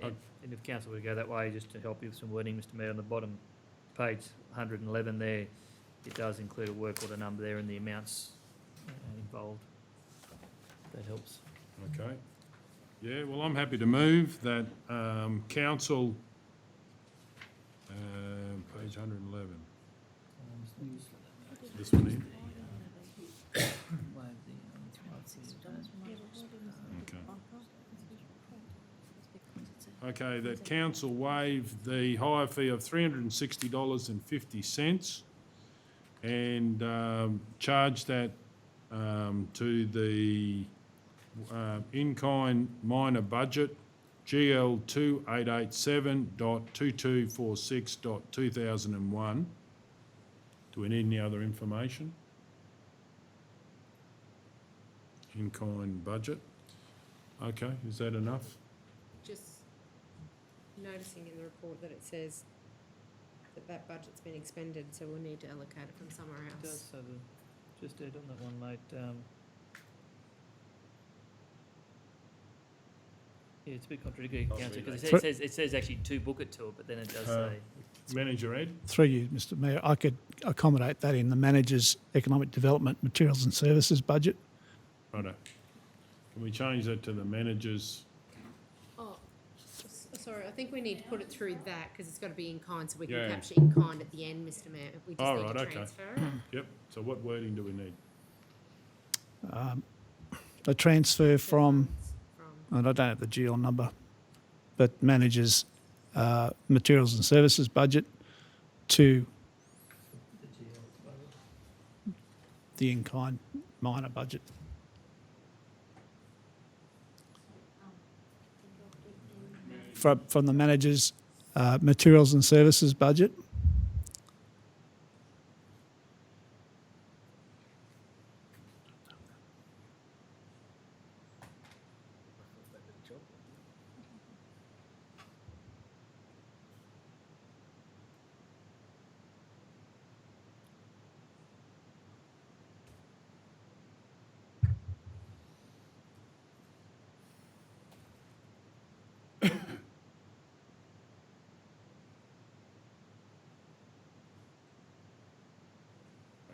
And if council would go that way, just to help you with some wording, Mr Mayor, on the bottom page 111 there, it does include a work order number there and the amounts involved. That helps. Okay. Yeah, well, I'm happy to move that council, page 111. This one here? Okay, that council waive the hire fee of $360.50 and charge that to the in-kind minor budget GL 2887.2246.2001. Do we need any other information? In-kind budget. Okay, is that enough? Just noticing in the report that it says that that budget's been expended, so we'll need to allocate it from somewhere It does, else. so just add on that one, mate. Yeah, it's a bit contradictory, Councillor, because it says actually to book it to it, but then it does say. Manager Ed? Through you, Mr Mayor, I could accommodate that in the manager's economic development materials and services budget. Righto. Can we change that to the manager's? Oh, sorry, I think we need to put it through that because it's got to be in kind, so we can Yeah. capture in kind at the end, Mr Mayor. We just Oh, need right, to okay. transfer it. Yep, so what wording do we need? A transfer from, and I don't have the GL number, but managers materials and services budget to the in-kind minor budget. From the managers materials and services budget.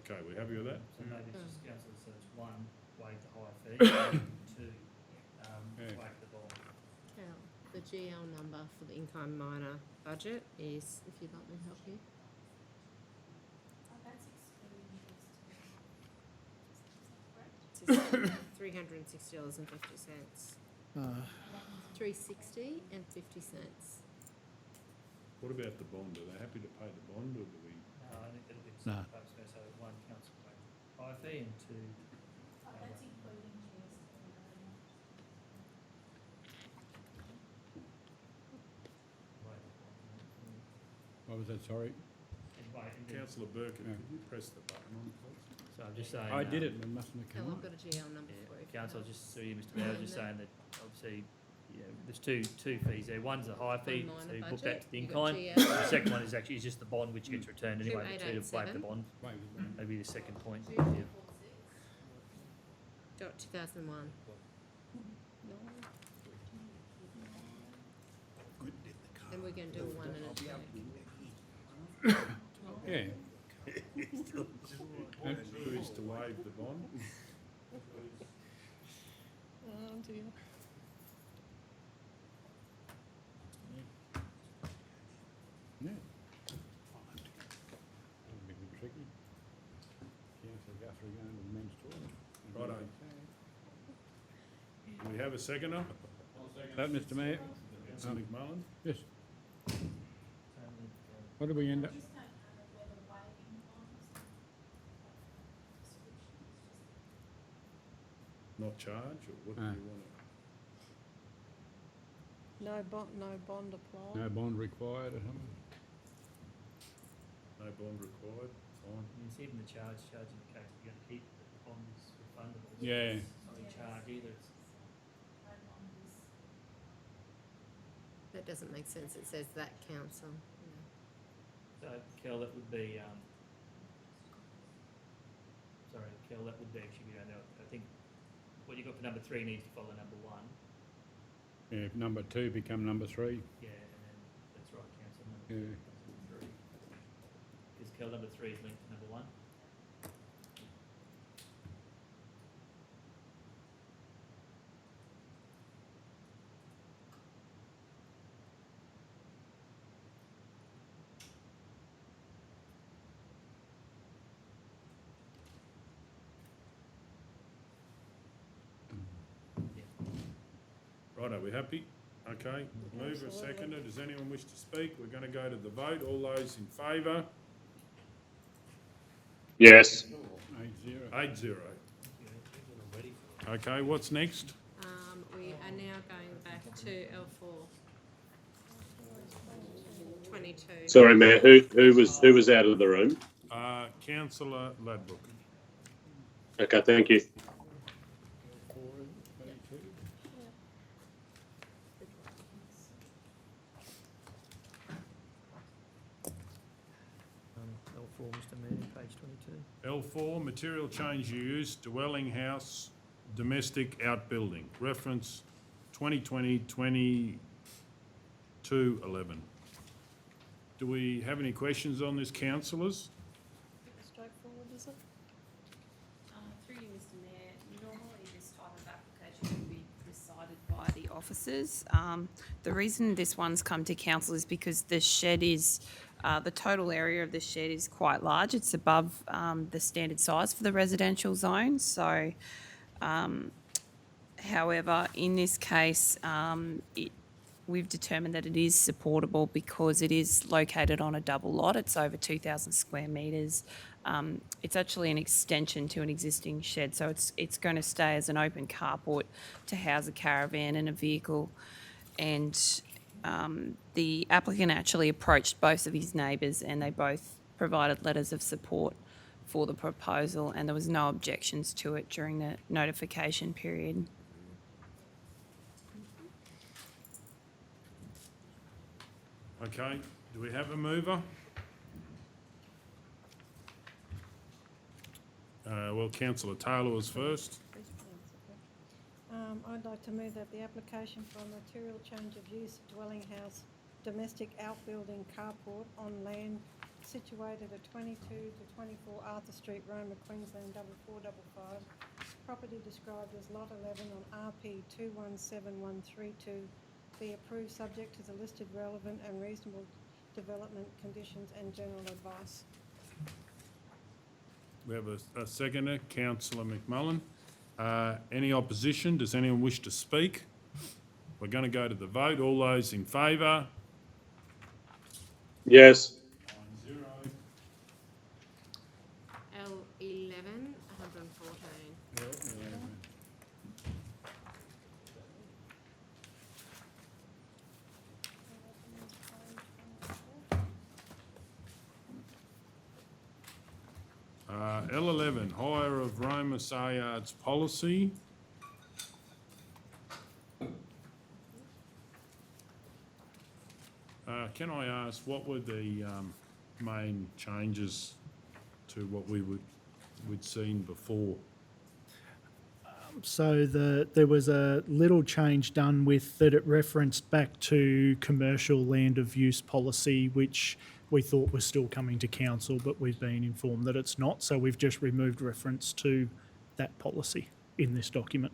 Okay, we happy with that? So maybe it's just councillor, so it's one, waive the high fee, two, waive the bond. Now, the GL number for the in-kind minor budget is, if you'd like me to help you. $360.50. $360.50. What about the bond? Are they happy to pay the bond, or do we? No, I think that'll be No. so one council waive the high fee and two. That's including What was that, sorry? Councillor Burke, could you press the button on, please? So I'm just saying. I did it, but it mustn't have Kel, come I've up. got a GL number for you. Council, just through you, Mr Mayor, I was just saying that obviously, there's two fees there. One's a high fee, minor so you book budget, that to the you got in-kind. GL. The second one is actually just the bond which gets returned anyway, the two to waive the 2887. bond. Wait, wait. Maybe the second point. Dot 2001. And we're going to do one and a two. Yeah. Who is to waive the bond? Oh dear. Yeah. That'll be a bit tricky. Councillor Guthrie going to the men's toilet. Righto. Do we have a seconder? That, Mr Mayor? Councillor McMullen? Yes. What did we end up? Not charge, or what do you want to? No bond applied. No bond required or something? No bond required, fine. It's even the charge in the case you're going to keep it, the bond is refundable. Yeah. It's not a charge either, it's. That doesn't make sense. It says that council. So, Kel, that would be, sorry, Kel, that would be actually, we don't know, I think what you got for number 3 needs to follow number 1. Yeah, if number 2 become number 3. Yeah, and then, that's right, council, number Yeah. 3. Because Kel, number 3 is linked to number 1. Right, are we happy? Okay, mover, seconder, does anyone wish to speak? We're going to go to the vote. All those in favour? Yes. 8-0. Okay, what's next? We are now going back to L4. 22. Sorry, Mayor. Who was out of the room? Councillor Ladbrook. Okay, thank you. L4, Mr Mayor, page 22. L4, material change use, dwelling house, domestic outbuilding. Reference 2020-22-11. Do we have any questions on this, councillors? Straightforward, is it? Through you, Mr Mayor, normally this type of application would be decided by the officers. The reason this one's come to council is because the shed is, the total area of the shed is quite large. It's above the standard size for the residential zone. So, however, in this case, we've determined that it is supportable because it is located on a double lot. It's over 2,000 square metres. It's actually an extension to an existing shed, so it's going to stay as an open carport to house a caravan and a vehicle. And the applicant actually approached both of his neighbours and they both provided letters of support for the proposal, and there was no objections to it during the notification period. Okay, do we have a mover? Well, councillor Taylor was first. I'd like to move that the application for a material change of use dwelling house, domestic outbuilding carport on land situated at 22 to 24 Arthur Street, Roma, Queensland 44555. Property described as Lot 11 on RP 217132 be approved subject to the listed relevant and reasonable development conditions and general advice. We have a seconder, councillor McMullen. Any opposition? Does anyone wish to speak? We're going to go to the vote. All those in favour? Yes. 9-0. L11, 114. L11, hire of Roma Sayard's policy. Can I ask, what were the main changes to what we'd seen before? So there was a little change done with that. It referenced back to commercial land of use policy, which we thought was still coming to council, but we've been informed that it's not. So we've just removed reference to that policy in this document.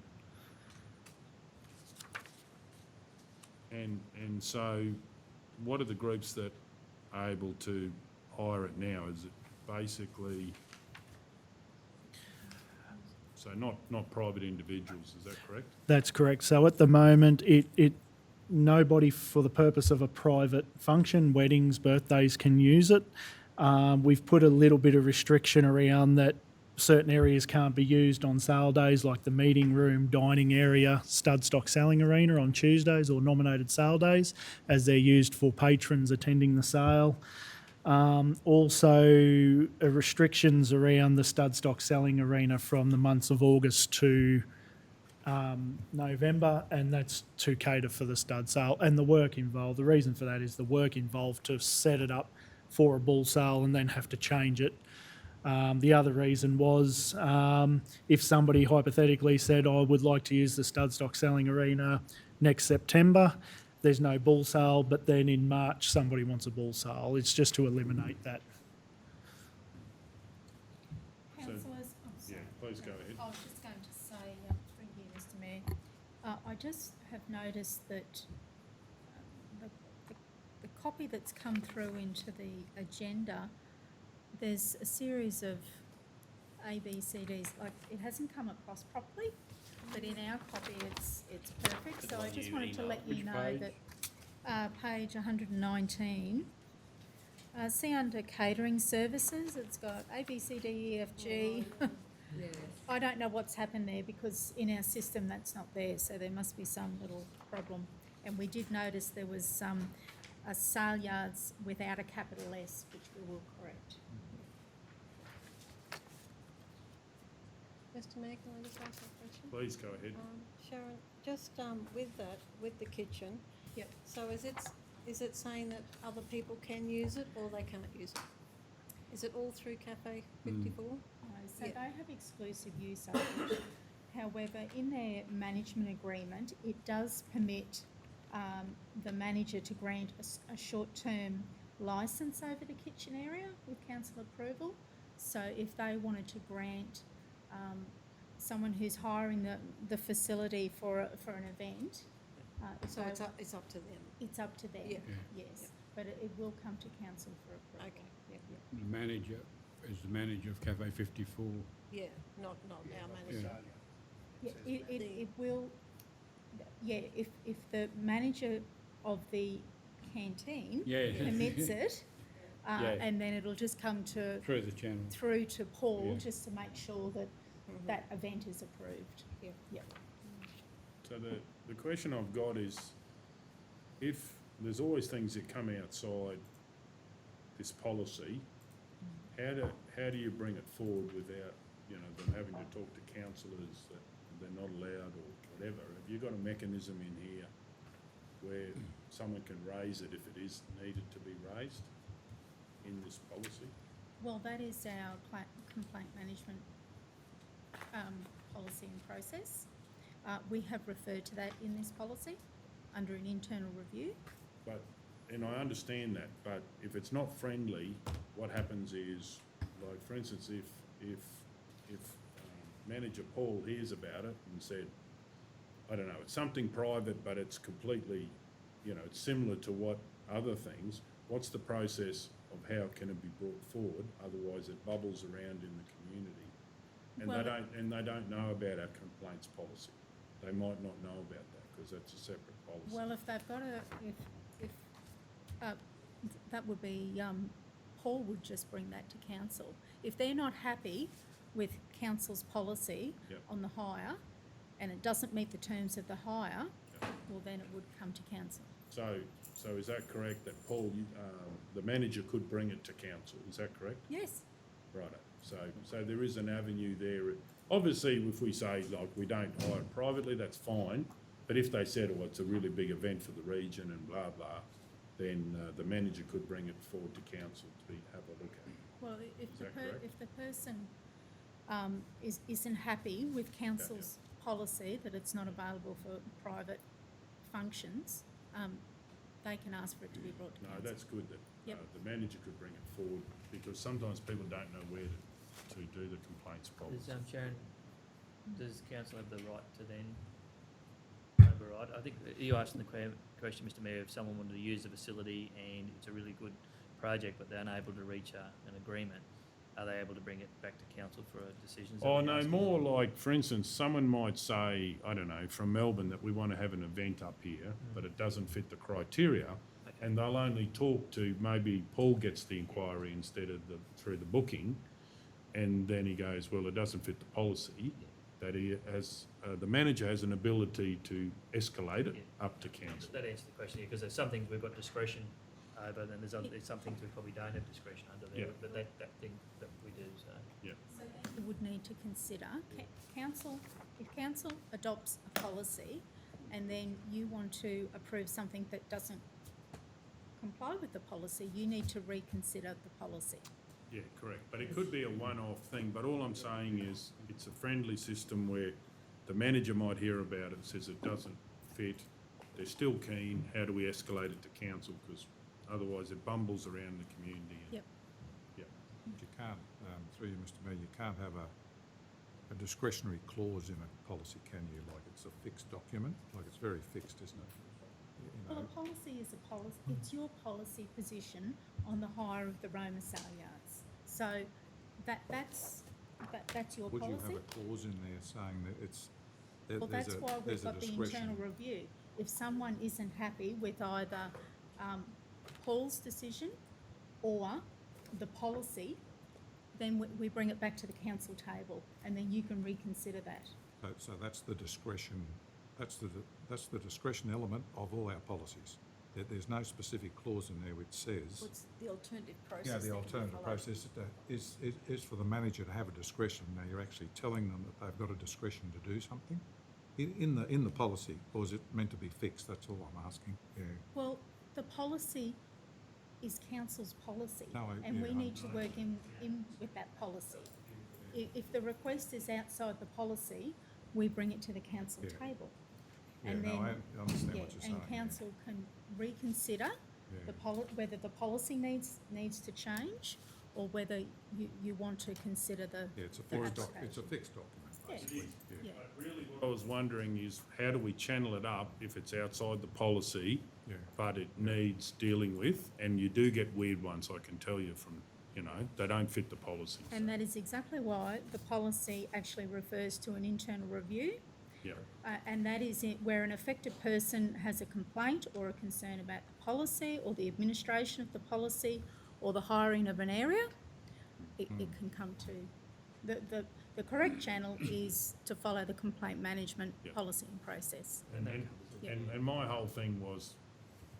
And so what are the groups that are able to hire it now? Is it basically, so not private individuals, is that correct? That's correct. So at the moment, nobody for the purpose of a private function, weddings, birthdays, can use it. We've put a little bit of restriction around that certain areas can't be used on sale days, like the meeting room, dining area, stud stock selling arena on Tuesdays or nominated sale days, as they're used for patrons attending the sale. Also, restrictions around the stud stock selling arena from the months of August to November, and that's to cater for the stud sale and the work involved. The reason for that is the work involved to set it up for a bull sale and then have to change it. The other reason was if somebody hypothetically said, I would like to use the stud stock selling arena next September, there's no bull sale, but then in March somebody wants a bull sale. It's just to eliminate that. Councillors, Yeah, please go ahead. I was just going to say, through you, Mr Mayor, I just have noticed that the copy that's come through into the agenda, there's a series of A, B, C, Ds, like it hasn't come across properly, but in our copy it's perfect. So I just wanted to let you know that page 119, See under catering services, it's got A, B, C, D, E, F, G. I don't know what's happened there because in our system that's not there, so there must be some little problem. And we did notice there was some sale yards without a capital S, which we will correct. Mr Mayor, can I just ask a question? Please go ahead. Sharon, just with that, with the kitchen. Yep. So is it saying that other people can use it or they can't use it? Is it all through Cafe 54? No, so they have exclusive use of it. However, in their management agreement, it does permit the manager to grant a short-term licence over the kitchen area with council approval. So if they wanted to grant someone who's hiring the facility for an event, So it's up to them? it's up to them, Yeah. yes. But it will come to council for approval. Okay, yeah. The manager is the manager of Cafe 54. Yeah, not our manager. Yeah, it will, yeah, if the manager of the canteen Yeah. permits it, Yeah. and then it'll just come to, Through the channel. through to Paul, Yeah. just to make sure that that event is approved. Yeah. So the question I've got is, if there's always things that come outside this policy, how do you bring it forward without, them having to talk to councillors that they're not allowed or whatever? Have you got a mechanism in here where someone can raise it if it is needed to be raised in this policy? Well, that is our complaint management policy and process. We have referred to that in this policy under an internal review. And I understand that, but if it's not friendly, what happens is, like, for instance, if Manager Paul hears about it and said, I don't know, it's something private, but it's completely, it's similar to what other things, what's the process of how can it be brought forward? Otherwise it bubbles around in the community. And they don't know about our complaints policy. They might not know about that because that's a separate policy. Well, if they've got that would be, Paul would just bring that to council. If they're not happy with council's policy on the hire and it doesn't meet the terms of the hire, well, then it would come to council. So is that correct, that Paul, the manager could bring it to council, is that correct? Yes. Righto, so there is an avenue there. Obviously, if we say, like, we don't hire it privately, that's fine, but if they said, oh, it's a really big event for the region and blah, blah, then the manager could bring it forward to council to have a look at it. Well, if Is that correct? if the person isn't happy with council's policy that it's not available for private functions, they can ask for it to be brought to No, council. that's good that the manager could bring it forward, because sometimes people don't know where to do the complaints policy. Sharon, does council have the right to then override? I think you asked in the question, Mr Mayor, if someone wanted to use the facility and it's a really good project but they're unable to reach an agreement, are they able to bring it back to council for a decision? Oh, no, more like, for instance, someone might say, I don't know, from Melbourne, that we want to have an event up here, but it doesn't fit the criteria, and they'll only talk to, maybe Paul gets the inquiry instead of through the booking, and then he goes, well, it doesn't fit the policy, that he has, the manager has an ability to escalate it up to council. That answers the question here, because there's some things we've got discretion over, then there's some things we probably don't have discretion under there, but that thing that we do, so. Yeah. So you would need to consider, council, if council adopts a policy and then you want to approve something that doesn't comply with the policy, you need to reconsider the policy. Yeah, correct. But it could be a one-off thing, but all I'm saying is it's a friendly system where the manager might hear about it, says it doesn't fit, they're still keen, how do we escalate it to council? Because otherwise it bumbles around the community. Yep. Yep. You can't, through you, Mr Mayor, you can't have a discretionary clause in a policy, can you? Like it's a fixed document, like it's very fixed, isn't it? Well, a policy is a policy. It's your policy position on the hire of the Roma sale yards. So that's your Would policy. you have a clause in there saying that it's Well, that's why we've got the internal review. If someone isn't happy with either Paul's decision or the policy, then we bring it back to the council table, and then you can reconsider that. So that's the discretion, that's the discretion element of all our policies. There's no specific clause in there which says. What's the alternative process? Yeah, that the can be alternative followed? process is for the manager to have a discretion. Now, you're actually telling them that they've got a discretion to do something in the policy, or is it meant to be fixed? That's all I'm asking. Yeah. Well, the policy is council's policy, No, and yeah, we need to work in with that policy. If the request is outside the policy, we bring it to the council Yeah. table. Yeah, And no, then, I understand what you're saying. and council can reconsider the whether the policy needs to change, or whether you want to consider the Yeah, it's a the fixed application. it's a fixed document, basically. Yeah. But really what I was wondering is, how do we channel it up if it's outside the policy, Yeah. but it needs dealing with? And you do get weird ones, I can tell you from, they don't fit the policy. And that is exactly why the policy actually refers to an internal review. Yeah. And that is where an affected person has a complaint or a concern about the policy or the administration of the policy or the hiring of an area, it can come to. The correct channel is to follow the complaint management policy and process. And my whole thing was,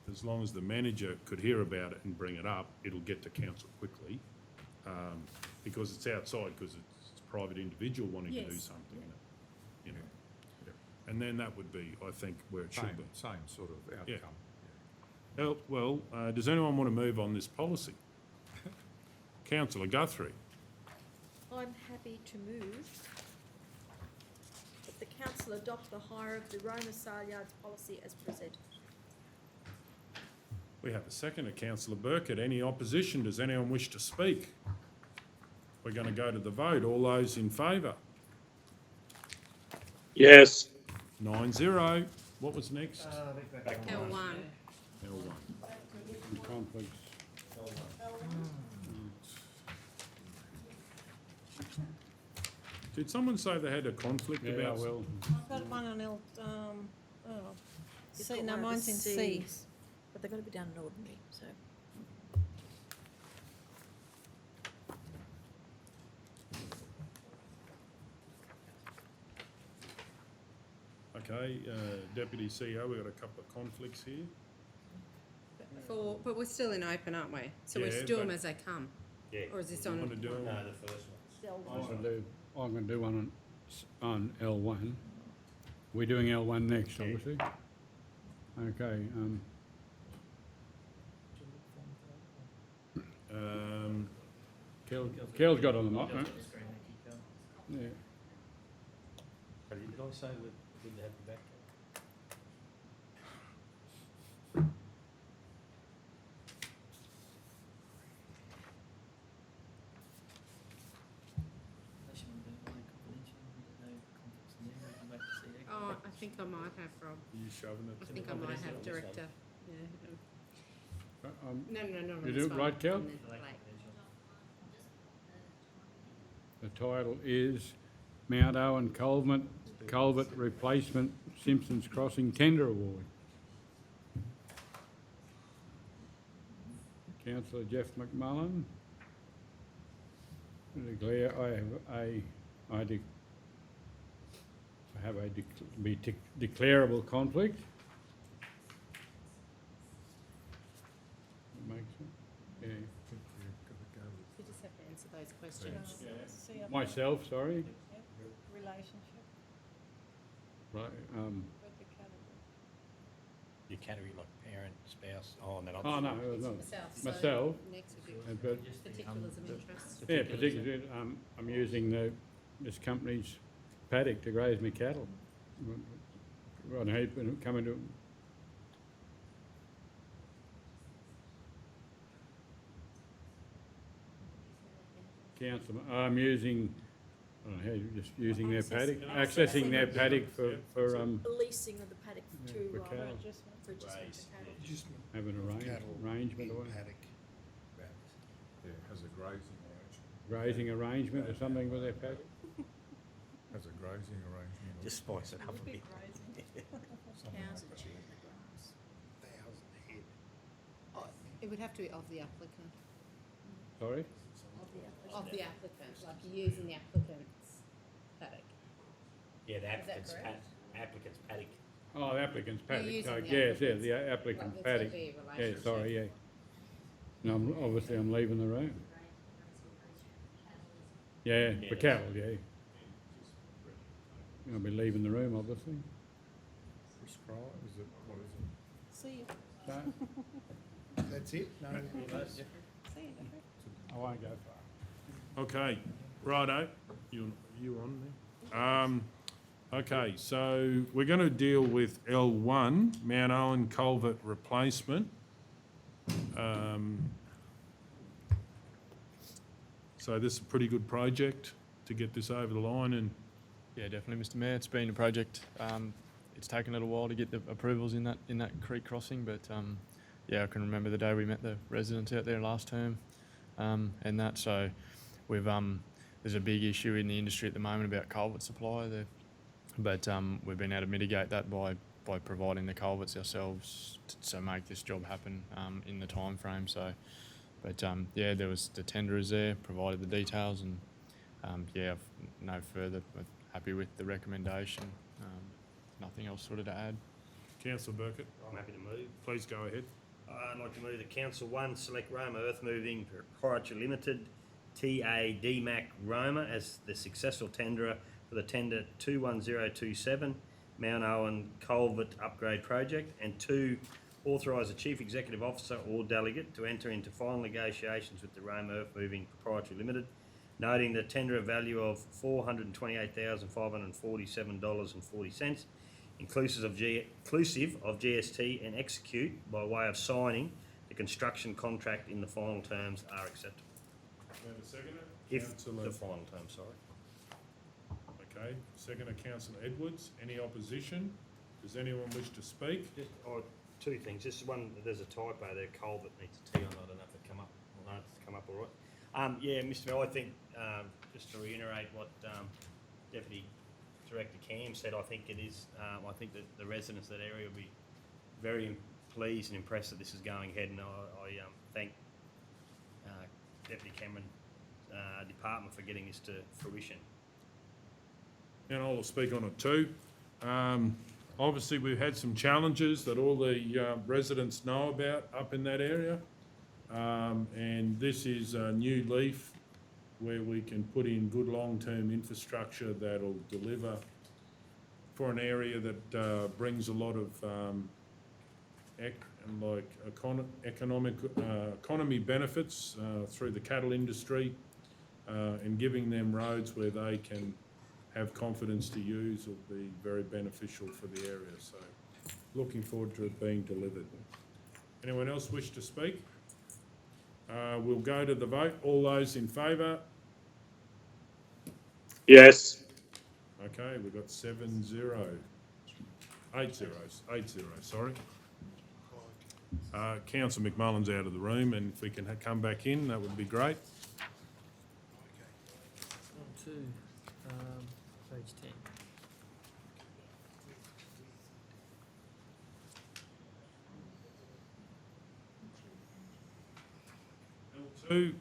as long as the manager could hear about it and bring it up, it'll get to council quickly, because it's outside, because it's a private individual wanting to do Yes. something. And then that would be, I think, where it should be. Same sort of outcome. Yeah. Well, does anyone want to move on this policy? Councillor Guthrie. I'm happy to move that the council adopt the hire of the Roma sale yards policy as presented. We have a second of Councillor Burkett. Any opposition? Does anyone wish to speak? We're going to go to the vote. All those in favour? Yes. 9-0. What was next? L1. L1. Conflicts. Did someone say they had a conflict Yeah, about? well, I've got one on You've C, got no, one of the mine's in C. Cs, but they've got to be done in ordinary, so. Okay, Deputy CEO, we've got a couple of conflicts here. But we're still in open, aren't we? So we Yeah, just do them but- as they come? Yeah. Or is this You on? want to do No, them? the first one. I'm going to do one on L1. We're doing L1 next, obviously. Okay, Kel's got on the mic, right? Yeah. Did I say we'd have you back? Oh, I think I might have, Rob. You shoving it? I think I might have, Director. Yeah. No, You it's do it fine. right, Kel? And then Blake. The title is Mount Owen Culvert Replacement Simpsons Crossing Tender Award. Councillor Jeff McMullen. I have a declarable conflict. That makes sense? Yeah. You just have to answer those questions. Myself, sorry. Yep. Relationship Right, with the category. Your category, like parent, spouse, and then oh, no, It's no. myself. So Myself. next would be But, particulars of interest. yeah, particularly, I'm using this company's paddock to graze my cattle. Right, I hate when it come into. Council, I'm using, just using their paddock, accessing their paddock for Leasing of the paddock to, for cattle. for adjustment to cattle. Have an arrangement or Yeah, has a grazing arrangement. grazing arrangement or something with their paddock. Has a grazing arrangement. Just spice it up a bit. Cows and sheep. It would have to be of the applicant. Sorry? Of the applicant, like you're using the applicant's paddock. Yeah, the Is that applicant's correct? applicant's paddock. Oh, the applicant's paddock. using Oh, the yes, yeah, applicant's- the applicant's Right, there's paddock. gotta be a Yeah, relationship. sorry, yeah. No, obviously I'm leaving the room. Yeah, for cattle, yeah. I'll be leaving the room, obviously. Prescribe, is it, what is it? See you. No, That's it? No. See you. I won't go far. Okay, righto, you on there? Okay, so we're going to deal with L1, Mount Owen Culvert Replacement. So this is a pretty good project to get this over the line, and Yeah, definitely, Mr. Mayor. It's been a project. It's taken a little while to get the approvals in that creek crossing, but yeah, I can remember the day we met the residents out there last term, and that. So we've there's a big issue in the industry at the moment about culvert supply there, but we've been able to mitigate that by providing the culverts ourselves to make this job happen in the time frame. So, but yeah, there was the tenderers there, provided the details, and yeah, no further. Happy with the recommendation. Nothing else sort of to add. Councillor Burkett, I'm happy to move. please go ahead. I'd like to move that Council 1 select Roma Earth Moving Proprietary Limited, TADMAC Roma, as the successful tenderer for the tender 21027 Mount Owen Culvert Upgrade Project, and 2, authorise the Chief Executive Officer or delegate to enter into final negotiations with the Roma Earth Moving Proprietary Limited, noting the tender value of $428,547.40, inclusive of GST, and execute by way of signing the construction contract in the final terms are acceptable. We have a seconder? If Councillor- the final terms, sorry. Okay, seconder, Councillor Edwards. Any opposition? Does anyone wish to speak? Just, two things. Just one, there's a typo there. Culvert needs a T on it. I don't know if it come up. I know it's come up all right. Yeah, Mr. Mayor, I think just to reiterate what Deputy Director Cam said, I think it is. I think that the residents of that area will be very pleased and impressed that this is going ahead, and I thank Deputy Cameron Department for getting this to fruition. And I'll speak on it too. Obviously, we've had some challenges that all the residents know about up in that area. And this is a new leaf where we can put in good long-term infrastructure that'll deliver for an area that brings a lot of economy benefits through the cattle industry, and giving them roads where they can have confidence to use will be very beneficial for the area. So looking forward to it being delivered. Anyone else wish to speak? We'll go to the vote. All those in favour? Yes. Okay, we've got 7-0. 8-0, sorry. Councillor McMullen's out of the room, and if we can come back in, that would be great. On to page 10. L2,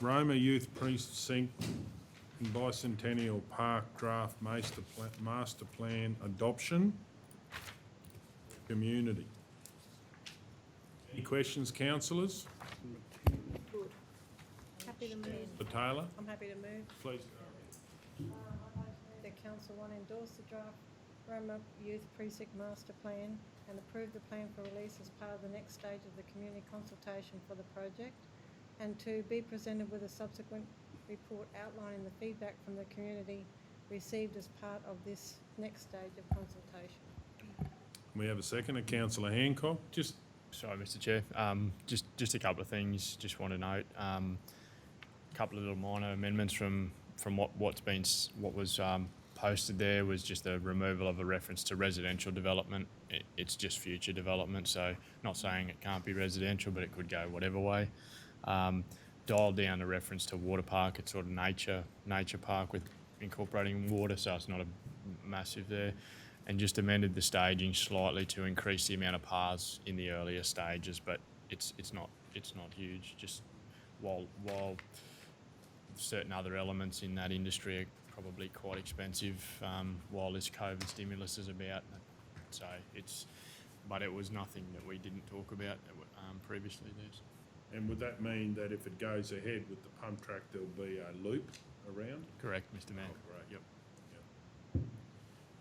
Roma Youth Precinct Bicentennial Park Draft Master Plan Adoption. Community. Any questions, councillors? Good. Happy to move. For Taylor? I'm happy to move. Please The council one endorse the draft Roma Youth Precinct Master Plan and approve the plan for release as part of the next stage of the community consultation for the project. And 2, be presented with a subsequent report outlining the feedback from the community received as part of this next stage of consultation. We have a second, Councillor Hancock. Sorry, Mr. Chair. Just a couple of things. Just want to note a couple of little minor amendments from what was posted there was just the removal of a reference to residential development. It's just future development, so not saying it can't be residential, but it could go whatever way. Dialed down the reference to water park. It's sort of nature park with incorporating water, so it's not a massive there. And just amended the staging slightly to increase the amount of paths in the earlier stages, but it's not huge. Just while certain other elements in that industry are probably quite expensive while this COVID stimulus is about. So but it was nothing that we didn't talk about previously. And would that mean that if it goes ahead with the pump track, there'll be a loop around? Correct, Mr. Mayor. Oh, great. Yep.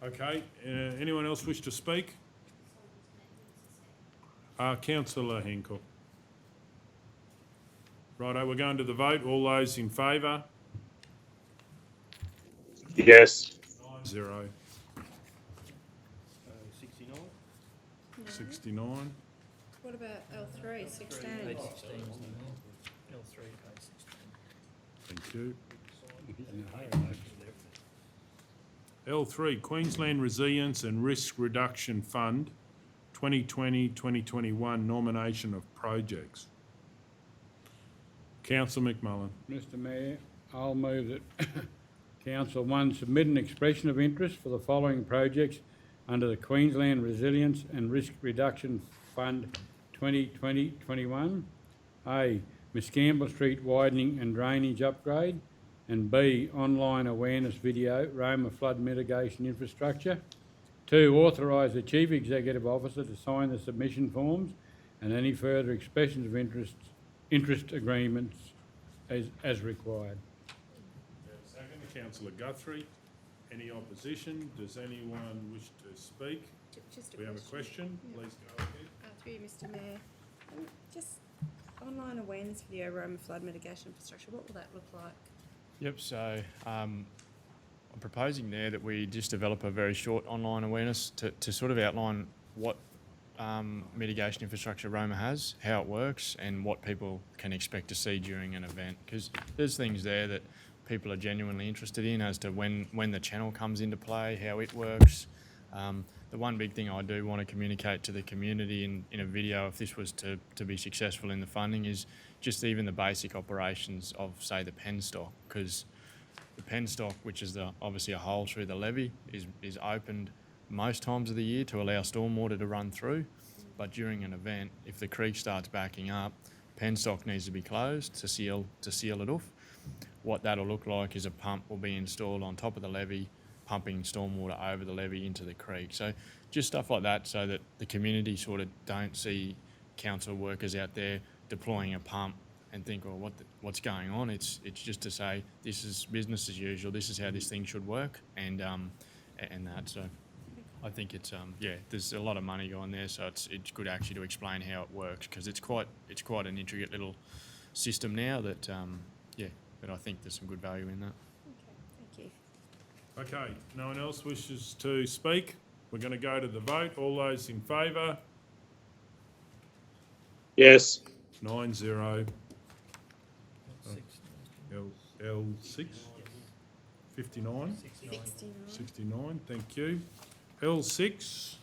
Okay, anyone else wish to speak? Councillor Hancock. Righto, we're going to the vote. All those in favour? Yes. 9-0. 69? 69. What about L3, 16? Page 16, isn't it? L3, page 16. Thank you. L3, Queensland Resilience and Risk Reduction Fund, 2020-2021 nomination of projects. Councillor McMullen. Mr. Mayor, I'll move that Council 1 submit an expression of interest for the following projects under the Queensland Resilience and Risk Reduction Fund 2020-21. A, Miss Campbell Street widening and drainage upgrade, and B, online awareness video, Roma flood mitigation infrastructure. 2, authorise the Chief Executive Officer to sign the submission forms and any further expressions of interest agreements as required. Second, Councillor Guthrie. Any opposition? Does anyone wish to speak? Just We have a question. Please go ahead. Through you, Mr. Mayor. Just online awareness video, Roma flood mitigation infrastructure, what will that look like? Yep, so I'm proposing there that we just develop a very short online awareness to sort of outline what mitigation infrastructure Roma has, how it works, and what people can expect to see during an event. Because there's things there that people are genuinely interested in as to when the channel comes into play, how it works. The one big thing I do want to communicate to the community in a video, if this was to be successful in the funding, is just even the basic operations of, say, the penstock, because the penstock, which is obviously a hole through the levee, is opened most times of the year to allow stormwater to run through. But during an event, if the creek starts backing up, penstock needs to be closed to seal it off. What that'll look like is a pump will be installed on top of the levee, pumping stormwater over the levee into the creek. So just stuff like that, so that the community sort of don't see council workers out there deploying a pump and think, well, what's going on? It's just to say this is business as usual. This is how this thing should work, and that. So I think it's there's a lot of money going there, so it's good actually to explain how it works, because it's quite an intricate little system now that but I think there's some good value in that. Okay, thank you. Okay, no one else wishes to speak? We're going to go to the vote. All those in favour? Yes. 9-0. L6? 59? 69, thank you. L6?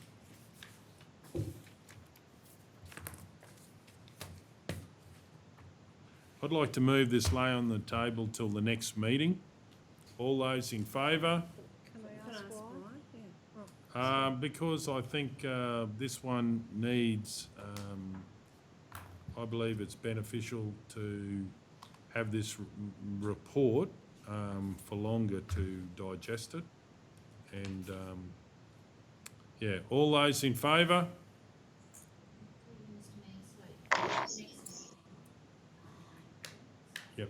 I'd like to move this lay on the table till the next meeting. All those in favour? Can I ask why? Because I think this one needs, I believe it's beneficial to have this report for longer to digest it. And all those in favour? Yep.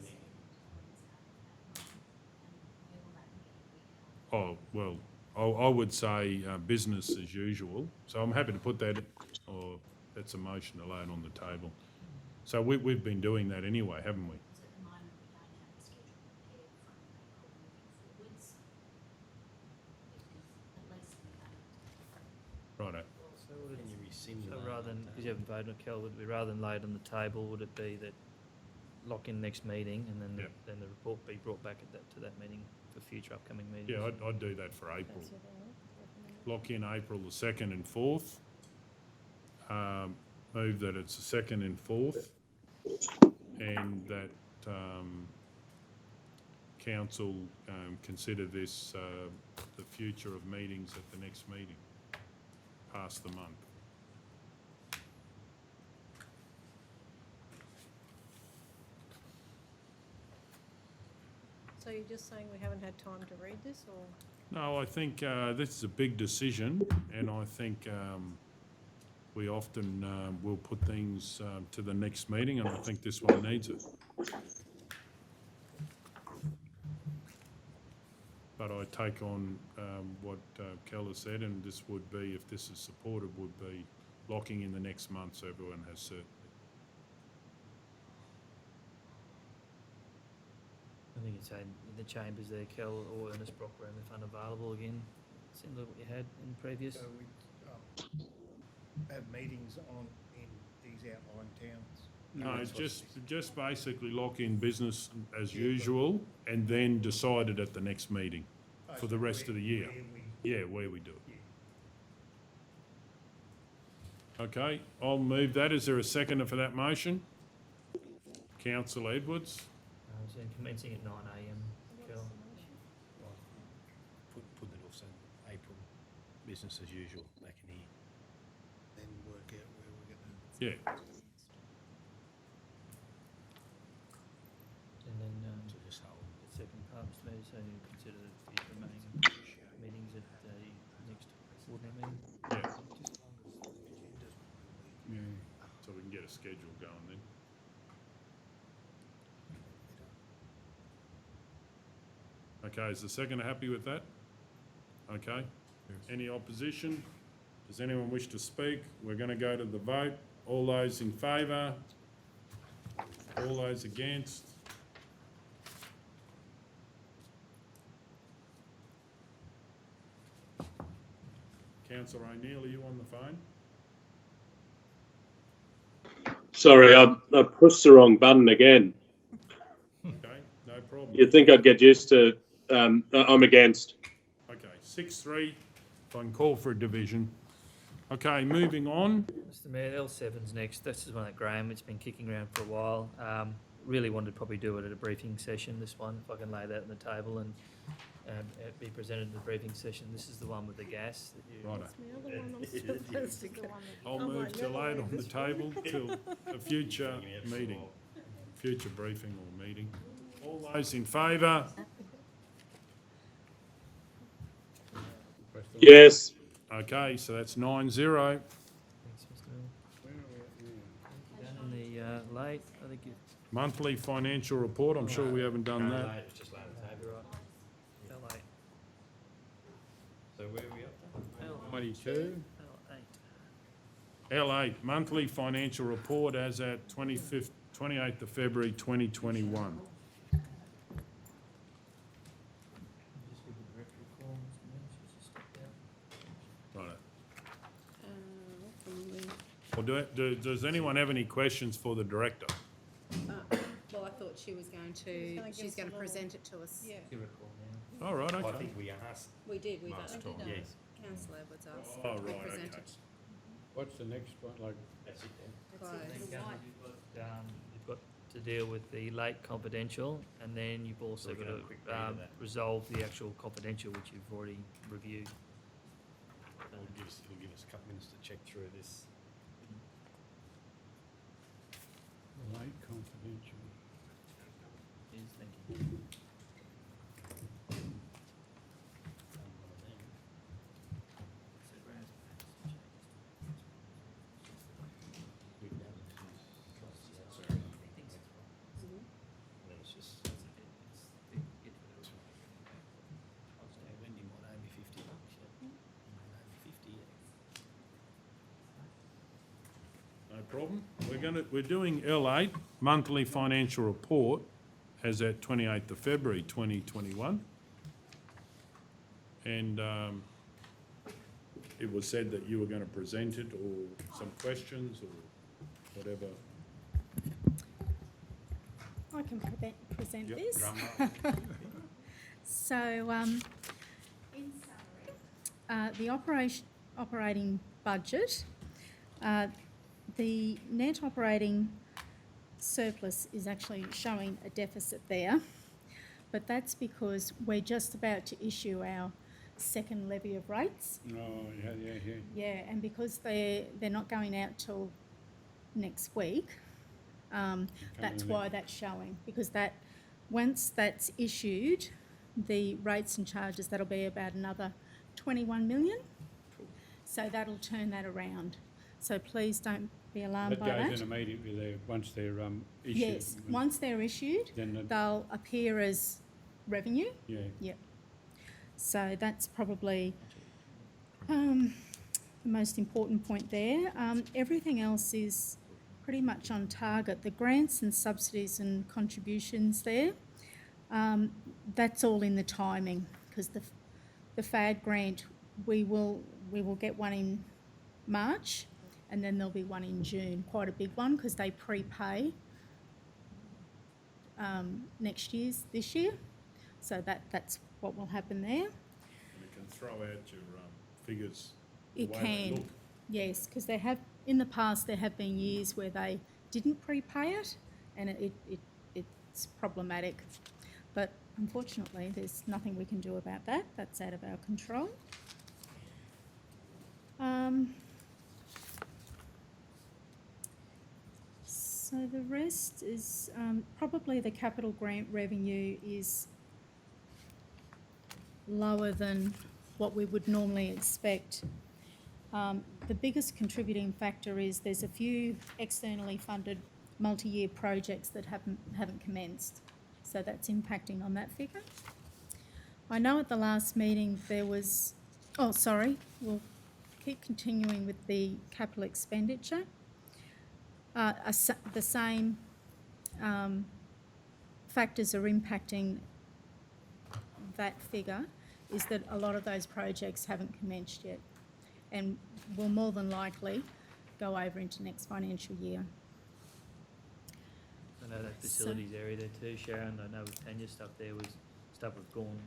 Oh, well, I would say business as usual. So I'm happy to put that, or that's a motion to lay it on the table. So we've been doing that anyway, haven't we? Righto. So rather than, because you haven't voted on Kel, would it be rather than lay it on the table, would it be that lock in next meeting and then then the report be brought back to that meeting for future upcoming meetings? Yeah, I'd do that for April. Lock in April the 2nd and 4th. Move that it's the 2nd and 4th, and that council consider this the future of meetings at the next meeting, past the month. So you're just saying we haven't had time to read this, or? No, I think this is a big decision, and I think we often will put things to the next meeting, and I think this one needs it. But I take on what Keller said, and this would be, if this is supported, would be locking in the next month so everyone has certainty. I think it's in the chambers there, Kel, or Ernest Brock room if unavailable again. Similar to what you had in previous. So we have meetings in these outlying towns. No, just basically lock in business as usual and then decide it at the next meeting for the rest of the year. Where we do it. Okay, I'll move that. Is there a seconder for that motion? Councillor Edwards. So commencing at 9 a.m. Kel. Put that off, so April, business as usual, back in here. Then work out where we're going to. Yeah. And then Just hold. the second part, Mr. Mayor, so you consider the remaining meetings at the next ordinary meeting? Yeah. So we can get a schedule going then. Okay, is the seconder happy with that? Okay. Any opposition? Does anyone wish to speak? We're going to go to the vote. All those in favour? All those against? Councillor O'Neill, are you on the phone? Sorry, I pushed the wrong button again. Okay, no problem. You'd think I'd get used to. I'm against. Okay, 6-3. If I can call for a division. Okay, moving on. Mr. Mayor, L7's next. This is one at Graham. It's been kicking around for a while. Really wanted to probably do it at a briefing session, this one, if I can lay that on the table and be presented in the briefing session. This is the one with the gas. That you, Righto. Supposed to go. I'll move to lay it on the table till a future meeting, future briefing or meeting. All those in favour? Yes. Okay, so that's 9-0. Thanks, Mr. Mayor. Down in the late, I think you. Monthly financial report, I'm sure we haven't done that. Just lay on the table. L8. So where are we up to? L22. L8. L8, monthly financial report as at 28th of February 2021. Just give the director a call, Mr. Mayor. She's just stepped out. Righto. Well, does anyone have any questions for the director? Well, I thought she was going to, she's going to present it to us. Yeah. Give her a call now. All right, I okay. think we asked We did, we've last asked. time, yes. Councillor Edwards asked. Oh, We right, presented. okay. What's the next one, like? That's it then. Closed. You've got to deal with the late confidential, and then you've also We're got gonna to quick read of that. resolve the actual confidential, which you've already reviewed. It'll give us a couple minutes to check through this. Late confidential. Is thinking. We've now got costs, yeah, sorry. And it's just, Wendy might owe me $50, yeah. You might owe me 50, yeah. No problem. We're doing L8, monthly financial report, as at 28th of February 2021. And it was said that you were going to present it, or some questions, or whatever. I can present Yep, this. drum roll. So, in summary, the operating budget, the net operating surplus is actually showing a deficit there, but that's because we're just about to issue our second levy of rates. Oh, yeah. Yeah, and because they're not going out till next week, that's why that's showing, because that Once that's issued, the rates and charges, that'll be about another 21 million. So that'll turn that around. So please don't be alarmed by that. That goes in immediately there, once they're issued? Yes, once they're issued, Then they'll appear as revenue. Yeah. Yep. So that's probably the most important point there. Everything else is pretty much on target. The grants and subsidies and contributions there, that's all in the timing, because the FAD grant, we will get one in March, and then there'll be one in June, quite a big one, because they prepay this year. So that's what will happen there. And it can throw out your figures the It way they can, look. yes, because in the past there have been years where they didn't prepay it, and it's problematic. But unfortunately, there's nothing we can do about that. That's out of our control. So the rest is probably the capital grant revenue is lower than what we would normally expect. The biggest contributing factor is there's a few externally funded multi-year projects that haven't commenced, so that's impacting on that figure. I know at the last meeting there was, we'll keep continuing with the capital expenditure. The same factors are impacting that figure, is that a lot of those projects haven't commenced yet and will more than likely go over into next financial year. I know that facilities area there too, Sharon. I know with Tanya's stuff there was stuff we've gone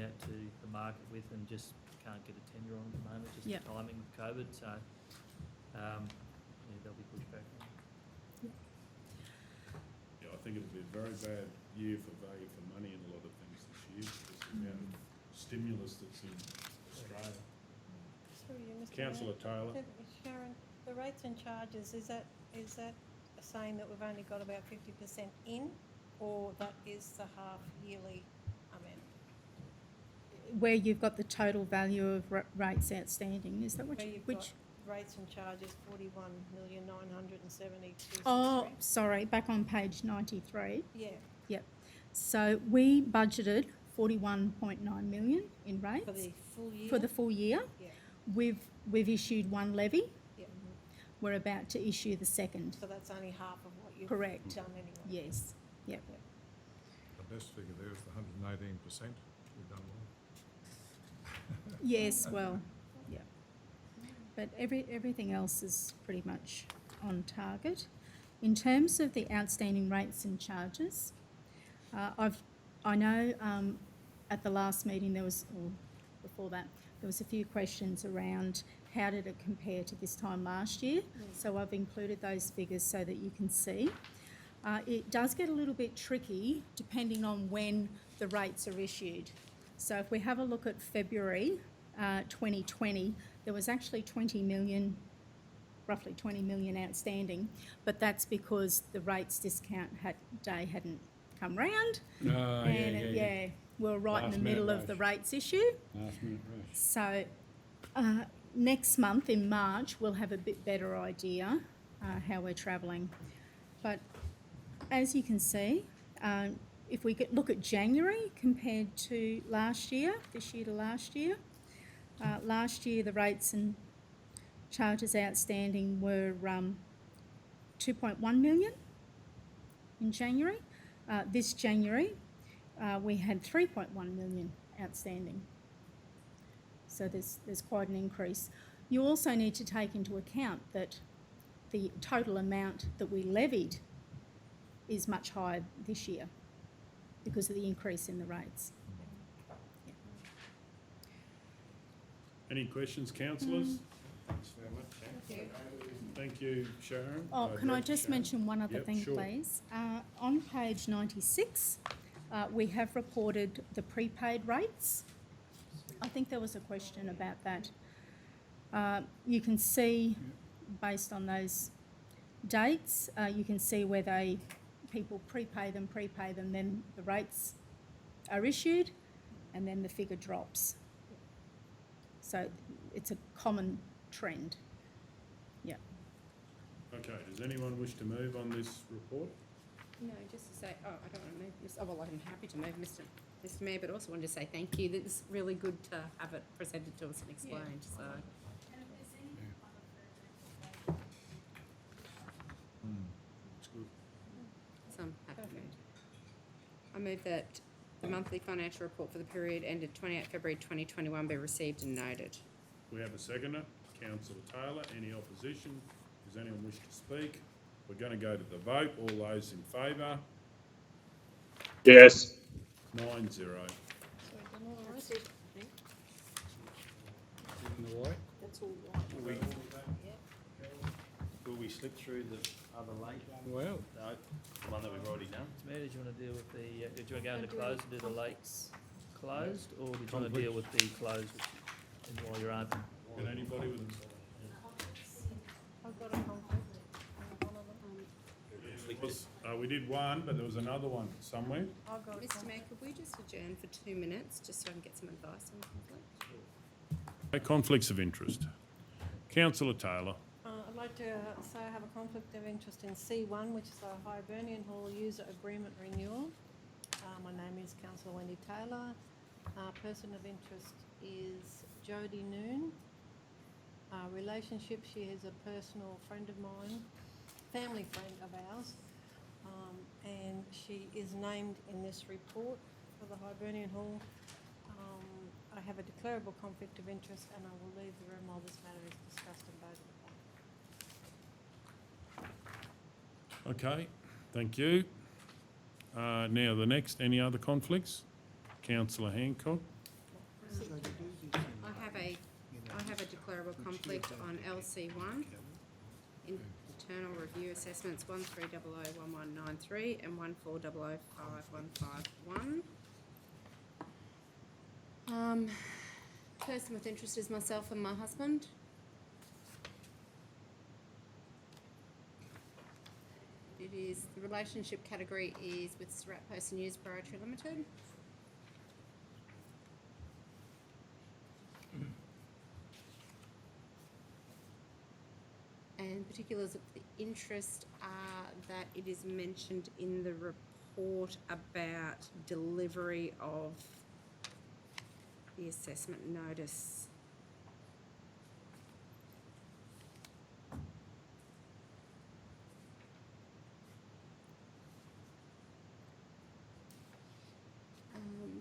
out to the market with and just can't get a tender on at the moment, just the timing of COVID. So they'll be pushed back. Yeah, I think it'll be a very bad year for value for money in a lot of things this year because of the amount of stimulus that's in Australia. Through you, Mr. Councillor Mayor. Taylor. Sharon, the rates and charges, is that saying that we've only got about 50% in, or that is the half yearly amount? Where you've got the total value of rates outstanding, is that what Where you, you've which? got rates and charges 41,972,263. Oh, sorry, back on page 93. Yeah. Yep. So we budgeted 41.9 million in rates. For the full year? For the full year. Yeah. We've issued one levy. Yeah. We're about to issue the second. So that's only half of what you've Correct. done anyway? Yes. Yep. The best figure there is the 118%. We've done well. Yes, well, yeah. But everything else is pretty much on target. In terms of the outstanding rates and charges, I know at the last meeting or before that, there was a few questions around how did it compare to this time last year. So I've included those figures so that you can see. It does get a little bit tricky depending on when the rates are issued. So if we have a look at February 2020, there was actually roughly 20 million outstanding, but that's because the rates discount day hadn't come round. We're right in the middle of the rates issue. Last minute rush. So next month in March, we'll have a bit better idea how we're travelling. But as you can see, if we look at January compared to last year, this year to last year, the rates and charges outstanding were 2.1 million in January. This January, we had 3.1 million outstanding. So there's quite an increase. You also need to take into account that the total amount that we levied is much higher this year because of the increase in the rates. Yeah. Any questions, councillors? Thanks very much. Thank you, Sharon. Oh, can I just Sharon. mention one other thing, sure. please? On page 96, we have reported the prepaid rates. I think there was a question about that. You can see, based on those dates, you can see where they people prepay them, then the rates are issued, and then the figure drops. So it's a common trend. Yeah. Okay, does anyone wish to move on this report? No, just to say, I don't want to move this, well, I'm happy to move, Mr. Mayor, but also wanted to say thank you. It's really good to have it presented to us and explained, so. So I'm happy to move. I move that the monthly financial report for the period ended 28 February 2021 be received and noted. We have a seconder, Councillor Taylor. Any opposition? Does anyone wish to speak? We're going to go to the vote. All those in favour? Yes. 9-0. That's all right. Will we slip through the other late one? Well. No, the one that we've already done. Mayor, did you want to deal with the, did you want to go into closed and do the lates closed, or did you want to deal with the closed while you're open? Can anybody with I've got a conflict. we did one, but there was another one somewhere. I've got a Mr. Mayor, could we just adjourn for 2 minutes, just so I can get some advice on the conflict? Conflicts of interest. Councillor Taylor. I'd like to say I have a conflict of interest in C1, which is a Hibernian Hall user agreement renewal. My name is Councillor Wendy Taylor. Person of interest is Jodie Noon. Relationship, she is a personal friend of mine, family friend of ours, and she is named in this report for the Hibernian Hall. I have a declarable conflict of interest, and I will leave the room while this matter is discussed and voted upon. Okay, thank you. Now the next, any other conflicts? Councillor Hancock. I have a declarable conflict on LC1, internal review assessments 13001193 and 14005151. Person with interest is myself and my husband. It is, the relationship category is with Surat Post and News Proprietary Limited. And particulars of the interest are that it is mentioned in the report about delivery of the assessment notice.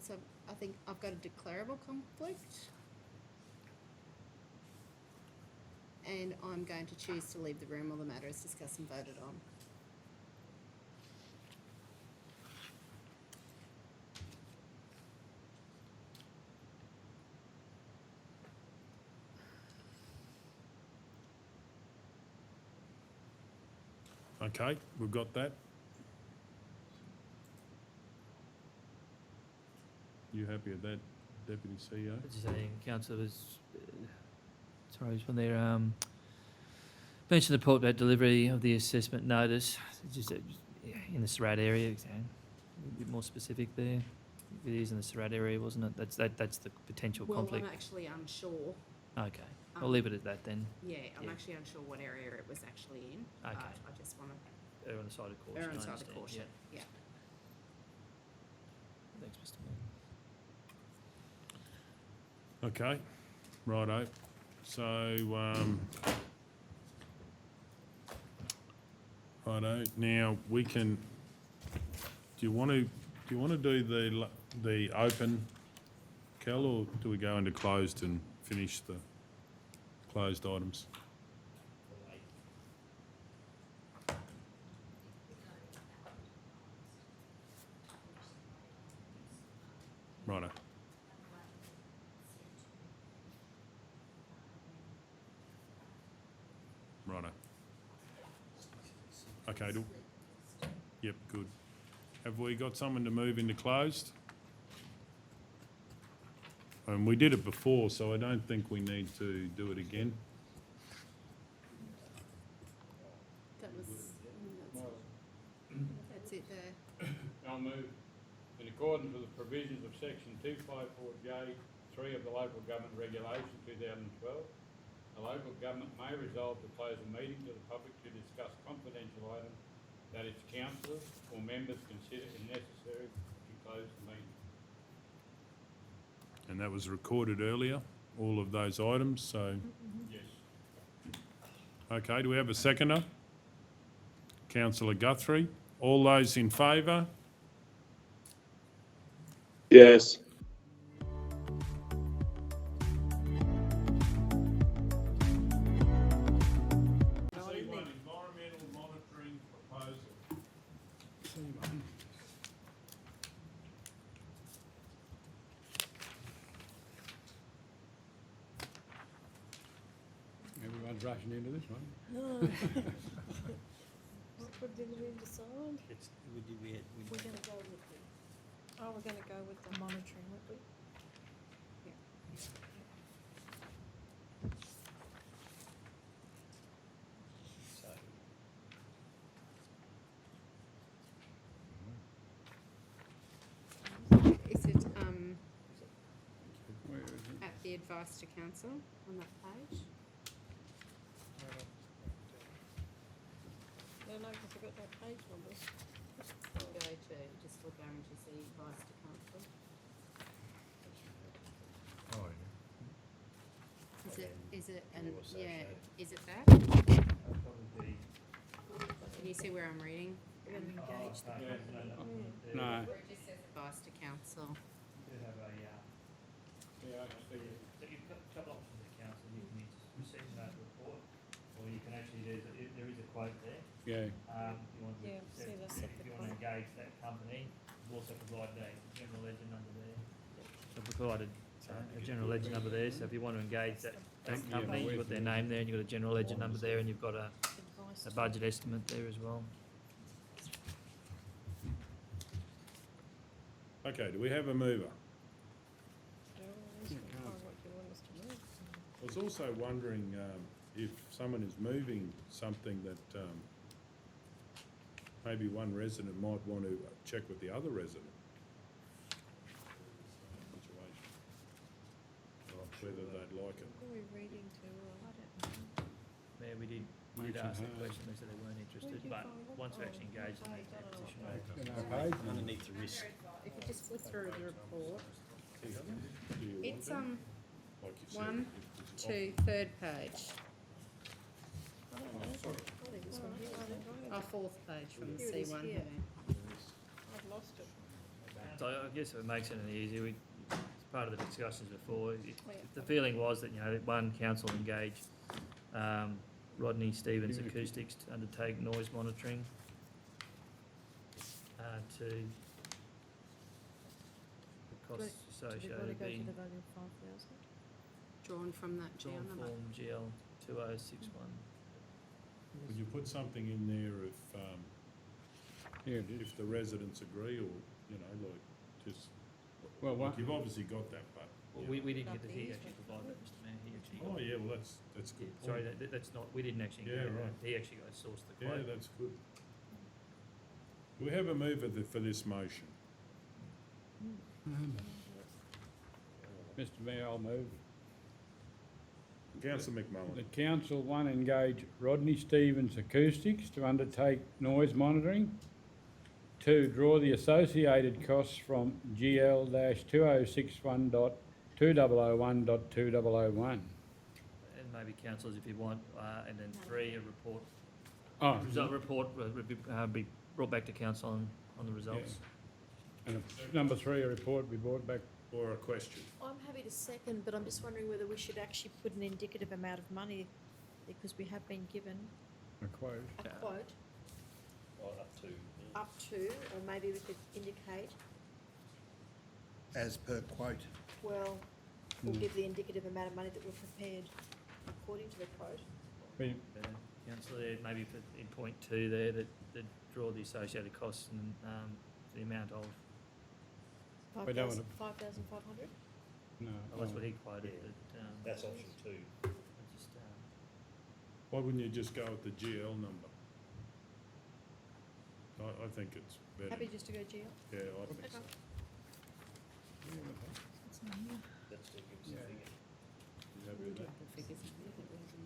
So I think I've got a declarable conflict. And I'm going to choose to leave the room while the matter is discussed and voted on. Okay, we've got that. You happy with that, Deputy CEO? Just saying, Councillor was, sorry, just when they mentioned the report about delivery of the assessment notice, just in the Surat area, a bit more specific there. It is in the Surat area, wasn't it? That's the potential conflict. Well, I'm actually unsure. Okay, I'll leave it at that then. Yeah, I'm actually unsure what area it was actually in. Okay. I just want to Err on the side of caution. err on I the side of understand, caution. Yeah. Thanks, Mr. Mayor. Okay, righto. So, righto. Now we can. Do you want to do the open, Kel, or do we go into closed and finish the closed items? Righto. Righto. Okay, yep, good. Have we got someone to move into closed? We did it before, so I don't think we need to do it again. That was, that's I'll move in accordance with the provisions of section 254J3 of the Local Government Regulation 2012, the local government may resolve to close a meeting to the public to discuss confidential items that its councillors or members consider it necessary to close the meeting. And that was recorded earlier, all of those items, so. Yes. Okay, do we have a seconder? Councillor Guthrie. All those in favour? Yes. C1, environmental monitoring proposal. Everyone's rushing into this one. No. What did we decide? We're gonna go with the Oh, we're going to go with the monitoring, weren't we? Is it, Where is it? at the advice to council on that page? No, because I've got no page numbers. Go to, just look over and just see advice to council. Oh, Is it, and, yeah, is it that? Can you see where I'm reading? We're gonna engage the No. Where it just says advice to council. You have a, Yeah, I can see it. so you've got a couple options at council. You can receive that report, or you can actually, there is a quote there. Yeah. You want to, Yeah, see, that's if the you want to quote. engage that company, we've also provided a general ledger number there. So we've provided a general ledger number there, so if you want to engage that company, you've got their name there, and you've got a general ledger number there, and you've got a budget estimate there as well. Okay, do we have a mover? What do you want us to move? I was also wondering if someone is moving something that maybe one resident might want to check with the other resident. Situation. Whether they'd like it. What are we reading to? Yeah, we did ask that question, they said they weren't interested, but once we actually engage them, they take position. Underneath the risk. If you just flip through the report, Do you want it's, them? Like you said, one, it's two, third page. I don't know. I think this one here. Oh, fourth page from the Here it is C1. here. yeah. I've lost it. So I guess if it makes it any easier, as part of the discussions before, the feeling was that, that one council engaged Rodney Stevens Acoustics to undertake noise monitoring to the costs associated being the value of 5,000? Drawn from that GL drawn number. form GL 2061. Would you put something in there if the residents agree, or, like, just, Well, what? you've obviously got that, but. Well, we didn't get he actually provided that, Mr Mayor, he actually. Oh, yeah, well, that's good. Sorry, that's not, we didn't actually Yeah, get that, right. he actually got sourced the Yeah, quote. that's good. Do we have a mover for this motion? Mr Mayor, I'll move. Councillor McMullen. The council, one, engage Rodney Stevens Acoustics to undertake noise monitoring. Two, draw the associated costs from GL-2061.2001.2001. And maybe councillors if you want, and then three, a report. Oh, Report would be brought back to council on the results. and number three, a report be brought back. Or a question? I'm happy to second, but I'm just wondering whether we should actually put an indicative amount of money, because we have been given A quote. a quote up to, or maybe we could indicate, As per quote. well, we'll give the indicative amount of money that we're prepared according to the quote. Councillor, maybe in point two there, that draw the associated costs and the amount of, We don't 5,500? No. well, that's what he quoted, That's option two. just, Why wouldn't you just go with the GL number? I think it's better. Happy just to go GL? Yeah, I think so. That's to give us a figure. You happy with that?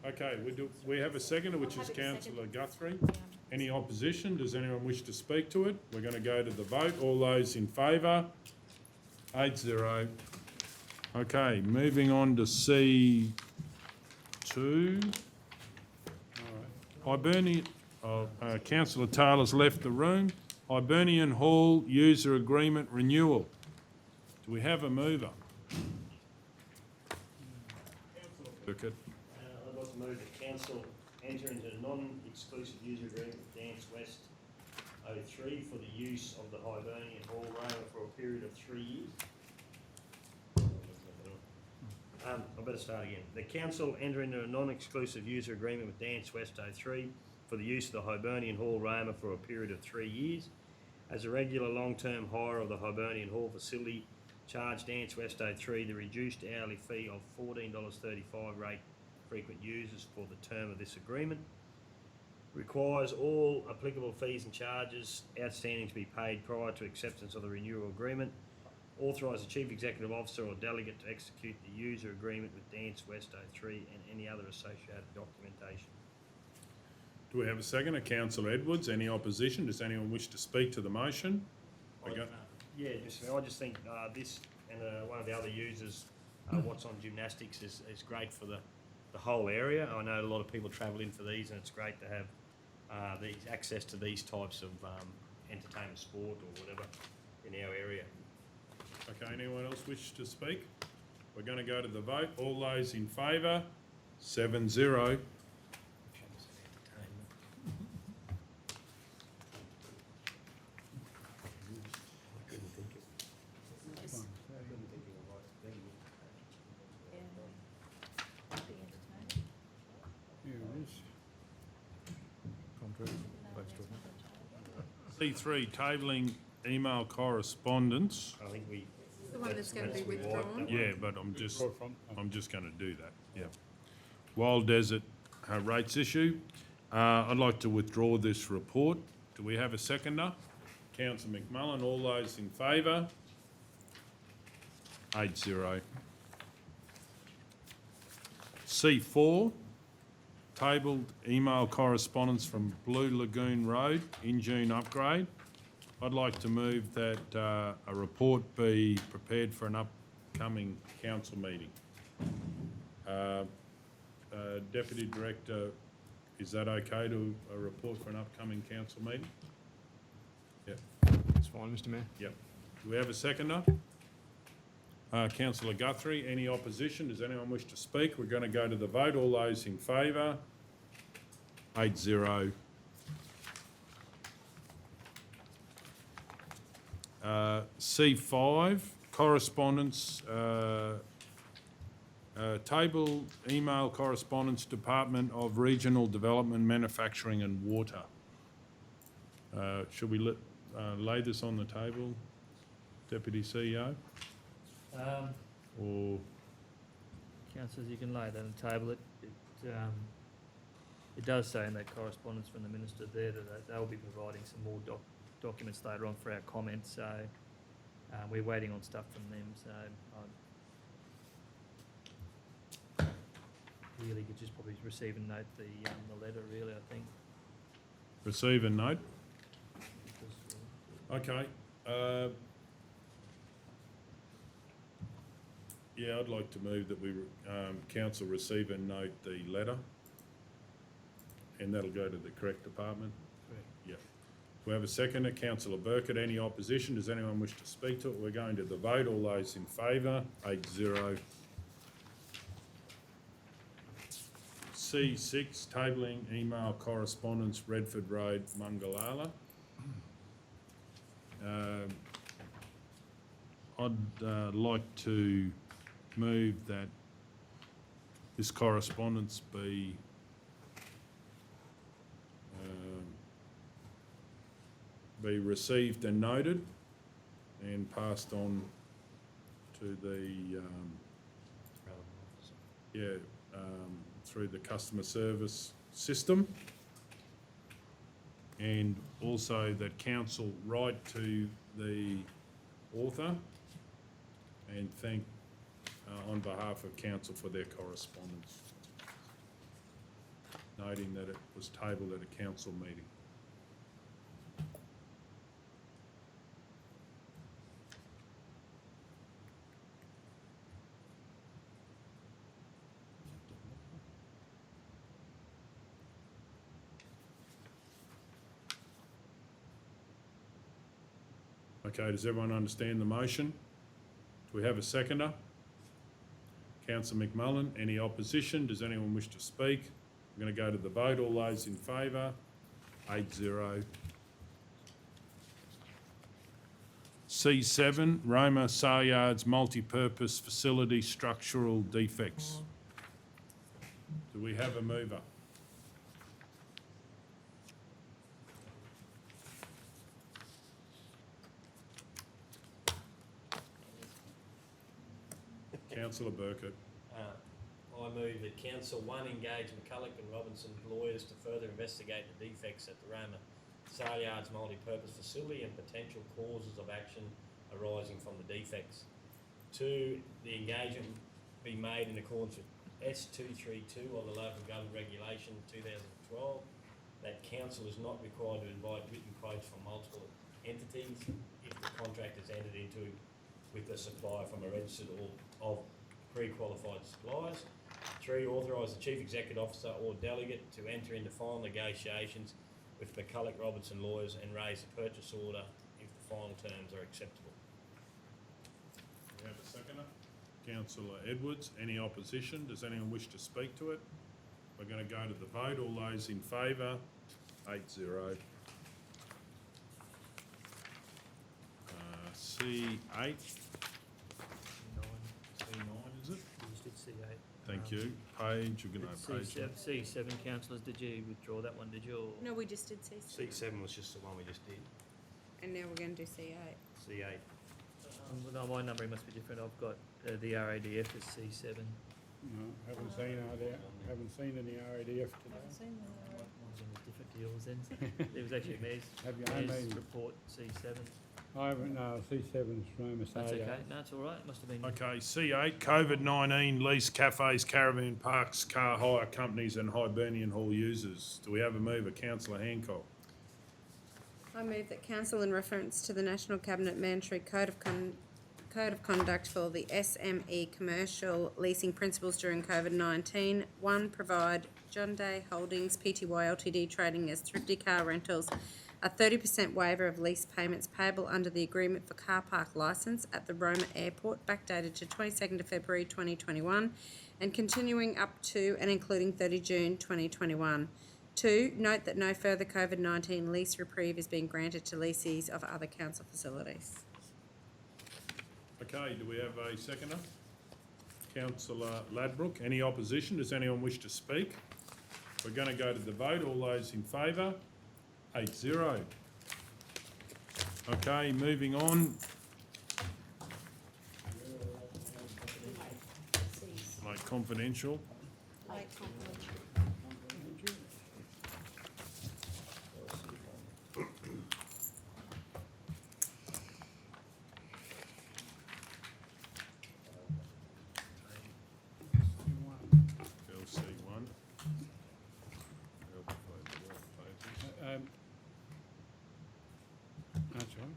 Okay, we have a seconder, which is councillor Guthrie. Any opposition? Does anyone wish to speak to it? We're going to go to the vote. All those in favour? 8-0. Okay, moving on to C2. Councillor Taylor's left the room. Hibernian Hall User Agreement Renewal. Do we have a mover? Councillor I'd like to move that council enter into a non-exclusive user agreement with Dance West 03 for the use of the Hibernian Hall Rover for a period of 3 years. I better start again. The council enter into a non-exclusive user agreement with Dance West 03 for the use of the Hibernian Hall Roma for a period of 3 years. As a regular long-term hire of the Hibernian Hall facility, charge Dance West 03 the reduced hourly fee of $14.35 rate frequent users for the term of this agreement. Requires all applicable fees and charges outstanding to be paid prior to acceptance of the renewal agreement. Authorise the Chief Executive Officer or delegate to execute the user agreement with Dance West 03 and any other associated documentation. Do we have a seconder? Councillor Edwards. Any opposition? Does anyone wish to speak to the motion? Yeah, I just think this and one of the other users, what's on gymnastics is great for the whole area. I know a lot of people travel in for these, and it's great to have these access to these types of entertainment, sport or whatever in our area. Okay, anyone else wish to speak? We're going to go to the vote. All those in favour? 7-0. C3, tabling email correspondence. I think we. The one that's going to be withdrawn. Yeah, but I'm just going to do that, yeah. Wild Desert rates issue. I'd like to withdraw this report. Do we have a seconder? Councillor McMullen, all those in favour? 8-0. C4, tabled email correspondence from Blue Lagoon Road, Injune upgrade. I'd like to move that a report be prepared for an upcoming council meeting. Deputy Director, is that okay to a report for an upcoming council meeting? Yep. That's fine, Mr Mayor. Yep. Do we have a seconder? Councillor Guthrie, any opposition? Does anyone wish to speak? We're going to go to the vote. All those in favour? 8-0. C5, correspondence, table email correspondence, Department of Regional Development, Manufacturing and Water. Should we lay this on the table, Deputy CEO? Or Councillors, you can lay that on the table. It does say in that correspondence from the Minister there that they'll be providing some more documents later on for our comments, so we're waiting on stuff from them, so really could just probably receive and note the letter, really, I think. receive and note? Okay. Yeah, I'd like to move that we, council receive and note the letter. And that'll go to the correct department? Correct. Yeah. We have a seconder, Councillor Burkett. Any opposition? Does anyone wish to speak to it? We're going to the vote. All those in favour? 8-0. C6, tabling email correspondence, Redford Road, Mungalala. I'd like to move that this correspondence be received and noted and passed on to the through the customer service system. and also that council write to the author and thank on behalf of council for their correspondence, noting that it was tabled at a council meeting. Okay, does everyone understand the motion? Do we have a seconder? Councillor McMullen, any opposition? Does anyone wish to speak? We're going to go to the vote. All those in favour? 8-0. C7, Roma Saryards multi-purpose facility structural defects. Do we have a mover? Councillor Burkett. I move that Council 1 engage McCulloch and Robinson lawyers to further investigate the defects at the Roma Saryards multi-purpose facility and potential causes of action arising from the defects. 2, the engagement be made in accordance with S232 of the Local Government Regulation 2012, that Council is not required to invite written quotes from multiple entities if the contract is entered into with a supplier from a registered or of pre-qualified suppliers. 3, authorise the Chief Executive Officer or delegate to enter into final negotiations with McCulloch Robertson lawyers and raise the purchase order if the final terms are acceptable. We have a seconder. Councillor Edwards, any opposition? Does anyone wish to speak to it? We're going to go to the vote. All those in favour? 8-0. C8. C9, is it? You just did C8. Thank you. Page, you're going to page. C7, councillors, did you withdraw that one, did you? Or? No, we just did C7. C7 was just the one we just did. And now we're going to do C8. C8. No, my numbering must be different. I've got the RADF as C7. No, haven't seen any RADF today. Mine's in a different to yours then. It was actually Mayor's, Have your own Mayor's meeting. report, C7. I haven't, no, C7's Roma That's okay. Saryards. No, it's all right. It must have been. Okay, C8, COVID-19 lease cafes, caravan parks, car hire companies and Hibernian hall users. Do we have a mover? Councillor Hancock. I move that Council, in reference to the National Cabinet Mandatory Code of Conduct for the SME commercial leasing principles during COVID-19, 1, provide John Day Holdings Pty Ltd trading as Thrifty Car Rentals a 30% waiver of lease payments payable under the agreement for car park licence at the Roma Airport, backdated to 22nd of February 2021 and continuing up to and including 30 June 2021. 2, note that no further COVID-19 lease reprieve is being granted to lessees of other council facilities. Okay, do we have a seconder? Councillor Ladbroke, any opposition? Does anyone wish to speak? We're going to go to the vote. All those in favour? 8-0. Okay, moving on. Like confidential. That's right.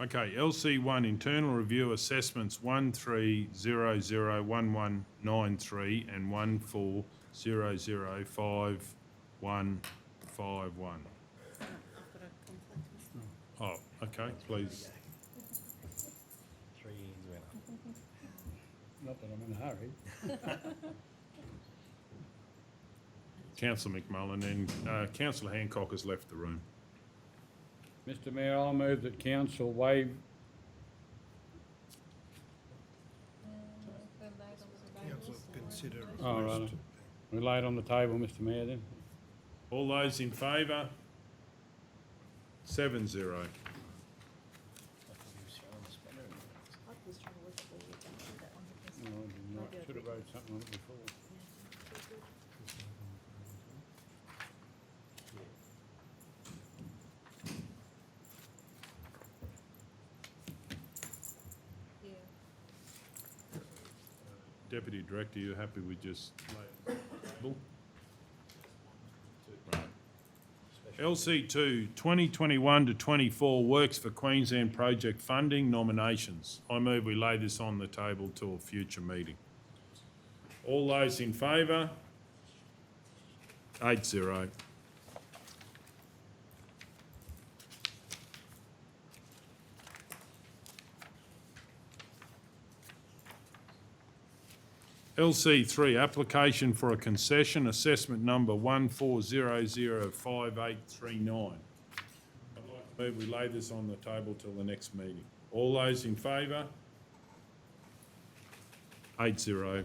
Okay, LC1 internal review assessments 13001193 and 14005151. Oh, okay, please. 3 years went up. Not that I'm in a hurry. Councillor McMullen and Councillor Hancock has left the room. Mr Mayor, I'll move that Council waive. Council consider. Oh, right. We lay it on the table, Mr Mayor, then. All those in favour? 7-0. No, I didn't. I should have wrote something on it before. Deputy Director, you happy with just lay it on the table? Right. LC2, 2021 to 24 Works for Queensland Project Funding Nominations. I move we lay this on the table till a future meeting. All those in favour? 8-0. LC3, application for a concession, assessment number 14005839. I'd like to move we lay this on the table till the next meeting. All those in favour? 8-0.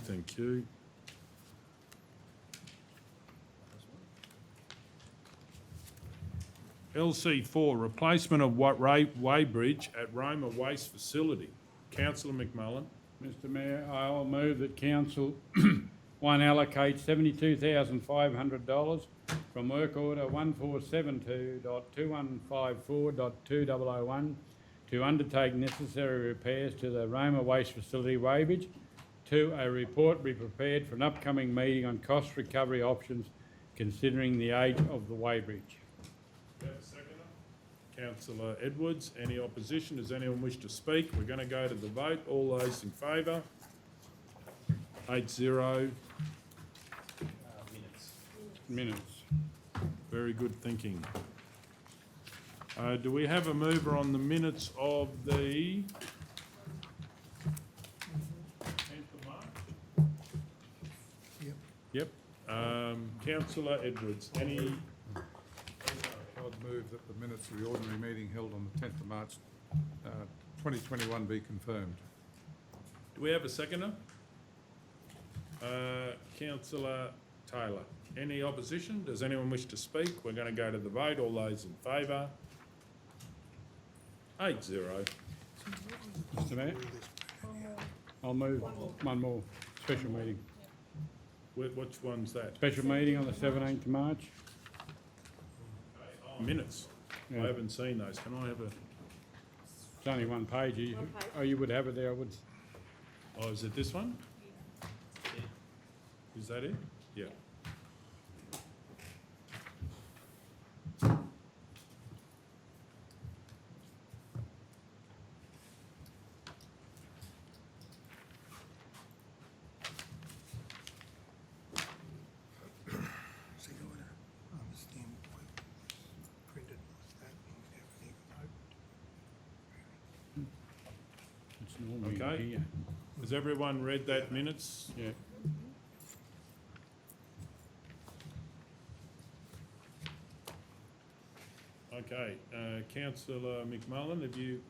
Thank you. LC4, replacement of weighbridge at Roma Waste Facility. Councillor McMullen. Mr Mayor, I will move that Council 1 allocate $72,500 from work order 1472.2154.2001 to undertake necessary repairs to the Roma Waste Facility weighbridge. 2, a report be prepared for an upcoming meeting on cost recovery options considering the age of the weighbridge. Councillor Edwards, any opposition? Does anyone wish to speak? We're going to go to the vote. All those in favour? 8-0. Minutes. Very good thinking. Do we have a mover on the minutes of the 10th of March? Yep. Councillor Edwards, any... I'd move that the minutes of the ordinary meeting held on the 10th of March 2021 be confirmed. Do we have a seconder? Councillor Taylor, any opposition? Does anyone wish to speak? We're going to go to the vote. All those in favour? 8-0. Mr Mayor, I'll move one more special meeting. Which one's that? Special meeting on the 17th of March. Minutes. Yeah. I haven't seen those. Can I have a... It's only one page. You would have it there, I would. Oh, is it this one? Is that it? Yeah. It's normally Okay. here. Has everyone read that minutes? Yeah. Okay, Councillor McMullen, have you...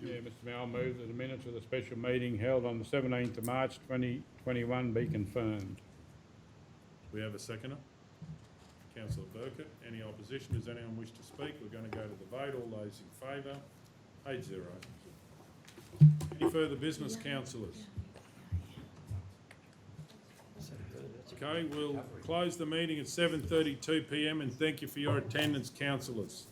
Yeah, Mr Mayor, I'll move that the minutes of the special meeting held on the 17th of March 2021 be confirmed. We have a seconder? Councillor Burkett, any opposition? Does anyone wish to speak? We're going to go to the vote. All those in favour? 8-0. Any further business, councillors? Okay, we'll close the meeting at 7:32 p.m. and thank you for your attendance, councillors.